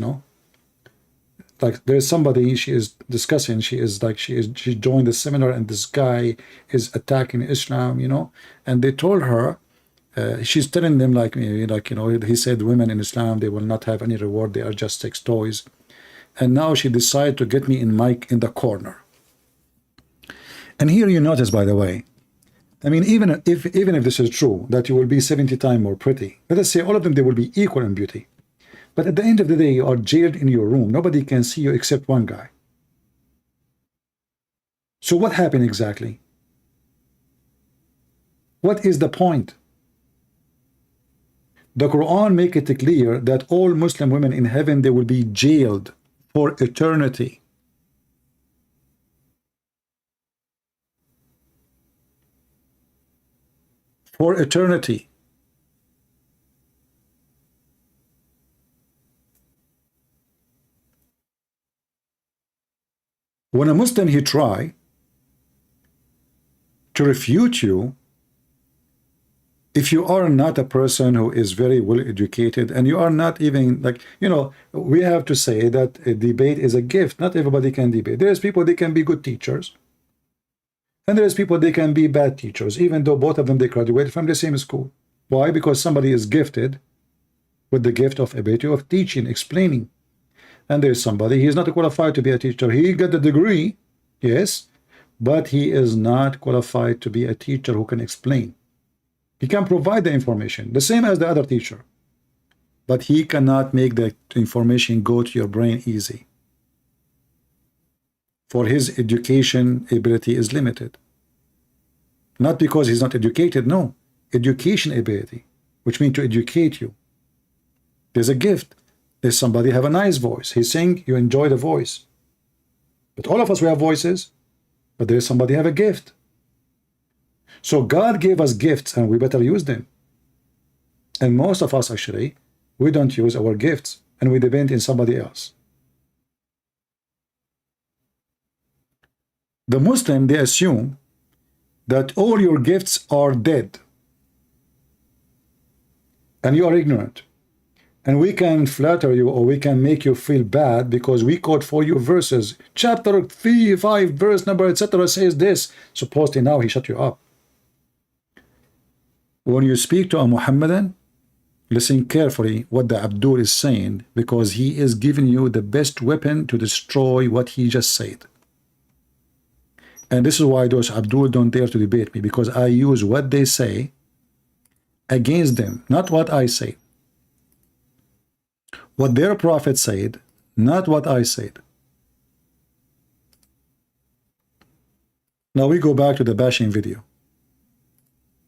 Like there's somebody she is discussing, she joined the seminar and this guy is attacking Islam, And they told her, she's telling them he said women in Islam, they will not have any reward, they are just sex toys. And now she decided to get me in the corner. And here you notice, by the way, I mean, even if this is true, that you will be 70 times more pretty, let us say all of them, they will be equal in beauty. But at the end of the day, you are jailed in your room. Nobody can see you except one guy. So what happened exactly? What is the point? The Quran make it clear that all Muslim women in heaven, they will be jailed for eternity.
for eternity. When a Muslim he try to refute you, if you are not a person who is very well educated and you are not even like, you know, we have to say that a debate is a gift. Not everybody can debate. There's people they can be good teachers, and there's people they can be bad teachers, even though both of them they graduated from the same school. Why? Because somebody is gifted with the gift of ability of teaching, explaining. And there's somebody, he is not qualified to be a teacher. He got the degree, yes, but he is not qualified to be a teacher who can explain. He can provide the information, the same as the other teacher, but he cannot make the information go to your brain easy. For his education ability is limited. Not because he's not educated, no. Education ability, which means to educate you. There's a gift. There's somebody have a nice voice. He sing, you enjoy the voice. But all of us, we have voices, but there's somebody have a gift. So God gave us gifts and we better use them. And most of us actually, we don't use our gifts and we depend on somebody else. The Muslim, they assume that all your gifts are dead and you are ignorant. And we can flatter you or we can make you feel bad because we quote for you verses. Chapter 3, 5, verse number, etc. says this. Supposedly now he shut you up. When you speak to a Mohammedan, listen carefully what the Abdul is saying, because he is giving you the best weapon to destroy what he just said. And this is why those Abdul don't dare to debate me, because I use what they say against them, not what I say. What their prophet said, not what I said. Now we go back to the bashing video.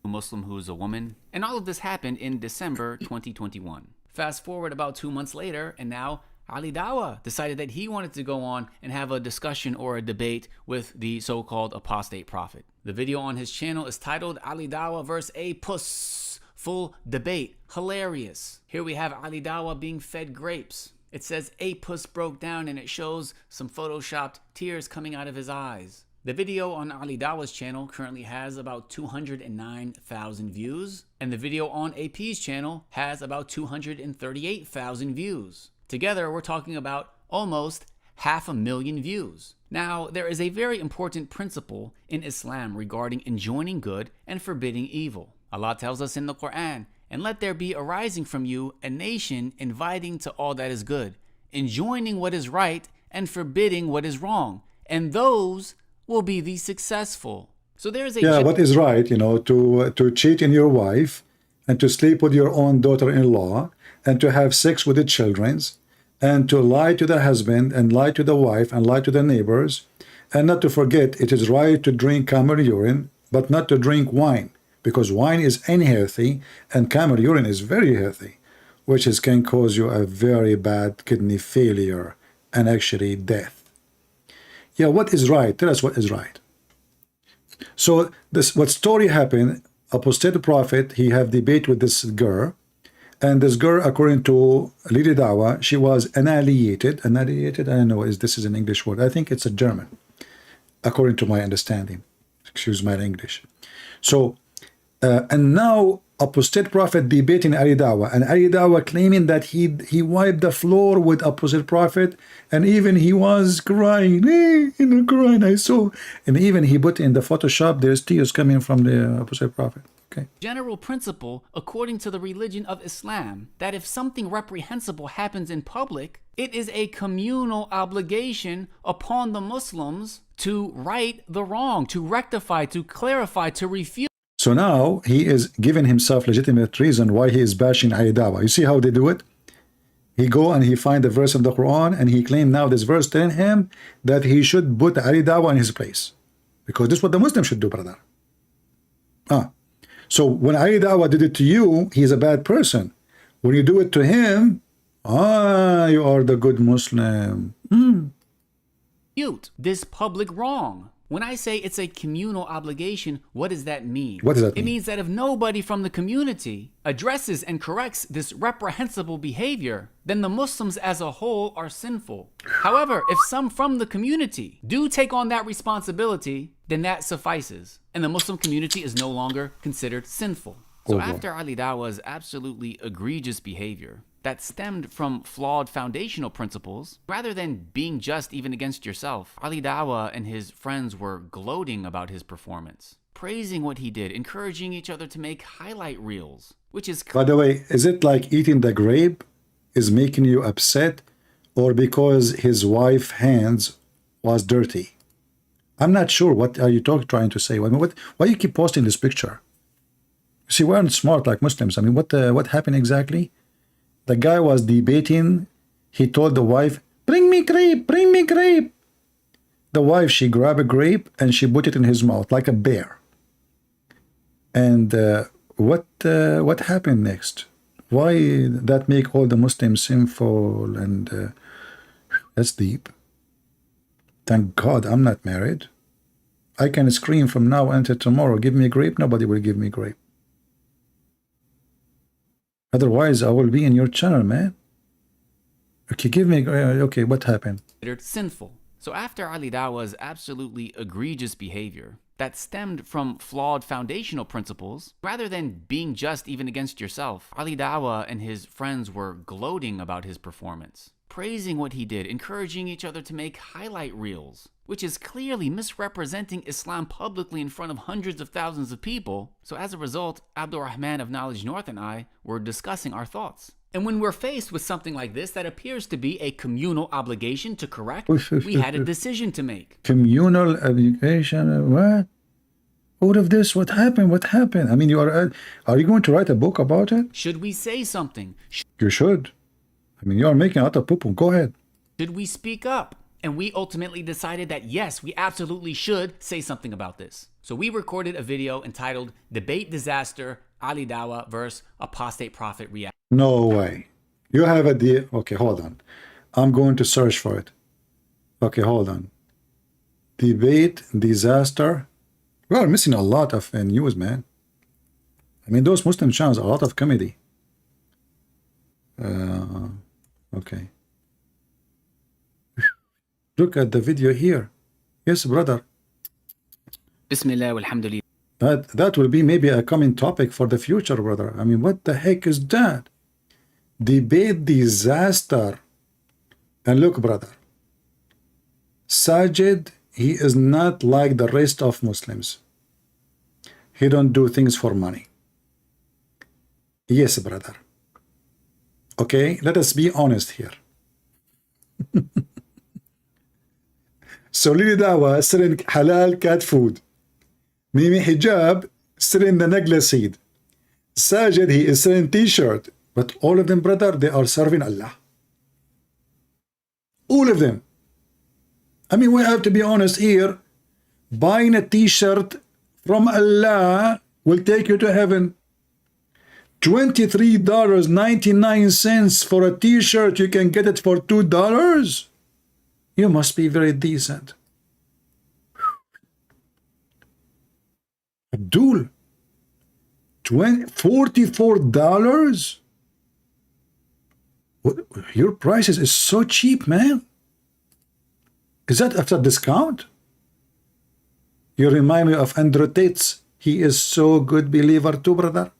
A Muslim who is a woman, and all of this happened in December 2021. Fast forward about 2 months later, and now Ali Dawah decided that he wanted to go on and have a discussion or a debate with the so-called apostate prophet. The video on his channel is titled Ali Dawah vs. A Puss. Full debate. Hilarious. Here we have Ali Dawah being fed grapes. It says a puss broke down and it shows some photoshopped tears coming out of his eyes. The video on Ali Dawah's channel currently has about 209,000 views, and the video on AP's channel has about 238,000 views. Together, we're talking about almost 500,000 views. Now, there is a very important principle in Islam regarding enjoining good and forbidding evil. Allah tells us in the Quran, and let there be arising from you a nation inviting to all that is good, enjoining what is right and forbidding what is wrong, and those will be the successful. So there is a
what is right, you know, to cheat in your wife and to sleep with your own daughter-in-law and to have sex with the children's and to lie to the husband and lie to the wife and lie to the neighbors, and not to forget it is right to drink camel urine but not to drink wine, because wine is unhealthy and camel urine is very healthy, which can cause you a very bad kidney failure and actually death. Yeah, what is right? Tell us what is right. So what story happened, apostate prophet, he have debate with this girl, and this girl, according to Lady Dawah, she was annihilated, I don't know if this is an English word, I think it's a German, according to my understanding, excuse my English. So and now apostate prophet debating Ali Dawah, and Ali Dawah claiming that he wiped the floor with apostate prophet, and even he was crying, crying, I saw, and even he put in the Photoshop, there's tears coming from the apostate prophet. Okay.
General principle according to the religion of Islam that if something reprehensible happens in public, it is a communal obligation upon the Muslims to right the wrong, to rectify, to clarify, to refute.
So now he is giving himself legitimate reason why he is bashing Ali Dawah. You see how they do it? He go and he find the verse of the Quran and he claim now this verse telling him that he should put Ali Dawah in his place. Because this is what the Muslim should do, brother. So when Ali Dawah did it to you, he's a bad person. When you do it to him, you are the good Muslim.
This public wrong. When I say it's a communal obligation, what does that mean?
What does that mean?
It means that if nobody from the community addresses and corrects this reprehensible behavior, then the Muslims as a whole are sinful. However, if some from the community do take on that responsibility, then that suffices, and the Muslim community is no longer considered sinful. So after Ali Dawah's absolutely egregious behavior that stemmed from flawed foundational principles, rather than being just even against yourself, Ali Dawah and his friends were gloating about his performance, praising what he did, encouraging each other to make highlight reels, which is...
By the way, is it like eating the grape is making you upset, or because his wife's hands was dirty? I'm not sure. What are you trying to say? I mean, why you keep posting this picture? See, we aren't smart like Muslims. I mean, what happened exactly? The guy was debating. He told the wife, bring me grape, bring me grape. The wife, she grabbed a grape and she put it in his mouth like a bear. And what happened next? Why that make all the Muslims sinful? And that's deep. Thank God I'm not married. I can scream from now until tomorrow, give me a grape. Nobody will give me grape. Otherwise, I will be in your channel, man. Okay, give me... okay, what happened?
Considered sinful. So after Ali Dawah's absolutely egregious behavior that stemmed from flawed foundational principles, rather than being just even against yourself, Ali Dawah and his friends were gloating about his performance, praising what he did, encouraging each other to make highlight reels, which is clearly misrepresenting Islam publicly in front of hundreds of thousands of people. So as a result, Abdul Rahman of Knowledge North and I were discussing our thoughts. And when we're faced with something like this that appears to be a communal obligation to correct, we had a decision to make.
Communal obligation? What? Out of this, what happened? What happened? I mean, are you going to write a book about it?
Should we say something?
You should. I mean, you are making a lot of poo-poo. Go ahead.
Should we speak up? And we ultimately decided that yes, we absolutely should say something about this. So we recorded a video entitled Debate Disaster, Ali Dawah vs. Apostate Prophet Reaction.
No way. You have a deal. Okay, hold on. I'm going to search for it. Okay, hold on. Debate Disaster. We are missing a lot of news, man. I mean, those Muslim channels, a lot of comedy. Okay. Look at the video here. Yes, brother.
Bismillah walhamdulillah.
That will be maybe a common topic for the future, brother. I mean, what the heck is that? Debate disaster. And look, brother. Sajid, he is not like the rest of Muslims. He don't do things for money. Yes, brother. Okay, let us be honest here. So Lili Dawah selling halal cat food. Mimi Hijab selling the Nagla seed. Sajid, he is selling t-shirt. But all of them, brother, they are serving Allah. All of them. I mean, we have to be honest here. Buying a t-shirt from Allah will take you to heaven. $23.99 for a t-shirt. You can get it for $2. You must be very decent. Abdul, $44? Your prices is so cheap, man. Is that after discount? You remind me of Andrew Tate's. He is so good believer too, brother.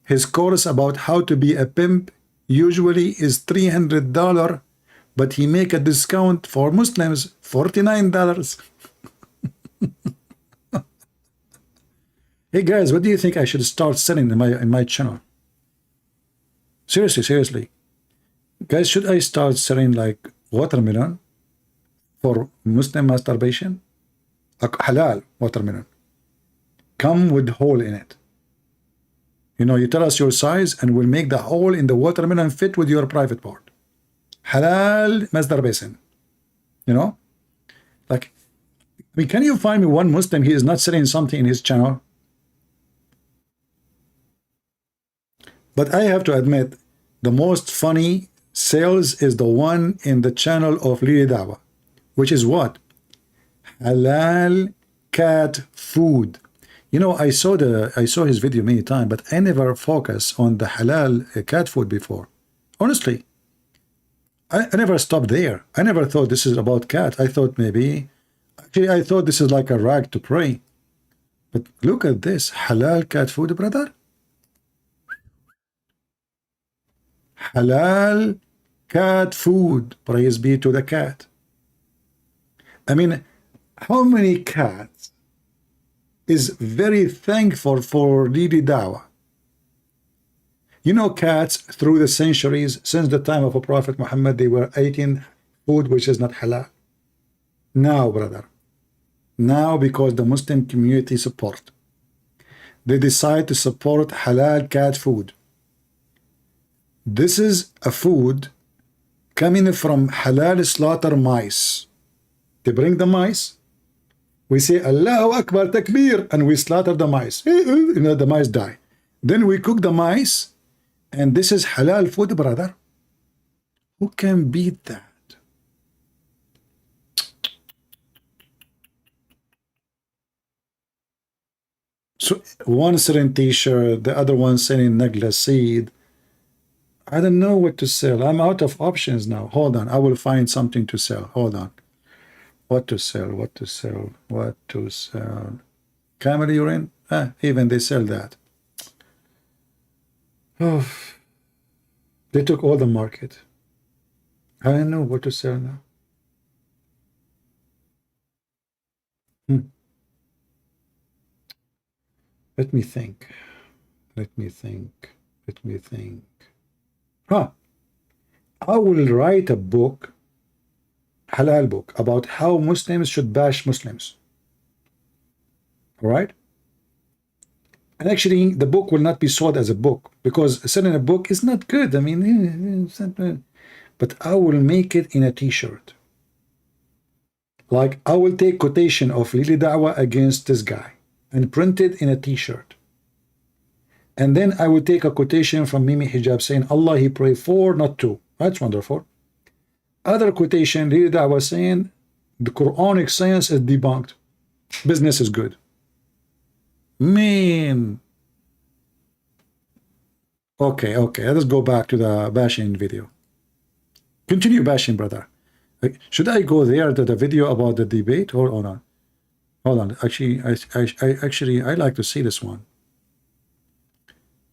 His course about how to be a pimp usually is $300, but he make a discount for Muslims, $49. Hey guys, what do you think I should start selling in my channel? Seriously. Guys, should I start selling like watermelon for Muslim masturbation? Halal watermelon. Come with hole in it. You know, you tell us your size and we'll make the hole in the watermelon fit with your private part. Halal masturbation. You know? Like, I mean, can you find me one Muslim he is not selling something in his channel? But I have to admit, the most funny sales is the one in the channel of Lili Dawah, which is what? halal cat food. You know, I saw his video many times, but I never focus on the halal cat food before. Honestly, I never stopped there. I never thought this is about cat. I thought maybe, actually, I thought this is like a rag to pray. But look at this halal cat food, brother. Halal cat food. Praise be to the cat. I mean, how many cats is very thankful for Didi Dawah? You know, cats through the centuries, since the time of a Prophet Muhammad, they were eating food which is not halal. Now, brother, now because the Muslim community support, they decide to support halal cat food. This is a food coming from halal slaughter mice. They bring the mice, we say Allahu Akbar Takbir, and we slaughter the mice. You know, the mice die. Then we cook the mice, and this is halal food, brother. Who can beat that? So one selling t-shirt, the other one selling negla seed. I don't know what to sell. I'm out of options now. Hold on, I will find something to sell. Hold on. What to sell? What to sell? What to sell? Camel urine? Even they sell that. Oh, they took all the market. I don't know what to sell now. Let me think. Let me think. Let me think. I will write a book, halal book, about how Muslims should bash Muslims. All right? And actually, the book will not be sold as a book, because selling a book is not good. I mean, it's not good. But I will make it in a t-shirt. Like, I will take quotation of Lili Dawah against this guy and print it in a t-shirt. And then I will take a quotation from Mimi Hijab saying, Allah he pray for, not to. That's wonderful. Other quotation, Lili Dawah saying, the Quranic science is debunked. Business is good. Man. Okay, let's go back to the bashing video. Continue bashing, brother. Should I go there to the video about the debate? Hold on. Hold on. Actually, I like to see this one.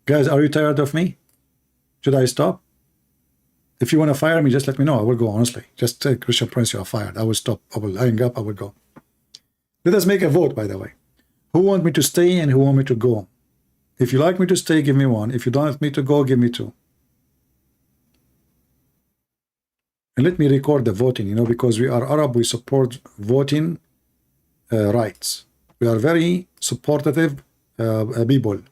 Guys, are you tired of me? Should I stop? If you want to fire me, just let me know. I will go, honestly. Just say, Christian Prince, you are fired. I will stop. I will hang up. I will go. Let us make a vote, by the way. Who want me to stay and who want me to go? If you like me to stay, give me 1. If you don't want me to go, give me 2. And let me record the voting, because we are Arab, we support voting rights. We are very supportive people,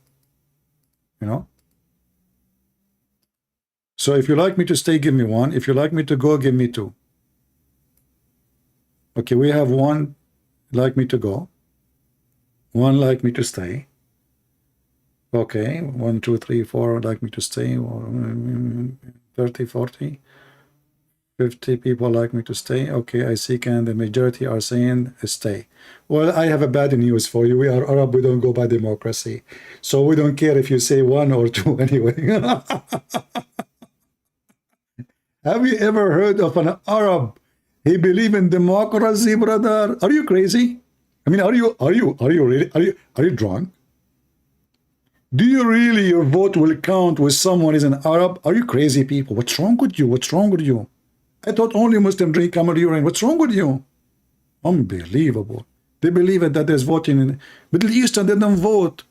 So if you like me to stay, give me 1. If you like me to go, give me 2. Okay, we have 1 like me to go, 1 like me to stay. Okay, 1, 2, 3, 4 like me to stay. 30, 40. 50 people like me to stay. Okay, I see, and the majority are saying stay. Well, I have a bad news for you. We are Arab, we don't go by democracy. So we don't care if you say 1 or 2 anyway. Have you ever heard of an Arab? He believe in democracy, brother. Are you crazy? I mean, are you really drunk? Do you really, your vote will count with someone is an Arab? Are you crazy people? What's wrong with you? What's wrong with you? I thought only Muslims drink camel urine. What's wrong with you? Unbelievable. They believe that there's voting in Middle East and they don't vote.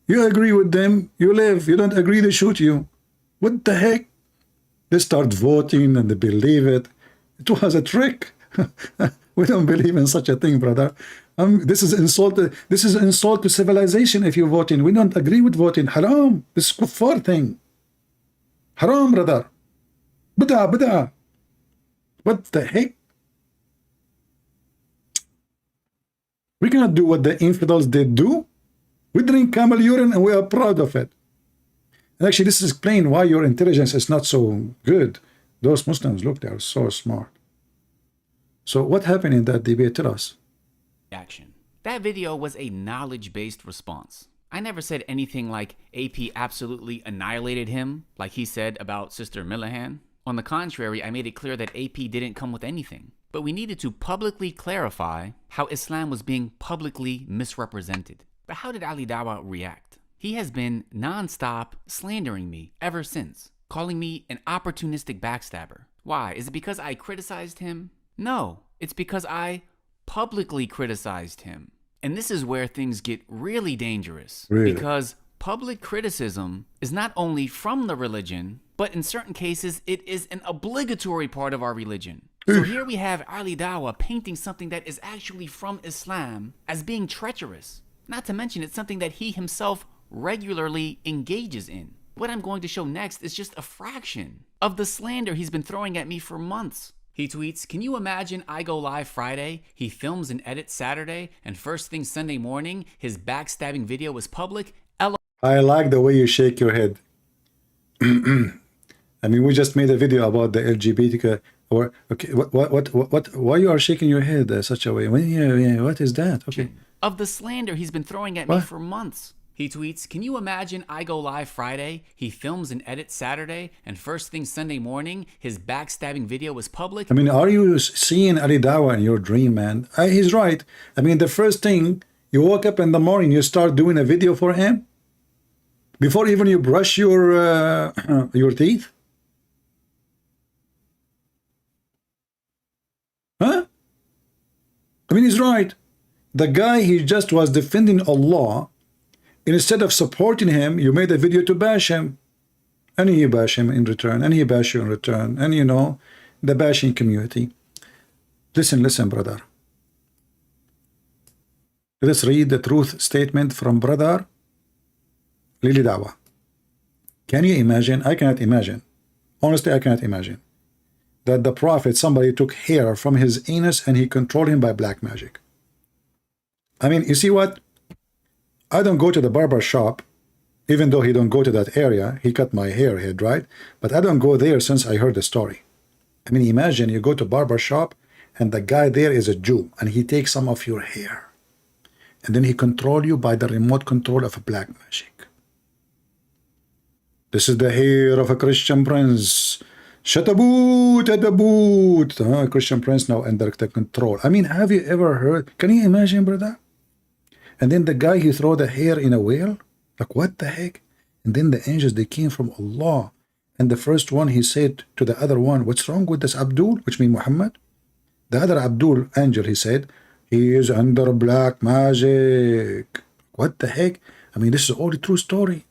You agree with them, you live. You don't agree, they shoot you. What the heck? They start voting and they believe it. It was a trick. We don't believe in such a thing, brother. This is insult. This is insult to civilization if you're voting. We don't agree with voting. Haram. This is kuffar thing. Haram, brother. Bid'ah. What the heck? We cannot do what the infidels did do. We drink camel urine and we are proud of it. And actually, this explains why your intelligence is not so good. Those Muslims, look, they are so smart. So what happened in that debate? Tell us.
reaction. That video was a knowledge-based response. I never said anything like AP absolutely annihilated him, like he said about Sister Milahan. On the contrary, I made it clear that AP didn't come with anything. But we needed to publicly clarify how Islam was being publicly misrepresented. But how did Ali Dawah react? He has been non-stop slandering me ever since, calling me an opportunistic backstabber. Why? Is it because I criticized him? No, it's because I publicly criticized him. And this is where things get really dangerous.
Really?
Because public criticism is not only from the religion, but in certain cases, it is an obligatory part of our religion. So here we have Ali Dawah painting something that is actually from Islam as being treacherous. Not to mention it's something that he himself regularly engages in. What I'm going to show next is just a fraction of the slander he's been throwing at me for months. He tweets, "Can you imagine I go live Friday, he films and edits Saturday, and first thing Sunday morning, his backstabbing video is public?
I like the way you shake your head. I mean, we just made a video about the LGBT. Or okay, why you are shaking your head such a way? Yeah, what is that? Okay.
Of the slander he's been throwing at me for months." He tweets, "Can you imagine I go live Friday, he films and edits Saturday, and first thing Sunday morning, his backstabbing video is public?"
I mean, are you seeing Ali Dawah in your dream, man? He's right. I mean, the first thing, you woke up in the morning, you start doing a video for him? Before even you brush your teeth? Huh? I mean, he's right. The guy, he just was defending Allah. Instead of supporting him, you made a video to bash him. And he bash him in return. And he bash you in return. And you know, the bashing community. Listen, brother. Let's read the truth statement from brother Lili Dawah. Can you imagine? I cannot imagine. Honestly, I cannot imagine that the Prophet, somebody took hair from his anus and he controlled him by black magic. I mean, you see what? I don't go to the barber shop, even though he don't go to that area. He cut my hair head, right? But I don't go there since I heard the story. I mean, imagine you go to barber shop and the guy there is a Jew and he takes some of your hair. And then he control you by the remote control of a black magic. This is the hair of a Christian prince. Shut a boot at the boot. Christian prince now under the control. I mean, have you ever heard? Can you imagine, brother? And then the guy, he throw the hair in a whale. Like, what the heck? And then the angels, they came from Allah. And the first one, he said to the other one, what's wrong with this Abdul? Which means Muhammad. The other Abdul, angel, he said, he is under black magic. What the heck? I mean, this is all the true story.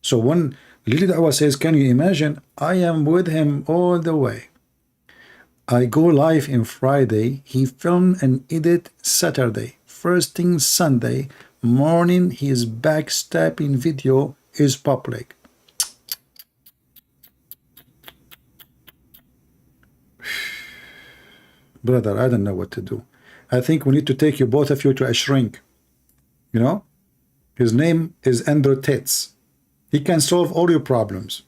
So when Lili Dawah says, can you imagine? I am with him all the way. I go live in Friday. He filmed and edit Saturday. First thing Sunday morning, his backstabbing video is public. Brother, I don't know what to do. I think we need to take you, both of you, to a shrink. You know? His name is Andrew Tits. He can solve all your problems.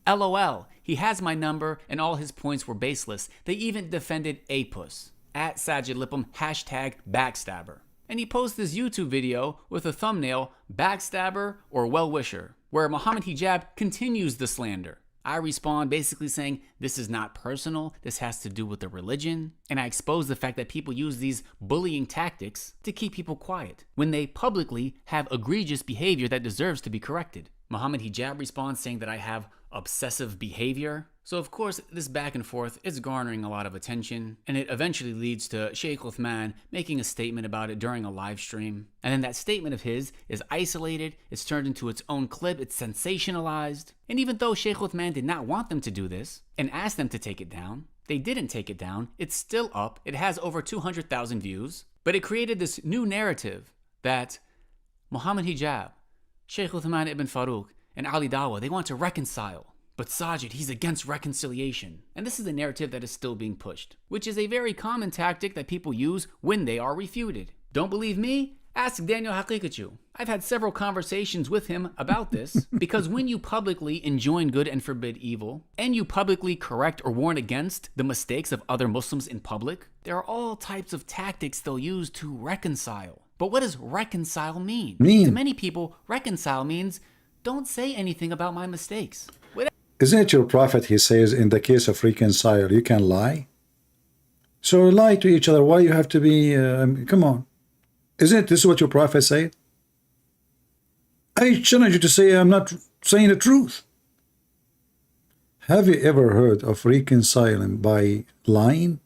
LOL, he has my number and all his points were baseless. They even defended APUS. At Sajid Lipham, hashtag backstabber. And he posts this YouTube video with a thumbnail, backstabber or well-wisher, where Mohammed Hijab continues the slander. I respond basically saying, this is not personal, this has to do with the religion, and I expose the fact that people use these bullying tactics to keep people quiet, when they publicly have egregious behavior that deserves to be corrected. Mohammed Hijab responds saying that I have obsessive behavior. So of course, this back and forth is garnering a lot of attention, and it eventually leads to Sheikh Uthman making a statement about it during a live stream. And then that statement of his is isolated, it's turned into its own clip, it's sensationalized. And even though Sheikh Uthman did not want them to do this and asked them to take it down, they didn't take it down. It's still up. It has over 200,000 views. But it created this new narrative that Mohammed Hijab, Sheikh Uthman ibn Farouk, and Ali Dawah, they want to reconcile. But Sajid, he's against reconciliation. And this is the narrative that is still being pushed, which is a very common tactic that people use when they are refuted. Don't believe me? Ask Daniel Hakikachu. I've had several conversations with him about this because when you publicly enjoin good and forbid evil, and you publicly correct or warn against the mistakes of other Muslims in public, there are all types of tactics they'll use to reconcile. But what does reconcile mean? To many people, reconcile means don't say anything about my mistakes.
Isn't it your prophet, he says, in the case of reconcile, you can lie? So lie to each other. Why you have to be, come on. Isn't this what your prophet said? I challenge you to say I'm not saying the truth. Have you ever heard of reconciling by lying?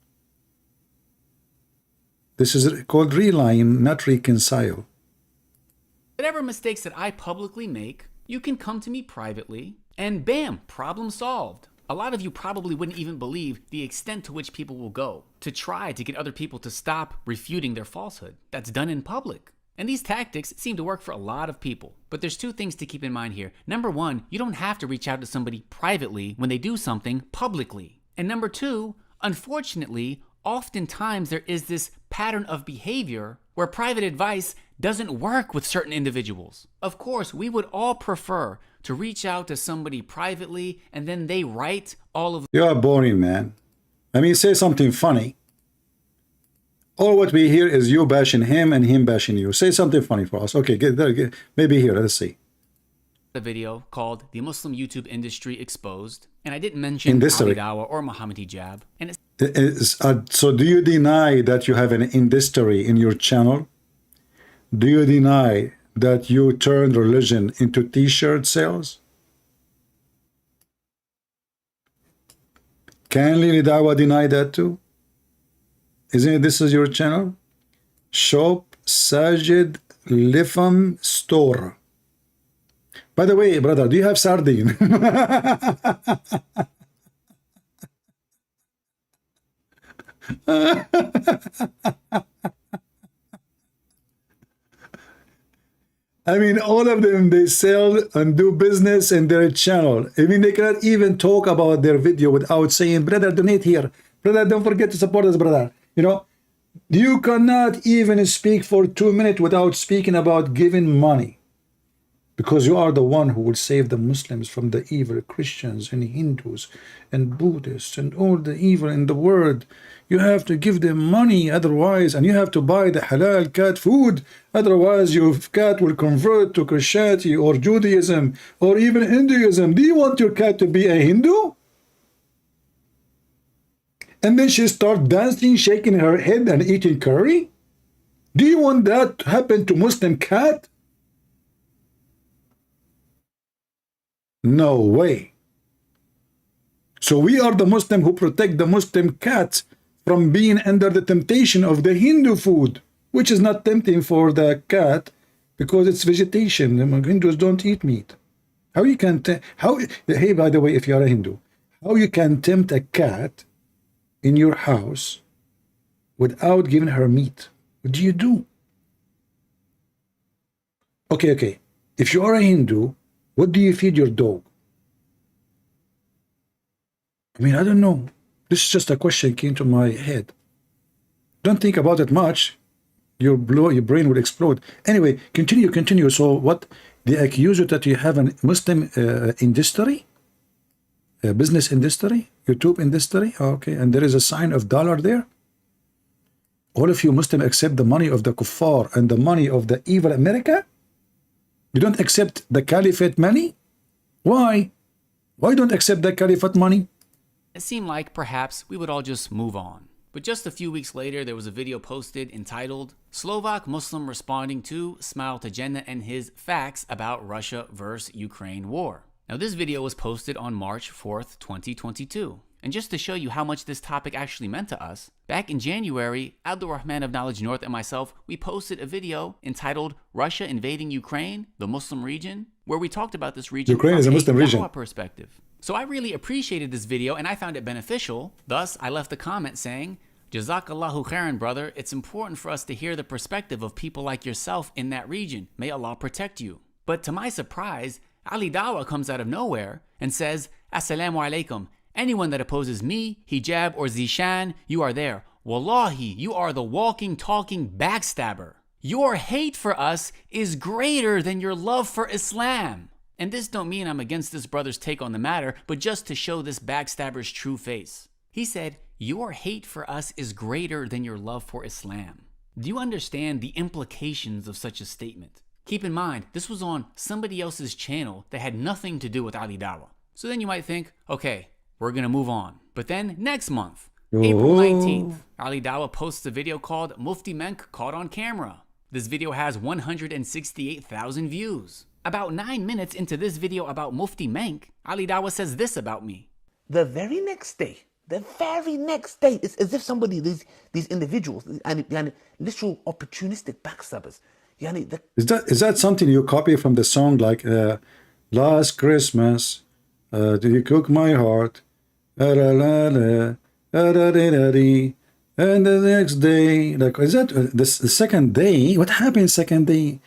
This is called re-lying, not reconcile.
Whatever mistakes that I publicly make, you can come to me privately, and bam, problem solved. A lot of you probably wouldn't even believe the extent to which people will go to try to get other people to stop refuting their falsehood. That's done in public. And these tactics seem to work for a lot of people. But there's two things to keep in mind here. Number one, you don't have to reach out to somebody privately when they do something publicly. And number two, unfortunately, oftentimes there is this pattern of behavior where private advice doesn't work with certain individuals. Of course, we would all prefer to reach out to somebody privately and then they write all of...
You are boring, man. I mean, say something funny. All what we hear is you bashing him and him bashing you. Say something funny for us. Okay, get there. Maybe here, let's see.
A video called The Muslim YouTube Industry Exposed. And I didn't mention Dawah or Muhammad Hijab. And
so do you deny that you have an industry in your channel? Do you deny that you turned religion into t-shirt sales? Can Lily Dawah deny that too? Isn't it this is your channel? Shop Sajid Lipham Store. By the way, brother, do you have sardine? I mean, all of them, they sell and do business in their channel. I mean, they cannot even talk about their video without saying, brother, donate here. Brother, don't forget to support us, brother. You know, you cannot even speak for 2 minutes without speaking about giving money. Because you are the one who will save the Muslims from the evil Christians and Hindus and Buddhists and all the evil in the world. You have to give them money, otherwise, and you have to buy the halal cat food. Otherwise, your cat will convert to Christianity or Judaism or even Hinduism. Do you want your cat to be a Hindu? And then she starts dancing, shaking her head and eating curry? Do you want that to happen to Muslim cat? No way. So we are the Muslim who protect the Muslim cats from being under the temptation of the Hindu food, which is not tempting for the cat because it's vegetation. The Hindus don't eat meat. How you can hey, by the way, if you are a Hindu, how you can tempt a cat in your house without giving her meat? What do you do? Okay. If you are a Hindu, what do you feed your dog? I mean, I don't know. This is just a question came to my head. Don't think about it much. Your brain will explode. Anyway, continue. So what? They accuse you that you have a Muslim industry? A business industry? YouTube industry? Okay, and there is a sign of dollar there? All of you Muslims accept the money of the kuffar and the money of the evil America? You don't accept the caliphate money? Why? Why don't accept the caliphate money?
It seemed like perhaps we would all just move on. But just a few weeks later, there was a video posted entitled Slovak Muslim Responding to Smile to Jannah and His Facts About Russia vs. Ukraine War. Now this video was posted on March 4th, 2022. And just to show you how much this topic actually meant to us, back in January, Abdul Rahman of Knowledge North and myself, we posted a video entitled Russia Invading Ukraine, the Muslim region, where we talked about this region
Ukraine is a Muslim region
perspective. So I really appreciated this video and I found it beneficial. Thus, I left a comment saying, Jazakallahu khairan, brother. It's important for us to hear the perspective of people like yourself in that region. May Allah protect you. But to my surprise, Ali Dawah comes out of nowhere and says, Assalamu alaikum. Anyone that opposes me, Hijab, or Zishan, you are there. Wallahi, you are the walking, talking backstabber. Your hate for us is greater than your love for Islam. And this don't mean I'm against this brother's take on the matter, but just to show this backstabber's true face. He said, your hate for us is greater than your love for Islam. Do you understand the implications of such a statement? Keep in mind, this was on somebody else's channel that had nothing to do with Ali Dawah. So then you might think, okay, we're gonna move on. But then next month, April 19th, Ali Dawah posts a video called Mufti Menk Caught on Camera. This video has 168,000 views. About 9 minutes into this video about Mufti Menk, Ali Dawah says this about me.
The very next day, it's as if somebody, these individuals, and literal opportunistic backstabbers.
Is that something you copy from the song like Last Christmas, do you cook my heart? And the next day, like, is that the second day? What happened second day?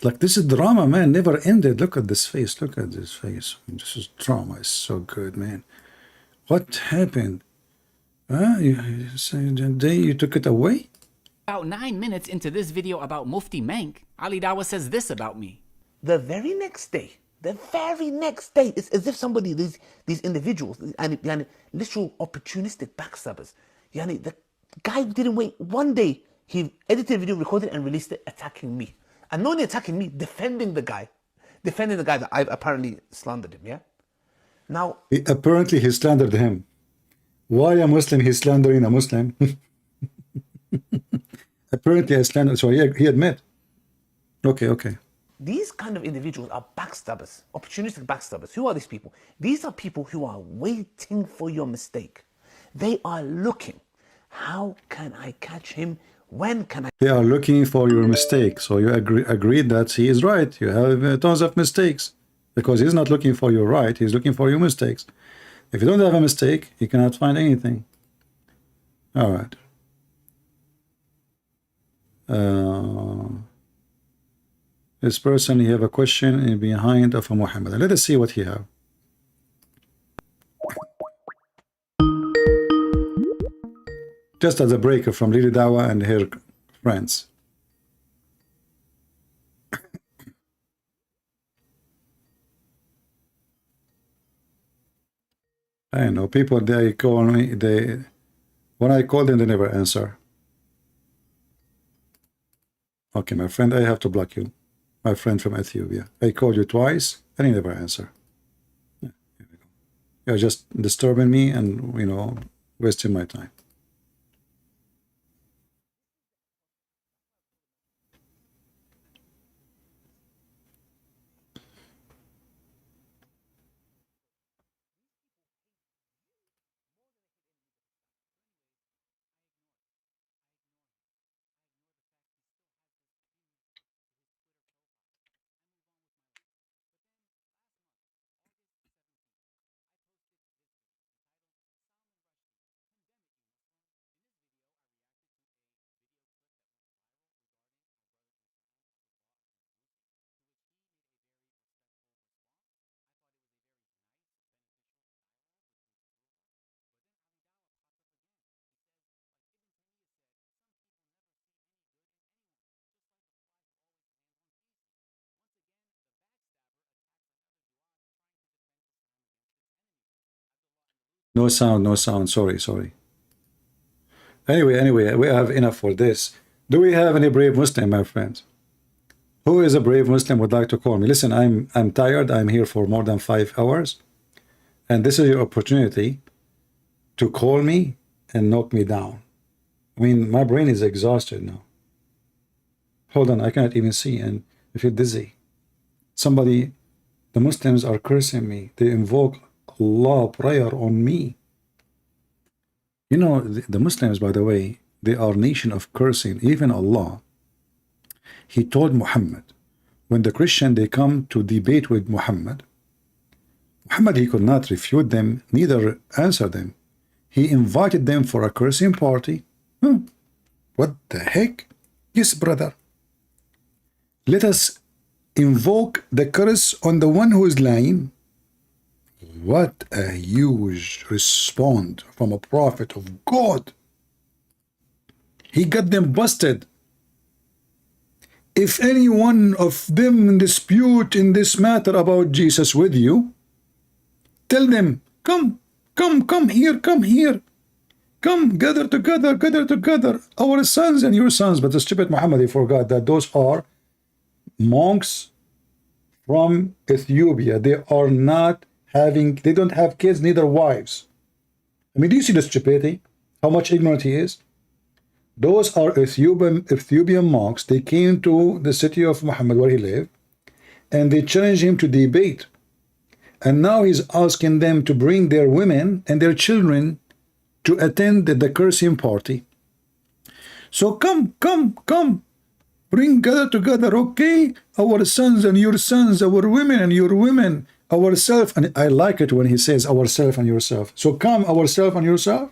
Like, this is drama, man, never ended. Look at this face. Look at this face. This is drama. It's so good, man. What happened? The day you took it away?
About 9 minutes into this video about Mufti Menk, Ali Dawah says this about me.
The very next day, it's as if somebody, these individuals, and literal opportunistic backstabbers. The guy didn't wait 1 day. He edited a video, recorded it, and released it attacking me. And not only attacking me, defending the guy that I've apparently slandered him, yeah? Now...
Apparently he slandered him. Why a Muslim he's slandering a Muslim? Apparently I slandered, so he admit. Okay.
These kind of individuals are backstabbers, opportunistic backstabbers. Who are these people? These are people who are waiting for your mistake. They are looking. How can I catch him? When can I?
They are looking for your mistake. So you agreed that he is right. You have tons of mistakes. Because he's not looking for your right. He's looking for your mistakes. If you don't have a mistake, you cannot find anything. All right. This person, he have a question in behind of Mohammed. Let us see what he have. Just as a breaker from Lily Dawah and her friends. I know people, they call me, when I call them, they never answer. Okay, my friend, I have to block you. My friend from Ethiopia. I called you twice and you never answer. Yeah, here we go. You're just disturbing me and, wasting my time. No sound. Sorry. Anyway, we have enough for this. Do we have any brave Muslim, my friends? Who is a brave Muslim would like to call me? Listen, I'm tired. I'm here for more than 5 hours. And this is your opportunity to call me and knock me down. I mean, my brain is exhausted now. Hold on, I cannot even see and I feel dizzy. The Muslims are cursing me. They invoke Allah prayer on me. The Muslims, by the way, they are nation of cursing. Even Allah, he told Muhammad, when the Christian, they come to debate with Muhammad, he could not refute them, neither answer them. He invited them for a cursing party. What the heck? Yes, brother. Let us invoke the curse on the one who is lying. What a huge response from a prophet of God. He got them busted. if any one of them dispute in this matter about Jesus with you, tell them, come here, come, gather together, our sons and your sons. But the stupid Muhammad, he forgot that those are monks from Ethiopia. They don't have kids, neither wives. I mean, do you see the stupidity? How much ignorant he is? Those are Ethiopian monks. They came to the city of Muhammad where he lived, and they challenged him to debate. And now he's asking them to bring their women and their children to attend the cursing party. So come, gather together, okay? Our sons and your sons, our women and your women, ourself. And I like it when he says ourself and yourself. So come, ourself and yourself.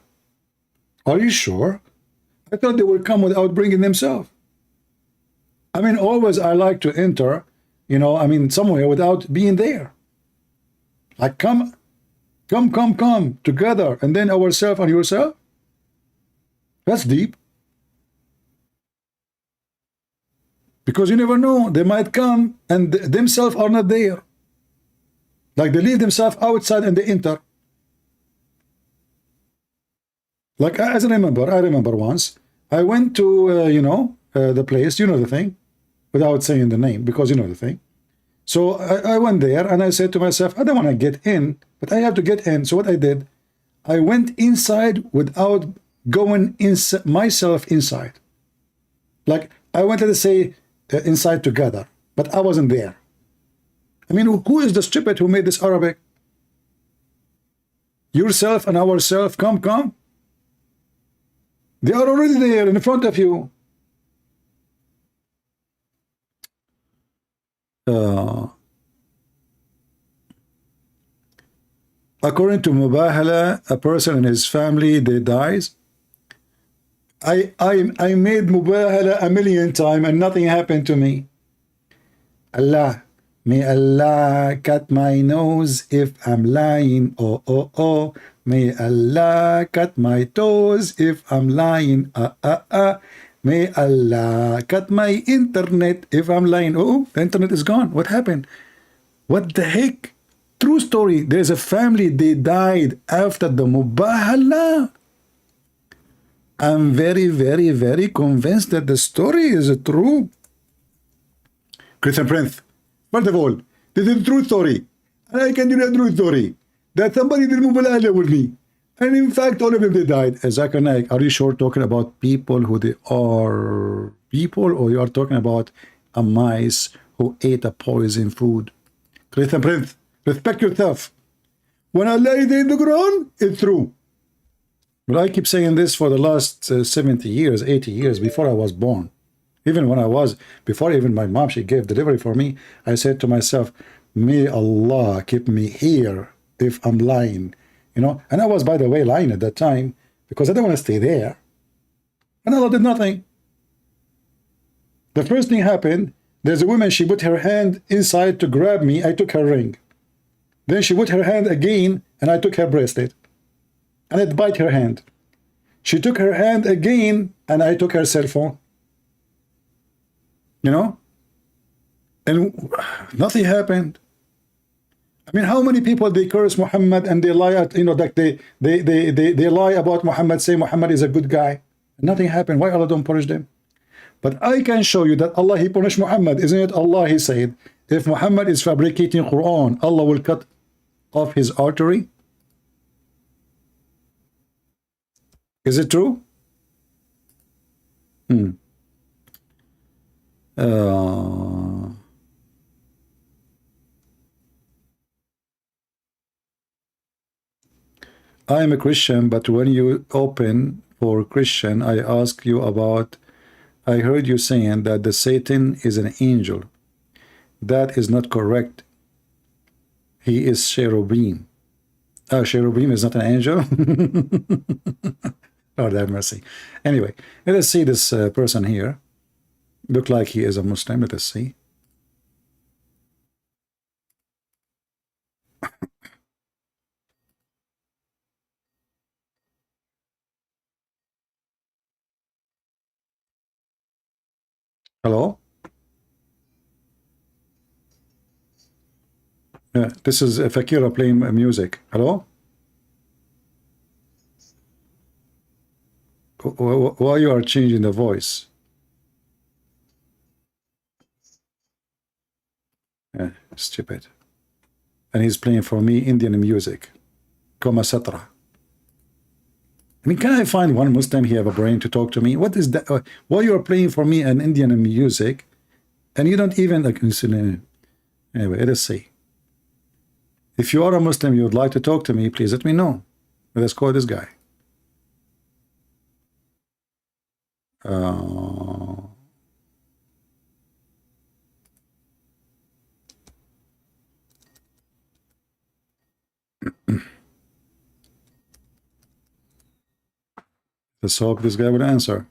Are you sure? I thought they would come without bringing themselves. I mean, always I like to enter, somewhere without being there. Like come together, and then ourself and yourself. That's deep. Because you never know, they might come and themselves are not there. Like they leave themselves outside and they enter. Like as I remember once, I went to, the place, the thing, without saying the name, because you know the thing. So I went there and I said to myself, I don't want to get in, but I have to get in. So what I did, I went inside without going myself inside. Like I went, let's say, inside together, but I wasn't there. I mean, who is the stupid who made this Arabic? Yourself and ourself, come. They are already there in front of you. According to Mubahala, a person in his family, they dies. I made Mubahala a million times and nothing happened to me. Allah, may Allah cut my nose if I'm lying. Oh. May Allah cut my toes if I'm lying. May Allah cut my internet if I'm lying. Oh, the internet is gone. What happened? What the heck? True story. There's a family, they died after the Mubahala. I'm very, very, very convinced that the story is true. Christian Prince, first of all, this is a true story. And I can do a true story. That somebody did Mubahala with me. And in fact, all of them, they died. Zakir Naik, are you sure talking about people who they are people, or you are talking about a mice who ate a poison food? Christian Prince, respect yourself. When Allah is in the Quran, it's true. But I keep saying this for the last 70 years, 80 years, before I was born. Even when I was, before even my mom, she gave delivery for me, I said to myself, may Allah keep me here if I'm lying. And I was, by the way, lying at that time because I didn't want to stay there. And Allah did nothing. The first thing happened, there's a woman, she put her hand inside to grab me. I took her ring. Then she put her hand again and I took her bracelet. And it bite her hand. She took her hand again and I took her cell phone. And nothing happened. I mean, how many people they curse Muhammad and they lie at, like they lie about Muhammad, say Muhammad is a good guy. Nothing happened. Why Allah don't punish them? But I can show you that Allah, he punished Muhammad. Isn't it Allah, he said, if Muhammad is fabricating Quran, Allah will cut off his artery? Is it true? I am a Christian, but when you open for Christian, I ask you about, I heard you saying that the Satan is an angel. That is not correct. He is cherubim. Cherubim is not an angel? Lord have mercy. Anyway, let us see this person here. Look like he is a Muslim. Let us see. Hello? Yeah, this is Fakira playing music. Hello? Why you are changing the voice? Yeah, stupid. And he's playing for me Indian music. Kama Satra. I mean, can I find one Muslim he have a brain to talk to me? What is that? Why you are playing for me an Indian music and you don't even like anyway, let's see. If you are a Muslim, you would like to talk to me, please let me know. Let's call this guy. Let's hope this guy will answer.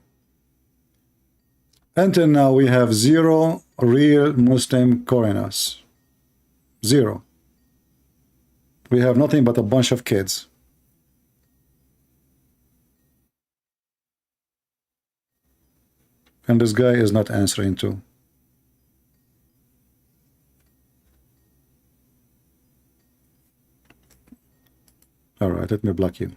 Until now, we have 0 real Muslim calling us. 0. We have nothing but a bunch of kids. And this guy is not answering too. All right, let me block you.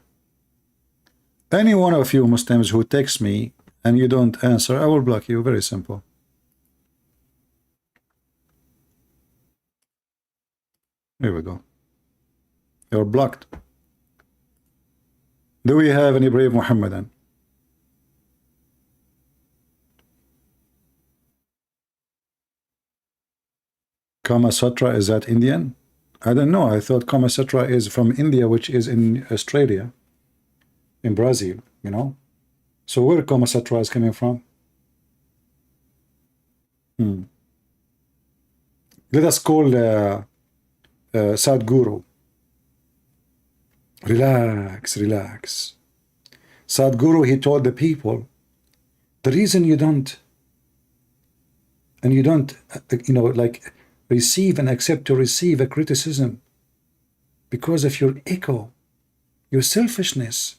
Any one of you Muslims who text me and you don't answer, I will block you. Very simple. Here we go. You're blocked. Do we have any brave Mohammedan? Kama Sutra, is that Indian? I don't know. I thought Kama Sutra is from India, which is in Australia, in Brazil, you know. So where Kama Sutra is coming from? Let us call Sadhguru. Relax, relax. Sadhguru, he told the people, the reason you don't, you know, like, receive and accept to receive a criticism because of your ego, your selfishness.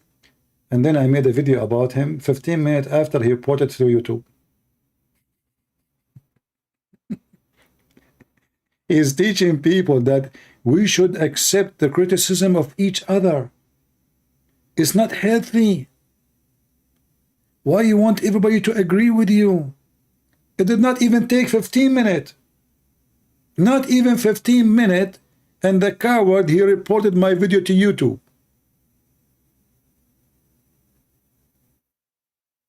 And then I made a video about him 15 minutes after he reported to YouTube. He is teaching people that we should accept the criticism of each other. It's not healthy. Why you want everybody to agree with you? It did not even take 15 minutes. Not even 15 minutes, and the coward, he reported my video to YouTube.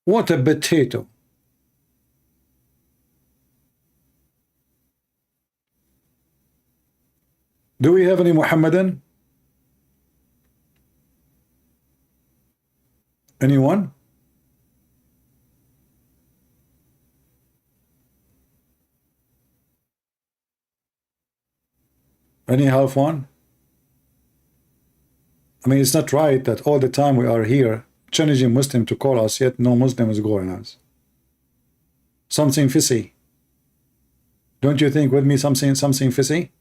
What a potato. Do we have any Muhammadan? Anyone? Any half one? I mean, it's not right that all the time we are here challenging Muslim to call us, yet no Muslim is calling us. Something fishy. Don't you think with me something fishy?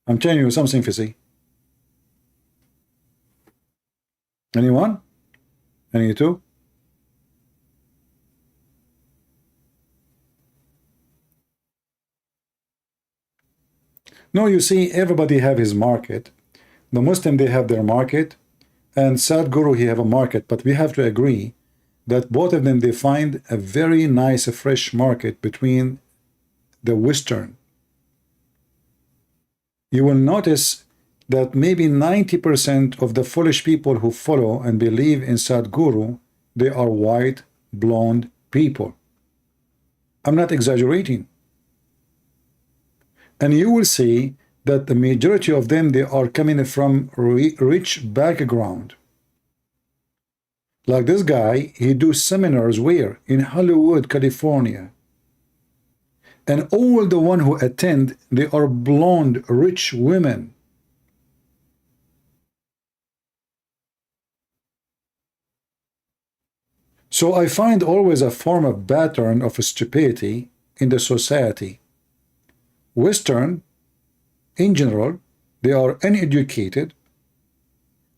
I'm telling you something fishy. Anyone? Any two? No, you see, everybody have his market. The Muslim, they have their market, and Sadhguru, he have a market. But we have to agree that both of them, they find a very nice, fresh market between the Western. You will notice that maybe 90% of the foolish people who follow and believe in Sadhguru, they are white, blonde people. I'm not exaggerating. And you will see that the majority of them, they are coming from rich background. Like this guy, he do seminars where? In Hollywood, California. And all the one who attend, they are blonde, rich women. So I find always a form of pattern of stupidity in the society. Western, in general, they are uneducated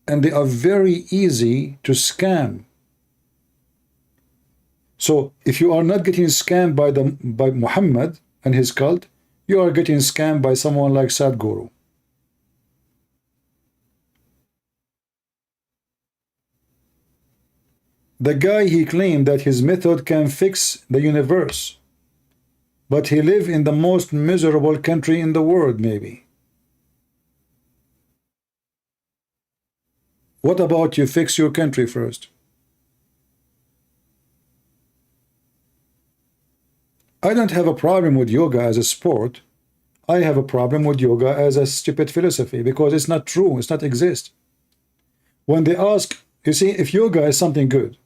and they are very easy to scam. So if you are not getting scammed by Muhammad and his cult, You are getting scammed by someone like Sadhguru. The guy, he claimed that his method can fix the universe, but he live in the most miserable country in the world, maybe. What about you fix your country first? I don't have a problem with yoga as a sport. I have a problem with yoga as a stupid philosophy because it's not true. It's not exist. When they ask, you see, if yoga is something good,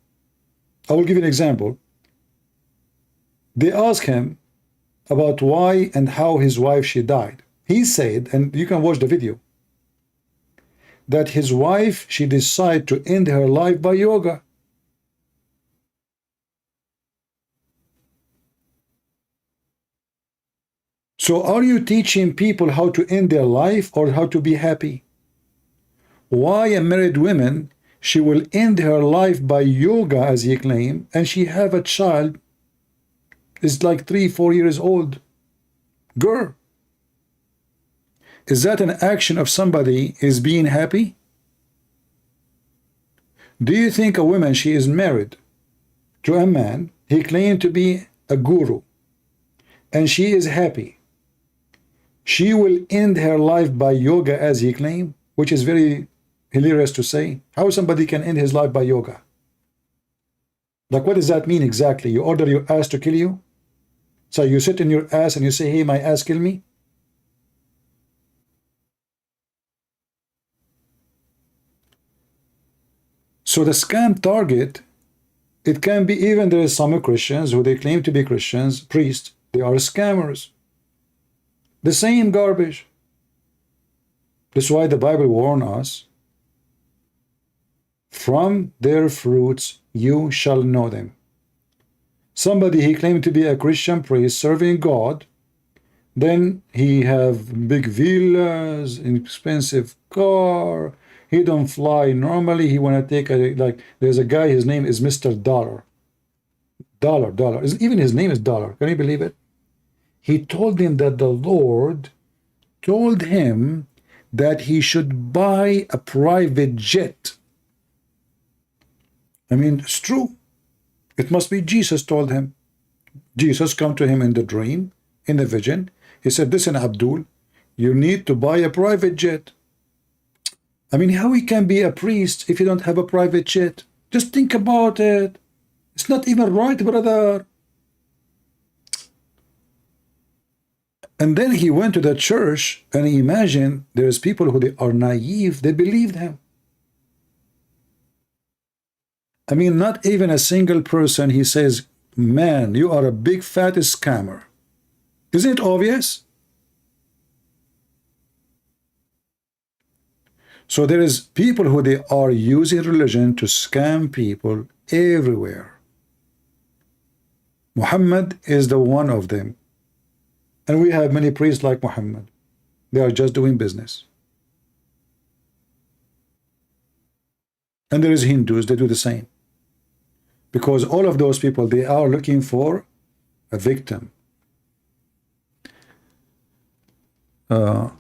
I will give you an example. They ask him about why and how his wife, she died. He said, and you can watch the video, that his wife, she decided to end her life by yoga. So are you teaching people how to end their life or how to be happy? Why a married woman, she will end her life by yoga, as he claimed, and she have a child, is like 3-4 years old. Girl. Is that an action of somebody is being happy? Do you think a woman, she is married to a man, he claimed to be a guru, and she is happy, she will end her life by yoga, as he claimed, which is very hilarious to say. How somebody can end his life by yoga? Like, what does that mean exactly? You order your ass to kill you? So you sit in your ass and you say, hey, my ass, kill me? So the scam target, it can be, even there is some Christians who they claim to be Christians, priests, they are scammers. The same garbage. That's why the Bible warns us, from their fruits you shall know them. Somebody, he claimed to be a Christian priest serving God, then he have big villas, expensive car, he don't fly normally, he want to take a, like, there's a guy, his name is Mr. Dollar. Dollar. Even his name is Dollar. Can you believe it? He told him that the Lord told him that he should buy a private jet. I mean, it's true. It must be Jesus told him. Jesus come to him in the dream, in the vision. He said, listen, Abdul, you need to buy a private jet. I mean, how he can be a priest if you don't have a private jet? Just think about it. It's not even right, brother. And then he went to the church, and imagine there's people who they are naive, they believed him. I mean, not even a single person, he says, man, you are a big fat scammer. Isn't it obvious? So there is people who they are using religion to scam people everywhere. Muhammad is the one of them. And we have many priests like Muhammad. They are just doing business. And there is Hindus, they do the same. Because all of those people, they are looking for a victim. Do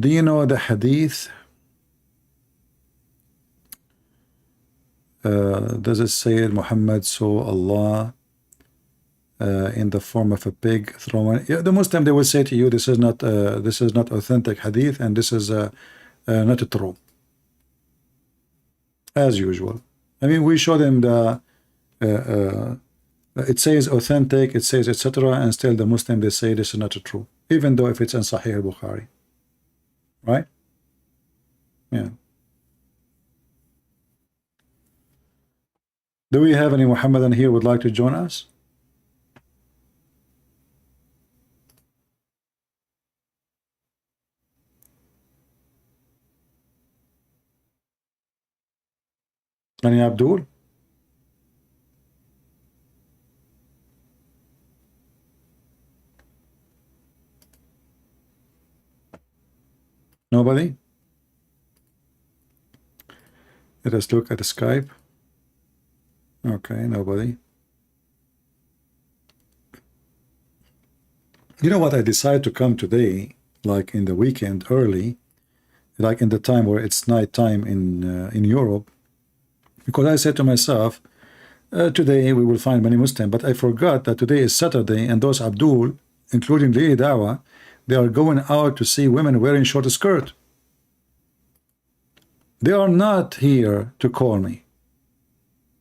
you know the hadith? Does it say Muhammad saw Allah in the form of a pig thrown? Yeah, the Muslim, they will say to you, this is not authentic hadith, and this is not true. As usual. I mean, we show them the it says authentic, it says etc., and still the Muslim, they say this is not true, even though if it's in Sahih al-Bukhari, right? Yeah. Do we have any Muhammadan here would like to join us? Any Abdul? Nobody? Let us look at the Skype. Okay, nobody. You know what? I decided to come today, like in the weekend early, like in the time where it's night time in Europe, because I said to myself, today we will find many Muslims, but I forgot that today is Saturday, and those Abdul, including Lady Dawah, they are going out to see women wearing short skirt. They are not here to call me.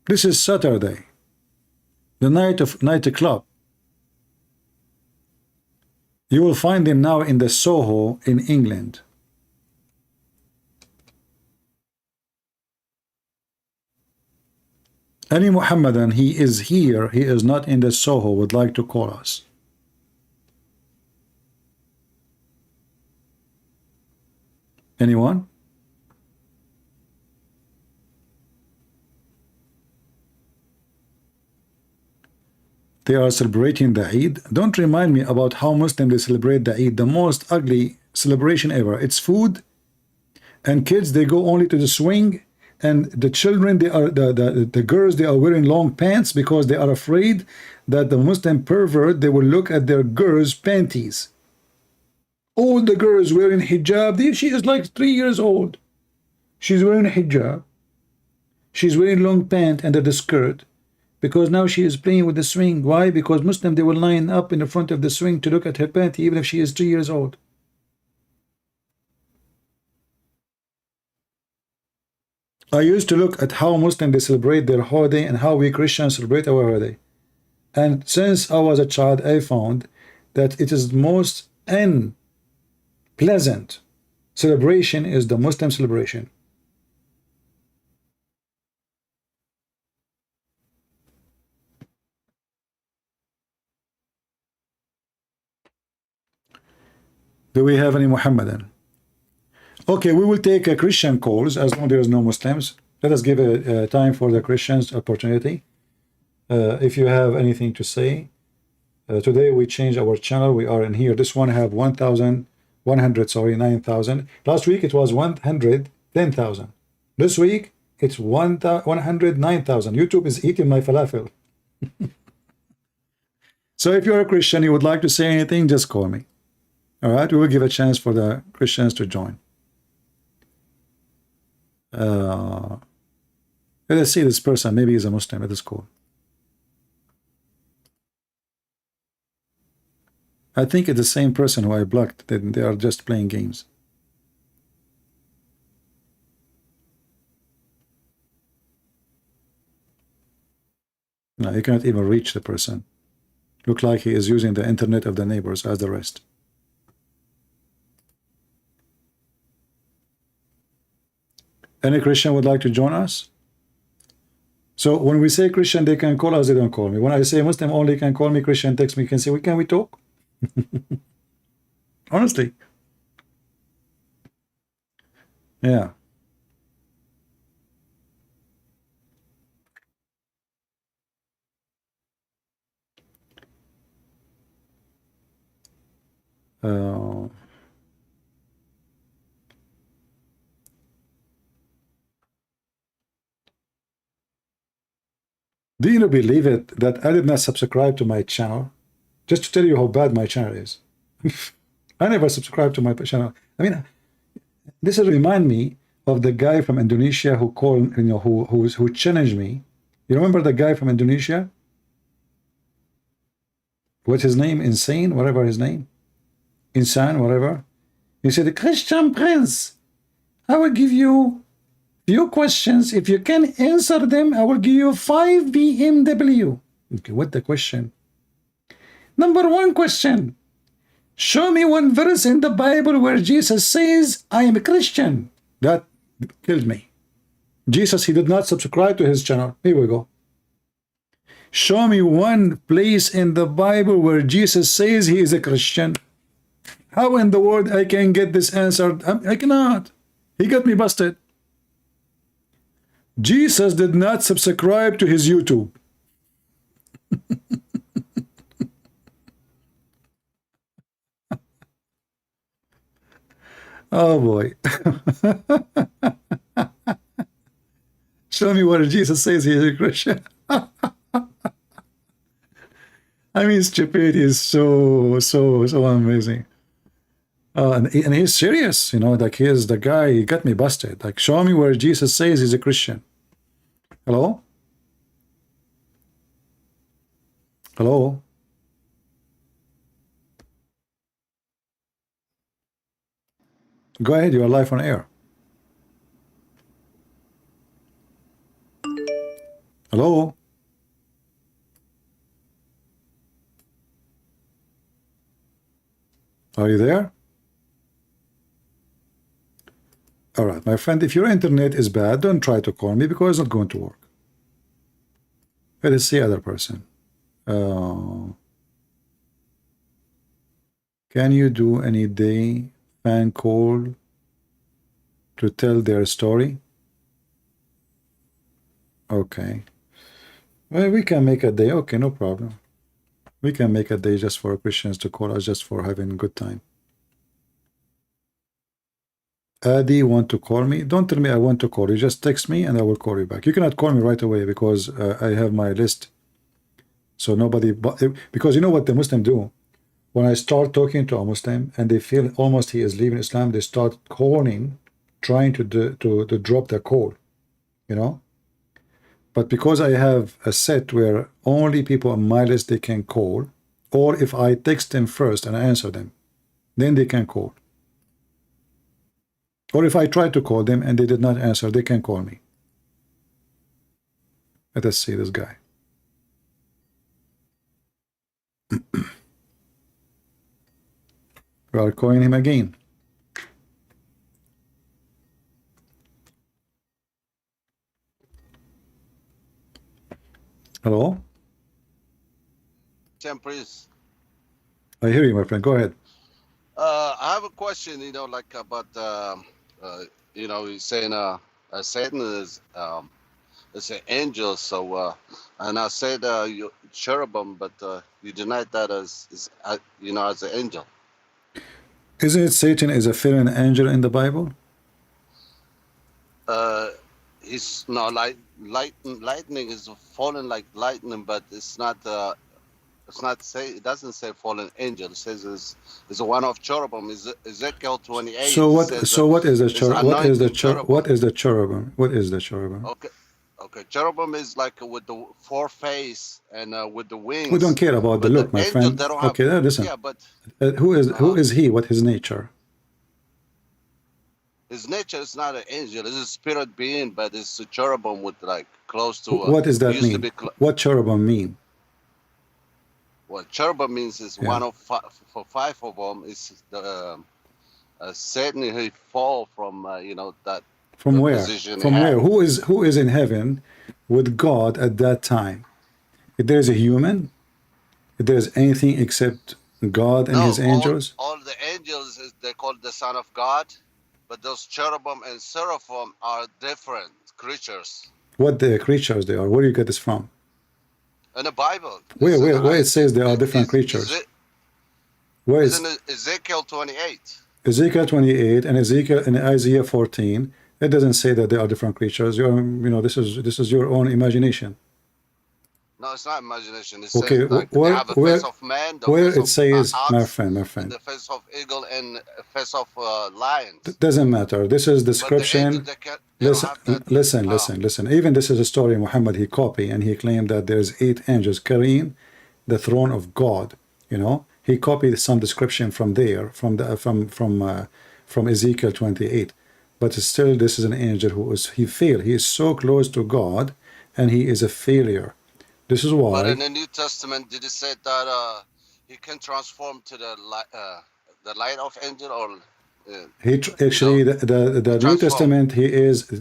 This is Saturday, the night of nightclub. You will find them now in the Soho in England. Any Muhammadan, he is here, he is not in the Soho, would like to call us. Anyone? They are celebrating the Eid. Don't remind me about how Muslims they celebrate the Eid, the most ugly celebration ever. It's food, and kids, they go only to the swing, and the children, they are the girls, they are wearing long pants because they are afraid that the Muslim pervert, they will look at their girls' panties. All the girls wearing hijab, she is like 3 years old. She's wearing hijab. She's wearing long pant under the skirt, because now she is playing with the swing. Why? Because Muslim, they will line up in the front of the swing to look at her panty, even if she is 3 years old. I used to look at how Muslims they celebrate their holiday and how we Christians celebrate our holiday. And since I was a child, I found that it is most unpleasant celebration is the Muslim celebration. Do we have any Muhammadan? Okay, we will take Christian calls as long as there is no Muslims. Let us give a time for the Christians opportunity. If you have anything to say. Today we changed our channel. We are in here. This one have 9,000. Last week it was 110,000. This week it's 109,000. YouTube is eating my falafel. So if you're a Christian, you would like to say anything, just call me. All right, we will give a chance for the Christians to join. Let us see this person. Maybe he's a Muslim. Let us call. I think it's the same person who I blocked. They are just playing games. No, you cannot even reach the person. Look like he is using the internet of the neighbors as the rest. Any Christian would like to join us? So when we say Christian, they can call us, they don't call me. When I say Muslim only can call me, Christian text me, can say, can we talk? Honestly. Yeah. Do you believe it that I did not subscribe to my channel? Just to tell you how bad my channel is. I never subscribed to my channel. I mean, this will remind me of the guy from Indonesia who called, who challenged me. You remember the guy from Indonesia? What's his name? Insane, whatever his name. Insan, whatever. He said, Christian Prince, I will give you few questions. If you can answer them, I will give you 5 BMW. Okay, what the question? Number 1 question. Show me one verse in the Bible where Jesus says, I am a Christian. That killed me. Jesus, he did not subscribe to his channel. Here we go. Show me one place in the Bible where Jesus says he is a Christian. How in the world I can get this answered? I cannot. He got me busted. Jesus did not subscribe to his YouTube. Oh boy. Show me where Jesus says he is a Christian. I mean, stupidity is so amazing. And he's serious, you know, like he's the guy, he got me busted. Like, show me where Jesus says he's a Christian. Hello? Hello? Go ahead, you are live on air. Hello? Are you there? All right, my friend, if your internet is bad, don't try to call me because it's not going to work. Let us see other person. Can you do any day fan call to tell their story? Okay. Well, we can make a day. Okay, no problem. We can make a day just for Christians to call us, just for having a good time. Adi want to call me? Don't tell me I want to call you. Just text me and I will call you back. You cannot call me right away because I have my list. So nobody, because you know what the Muslim do? When I start talking to a Muslim and they feel almost he is leaving Islam, they start calling, trying to drop their call, you know? But because I have a set where only people on my list they can call, or if I text them first and I answer them, then they can call. Or if I try to call them and they did not answer, they can call me. Let us see this guy. We are calling him again. Hello?
Sam, please.
I hear you, my friend. Go ahead.
I have a question, you know, like about, you know, he's saying Satan is an angel, so, and I said you cherubim, but you denied that as you know, as an angel.
Isn't it Satan is a fallen angel in the Bible?
He's no lightning is fallen like lightning, but it's not say, it doesn't say fallen angel. It says it's a one of cherubim. Is Ezekiel 28.
So what? So what is the cherubim? What is the
cherubim?
What is the cherubim? What is the cherubim?
Okay, cherubim is like with the four face and with the wings.
We don't care about the look, my friend. Okay, listen.
Yeah, but
who is he? What his nature?
His nature is not an angel. It's a spirit being, but it's a cherubim with like close to.
What does that mean? What cherubim mean?
What cherubim means is one of for five of them is the Satan. He fall from you know that.
From where? From where? Who is in heaven with God at that time? If there is a human, if there is anything except God and his angels.
All the angels they called the Son of God, but those cherubim and seraphim are different creatures.
What the creatures they are? Where do you get this from?
In the Bible.
Where it says they are different creatures? Where is
Ezekiel 28?
Ezekiel 28 and Ezekiel and Isaiah 14. It doesn't say that they are different creatures. You know, this is your own imagination.
No, it's not imagination. It
okay,
says like they have a face of man,
where it says,
ox,
my friend,
the face of eagle and a face of lion.
It doesn't matter. This is description. Listen. Even this is a story Mohammed he copied, and he claimed that there's 8 angels carrying the throne of God. You know, he copied some description from there, from Ezekiel 28. But still, this is an angel he failed. He is so close to God, and he is a failure. This is why.
But in the New Testament, did it say that he can transform to the light of angel, or?
Actually, the New Testament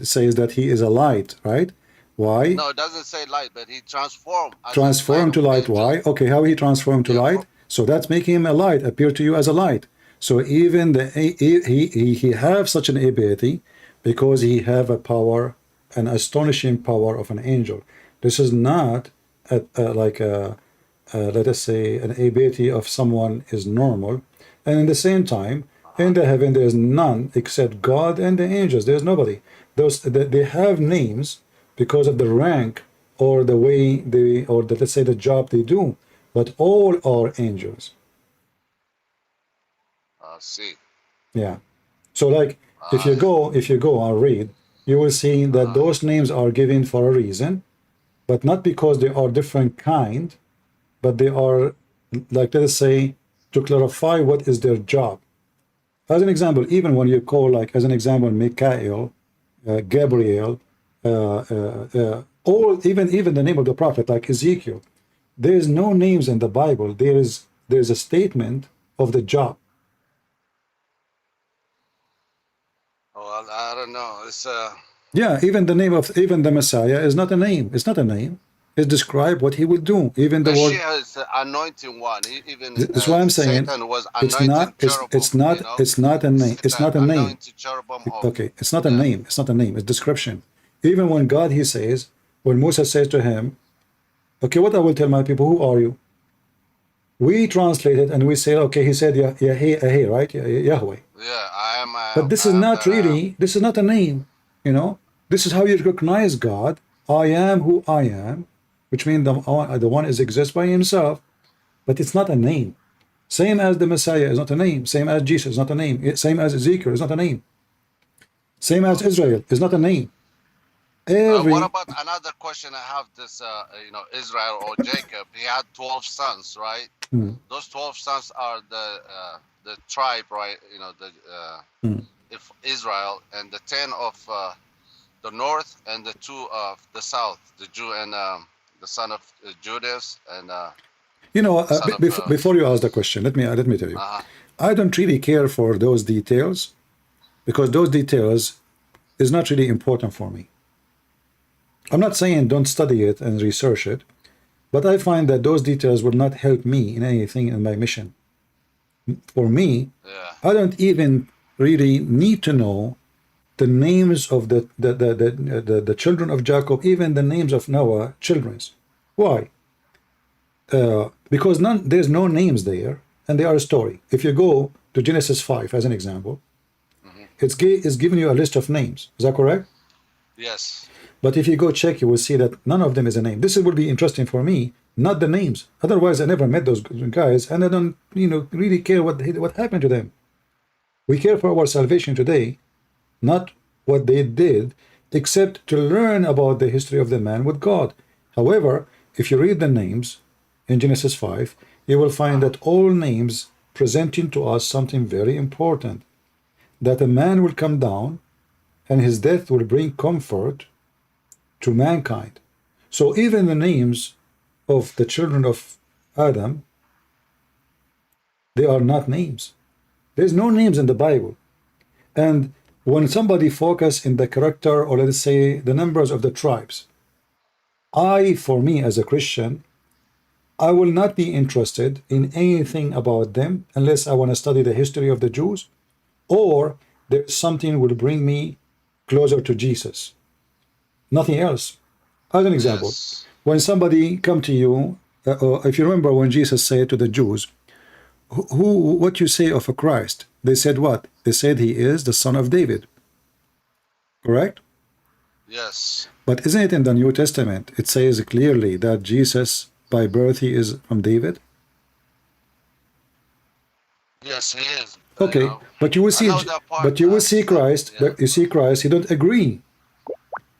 says that he is a light, right? Why?
No, it doesn't say light, but he transformed.
Transformed to light. Why? Okay, how he transformed to light? So that's making him a light, appear to you as a light. So even he have such an ability because he have a power, an astonishing power of an angel. This is not let us say an ability of someone is normal, and in the same time in the heaven there is none except God and the angels. There's nobody. They have names because of the rank or the way let's say the job they do. but all are angels.
See.
Yeah. So like if you go and read, you will see that those names are given for a reason, but not because they are different kind, but they are, like, let us say, to clarify what is their job. As an example, even when you call, like, as an example, Mikael, Gabriel, all, even the name of the prophet, like Ezekiel, there is no names in the Bible. There's a statement of the job.
Well, I don't know. It's
Yeah, even the name of the Messiah is not a name. It's not a name. It's describe what he will do. Even the word.
Mashiach is the anointing one. Even
That's why I'm saying
Satan was
it's
anointing
not.
cherubim,
It's not.
you know?
It's not a name. It's not a name.
Anointing cherubim of,
Okay, it's not a name. It's not a name. It's description. Even when God, he says, when Moses says to him, okay, what I will tell my people, who are you? We translate it and we say, okay, he said, Yahweh, right? Yahweh.
Yeah, I am.
But this is not really, this is not a name, you know? This is how you recognize God. I am who I am, which means the one is exists by himself, but it's not a name. Same as the Messiah is not a name. Same as Jesus is not a name. Same as Ezekiel is not a name. Same as Israel is not a name.
What about another question I have? This, you know, Israel or Jacob, he had 12 sons, right? Those 12 sons are the tribe, right? You know, if Israel, and the 10 of the north and the 2 of the south, the Jew and the son of Judas and.
You know, before you ask the question, let me tell you, I don't really care for those details, because those details is not really important for me. I'm not saying don't study it and research it, but I find that those details will not help me in anything in my mission. For me, I don't even really need to know the names of the children of Jacob, even the names of Noah children's. Why? Because there's no names there, and they are a story. If you go to Genesis 5 as an example, it's giving you a list of names. Is that correct?
Yes.
But if you go check, you will see that none of them is a name. This will be interesting for me, not the names. Otherwise, I never met those guys, and I don't, really care what happened to them. We care for our salvation today, not what they did, except to learn about the history of the man with God. However, if you read the names in Genesis 5, you will find that all names presenting to us something very important, that a man will come down and his death will bring comfort to mankind. So even the names of the children of Adam, they are not names. There's no names in the Bible. And when somebody focus in the character, or let's say the numbers of the tribes, for me as a Christian, I will not be interested in anything about them unless I want to study the history of the Jews, or there's something will bring me closer to Jesus. Nothing else. As an example, when somebody come to you, if you remember when Jesus said to the Jews, what you say of a Christ? They said what? They said he is the son of David. Correct?
Yes.
But isn't it in the New Testament, it says clearly that Jesus, by birth, he is from David?
Yes, he is.
Okay, but you will see, Christ. But you see Christ. He don't agree.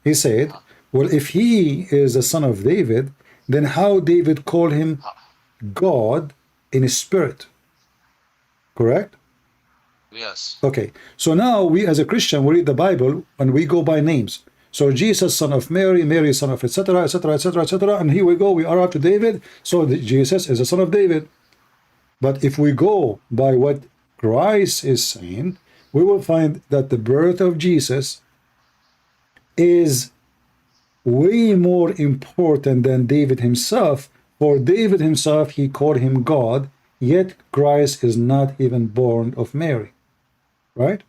He said, "Well, if he is the son of David, then how David called him God in his spirit?" Correct?
Yes.
Okay. So now we, as a Christian, we read the Bible and we go by names. So Jesus, son of Mary, Mary, son of etc., etc., etc., etc., and here we go. We are up to David. So Jesus is the son of David. But if we go by what Christ is saying, we will find that the birth of Jesus is way more important than David himself. For David himself, he called him God, yet Christ is not even born of Mary. Right?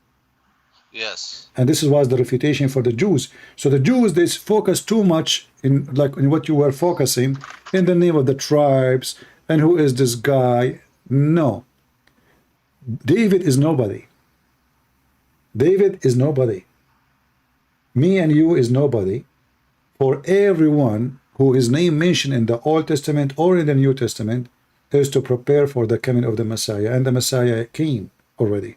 Yes.
And this was the refutation for the Jews. So the Jews, they focus too much in what you were focusing, in the name of the tribes, and who is this guy. No. David is nobody. David is nobody. Me and you is nobody. For everyone who is name mentioned in the Old Testament or in the New Testament, is to prepare for the coming of the Messiah, and the Messiah came already.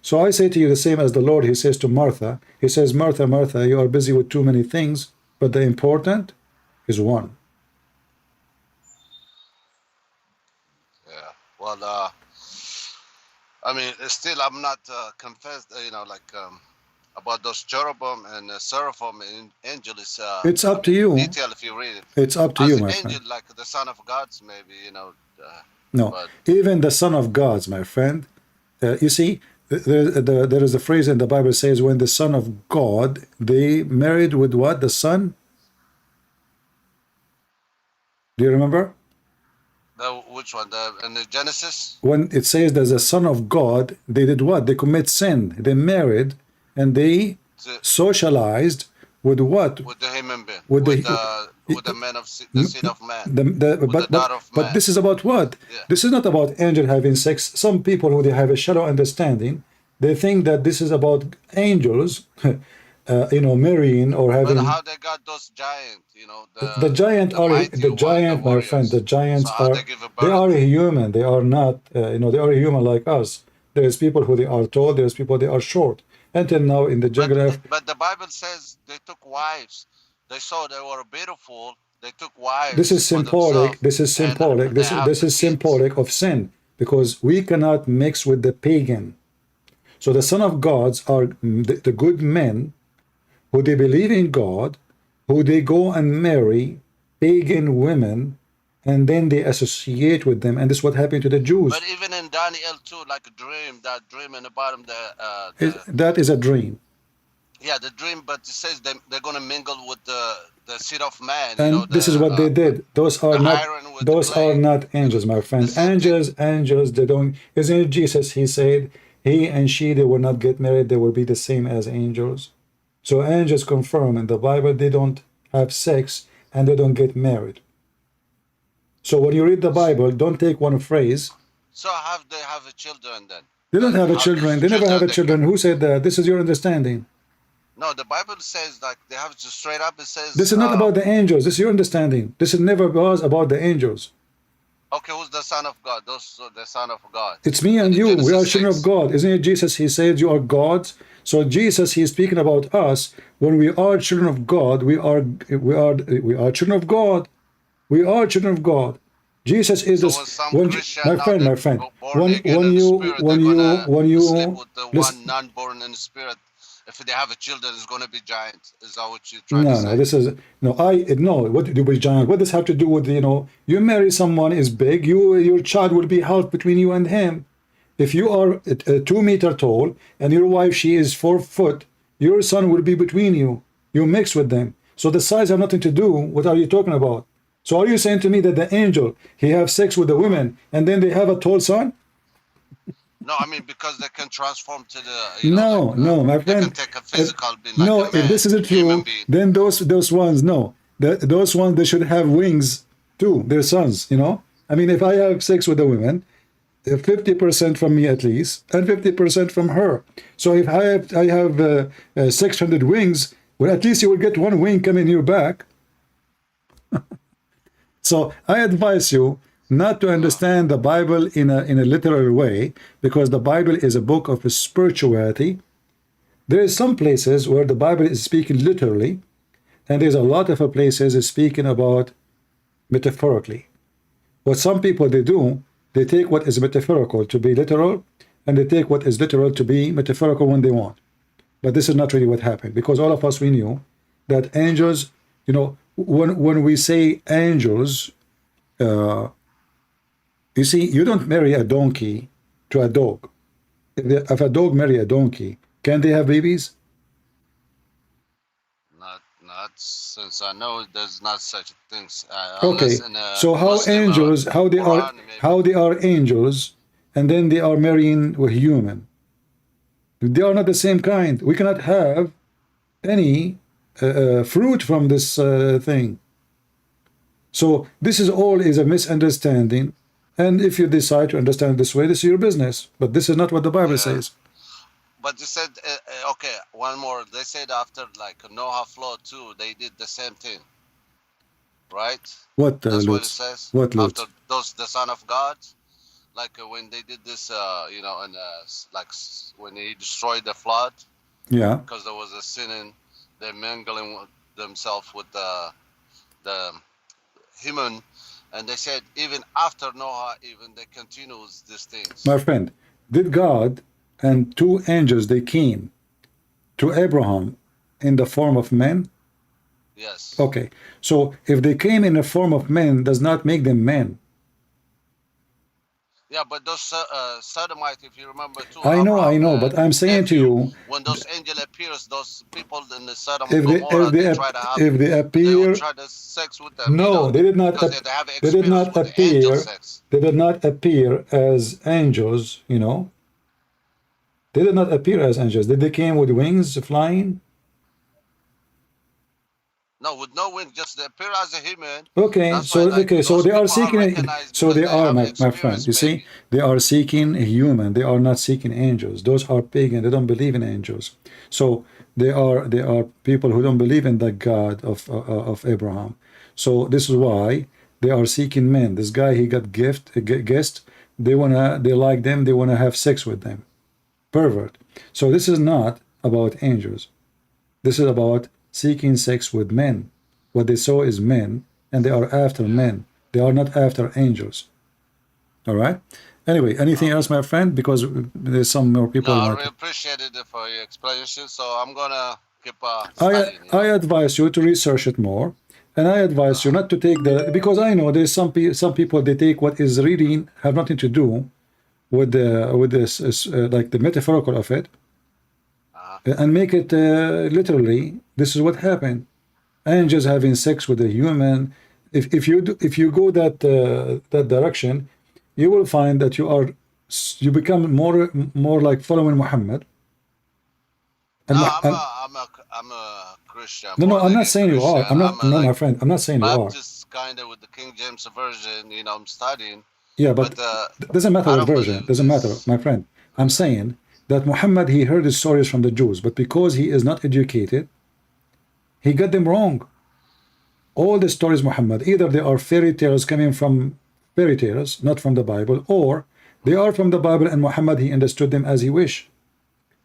So I say to you the same as the Lord, he says to Martha, he says, Martha, Martha, you are busy with too many things, but the important is one.
Yeah. Well, I mean, still, I'm not confessed. About those cherubim and seraphim and angel is.
It's up to you.
Detail if you read it.
It's up to
As
you,
an
my
angel,
friend.
like the son of gods, maybe
No,
but
even the son of gods, my friend. You see, there is a phrase in the Bible says, when the son of God, they married with what? The son? Do you remember?
which one? In the Genesis?
When it says there's a son of God, they did what? They commit sin. They married and they socialized with what?
With the human being.
With the
man of the seed of man.
But this is about what? Yeah. This is not about angel having sex. Some people who they have a shallow understanding, they think that this is about angels, marrying or having.
But how they got those giants?
The giant my friend. The giants they are human. They are not. They are human like us. There's people who they are tall. There's people they are short. Until now, in the geography.
But the Bible says they took wives. They saw they were beautiful. They took wives.
This is symbolic. This is symbolic. This is symbolic of sin, because we cannot mix with the pagan. So the son of gods are the good men who they believe in God, who they go and marry pagan women, and then they associate with them, and this is what happened to the Jews.
But even in Daniel too, like a dream, that dream in the bottom,
that is a dream.
Yeah, the dream, but it says they're going to mingle with the seed of man.
And this is what they did. Those are not angels, my friend. Angels, they don't. Isn't it Jesus? He said, he and she, they will not get married. They will be the same as angels. So angels confirm in the Bible they don't have sex and they don't get married. So when you read the Bible, don't take one phrase.
So have they have a children then?
They don't have a children. They never have a children. Who said that? This is your understanding.
No, the Bible says like they have to straight up. It says
this is not about the angels. This is your understanding. This is never was about the angels.
Okay, who's the son of God? The son of God.
It's me and you. We are children of God. Isn't it Jesus? He said you are gods. So Jesus, he's speaking about us. When we are children of God, we are children of God. We are children of God. Jesus is
so
this.
My
friend. When you
sleep with the one non-born in the spirit, if they have a children, it's going to be giants. Is that what you're trying to say?
No. This is no. What do we giant? What does have to do with you marry someone is big. Your child will be half between you and him. If you are 2 meters tall and your wife she is 4 foot, your son will be between you. You mix with them. So the size have nothing to do. What are you talking about? So are you saying to me that the angel he have sex with the women and then they have a tall son?
No, I mean because they can transform to the.
No, my friend.
They can take a physical being like a man,
if this isn't true, then those ones those ones they should have wings too. Their sons, I mean, if I have sex with the women, 50% from me at least, and 50% from her. So if I have 600 wings, well, at least you will get one wing coming in your back. So I advise you not to understand the Bible in a literal way, because the Bible is a book of spirituality. There is some places where the Bible is speaking literally, and there's a lot of places is speaking about metaphorically. What some people they do, they take what is metaphorical to be literal, and they take what is literal to be metaphorical when they want. But this is not really what happened, because all of us, we knew that angels, when we say angels, you see, you don't marry a donkey to a dog. If a dog marry a donkey, can they have babies?
Not since I know there's not such things.
Okay, so how angels, how they are angels, and then they are marrying with human. They are not the same kind. We cannot have any fruit from this thing. So this is all is a misunderstanding. And if you decide to understand this way, this is your business. But this is not what the Bible says.
But they said, okay, one more. They said after like Noah flood too, they did the same thing. right?
What
That's what it
Lut?
says.
What Lut?
After those, the son of God, like when they did this, you know, and when he destroyed the flood,
Yeah.
because there was a sin in, they're mingling with themselves with the human, and they said even after Noah, even they continue with these things.
My friend, did God and two angels they came to Abraham in the form of men?
Yes.
Okay, so if they came in the form of men, does not make them men.
Yeah, but those Sodomites, if you remember too,
I
Abraham,
know, but I'm saying to you,
when those angel appears, those people in the Sodom
if they
Gomorrah,
if they
they try to have,
if they
they will
appear,
try to sex with them, you
no,
know,
they did not.
because they have
They did
experience
not
with the angel
appear.
sex.
They did not appear as angels. You know, they did not appear as angels. Did they came with wings flying?
No, with no wind, just they appear as a human.
Okay,
That's
so
why, like,
okay, so
those
they are
people are
seeking.
recognized
So
because
they
they
are
have
my friend.
experience,
You see,
maybe.
they are seeking a human. They are not seeking angels. Those are pagan. They don't believe in angels. So they are people who don't believe in the God of Abraham. So this is why they are seeking men. This guy, he got guest. They like them. They wanna have sex with them. Pervert. So this is not about angels. This is about seeking sex with men. What they saw is men, and they are after men. They are not after angels. All right. Anyway, anything else, my friend? Because there's some more people.
No, I really appreciated it for your explanation. So I'm gonna keep
I
studying.
I advise you to research it more, and I advise you not to take the, because I know there's some people they take what is really have nothing to do with this like the metaphorical of it, and make it literally. This is what happened. Angels having sex with a human. If you go that direction, you will find that you become more like following Muhammad. And
No, I'm a Christian.
no, I'm not saying you are. I'm not. No, my friend, I'm not saying you are.
Baptist kind of with the King James version. You know, I'm studying.
Yeah, but doesn't matter what version. Doesn't matter, my friend. I'm saying that Muhammad, he heard the stories from the Jews, but because he is not educated, he got them wrong. All the stories Muhammad, either they are fairy tales coming from fairy tales, not from the Bible, or they are from the Bible and Muhammad, he understood them as he wished.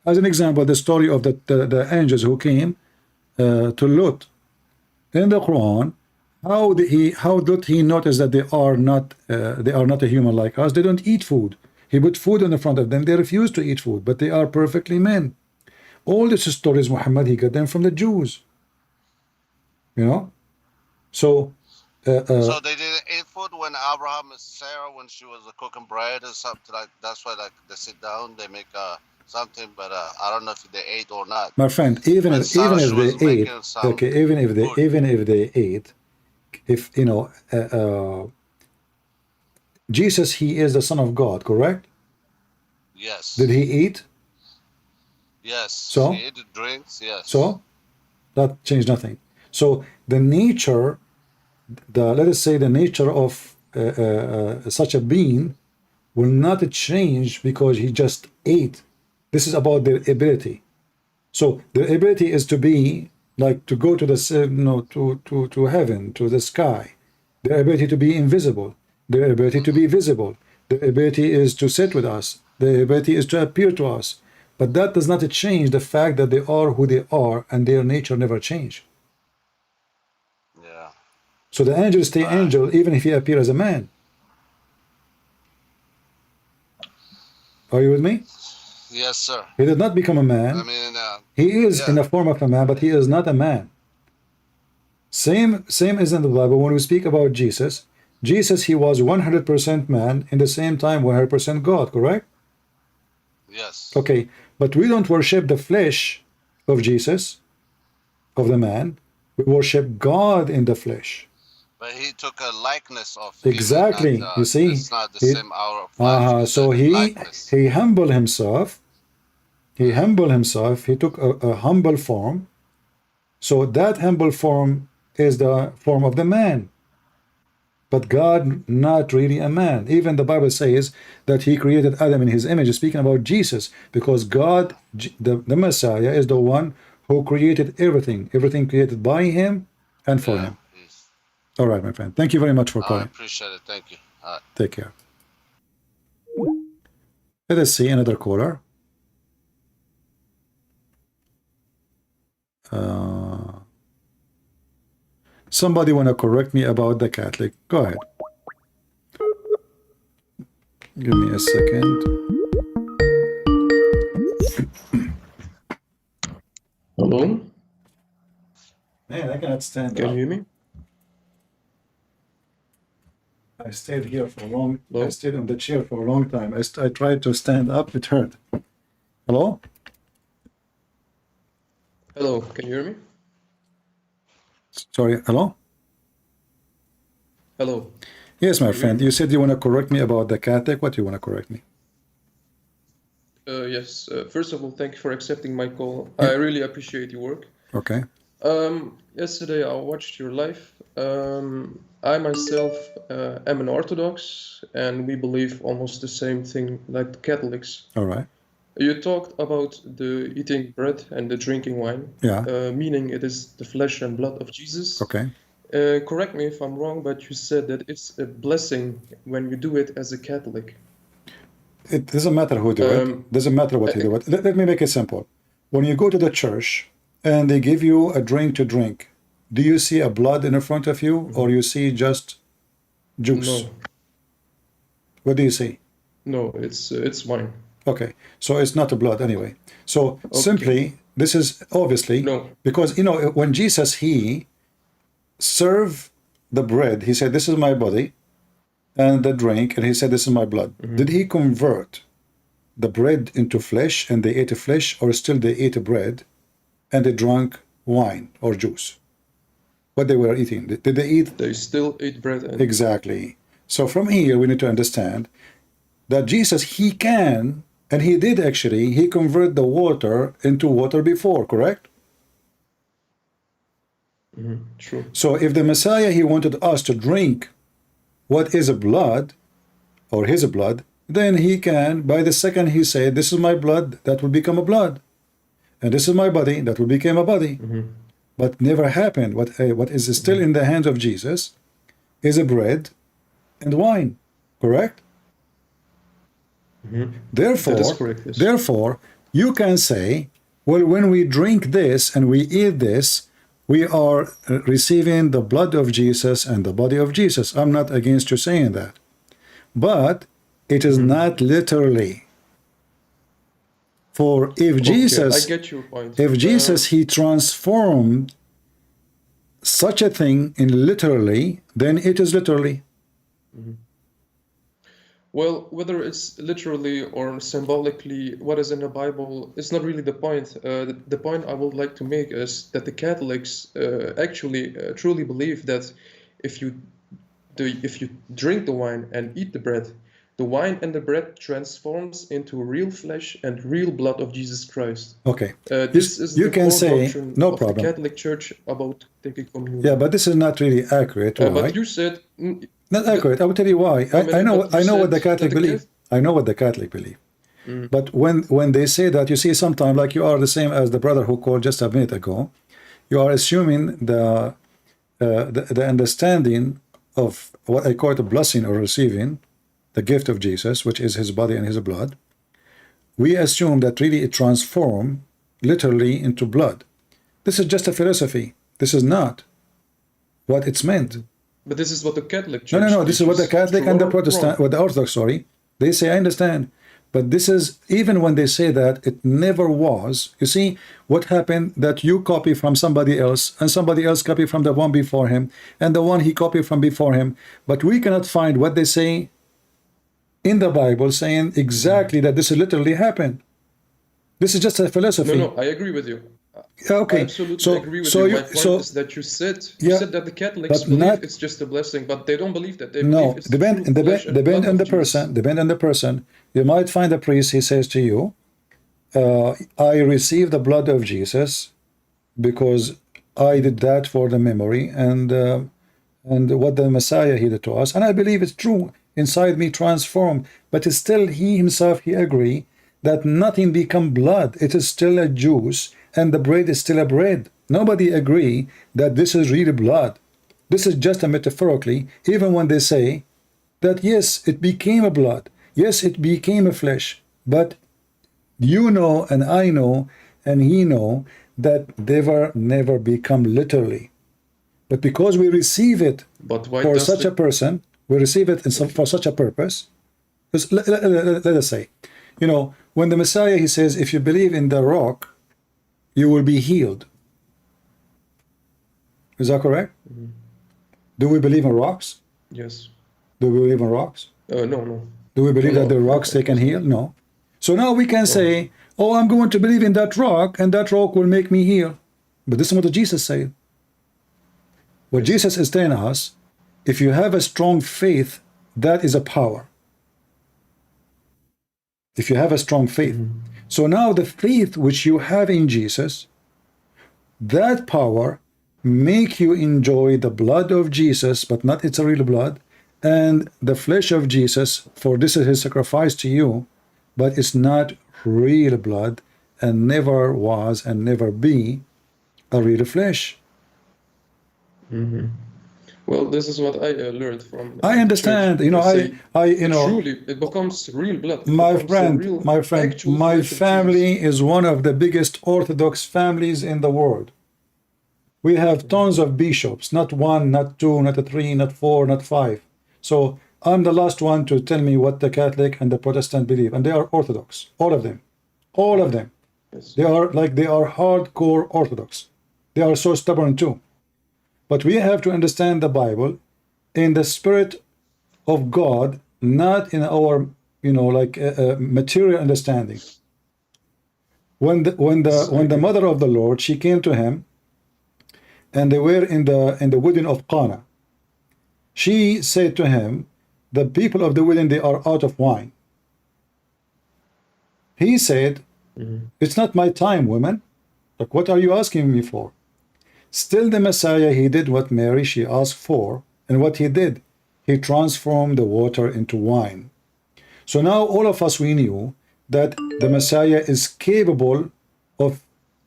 As an example, the story of the angels who came to Lut in the Quran, how did he notice that they are not a human like us? They don't eat food. He put food in the front of them. They refuse to eat food, but they are perfectly men. All these stories Muhammad, he got them from the Jews. You know, so
so they didn't eat food when Abraham and Sarah, when she was cooking bread or something like. That's why, like, they sit down, they make something, but I don't know if they ate or not.
My friend, even if they ate, okay, even if they ate, if you know, Jesus, he is the Son of God, correct?
Yes.
Did he eat?
Yes.
So
he ate the drinks. Yes.
So that changed nothing. So the nature, let us say the nature of such a being will not change because he just ate. This is about their ability. So their ability is to be like to go to the to heaven, to the sky. Their ability to be invisible. Their ability to be visible. Their ability is to sit with us. Their ability is to appear to us. But that does not change the fact that they are who they are, and their nature never change.
Yeah.
So the angel stay angel even if he appear as a man. Are you with me?
Yes, sir.
He did not become a man.
I mean,
he is in the form of a man, but he is not a man. Same is in the Bible when we speak about Jesus. Jesus, he was 100% man, in the same time 100% God, correct?
Yes.
Okay, but we don't worship the flesh of Jesus, of the man. We worship God in the flesh.
But he took a likeness of
exactly.
Not,
you see,
it's not the same hour of life.
So he humbled himself. He humbled himself. He took a humble form. So that humble form is the form of the man. But God, not really a man. Even the Bible says that he created Adam in his image, speaking about Jesus, because God, the Messiah, is the one who created everything. Everything created by him and for him. All right, my friend. Thank you very much for
I
calling.
appreciate it. Thank you. All right.
Take care. Let us see another caller. Somebody want to correct me about the Catholic? Go ahead. Give me a second.
Hello?
Man, I cannot stand
Can
up.
you hear me?
I stayed here for a long.
Hello?
I stayed on the chair for a long time. I tried to stand up. It hurt. Hello?
Hello, can you hear me?
Sorry. Hello?
Hello.
Yes, my friend. You said you want to correct me about the Catholic. What do you want to correct me?
Yes. First of all, thank you for accepting my call. I really appreciate your work.
Okay.
Yesterday I watched your live. I myself am an Orthodox, and we believe almost the same thing like the Catholics.
All right.
You talked about the eating bread and the drinking wine,
Yeah.
meaning it is the flesh and blood of Jesus.
Okay.
Correct me if I'm wrong, but you said that it's a blessing when you do it as a Catholic.
It doesn't matter who do it. Doesn't matter what you do it. Let me make it simple. When you go to the church and they give you a drink to drink, do you see a blood in front of you, or you see just juice?
No.
What do you see?
No, it's wine.
Okay, so it's not a blood anyway. So simply, this is obviously because when Jesus he served the bread, he said, "This is my body," and the drink, and he said, "This is my blood." Did he convert the bread into flesh, and they ate flesh, or still they ate bread, and they drank wine or juice? What they were eating? Did they eat?
They still eat bread. And
Exactly. So from here, we need to understand that Jesus, he can, and he did actually, he converted the water into water before, correct?
True.
So if the Messiah, he wanted us to drink what is a blood, or his blood, then he can, by the second he said, "This is my blood," that will become a blood. And this is my body, that will become a body. But never happened. What is still in the hands of Jesus is a bread and wine, correct? Therefore,
that is correct, yes.
Therefore, you can say, well, when we drink this and we eat this, we are receiving the blood of Jesus and the body of Jesus. I'm not against you saying that. But it is not literally. For if Jesus,
I get your point.
if Jesus, he transformed such a thing in literally, then it is literally.
Well, whether it's literally or symbolically, what is in the Bible is not really the point. The point I would like to make is that the Catholics actually truly believe that if you drink the wine and eat the bread, the wine and the bread transforms into real flesh and real blood of Jesus Christ.
Okay.
This is
you
the
can
core
say
doctrine
no
of
problem.
the Catholic Church about taking communion.
Yeah, but this is not really accurate. Why?
But you said
not accurate. I will tell you why. I know what the Catholic believe. I know what the Catholic believe. But when they say that, you see, sometimes like you are the same as the brother who called just a minute ago, you are assuming the understanding of what I call the blessing or receiving the gift of Jesus, which is his body and his blood. We assume that really it transforms literally into blood. This is just a philosophy. This is not what it's meant.
But this is what the Catholic Church
No. This is what the Catholic and the Protestant,
wrong.
or the Orthodox, sorry, they say. I understand, but this is, even when they say that, it never was. You see what happened? That you copy from somebody else, and somebody else copy from the one before him, and the one he copied from before him. But we cannot find what they say in the Bible saying exactly that this literally happened. This is just a philosophy.
No, I agree with you.
Okay.
I absolutely agree with you. My point is that you said that the Catholics believe it's just a blessing, but they don't believe that. They believe it's
depend on the person. Depend on the person. You might find a priest. He says to you, "I received the blood of Jesus because I did that for the memory and what the Messiah he did to us, and I believe it's true. Inside me transformed, but it's still he himself. He agree that nothing become blood. It is still a juice." And the bread is still a bread. Nobody agree that this is really blood. This is just a metaphorically, even when they say that yes, it became a blood, yes, it became a flesh, but you know and I know and he know that they were never become literally. But because we receive it for such a person, we receive it for such a purpose. Let us say, you know, when the Messiah, he says, if you believe in the rock, you will be healed. Is that correct?
Mm-hmm.
Do we believe in rocks?
Yes.
Do we believe in rocks?
No.
Do we believe that the rocks they can heal? No. So now we can say, oh, I'm going to believe in that rock, and that rock will make me heal. But this is what Jesus said. What Jesus is telling us, if you have a strong faith, that is a power. If you have a strong faith. So now the faith which you have in Jesus, that power make you enjoy the blood of Jesus, but not its real blood, and the flesh of Jesus, for this is his sacrifice to you, but it's not real blood, and never was and never be a real flesh.
Mm-hmm. Well, this is what I learned from.
I understand.
Church.
You know, you know.
Truly, it becomes real blood.
My friend, my family is one of the biggest Orthodox families in the world. We have tons of bishops, not one, not two, not three, not four, not five. So I'm the last one to tell me what the Catholic and the Protestant believe, and they are Orthodox, all of them, all of them.
Yes.
They are hardcore Orthodox. They are so stubborn too. But we have to understand the Bible in the spirit of God, not in our, you know, like material understanding. When the mother of the Lord, she came to him, and they were in the wedding of Cana. She said to him, the people of the wedding, they are out of wine. He said, it's not my time, women. Like, what are you asking me for? Still the Messiah, he did what Mary, she asked for, and what he did, he transformed the water into wine. So now all of us, we knew that the Messiah is capable of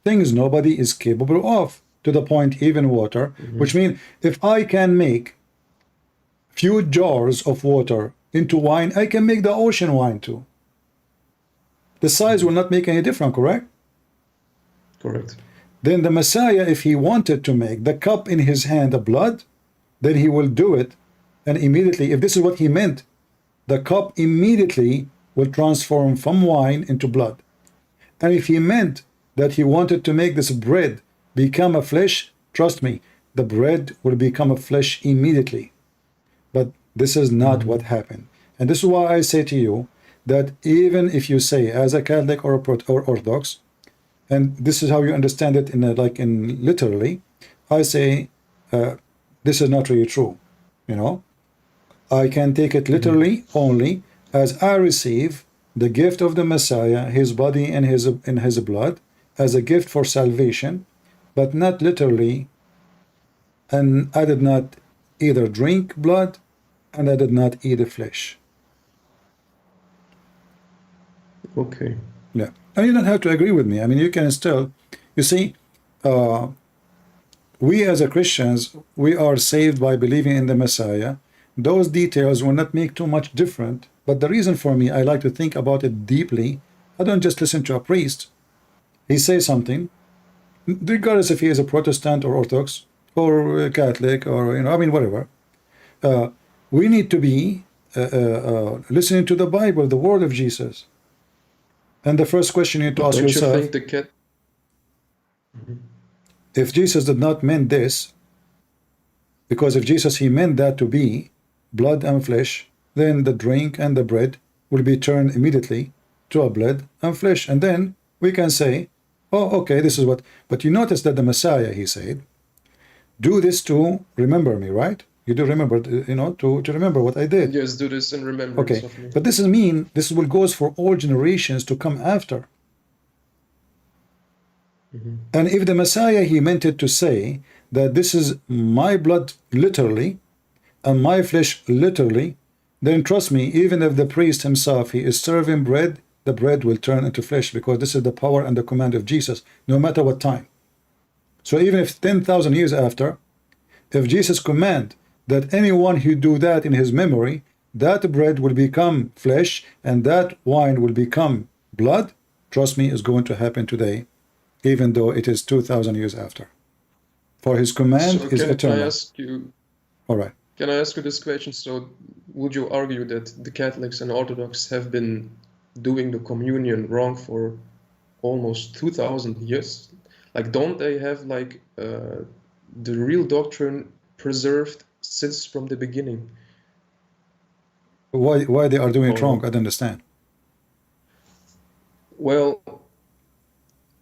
things nobody is capable of, to the point even water, which means if I can make few jars of water into wine, I can make the ocean wine too. The size will not make any difference, correct?
Correct.
Then the Messiah, if he wanted to make the cup in his hand a blood, then he will do it, and immediately, if this is what he meant, the cup immediately will transform from wine into blood. And if he meant that he wanted to make this bread become a flesh, trust me, the bread will become a flesh immediately. But this is not what happened. And this is why I say to you that even if you say as a Catholic or Orthodox, and this is how you understand it in literally, I say this is not really true. You know, I can take it literally only as I receive the gift of the Messiah, his body and his blood, as a gift for salvation, but not literally. And I did not either drink blood, and I did not eat the flesh.
Okay.
Yeah. And you don't have to agree with me. I mean, you can still, you see, we as a Christians, we are saved by believing in the Messiah. Those details will not make too much different. But the reason for me, I like to think about it deeply. I don't just listen to a priest. He says something, regardless if he is a Protestant or Orthodox or Catholic or, you know, I mean, whatever. We need to be listening to the Bible, the word of Jesus. And the first question you need to ask yourself, if Jesus did not mean this, because if Jesus, he meant that to be blood and flesh, then the drink and the bread will be turned immediately to a blood and flesh. And then we can say, oh, okay, this is what, but you notice that the Messiah, he said, do this to remember me, right? You do remember, you know, to remember what I did.
Yes, do this in remembrance of me.
But this will goes for all generations to come after. And if the Messiah, he meant it to say that this is my blood literally and my flesh literally, then trust me, even if the priest himself, he is serving bread, the bread will turn into flesh, because this is the power and the command of Jesus, no matter what time. So even if 10,000 years after, If Jesus command that anyone who do that in his memory, that bread will become flesh and that wine will become blood, trust me, is going to happen today, even though it is 2,000 years after. For his command
So
is eternal.
Can I ask you?
All right.
Can I ask you this question? So, would you argue that the Catholics and Orthodox have been doing the communion wrong for almost 2,000 years? Like, don't they have like the real doctrine preserved since from the beginning?
Why they are doing it wrong? I don't understand.
Well,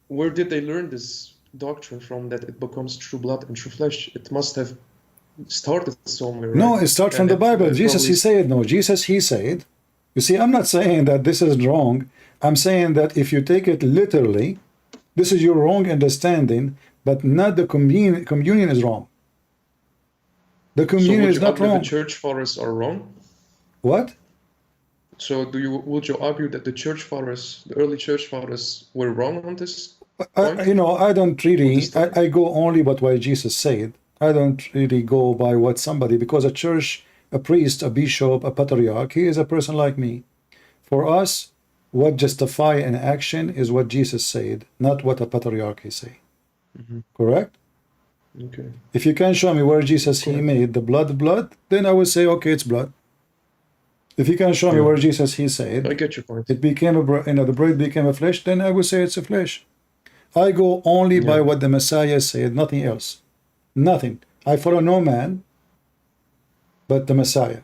where did they learn this doctrine from, that it becomes true blood and true flesh? It must have started somewhere, right?
No, it starts from the Bible. Jesus, he said, no, Jesus, he said. You see, I'm not saying that this is wrong. I'm saying that if you take it literally, this is your wrong understanding, but not the communion is wrong. The communion is not wrong.
The church fathers are wrong?
What?
So would you argue that the church fathers, the early church fathers, were wrong on this point?
I don't really, I go only by what Jesus said. I don't really go by what somebody, because a church, a priest, a bishop, a patriarch, he is a person like me. For us, what justify an action is what Jesus said, not what a patriarch say. Correct?
Okay.
If you can show me where Jesus he made the blood, then I would say, okay, it's blood. If you can show me where Jesus he said,
I get your point.
It became the bread became a flesh, then I would say it's a flesh. I go only by what the Messiah said, nothing else. Nothing. I follow no man but the Messiah.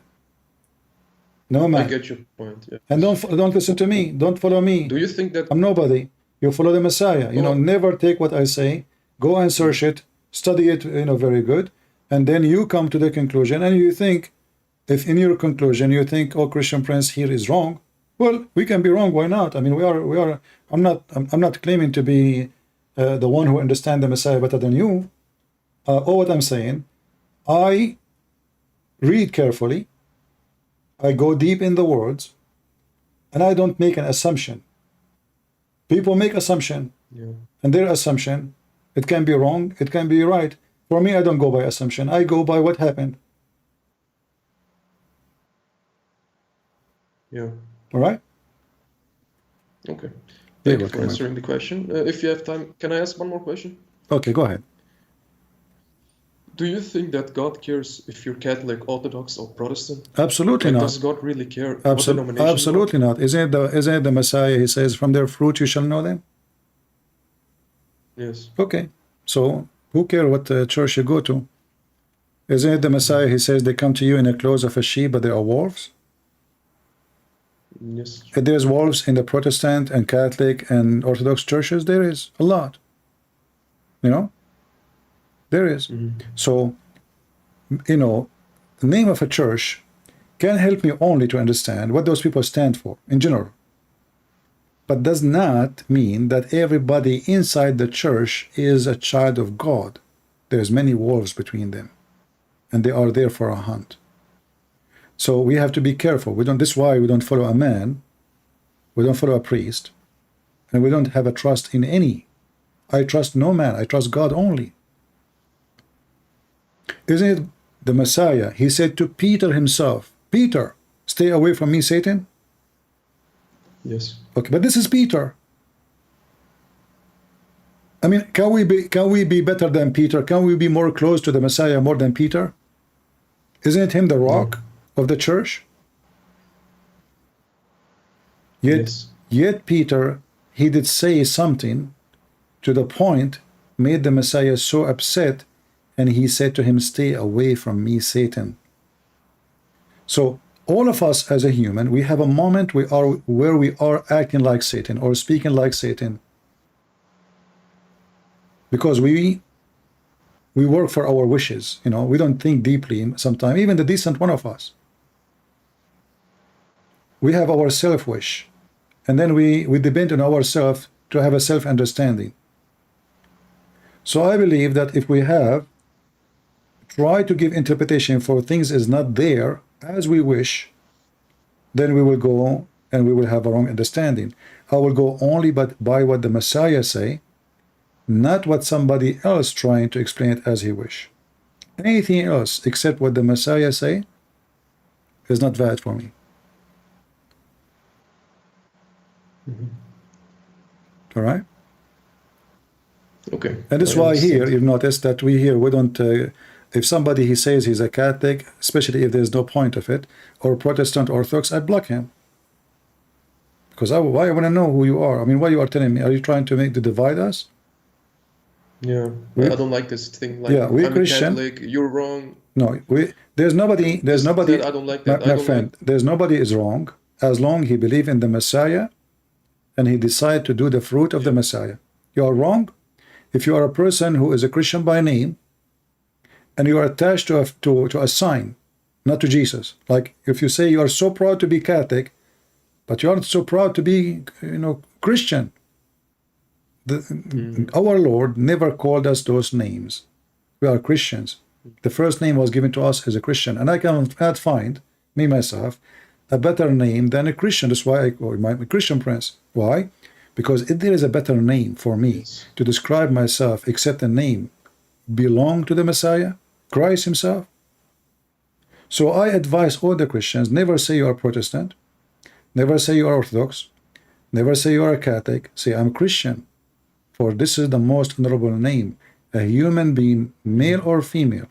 No man.
I get your point. Yeah.
And don't listen to me. Don't follow me.
Do you think that
I'm nobody? You follow the Messiah. Never take what I say. Go and search it, study it, very good, and then you come to the conclusion. And you think, if in your conclusion you think, oh, Christian Prince here is wrong, well, we can be wrong. Why not? I mean, we are. I'm not claiming to be the one who understands the Messiah better than you. All what I'm saying, I read carefully, I go deep in the words, and I don't make an assumption. People make assumption, and their assumption, it can be wrong, it can be right. For me, I don't go by assumption. I go by what happened.
Yeah.
All right?
Okay. Thank you for answering the question. If you have time, can I ask one more question?
Okay, go ahead.
Do you think that God cares if you're Catholic, Orthodox, or Protestant?
Absolutely not.
Does God really care? What denomination
Absolutely not. Isn't it the Messiah? He says, "From their fruit you shall know them."
Yes.
Okay. So who cares what church you go to? Isn't it the Messiah? He says they come to you in the clothes of a sheep, but they are wolves.
Yes.
If there's wolves in the Protestant and Catholic and Orthodox churches, there is a lot. There is. So, the name of a church can help me only to understand what those people stand for in general. But does not mean that everybody inside the church is a child of God. There's many wolves between them, and they are there for a hunt. So we have to be careful. This is why we don't follow a man, we don't follow a priest, and we don't have a trust in any. I trust no man, I trust God only. Isn't it the Messiah? He said to Peter himself, Peter, stay away from me, Satan.
Yes.
Okay, but this is Peter. I mean, can we be better than Peter? Can we be more close to the Messiah more than Peter? Isn't it him the rock of the church? Yet Peter, he did say something to the point made the Messiah so upset, and he said to him, stay away from me, Satan. So all of us as a human, we have a moment where we are acting like Satan or speaking like Satan, because we work for our wishes. We don't think deeply sometimes, even the decent one of us. We have our self-wish, and then we depend on ourselves to have a self-understanding. So I believe that if we try to give interpretation for things is not there as we wish, then we will go and we will have a wrong understanding. I will go only by what the Messiah say, not what somebody else trying to explain it as he wish. Anything else except what the Messiah say is not valid for me. All right.
Okay.
And that's why here you've noticed that we don't. If somebody he says he's a Catholic, especially if there's no point of it, or Protestant Orthodox, I block him. Because I want to know who you are. I mean, what you are telling me? Are you trying to divide us?
Yeah, I don't like this thing. Like,
yeah, we
I'm
Christian.
a Catholic, you're wrong.
No, there's nobody.
I don't like that.
My friend, there's nobody is wrong as long he believe in the Messiah, and he decide to do the fruit of the Messiah. You are wrong if you are a person who is a Christian by name, and you are attached to a sign, not to Jesus. Like if you say you are so proud to be Catholic, but you aren't so proud to be, Christian. Our Lord never called us those names. We are Christians. The first name was given to us as a Christian, and I cannot find, me myself, a better name than a Christian. That's why I call my Christian Prince. Why? Because if there is a better name for me to describe myself except the name belong to the Messiah, Christ himself. So I advise all the Christians, never say you are Protestant, never say you are Orthodox, never say you are a Catholic, say I'm Christian. For this is the most honorable name a human being, male or female,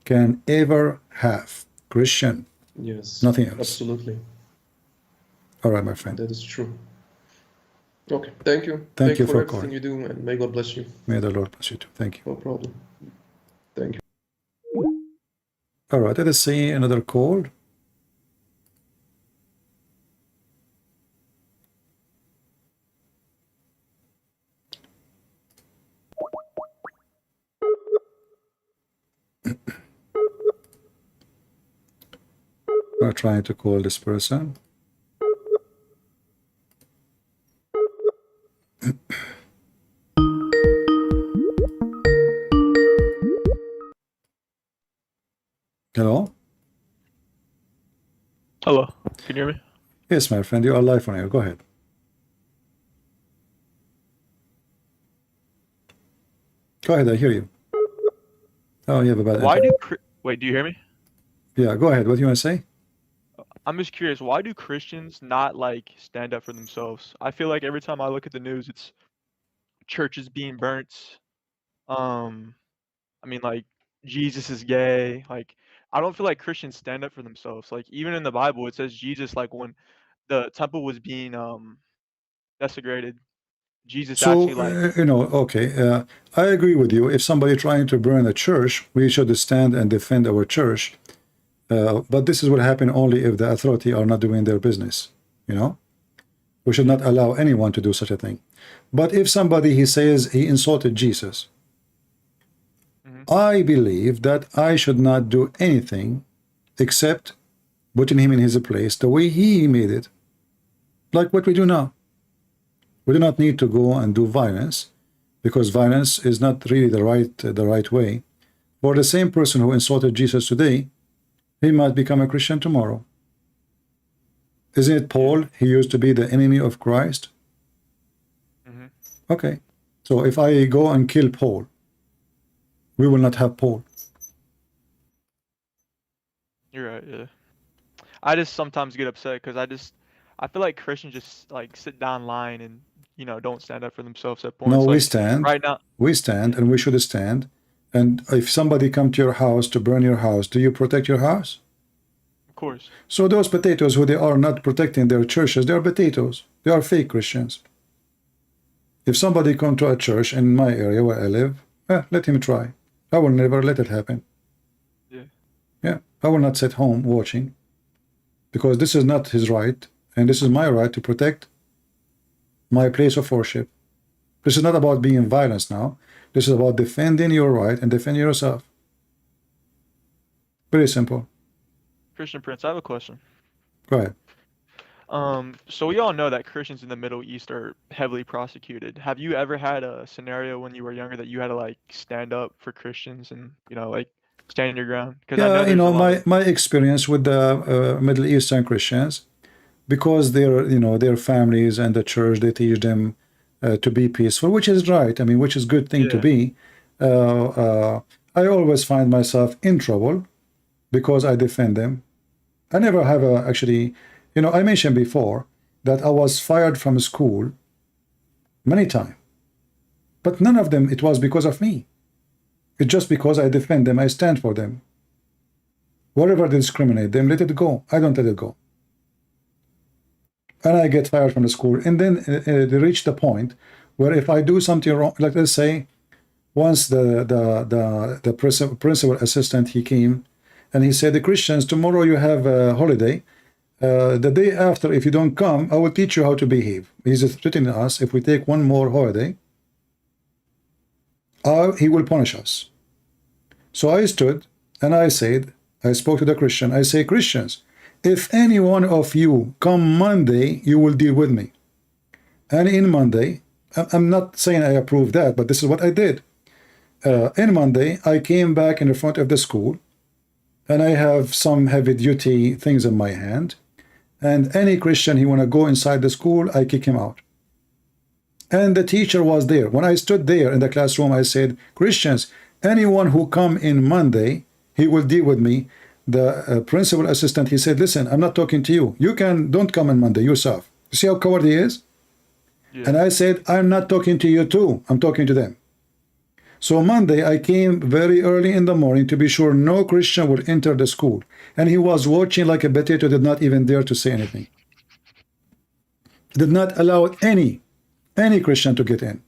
can ever have. Christian.
Yes.
Nothing else.
Absolutely.
All right, my friend.
That is true. Okay. Thank you.
Thank you for
everything
calling.
you do, and may God bless you.
May the Lord bless you too. Thank you.
No problem. Thank you.
All right, let us see another call. We're trying to call this person. Hello?
Hello, can you hear me?
Yes, my friend, you are live on air. Go ahead. Go ahead, I hear you. Oh, you have a bad
Why
internet.
wait, do you hear me?
Yeah, go ahead. What do you want to say?
I'm just curious, why do Christians not like stand up for themselves? I feel like every time I look at the news, it's churches being burnt. I mean, like, Jesus is gay. Like, I don't feel like Christians stand up for themselves. Like, even in the Bible, it says Jesus, like, when the temple was being desecrated, Jesus
So,
actually, like,
okay, I agree with you. If somebody trying to burn a church, we should stand and defend our church. But this is what happen only if the authority are not doing their business, We should not allow anyone to do such a thing. But if somebody, he says he insulted Jesus, I believe that I should not do anything except putting him in his place the way he made it. Like what we do now. We do not need to go and do violence, because violence is not really the right way. For the same person who insulted Jesus today, he might become a Christian tomorrow. Isn't it Paul? He used to be the enemy of Christ. Okay. So if I go and kill Paul, we will not have Paul.
you're right, yeah. I just sometimes get upset because I feel like Christians just like sit down line and don't stand up for themselves at points.
No, we
like,
stand.
right now.
We stand, and we should stand. And if somebody come to your house to burn your house, do you protect your house?
Of course.
So those potatoes who they are not protecting their churches, they are potatoes. They are fake Christians. If somebody come to a church in my area where I live, let him try. I will never let it happen. Yeah, I will not sit home watching, because this is not his right, and this is my right to protect my place of worship. This is not about being violent now. This is about defending your right and defending yourself. Very simple.
Christian Prince, I have a question.
Go ahead.
So we all know that Christians in the Middle East are heavily prosecuted. Have you ever had a scenario when you were younger that you had to like stand up for Christians and like stand your ground? Because I know
my experience with the Middle Eastern Christians, because their families and the church, they teach them to be peaceful, which is right. I mean, which is good thing to be. I always find myself in trouble because I defend them. I never have actually, you know, I mentioned before that I was fired from school many times, but none of them it was because of me. It's just because I defend them, I stand for them. Whatever they discriminate them, let it go. I don't let it go. And I get fired from the school, and then they reach the point where if I do something wrong, like let's say, once the principal assistant, he came and he said, the Christians, tomorrow you have a holiday. The day after, if you don't come, I will teach you how to behave. He's threatening us. If we take one more holiday, he will punish us. So I stood and I said, I spoke to the Christian. I say, Christians, if any one of you come Monday, you will deal with me. And in Monday, I'm not saying I approve that, but this is what I did. In Monday, I came back in the front of the school, and I have some heavy-duty things in my hand. And any Christian he want to go inside the school, I kick him out. And the teacher was there. When I stood there in the classroom, I said, Christians, anyone who come in Monday, he will deal with me. The principal assistant, he said, listen, I'm not talking to you. You don't come on Monday yourself. You see how coward he is? Yeah. And I said, I'm not talking to you too. I'm talking to them. So Monday, I came very early in the morning to be sure no Christian would enter the school. And he was watching like a potato, did not even dare to say anything. Did not allow any Christian to get in.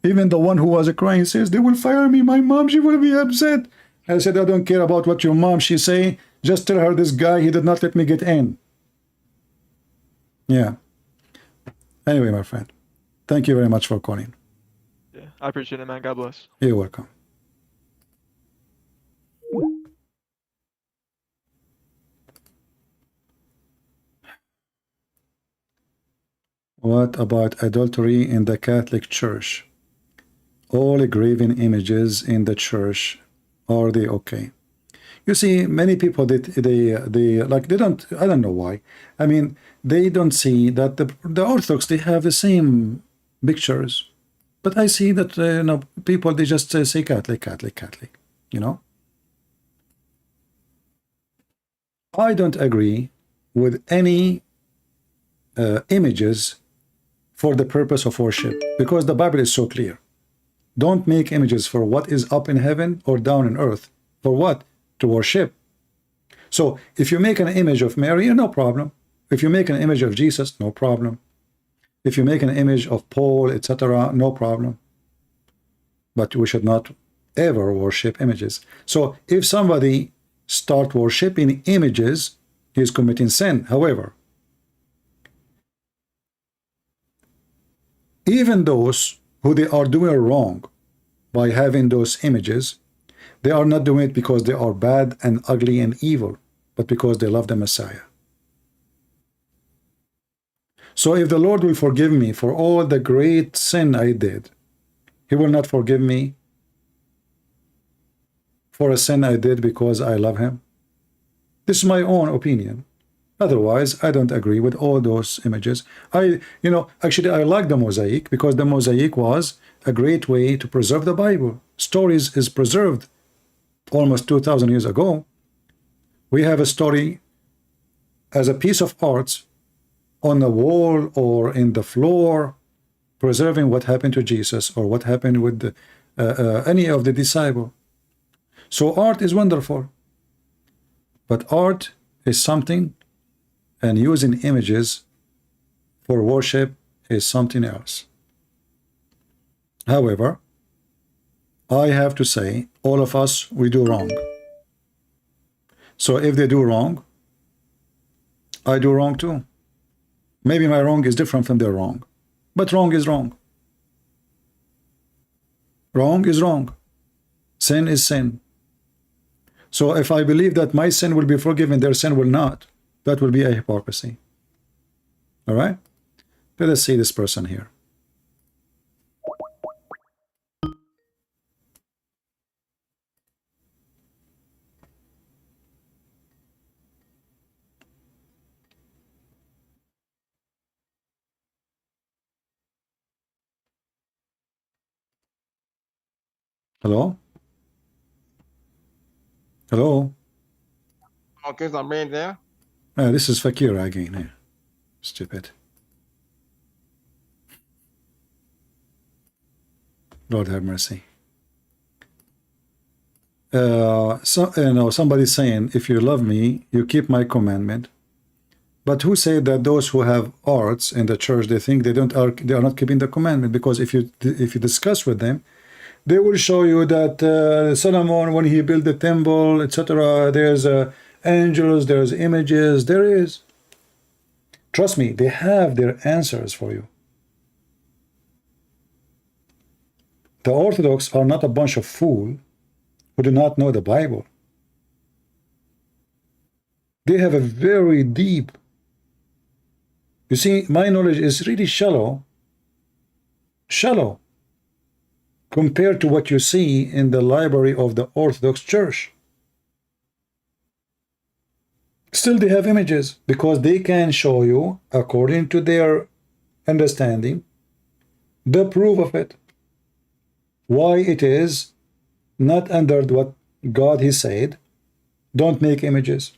Even the one who was crying says, they will fire me. My mom, she will be upset. I said, I don't care about what your mom, she say. Just tell her this guy, he did not let me get in. Yeah. Anyway, my friend, thank you very much for calling.
Yeah, I appreciate it, man. God bless.
You're welcome. What about adultery in the Catholic Church? All graven images in the church, are they okay? You see, many people they don't, I don't know why. I mean, they don't see that the Orthodox, they have the same pictures. But I see that you know, people, they just say Catholic, Catholic, Catholic, you know. I don't agree with any images for the purpose of worship, because the Bible is so clear. Don't make images for what is up in heaven or down in earth. For what? To worship. So if you make an image of Mary, no problem. If you make an image of Jesus, no problem. If you make an image of Paul, etc., no problem. But we should not ever worship images. So if somebody start worshiping images, he is committing sin. However, even those who they are doing wrong by having those images, they are not doing it because they are bad and ugly and evil, but because they love the Messiah. So if the Lord will forgive me for all the great sin I did, he will not forgive me for a sin I did because I love him. This is my own opinion. Otherwise, I don't agree with all those images. Actually, I like the mosaic because the mosaic was a great way to preserve the Bible. Stories is preserved almost 2,000 years ago. We have a story as a piece of art on the wall or in the floor, preserving what happened to Jesus or what happened with any of the disciples. So art is wonderful, but art is something, and using images for worship is something else. However, I have to say, all of us, we do wrong. So if they do wrong, I do wrong too. Maybe my wrong is different from their wrong, but wrong is wrong. Wrong is wrong. Sin is sin. So if I believe that my sin will be forgiven, their sin will not, that will be a hypocrisy. All right? Let us see this person here. Hello? Hello?
Okay, so I'm there.
This is Fakir again here. Stupid. Lord have mercy. Somebody's saying, if you love me, you keep my commandment. But who said that those who have arts in the church, they think they are not keeping the commandment? Because if you discuss with them, they will show you that Solomon, when he built the temple, etc., there's angels, there's images, there is. Trust me, they have their answers for you. The Orthodox are not a bunch of fools who do not know the Bible. They have a very deep. You see, my knowledge is really shallow compared to what you see in the library of the Orthodox Church. Still, they have images because they can show you, according to their understanding, the proof of it. Why it is not under what God He said, don't make images.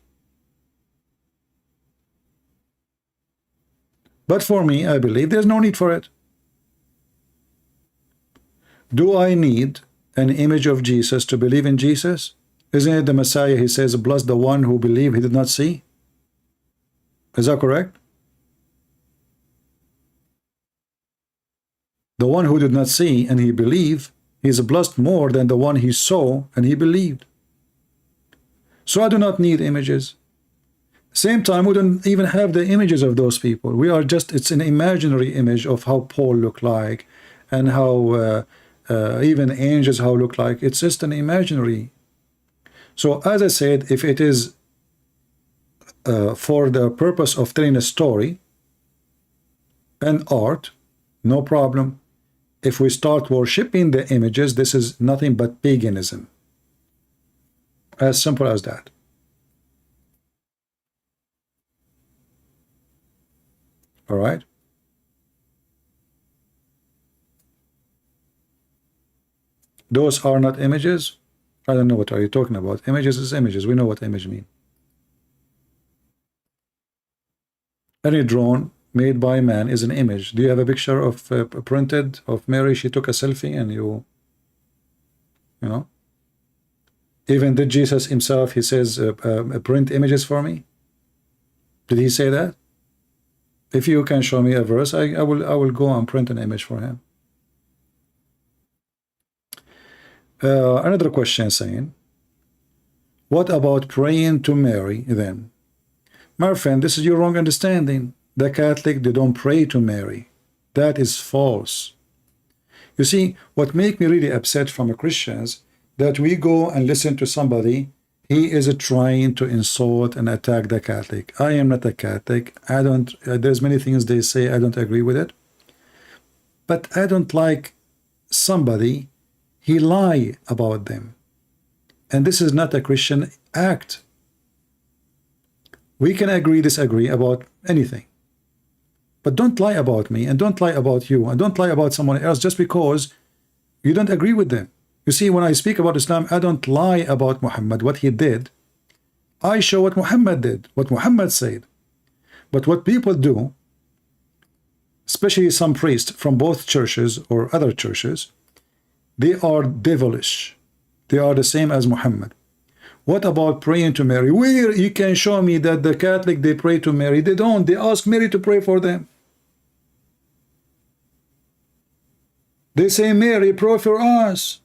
But for me, I believe there's no need for it. Do I need an image of Jesus to believe in Jesus? Isn't it the Messiah? He says, bless the one who believed he did not see. Is that correct? The one who did not see and he believed, he is blessed more than the one he saw and he believed. So I do not need images. Same time, we don't even have the images of those people. We are just, it's an imaginary image of how Paul looked like and how even angels how look like. It's just an imaginary. So as I said, if it is for the purpose of telling a story and art, no problem. If we start worshipping the images, this is nothing but paganism. As simple as that. All right. Those are not images. I don't know what are you talking about. Images is images. We know what image mean. Any drone made by man is an image. Do you have a picture of printed of Mary? She took a selfie and you know. Even did Jesus himself, he says, print images for me? Did he say that? If you can show me a verse, I will go and print an image for him. Another question saying, what about praying to Mary then? My friend, this is your wrong understanding. The Catholic, they don't pray to Mary. That is false. You see, what make me really upset from the Christians, that we go and listen to somebody, he is trying to insult and attack the Catholic. I am not a Catholic. I don't, there's many things they say, I don't agree with it. But I don't like somebody, he lie about them. And this is not a Christian act. We can agree, disagree about anything. But don't lie about me, and don't lie about you, and don't lie about someone else just because you don't agree with them. You see, when I speak about Islam, I don't lie about Muhammad, what he did. I show what Muhammad did, what Muhammad said. But what people do, especially some priests from both churches or other churches, they are devilish. They are the same as Muhammad. What about praying to Mary? Where you can show me that the Catholic, they pray to Mary? They don't. They ask Mary to pray for them. They say, Mary, pray for us.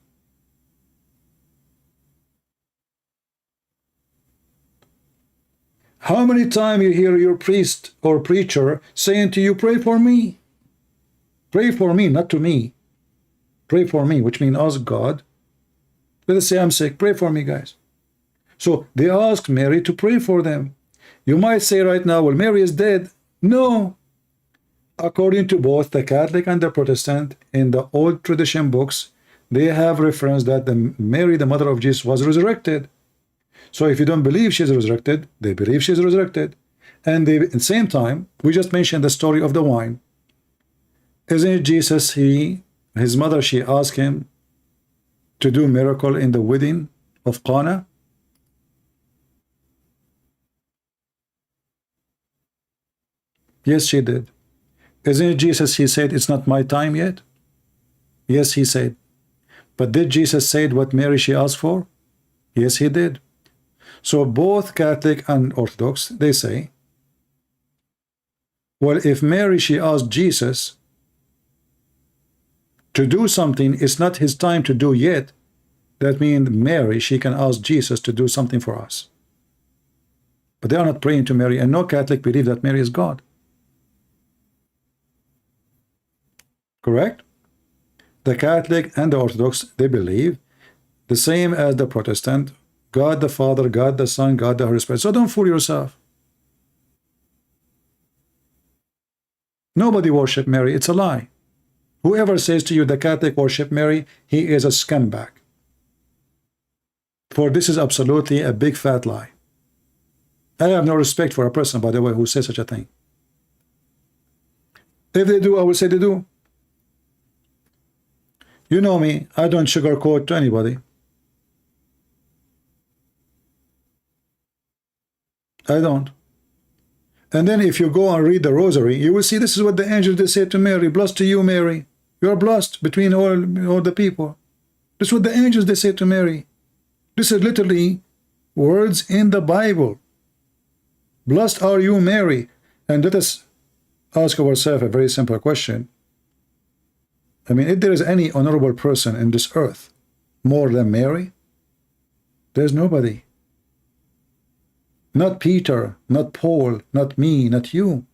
How many times you hear your priest or preacher saying to you, pray for me? Pray for me, not to me. Pray for me, which means ask God. Let us say I'm sick. Pray for me, guys. So they asked Mary to pray for them. You might say right now, well, Mary is dead. No. According to both the Catholic and the Protestant, in the old tradition books, they have reference that Mary, the mother of Jesus, was resurrected. So if you don't believe she's resurrected, they believe she's resurrected. And they, at the same time, we just mentioned the story of the wine. Isn't it Jesus, his mother, she asked him to do miracle in the wedding of Cana? Yes, she did. Isn't it Jesus, he said, it's not my time yet? Yes, he said. But did Jesus say what Mary she asked for? Yes, he did. So both Catholic and Orthodox, they say, well, if Mary she asked Jesus to do something it's not his time to do yet, that means Mary, she can ask Jesus to do something for us. But they are not praying to Mary, and no Catholic believe that Mary is God. Correct? The Catholic and the Orthodox, they believe the same as the Protestant, God the Father, God the Son, God the Holy Spirit. So don't fool yourself. Nobody worship Mary. It's a lie. Whoever says to you the Catholic worship Mary, he is a scumbag. For this is absolutely a big fat lie. I have no respect for a person, by the way, who says such a thing. If they do, I will say they do. You know me, I don't sugarcoat to anybody. I don't. And then if you go and read the rosary, you will see this is what the angels they say to Mary. Blessed to you, Mary. You are blessed between all the people. This is what the angels they say to Mary. This is literally words in the Bible. Blessed are you, Mary. And let us ask ourselves a very simple question. I mean, if there is any honorable person in this earth more than Mary, there's nobody. Not Peter, not Paul, not me, not you.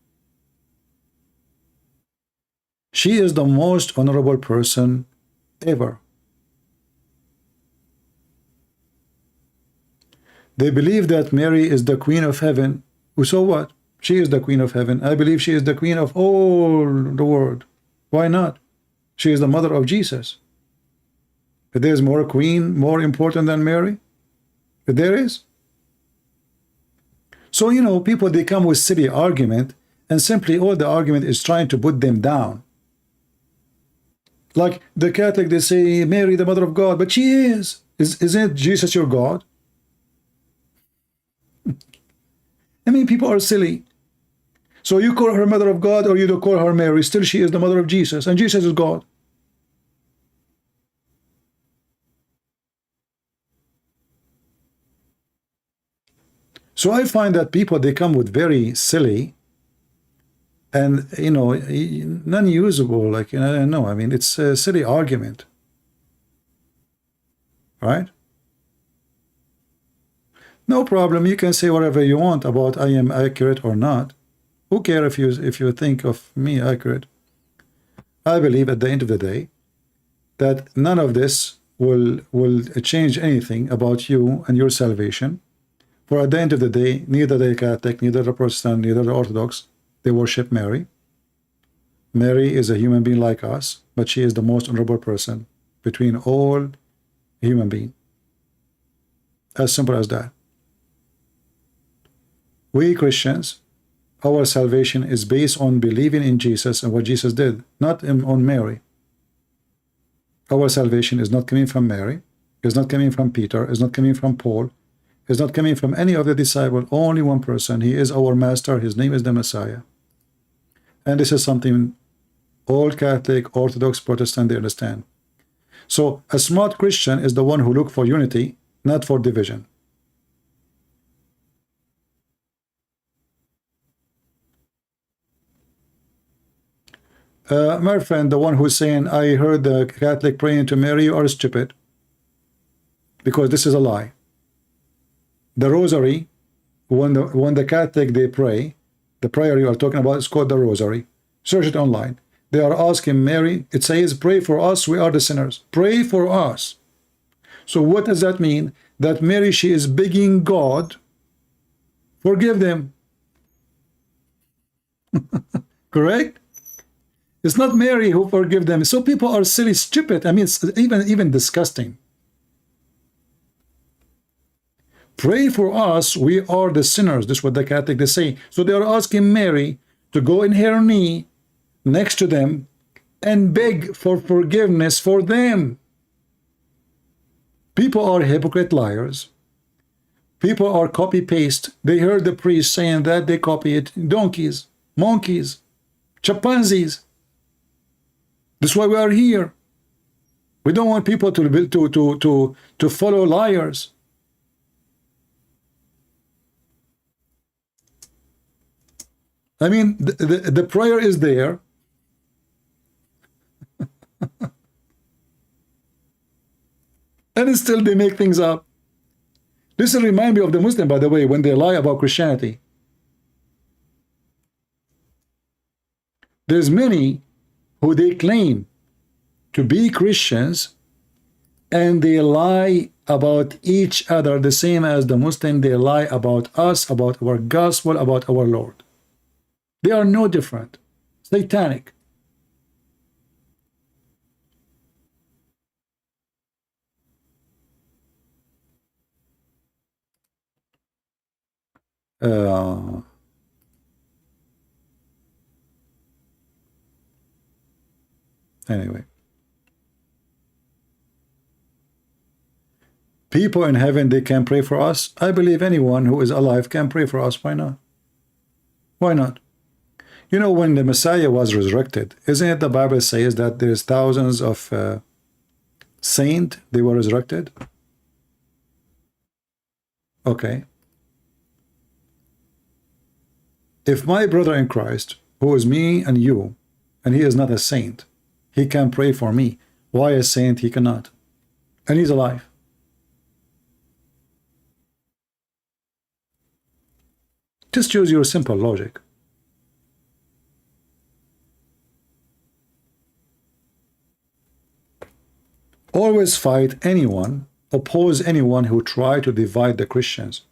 She is the most honorable person ever. They believe that Mary is the Queen of Heaven. So what? She is the Queen of Heaven. I believe she is the Queen of all the world. Why not? She is the mother of Jesus. If there is more Queen, more important than Mary? If there is. So, you know, people, they come with silly argument, and simply all the argument is trying to put them down. Like the Catholic, they say, Mary, the mother of God, but she is. Isn't Jesus your God? I mean, people are silly. So you call her mother of God, or you don't call her Mary, still she is the mother of Jesus, and Jesus is God. So I find that people, they come with very silly and, you know, non-usable, like, I don't know, I mean, it's a silly argument. Right? No problem, you can say whatever you want about I am accurate or not. Who cares if you think of me accurate? I believe at the end of the day that none of this will change anything about you and your salvation. For at the end of the day, neither the Catholic, neither the Protestant, neither the Orthodox, they worship Mary. Mary is a human being like us, but she is the most honorable person between all human beings. As simple as that. We Christians, our salvation is based on believing in Jesus and what Jesus did, not on Mary. Our salvation is not coming from Mary, is not coming from Peter, is not coming from Paul, is not coming from any of the disciples, only one person. He is our master, his name is the Messiah. And this is something all Catholic, Orthodox, Protestant, they understand. So a smart Christian is the one who looks for unity, not for division. My friend, the one who's saying, I heard the Catholic praying to Mary, you are stupid. Because this is a lie. The rosary, when the Catholic they pray, the prayer you are talking about is called the rosary. Search it online. They are asking Mary, it says, pray for us, we are the sinners. Pray for us. So what does that mean? That Mary, she is begging God, forgive them. Correct? It's not Mary who forgive them. So people are silly, stupid. I mean, it's even disgusting. Pray for us, we are the sinners. This is what the Catholic they say. So they are asking Mary to go in her knee next to them and beg for forgiveness for them. People are hypocrite liars. People are copy-paste. They heard the priest saying that, they copy it. Donkeys. monkeys, chimpanzees. That's why we are here. We don't want people to follow liars. I mean, the prayer is there. And still they make things up. This reminds me of the Muslim, by the way, when they lie about Christianity. There's many who they claim to be Christians and they lie about each other the same as the Muslim. They lie about us, about our gospel, about our Lord. They are no different. Satanic. Anyway, people in heaven, they can pray for us. I believe anyone who is alive can pray for us. Why not? Why not? You know, when the Messiah was resurrected, isn't it the Bible says that there's thousands of saints, they were resurrected? Okay. If my brother in Christ, who is me and you, and he is not a saint, he can pray for me, why a saint he cannot? And he's alive. Just use your simple logic. Always fight anyone, oppose anyone who try to divide the Christians.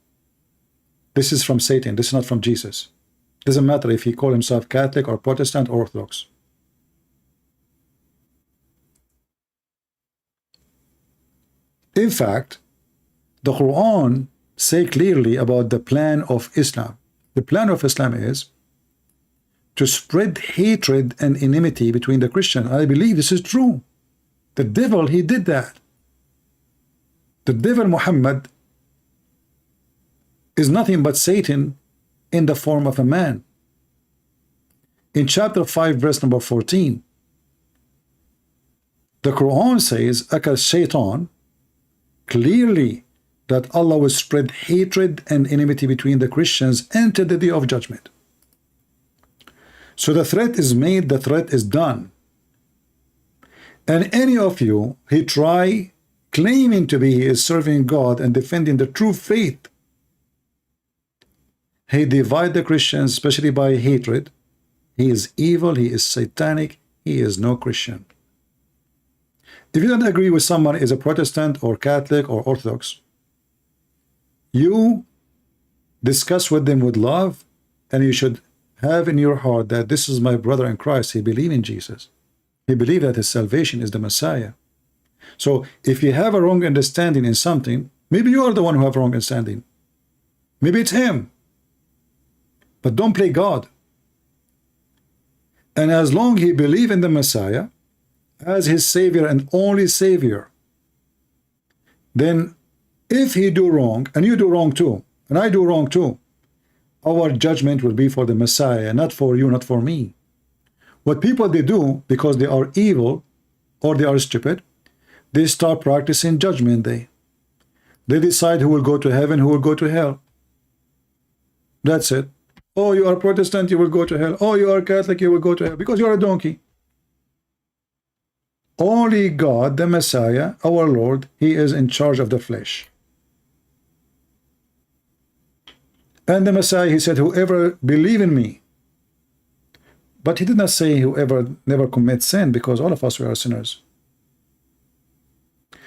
This is from Satan. This is not from Jesus. Doesn't matter if he call himself Catholic or Protestant or Orthodox. In fact, the Quran say clearly about the plan of Islam. The plan of Islam is to spread hatred and enmity between the Christians. I believe this is true. The devil, he did that. The devil Muhammad is nothing but Satan in the form of a man. In chapter 5, verse number 14, the Quran says, Akal Shaitan, clearly that Allah will spread hatred and enmity between the Christians until the day of judgment. So the threat is made, the threat is done. And any of you, he try claiming to be he is serving God and defending the true faith, he divide the Christians, especially by hatred. He is evil, he is satanic, he is no Christian. If you don't agree with someone is a Protestant or Catholic or Orthodox, you discuss with them with love, and you should have in your heart that this is my brother in Christ. He believes in Jesus. He believes that his salvation is the Messiah. So if you have a wrong understanding in something, maybe you are the one who have wrong understanding. Maybe it's him. But don't play God. And as long he believes in the Messiah as his Savior and only Savior, then if he do wrong, and you do wrong too, and I do wrong too, our judgment will be for the Messiah, not for you, not for me. What people they do, because they are evil or they are stupid, they start practicing judgment day. They decide who will go to heaven, who will go to hell. That's it. Oh, you are Protestant, you will go to hell. Oh, you are Catholic, you will go to hell, because you are a donkey. Only God, the Messiah, our Lord, he is in charge of the flesh. And the Messiah, he said, whoever believe in me. But he did not say whoever never commits sin, because all of us we are sinners.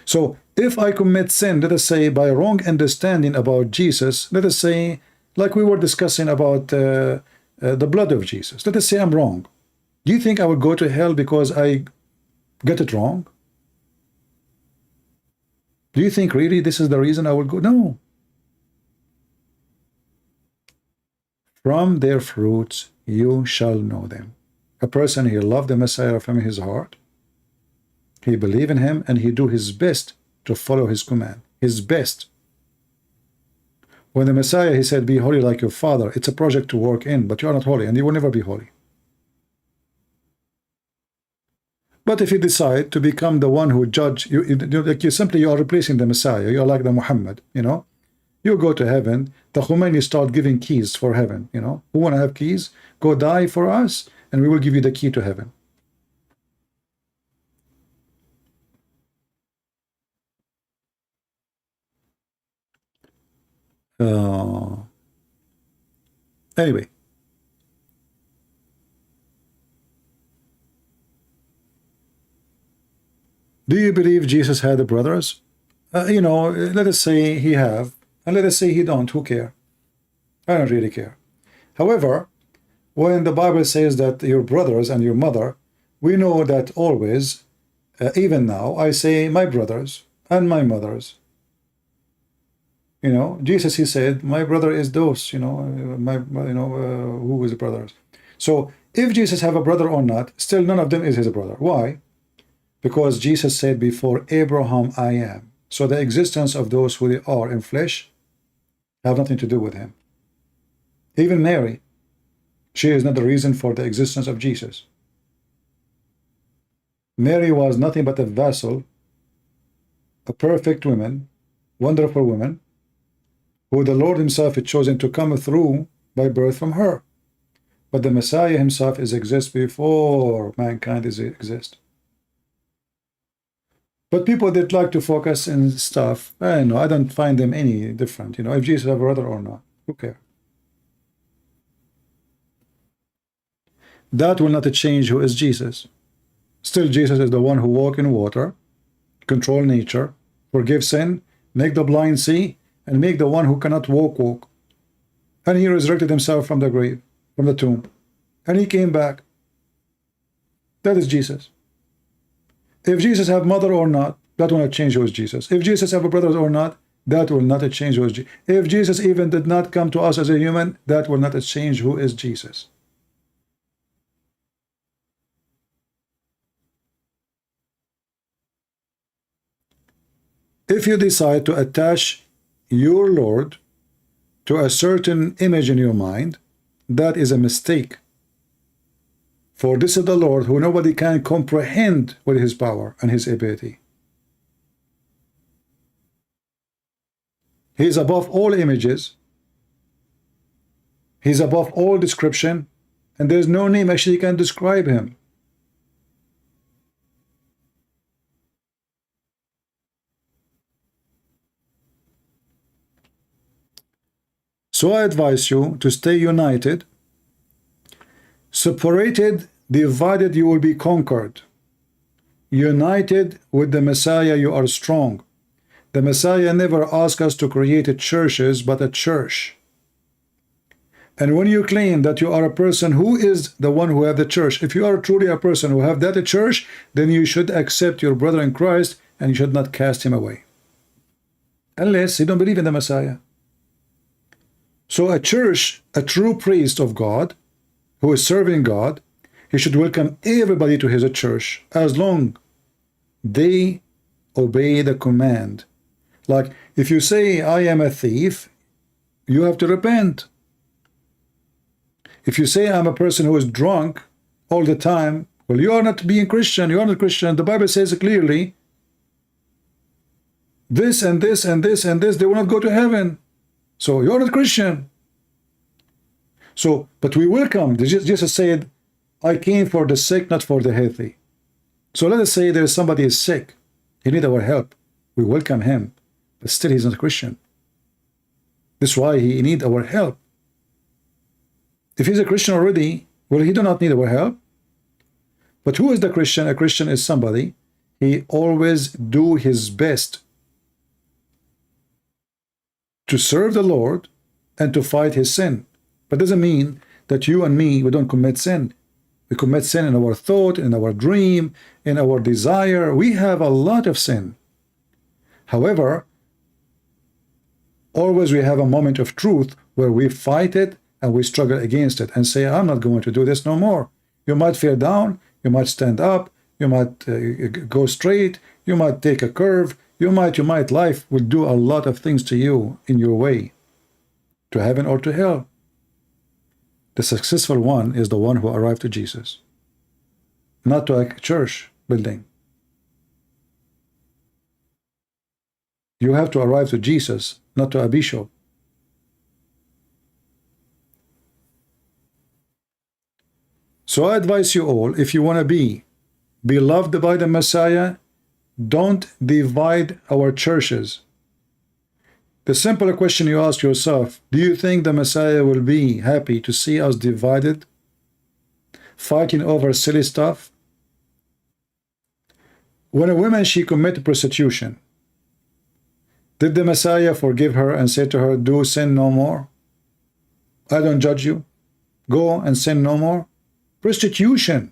So if I commit sin, let us say by wrong understanding about Jesus, let us say like we were discussing about the blood of Jesus. Let us say I'm wrong. Do you think I will go to hell because I get it wrong? Do you think really this is the reason I will go? No. From their fruits you shall know them. A person, he loved the Messiah from his heart. He believe in him and he do his best to follow his command. His best. When the Messiah, he said, be holy like your father. It's a project to work in, but you are not holy, and you will never be holy. But if you decide to become the one who judge, you are replacing the Messiah. You are like the Muhammad, you know. You go to heaven. The Khomeini start giving keys for heaven, you know. Who want to have keys? Go die for us, and we will give you the key to heaven. Anyway. Do you believe Jesus had brothers? You know, let us say he have, and let us say he don't. Who care? I don't really care. However, when the Bible says that your brothers and your mother, we know that always, even now, I say my brothers and my mothers. You know, Jesus, he said, my brother is those, you know, who is brothers. So if Jesus have a brother or not, still none of them is his brother. Why? Because Jesus said, before Abraham I am. So the existence of those who they are in flesh have nothing to do with him. Even Mary, she is not the reason for the existence of Jesus. Mary was nothing but a vessel, a perfect woman, wonderful woman, who the Lord himself had chosen to come through by birth from her. But the Messiah himself exists before mankind exists. But people that like to focus in stuff, I don't know, I don't find them any different. You know, if Jesus have a brother or not, who cares? That will not change who is Jesus. Still, Jesus is the one who walk in water, control nature, forgive sin, make the blind see, and make the one who cannot walk. And he resurrected himself from the grave, from the tomb. And he came back. That is Jesus. If Jesus have mother or not, that will not change who is Jesus. If Jesus have a brother or not, that will not change who is Jesus. If Jesus even did not come to us as a human, that will not change who is Jesus. If you decide to attach your Lord to a certain image in your mind, that is a mistake. For this is the Lord who nobody can comprehend with his power and his ability. He is above all images. He is above all description. And there is no name actually can describe him. So I advise you to stay united. Separated, divided, you will be conquered. United with the Messiah, you are strong. The Messiah never asked us to create churches, but a church. And when you claim that you are a person who is the one who have the church, if you are truly a person who have that church, then you should accept your brother in Christ and you should not cast him away. Unless you don't believe in the Messiah. So a church, a true priest of God, who is serving God, he should welcome everybody to his church as long they obey the command. Like if you say I am a thief, you have to repent. If you say I'm a person who is drunk all the time, well, you are not being Christian. You are not Christian. The Bible says clearly this and this and this and this, they will not go to heaven. So you're not Christian. So, but we welcome. Jesus said, I came for the sick, not for the healthy. So let us say there is somebody is sick. He needs our help. We welcome him. But still he's not a Christian. That's why he needs our help. If he's a Christian already, well, he do not need our help. But who is the Christian? A Christian is somebody. He always do his best to serve the Lord and to fight his sin. But doesn't mean that you and me, we don't commit sin. We commit sin in our thought, in our dream, in our desire. We have a lot of sin. However, always we have a moment of truth where we fight it and we struggle against it and say, I'm not going to do this no more. You might fall down, you might stand up, you might go straight, you might take a curve, you might, life will do a lot of things to you in your way. to heaven or to hell. The successful one is the one who arrived to Jesus, not to a church building. You have to arrive to Jesus, not to a bishop. So I advise you all, if you want to be beloved by the Messiah, don't divide our churches. The simple question you ask yourself, do you think the Messiah will be happy to see us divided, fighting over silly stuff? When a woman, she committed prostitution, did the Messiah forgive her and say to her, do sin no more? I don't judge you. Go and sin no more. Prostitution.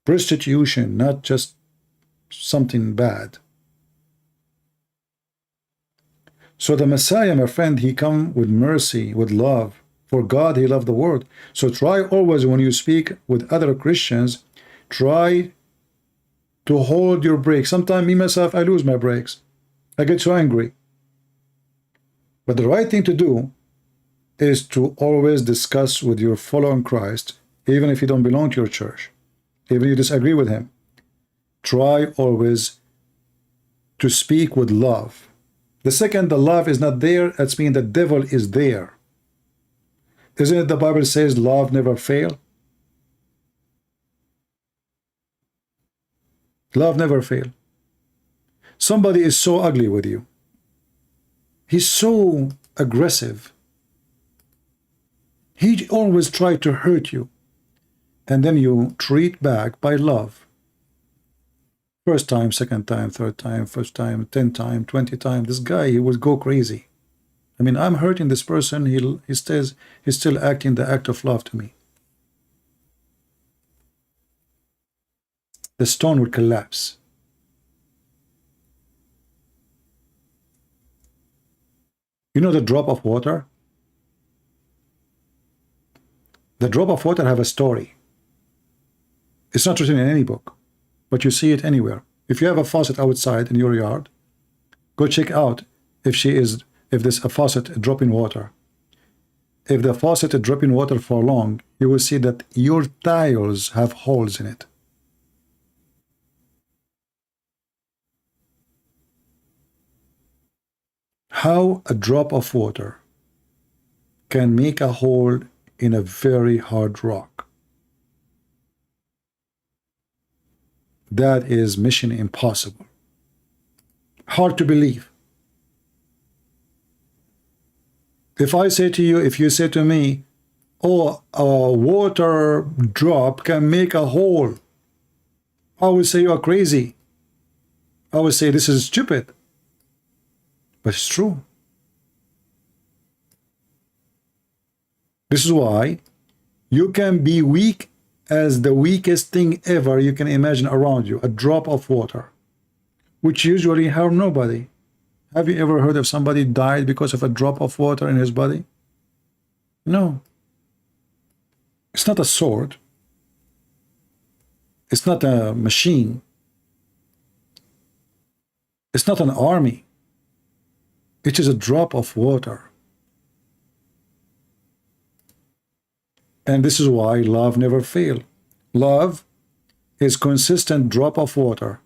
Prostitution, not just something bad. So the Messiah, my friend, he come with mercy, with love. For God, he loved the world. So try always when you speak with other Christians, try to hold your brakes. Sometimes me, myself, I lose my brakes. I get so angry. But the right thing to do is to always discuss with your follower in Christ, even if you don't belong to your church, even if you disagree with him. Try always to speak with love. The second the love is not there, that's mean the devil is there. Isn't it the Bible says love never fail? Love never fail. Somebody is so ugly with you. He's so aggressive. He always tries to hurt you. And then you treat back by love. First time, second time, third time, first time, 10 times, 20 times. This guy, he will go crazy. I mean, I'm hurting this person. He's still acting the act of love to me. The stone will collapse. You know the drop of water? The drop of water have a story. It's not written in any book, but you see it anywhere. If you have a faucet outside in your yard, go check out if there's a faucet dropping water. If the faucet is dropping water for long, you will see that your tiles have holes in it. How a drop of water can make a hole in a very hard rock. That is mission impossible. Hard to believe. If I say to you, if you say to me, oh, a water drop can make a hole, I would say you are crazy. I would say this is stupid. But it's true. This is why you can be weak as the weakest thing ever you can imagine around you, a drop of water, which usually harm nobody. Have you ever heard of somebody died because of a drop of water in his body? No. It's not a sword. It's not a machine. It's not an army. It is a drop of water. And this is why love never fails. Love is consistent drop of water.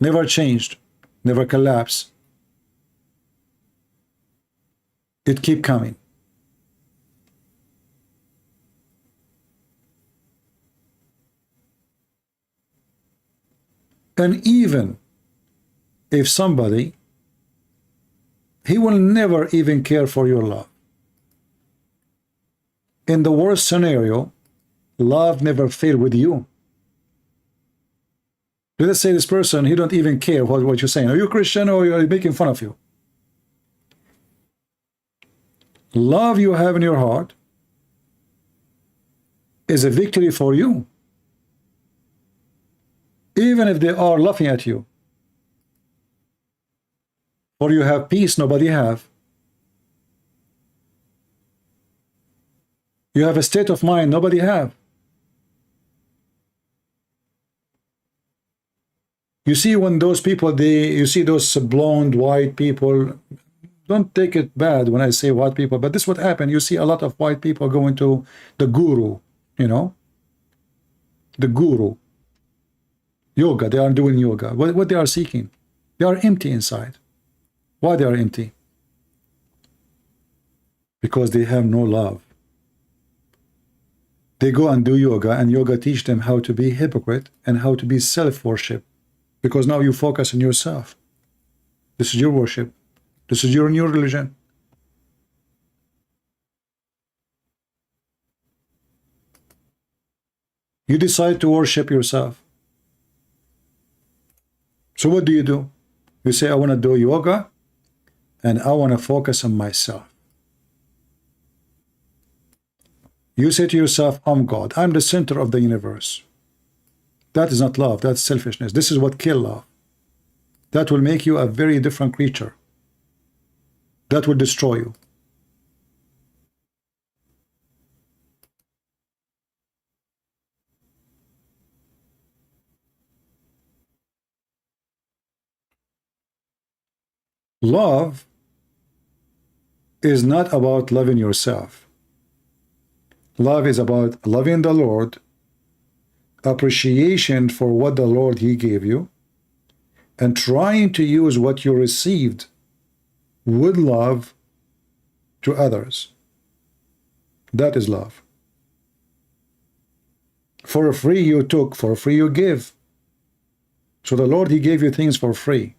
Never changed, never collapsed. It keep coming. And even if somebody, he will never even care for your love. In the worst scenario, love never fail with you. Let us say this person, he don't even care what you're saying. Are you a Christian or are you making fun of you? Love you have in your heart is a victory for you. Even if they are laughing at you. Or you have peace nobody have. You have a state of mind nobody have. You see, when those people, you see those blonde white people, don't take it bad when I say white people, but this is what happened. You see a lot of white people going to the guru, you know, the guru. Yoga, they are doing yoga. What they are seeking? They are empty inside. Why they are empty? Because they have no love. They go and do yoga, and yoga teach them how to be hypocrite and how to be self-worship. Because now you focus on yourself. This is your worship. This is your new religion. You decide to worship yourself. So what do? You say, I want to do yoga, and I want to focus on myself. You say to yourself, I'm God. I'm the center of the universe. That is not love. That's selfishness. This is what kills love. That will make you a very different creature. That will destroy you. Love is not about loving yourself. Love is about loving the Lord, appreciation for what the Lord He gave you, and trying to use what you received with love to others. That is love. For free you took, for free you give. So the Lord, He gave you things for free.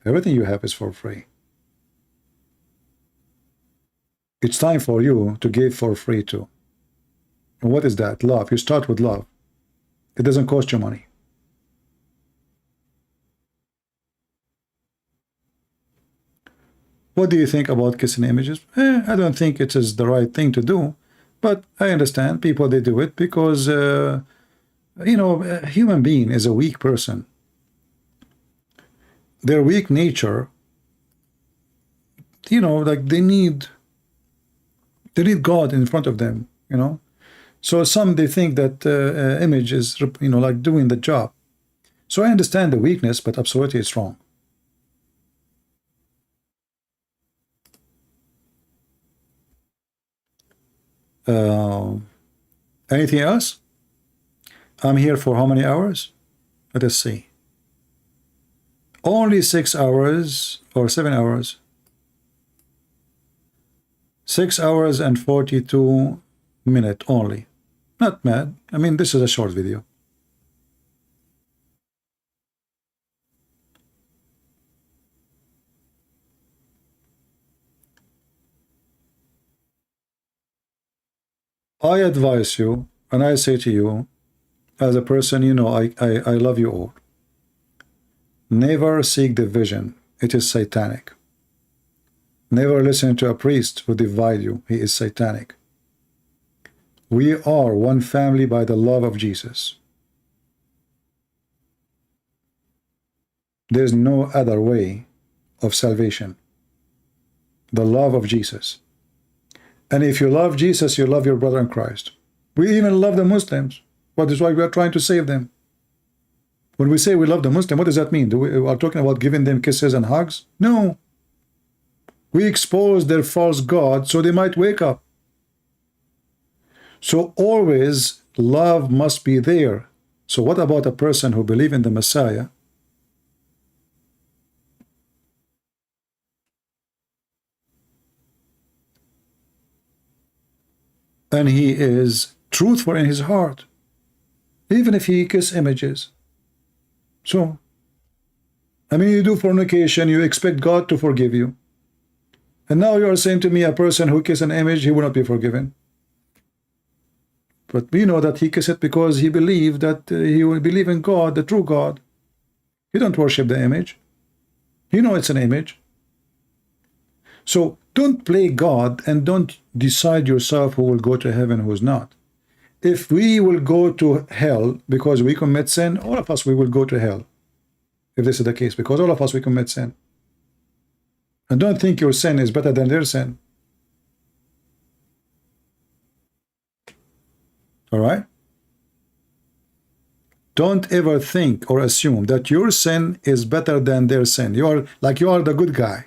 Everything you have is for free. It's time for you to give for free too. And what is that? Love. You start with love. It doesn't cost you money. What do you think about kissing images? I don't think it is the right thing to do, but I understand people, they do it because, you know, a human being is a weak person. Their weak nature, you know, like they need God in front of them, you know. So some, they think that image is, you know, like doing the job. So I understand the weakness, but absolutely it's wrong. Anything else? I'm here for how many hours? Let us see. Only 6 hours or 7 hours. 6 hours and 42 minutes only. Not mad. I mean, this is a short video. I advise you, and I say to you, as a person, you know, I love you all. Never seek division. It is satanic. Never listen to a priest who divide you. He is satanic. We are one family by the love of Jesus. There's no other way of salvation. The love of Jesus. And if you love Jesus, you love your brother in Christ. We even love the Muslims. That is why we are trying to save them. When we say we love the Muslim, what does that mean? We are talking about giving them kisses and hugs? No. We expose their false god so they might wake up. So always love must be there. So what about a person who believes in the Messiah? And he is truthful in his heart, even if he kisses images. So, I mean, you do fornication, you expect God to forgive you. And now you are saying to me, a person who kisses an image, he will not be forgiven. But we know that he kissed it because he believed that he will believe in God, the true God. He don't worship the image. You know it's an image. So don't play God and don't decide yourself who will go to heaven, who's not. If we will go to hell because we commit sin, all of us, we will go to hell. If this is the case, because all of us, we commit sin. And don't think your sin is better than their sin. All right? Don't ever think or assume that your sin is better than their sin. You are the good guy.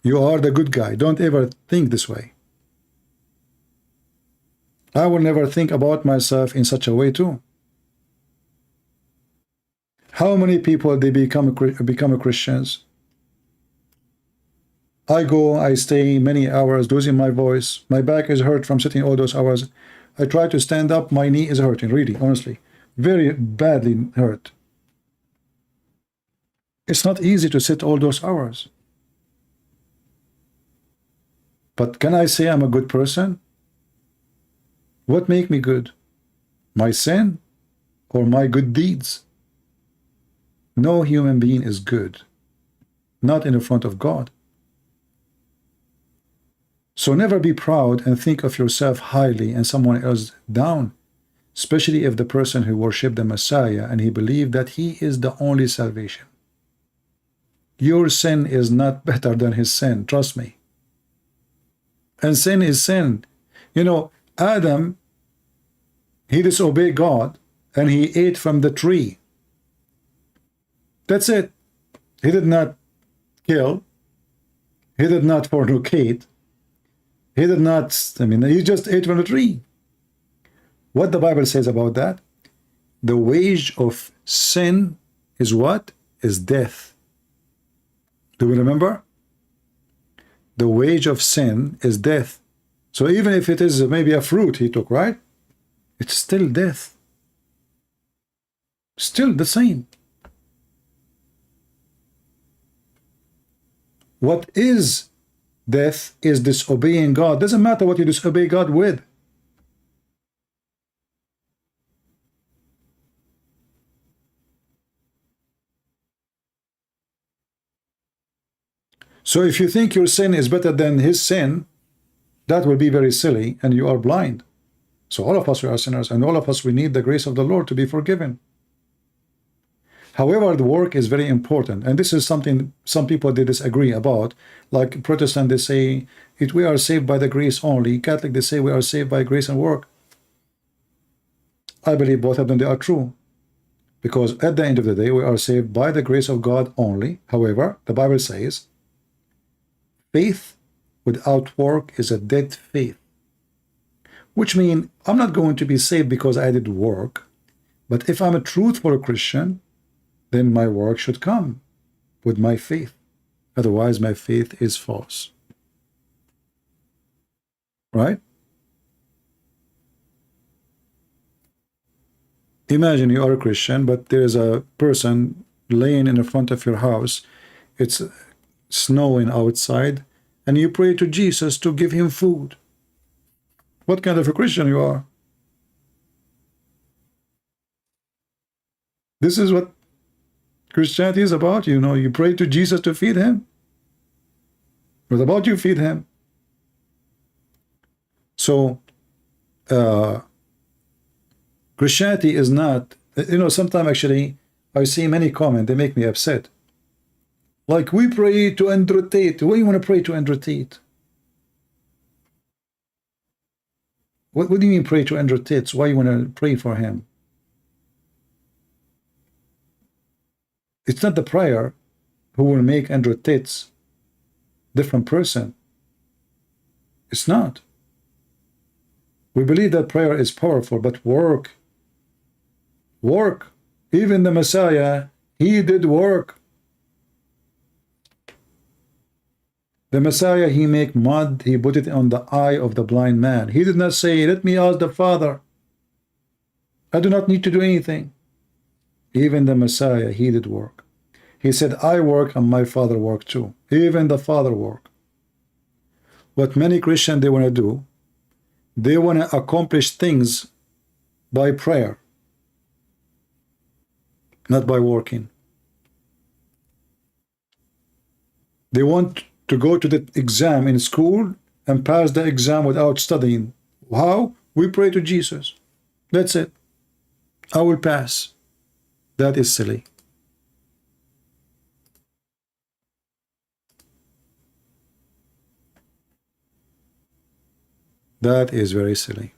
You are the good guy. Don't ever think this way. I will never think about myself in such a way too. How many people they become Christians? I go, I stay many hours losing my voice. My back is hurt from sitting all those hours. I try to stand up, my knee is hurting, really, honestly. Very badly hurt. It's not easy to sit all those hours. But can I say I'm a good person? What make me good? My sin or my good deeds? No human being is good, not in the front of God. So never be proud and think of yourself highly and someone else down, especially if the person who worshiped the Messiah and he believed that he is the only salvation. Your sin is not better than his sin, trust me. And sin is sin. You know, Adam, he disobeyed God and he ate from the tree. That's it. He did not kill. He did not fornicate. He did not, he just ate from the tree. What the Bible says about that? The wage of sin is what? Is death. Do we remember? The wage of sin is death. So even if it is maybe a fruit he took, right? It's still death. Still the same. What is death is disobeying God. Doesn't matter what you disobey God with. So if you think your sin is better than his sin, that will be very silly and you are blind. So all of us are sinners and all of us we need the grace of the Lord to be forgiven. However, the work is very important, and this is something some people they disagree about. Like Protestant, they say we are saved by the grace only. Catholic, they say we are saved by grace and work. I believe both of them they are true, because at the end of the day we are saved by the grace of God only. However, the Bible says faith without work is a dead faith, which means I'm not going to be saved because I did work, but if I'm a truthful Christian, then my work should come with my faith. Otherwise, my faith is false. Right? Imagine you are a Christian, but there's a person laying in the front of your house. It's snowing outside, and you pray to Jesus to give him food. What kind of a Christian you are? This is what Christianity is about. You know, you pray to Jesus to feed him. What about you feed him? So Christianity is not, sometimes actually I see many comments, they make me upset. Like, we pray to Andrew Tate. Why do you want to pray to Andrew Tate? What do you mean pray to Andrew Tate? Why you want to pray for him? It's not the prayer who will make Andrew Tate's different person. It's not. We believe that prayer is powerful, but work. Even the Messiah, he did work. The Messiah, he make mud, he put it on the eye of the blind man. He did not say, let me ask the Father. I do not need to do anything. Even the Messiah, he did work. He said, I work and my Father worked too. Even the Father worked. What many Christians, they want to do, they want to accomplish things by prayer, not by working. They want to go to the exam in school and pass the exam without studying. How? We pray to Jesus. That's it. I will pass. That is silly. That is very silly.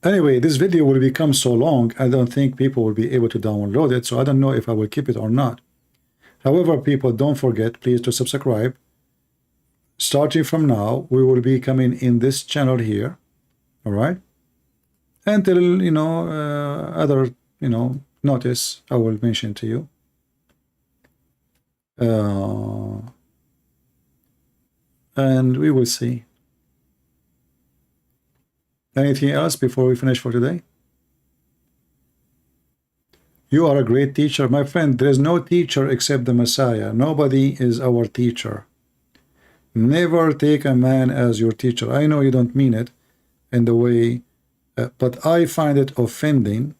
Anyway, this video will become so long, I don't think people will be able to download it, so I don't know if I will keep it or not. However, people, don't forget, please, to subscribe. Starting from now, we will be coming in this channel here, all right? Until, you know, other, you know, notice I will mention to you. And we will see. Anything else before we finish for today? You are a great teacher. My friend, there is no teacher except the Messiah. Nobody is our teacher. Never take a man as your teacher. I know you don't mean it in the way, but I find it offending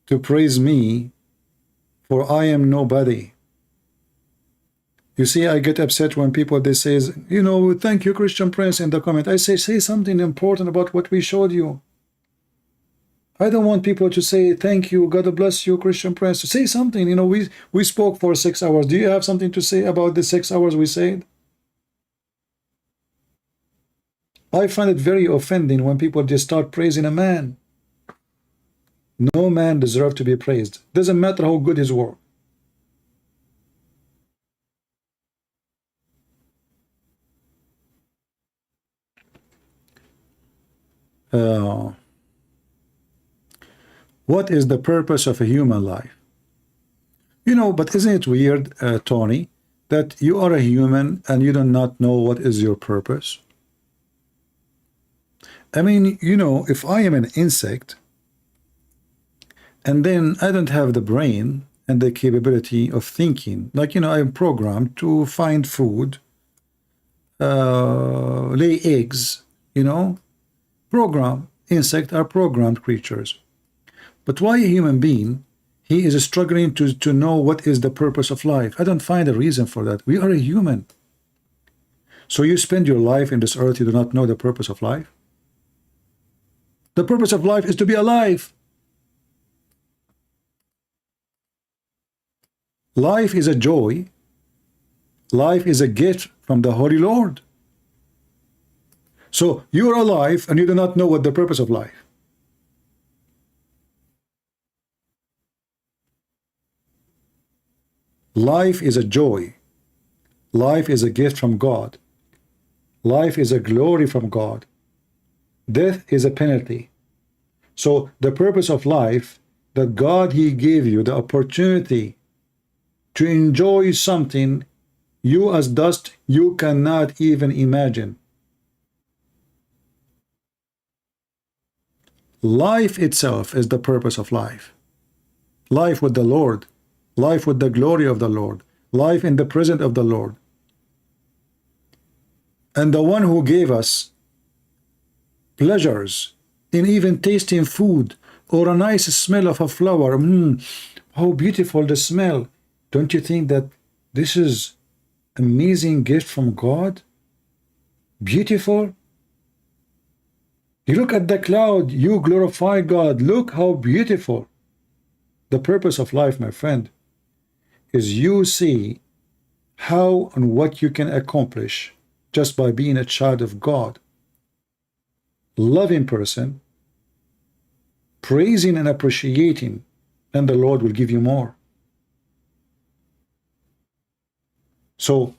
to praise me, for I am nobody. You see, I get upset when people, they say, you know, thank you, Christian Prince, in the comment. I say something important about what we showed you. I don't want people to say, thank you, God bless you, Christian Prince. Say something. You know, we spoke for 6 hours. Do you have something to say about the 6 hours we said? I find it very offending when people just start praising a man. No man deserves to be praised. Doesn't matter how good his work. What is the purpose of a human life? You know, but isn't it weird, Tony, that you are a human and you do not know what is your purpose? I mean, you know, if I am an insect and then I don't have the brain and the capability of thinking, like, you know, I am programmed to find food, lay eggs, you know, insects are programmed creatures. But why a human being, he is struggling to know what is the purpose of life? I don't find a reason for that. We are a human. So you spend your life in this earth, you do not know the purpose of life? The purpose of life is to be alive. Life is a joy. Life is a gift from the Holy Lord. So you are alive and you do not know what the purpose of life. Life is a joy. Life is a gift from God. Life is a glory from God. Death is a penalty. So the purpose of life, that God, he gave you the opportunity to enjoy something you as dust you cannot even imagine. Life itself is the purpose of life. Life with the Lord. Life with the glory of the Lord. Life in the presence of the Lord. And the one who gave us pleasures in even tasting food or a nice smell of a flower. How beautiful the smell. Don't you think that this is amazing gift from God? Beautiful. You look at the cloud, you glorify God. Look how beautiful. The purpose of life, my friend, is you see how and what you can accomplish just by being a child of God. Loving person, praising and appreciating, and the Lord will give you more. So,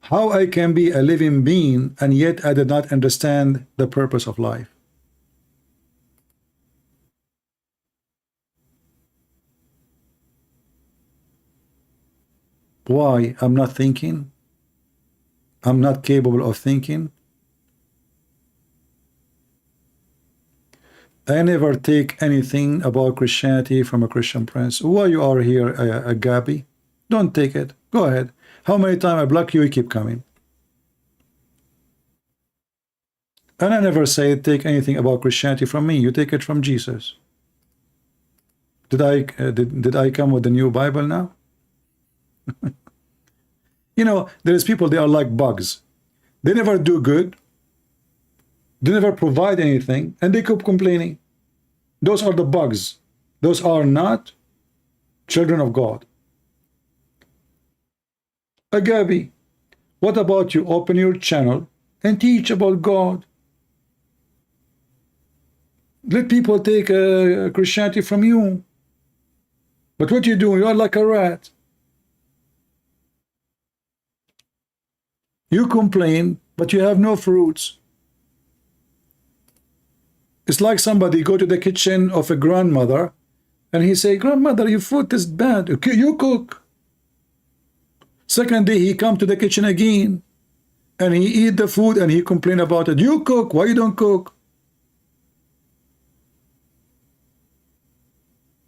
how I can be a living being and yet I did not understand the purpose of life? Why? I'm not thinking? I'm not capable of thinking? I never take anything about Christianity from a Christian Prince. Why you are here, a Gabi? Don't take it. Go ahead. How many times I block you, you keep coming. And I never say take anything about Christianity from me. You take it from Jesus. Did I come with the new Bible now? You know, there's people, they are like bugs. They never do good. They never provide anything, and they keep complaining. Those are the bugs. Those are not children of God. Agabi, what about you open your channel and teach about God? Let people take Christianity from you. But what you do, you are like a rat. You complain, but you have no fruits. It's like somebody go to the kitchen of a grandmother and he say, grandmother, your food is bad. Okay, you cook. Second day he come to the kitchen again and he eat the food and he complain about it. You cook, why you don't cook?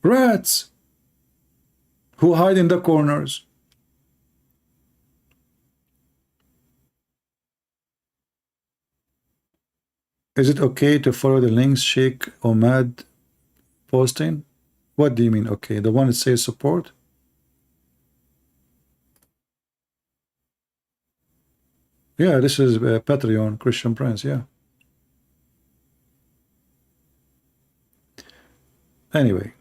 Rats who hide in the corners. Is it okay to follow the links Sheikh Ahmed posting? What do you mean okay? The one that says support? Yeah, this is Patreon, Christian Prince, yeah. Anyway.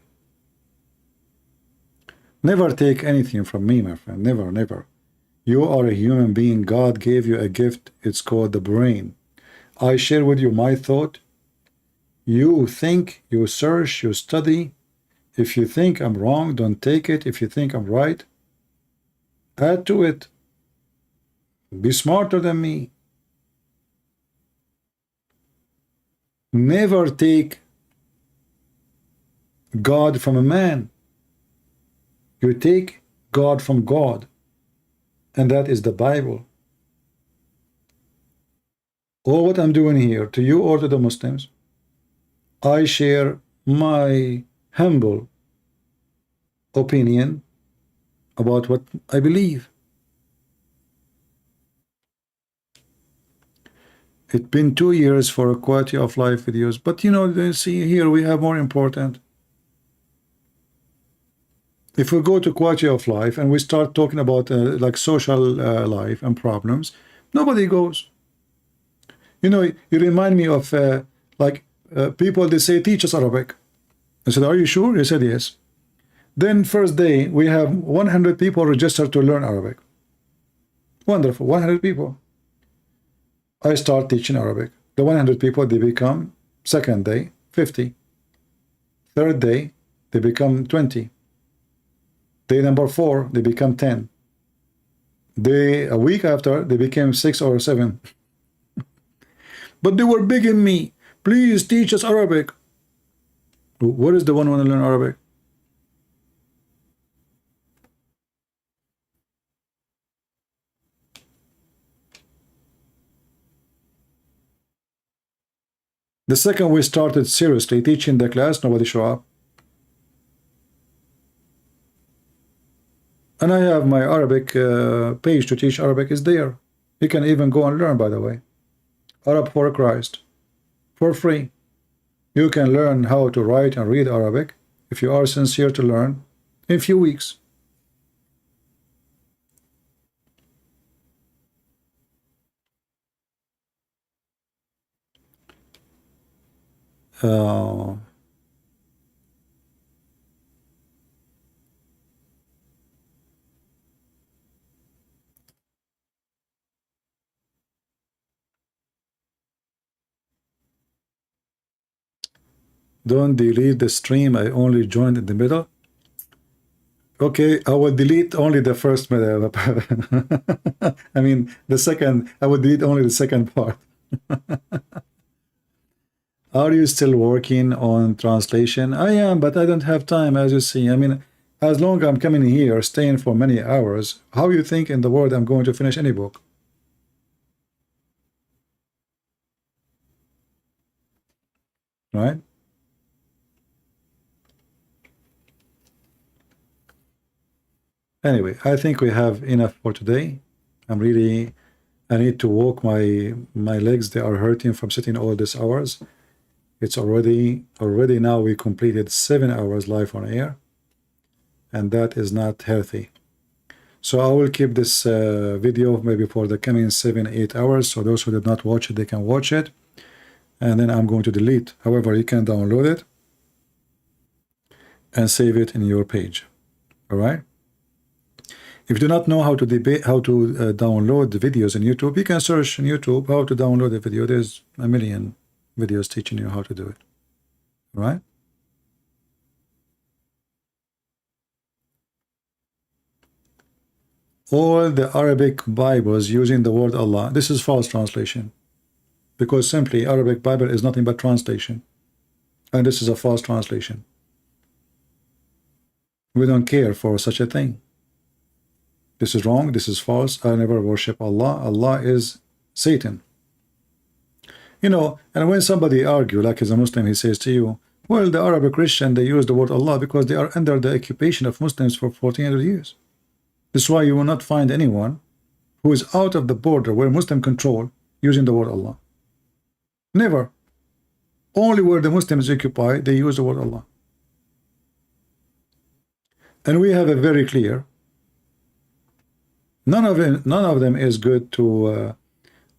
Never take anything from me, my friend. Never, never. You are a human being. God gave you a gift. It's called the brain. I share with you my thought. You think, you search, you study. If you think I'm wrong, don't take it. If you think I'm right, add to it. Be smarter than me. Never take God from a man. You take God from God, and that is the Bible. All what I'm doing here, to you or to the Muslims, I share my humble opinion about what I believe. It's been 2 years for a quality of life videos, but you know, see here we have more important. If we go to quality of life and we start talking about like social life and problems, nobody goes. You know, you remind me of people, they say, teach us Arabic. I said, are you sure? He said, yes. Then first day, we have 100 people registered to learn Arabic. Wonderful, 100 people. I start teaching Arabic. The 100 people, they become, second day, 50. Third day, they become 20. Day number 4, they become 10. A week after, they became 6 or 7. But they were begging me, please teach us Arabic. What is the one who want to learn Arabic? The second we started seriously teaching the class, nobody show up. And I have my Arabic page to teach Arabic is there. You can even go and learn, by the way. Arab for Christ. For free. You can learn how to write and read Arabic, if you are sincere to learn, in a few weeks. Don't delete the stream. I only joined in the middle. Okay, I will delete only the first middle. I mean, the second, I will delete only the second part. Are you still working on translation? I am, but I don't have time, as you see. I mean, as long as I'm coming here, staying for many hours, how you think in the world I'm going to finish any book? Right? Anyway, I think we have enough for today. I need to walk my legs. They are hurting from sitting all these hours. It's already now we completed 7 hours live on air, and that is not healthy. So I will keep this video maybe for the coming 7-8 hours. So those who did not watch it, they can watch it, and then I'm going to delete. However, you can download it and save it in your page. All right. If you do not know how to download the videos on YouTube, you can search on YouTube how to download the video. There's a million videos teaching you how to do it. right? All the Arabic Bibles using the word Allah, this is false translation, because simply Arabic Bible is nothing but translation, and this is a false translation. We don't care for such a thing. This is wrong, this is false. I never worship Allah. Allah is Satan. You know, and when somebody argue, like as a Muslim, he says to you, well, the Arabic Christian, they use the word Allah because they are under the occupation of Muslims for 1400 years. That's why you will not find anyone who is out of the border where Muslim control using the word Allah. Never. Only where the Muslims occupy, they use the word Allah. And we have a very clear, none of them is good to,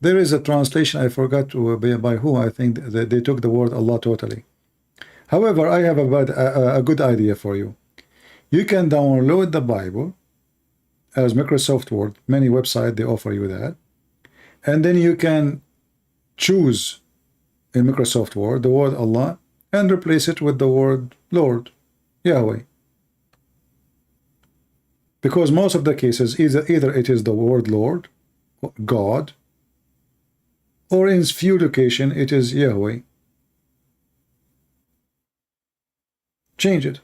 there is a translation, I forgot to, by who, I think that they took the word Allah totally. However, I have a good idea for you. You can download the Bible as Microsoft Word. Many websites, they offer you that. And then you can choose in Microsoft Word the word Allah and replace it with the word Lord, Yahweh. Because most of the cases, either it is the word Lord, God, or in few location it is Yahweh. Change it.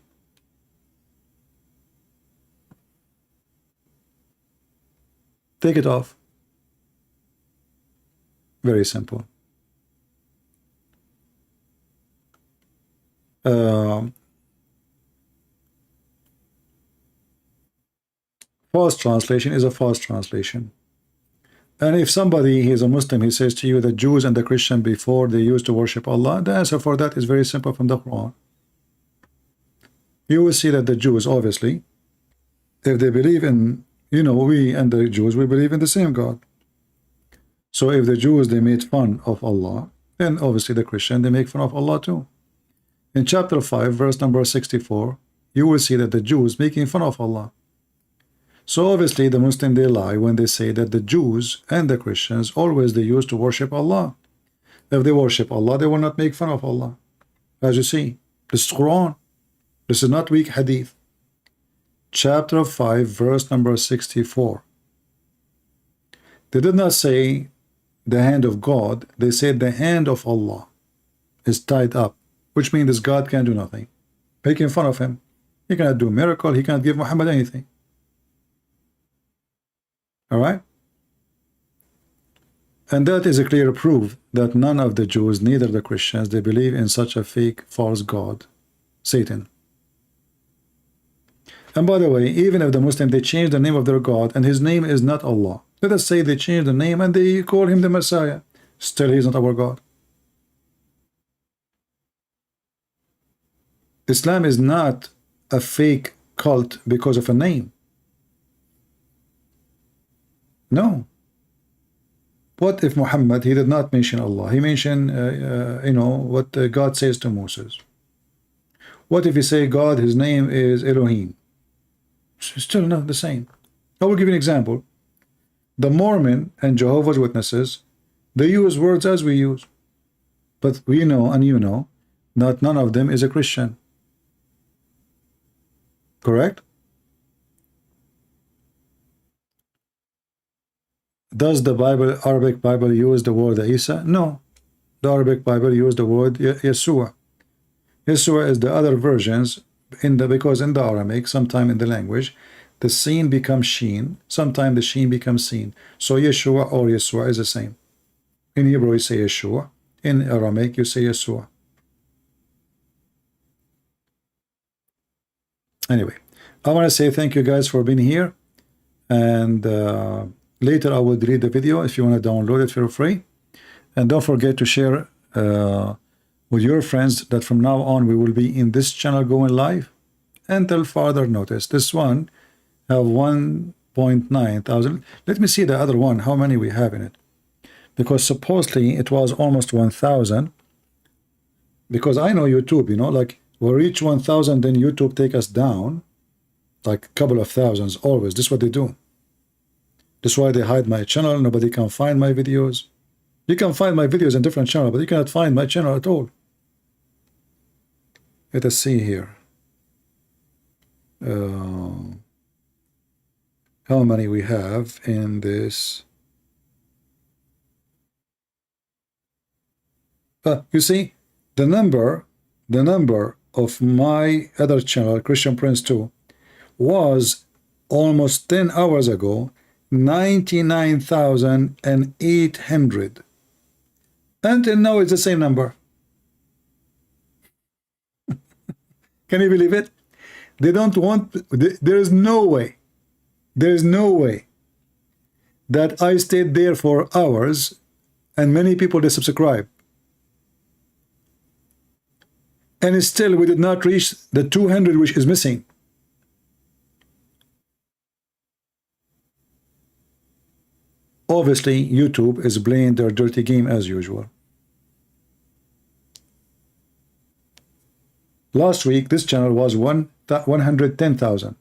Take it off. Very simple. False translation is a false translation. And if somebody is a Muslim, he says to you the Jews and the Christian before they used to worship Allah, the answer for that is very simple from the Quran. You will see that the Jews, obviously, if they believe in, you know, we and the Jews, we believe in the same God. So if the Jews, they made fun of Allah, then obviously the Christian, they make fun of Allah too. In chapter 5, verse number 64, you will see that the Jews making fun of Allah. So obviously the Muslim, they lie when they say that the Jews and the Christians always they used to worship Allah. If they worship Allah, they will not make fun of Allah. As you see, this is Quran. This is not weak hadith. Chapter 5, verse number 64. They did not say the hand of God. They said the hand of Allah is tied up, which means this God can't do nothing. Making fun of him. He cannot do a miracle. He cannot give Muhammad anything. All right? And that is a clear proof that none of the Jews, neither the Christians, they believe in such a fake, false God, Satan. And by the way, even if the Muslim, they change the name of their God and his name is not Allah. Let us say they change the name and they call him the Messiah. Still, he is not our God. Islam is not a fake cult because of a name. No. What if Muhammad, he did not mention Allah? He mentioned, you know, what God says to Moses. What if he say God, his name is Elohim? Still not the same. I will give you an example. The Mormon and Jehovah's Witnesses, they use words as we use. But we know, and you know, that none of them is a Christian. Correct? Does the Bible, Arabic Bible, use the word Isa? No. The Arabic Bible use the word Yeshua. Yeshua is the other versions because in the Aramaic, sometime in the language, the seen becomes sheen, sometime the sheen becomes seen. So Yeshua or Yeshua is the same. In Hebrew you say Yeshua, in Aramaic you say Yeshua. Anyway, I want to say thank you guys for being here, and later I will delete the video. If you want to download it, feel free. And don't forget to share with your friends that from now on we will be in this channel going live until further notice. This one have 1.9 thousand. Let me see the other one, how many we have in it. Because supposedly it was almost 1,000. Because I know YouTube, you know, like we'll reach 1,000, then YouTube take us down like a couple of thousands always. This is what they do. That's why they hide my channel. Nobody can find my videos. You can find my videos in different channels, but you cannot find my channel at all. Let us see here. How many we have in this? You see, the number of my other channel, Christian Prince 2, was almost 10 hours ago 99,800. Until now, it's the same number. Can you believe it? They don't want, there is no way that I stayed there for hours and many people they subscribe. And still we did not reach the 200 which is missing. Obviously, YouTube is playing their dirty game as usual. Last week, this channel was 110,000.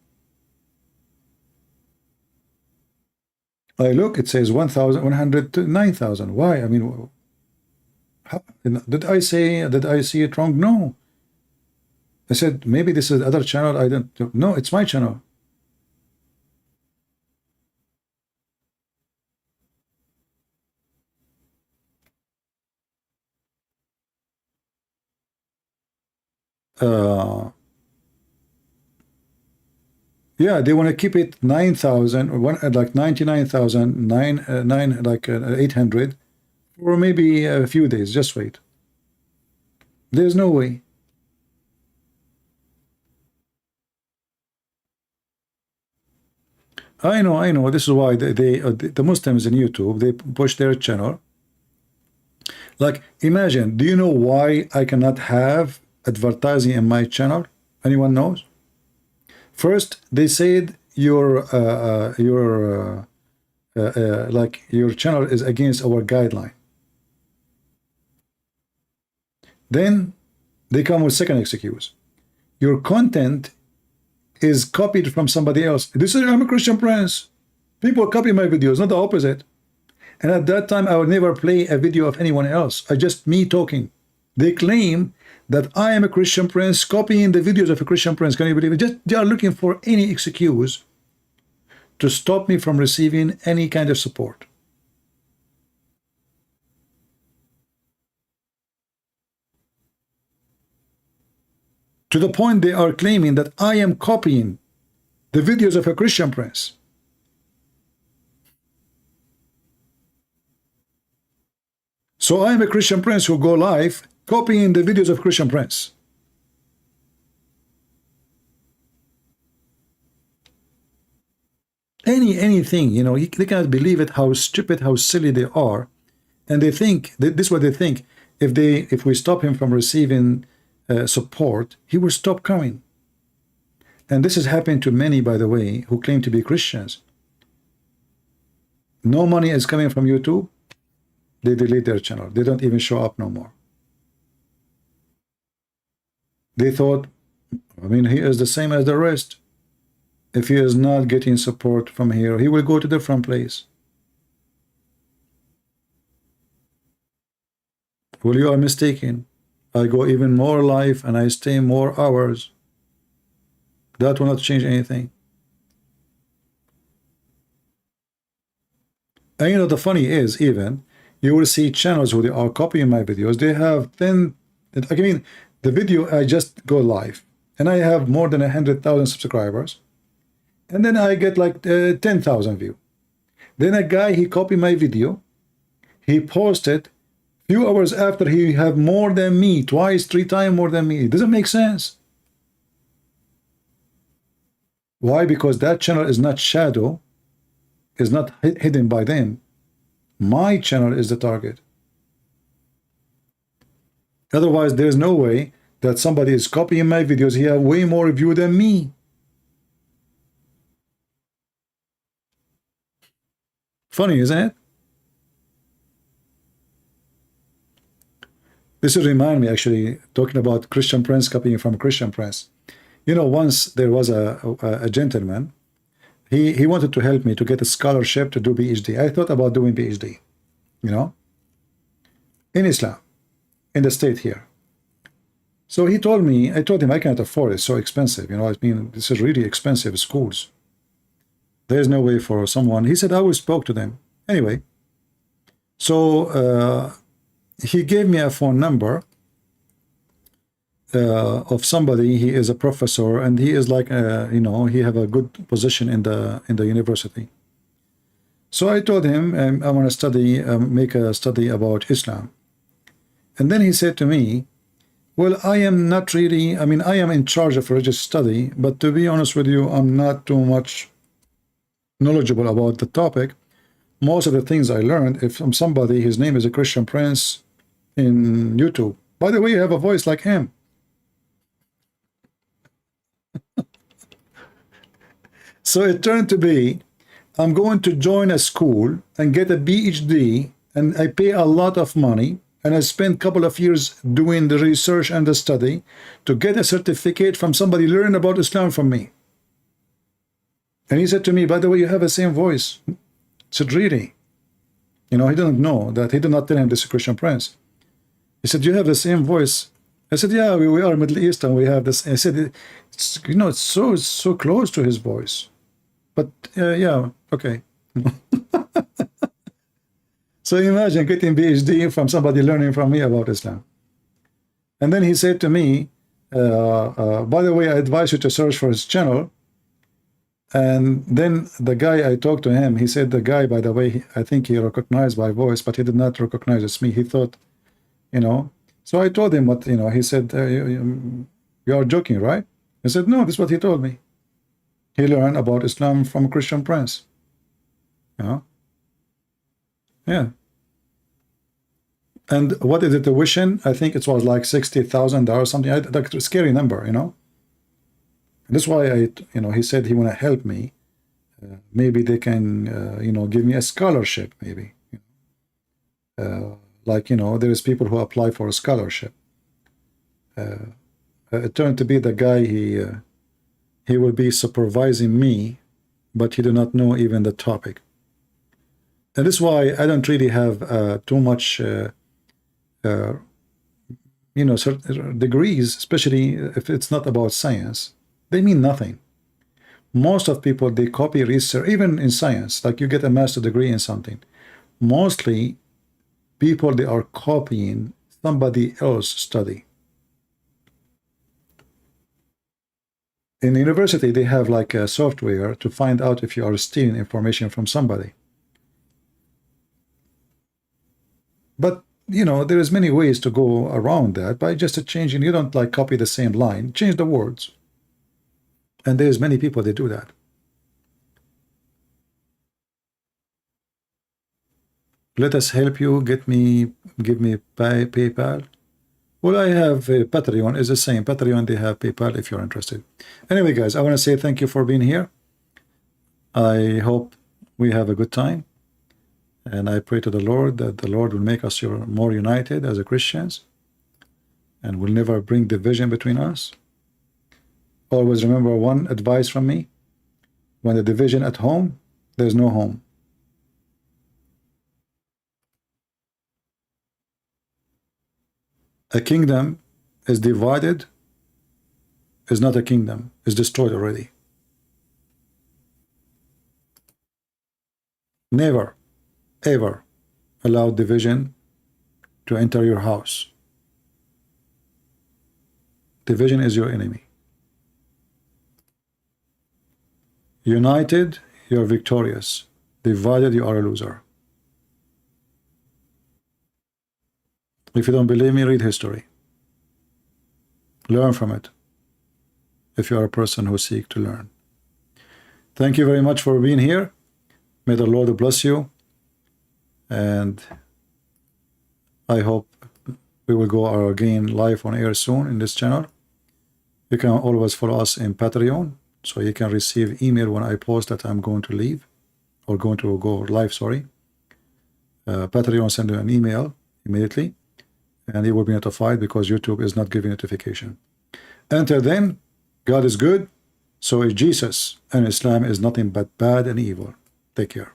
I look, it says 109,000. Why? I mean, how, did I see it wrong? No. I said, maybe this is the other channel. I don't know. No, it's my channel. Yeah, they want to keep it 9,000, like 99,000, 800, or maybe a few days. Just wait. There's no way. I know. This is why the Muslims in YouTube, they push their channel. Like, imagine, do you know why I cannot have advertising in my channel? Anyone knows? First, they said your channel is against our guideline. Then they come with second excuse. Your content is copied from somebody else. This is, I'm a Christian Prince. People copy my videos, not the opposite. And at that time, I would never play a video of anyone else. Just me talking. They claim that I am a Christian Prince copying the videos of a Christian Prince. Can you believe it? They are looking for any excuse to stop me from receiving any kind of support. To the point they are claiming that I am copying the videos of a Christian Prince. So I am a Christian Prince who go live copying the videos of Christian Prince. Anything, you know, they cannot believe it, how stupid, how silly they are. And they think, this is what they think, if we stop him from receiving support, he will stop coming. And this has happened to many, by the way, who claim to be Christians. No money is coming from YouTube, they delete their channel. They don't even show up no more. They thought, I mean, he is the same as the rest. If he is not getting support from here, he will go to a different place. Well, you are mistaken. I go even more live and I stay more hours. That will not change anything. And you know, the funny is, even, you will see channels who they are copying my videos. They have 10, I mean, the video, I just go live and I have more than 100,000 subscribers. And then I get like 10,000 views. Then a guy, he copied my video. He posted few hours after he have more than me, twice, 3 times more than me. It doesn't make sense. Why? Because that channel is not shadow, is not hidden by them. My channel is the target. Otherwise, there's no way that somebody is copying my videos. He have way more view than me. Funny, isn't it? This will remind me, actually, talking about Christian Prince copying from Christian Prince. You know, once there was a gentleman, he wanted to help me to get a scholarship to do PhD. I thought about doing PhD, you know, in Islam, in the state here. So he told me, I told him I can't afford it. It's so expensive. You know, I mean, this is really expensive schools. There's no way for someone. He said, I will spoke to them. Anyway, so he gave me a phone number of somebody. He is a professor, and he is like, you know, he have a good position in the university. So I told him, I want to study, make a study about Islam. And then he said to me, well, I am not really, I mean, I am in charge of religious study, but to be honest with you, I'm not too much knowledgeable about the topic. Most of the things I learned, if from somebody, his name is a Christian Prince in YouTube. By the way, you have a voice like him. So it turned to be, I'm going to join a school and get a PhD, and I pay a lot of money, and I spent a couple of years doing the research and the study to get a certificate from somebody learning about Islam from me. And he said to me, by the way, you have the same voice. I said, really? You know, he didn't know that. He did not tell him this is Christian Prince. He said, you have the same voice. I said, yeah, we are Middle Eastern. We have this. I said, it's, you know, it's so close to his voice. But yeah, okay. So imagine getting PhD from somebody learning from me about Islam. And then he said to me, by the way, I advise you to search for his channel. And then the guy, I talked to him, he said, the guy, by the way, I think he recognized my voice, but he did not recognize it's me. He thought, you know. So I told him what, you know, he said, you are joking, right? I said, no, this is what he told me. He learned about Islam from a Christian Prince. You know? Yeah. And what is the tuition? I think it was like $60,000 something. Like a scary number, you know. And that's why I, you know, he said he want to help me. Maybe they can, you know, give me a scholarship. Maybe, like, you know, there is people who apply for a scholarship. It turned to be the guy. He will be supervising me, but he do not know even the topic. And this is why I don't really have too much, you know, certain degrees, especially if it's not about science. They mean nothing. Most of people, they copy research, even in science, like you get a master's degree in something. Mostly people, they are copying somebody else's study. In university, they have like a software to find out if you are stealing information from somebody. But, you know, there is many ways to go around that by just changing. You don't like copy the same line, change the words. And there's many people that do that. Let us help you. Give me PayPal. Well, I have Patreon. Is the same. Patreon, they have PayPal if you're interested. Anyway, guys, I want to say thank you for being here. I hope we have a good time. And I pray to the Lord that the Lord will make us more united as a Christians and will never bring division between us. Always remember one advice from me. When the division at home, there's no home. A kingdom is divided, is not a kingdom, is destroyed already. Never, ever allow division to enter your house. Division is your enemy. United, you are victorious. Divided, you are a loser. If you don't believe me, read history. Learn from it. If you are a person who seeks to learn. Thank you very much for being here. May the Lord bless you. And I hope we will go again live on air soon in this channel. You can always follow us in Patreon, so you can receive email when I post that I'm going to leave or going to go live, sorry. Patreon send you an email immediately and you will be notified because YouTube is not giving notification. Until then, God is good, so is Jesus, and Islam is nothing but bad and evil. Take care.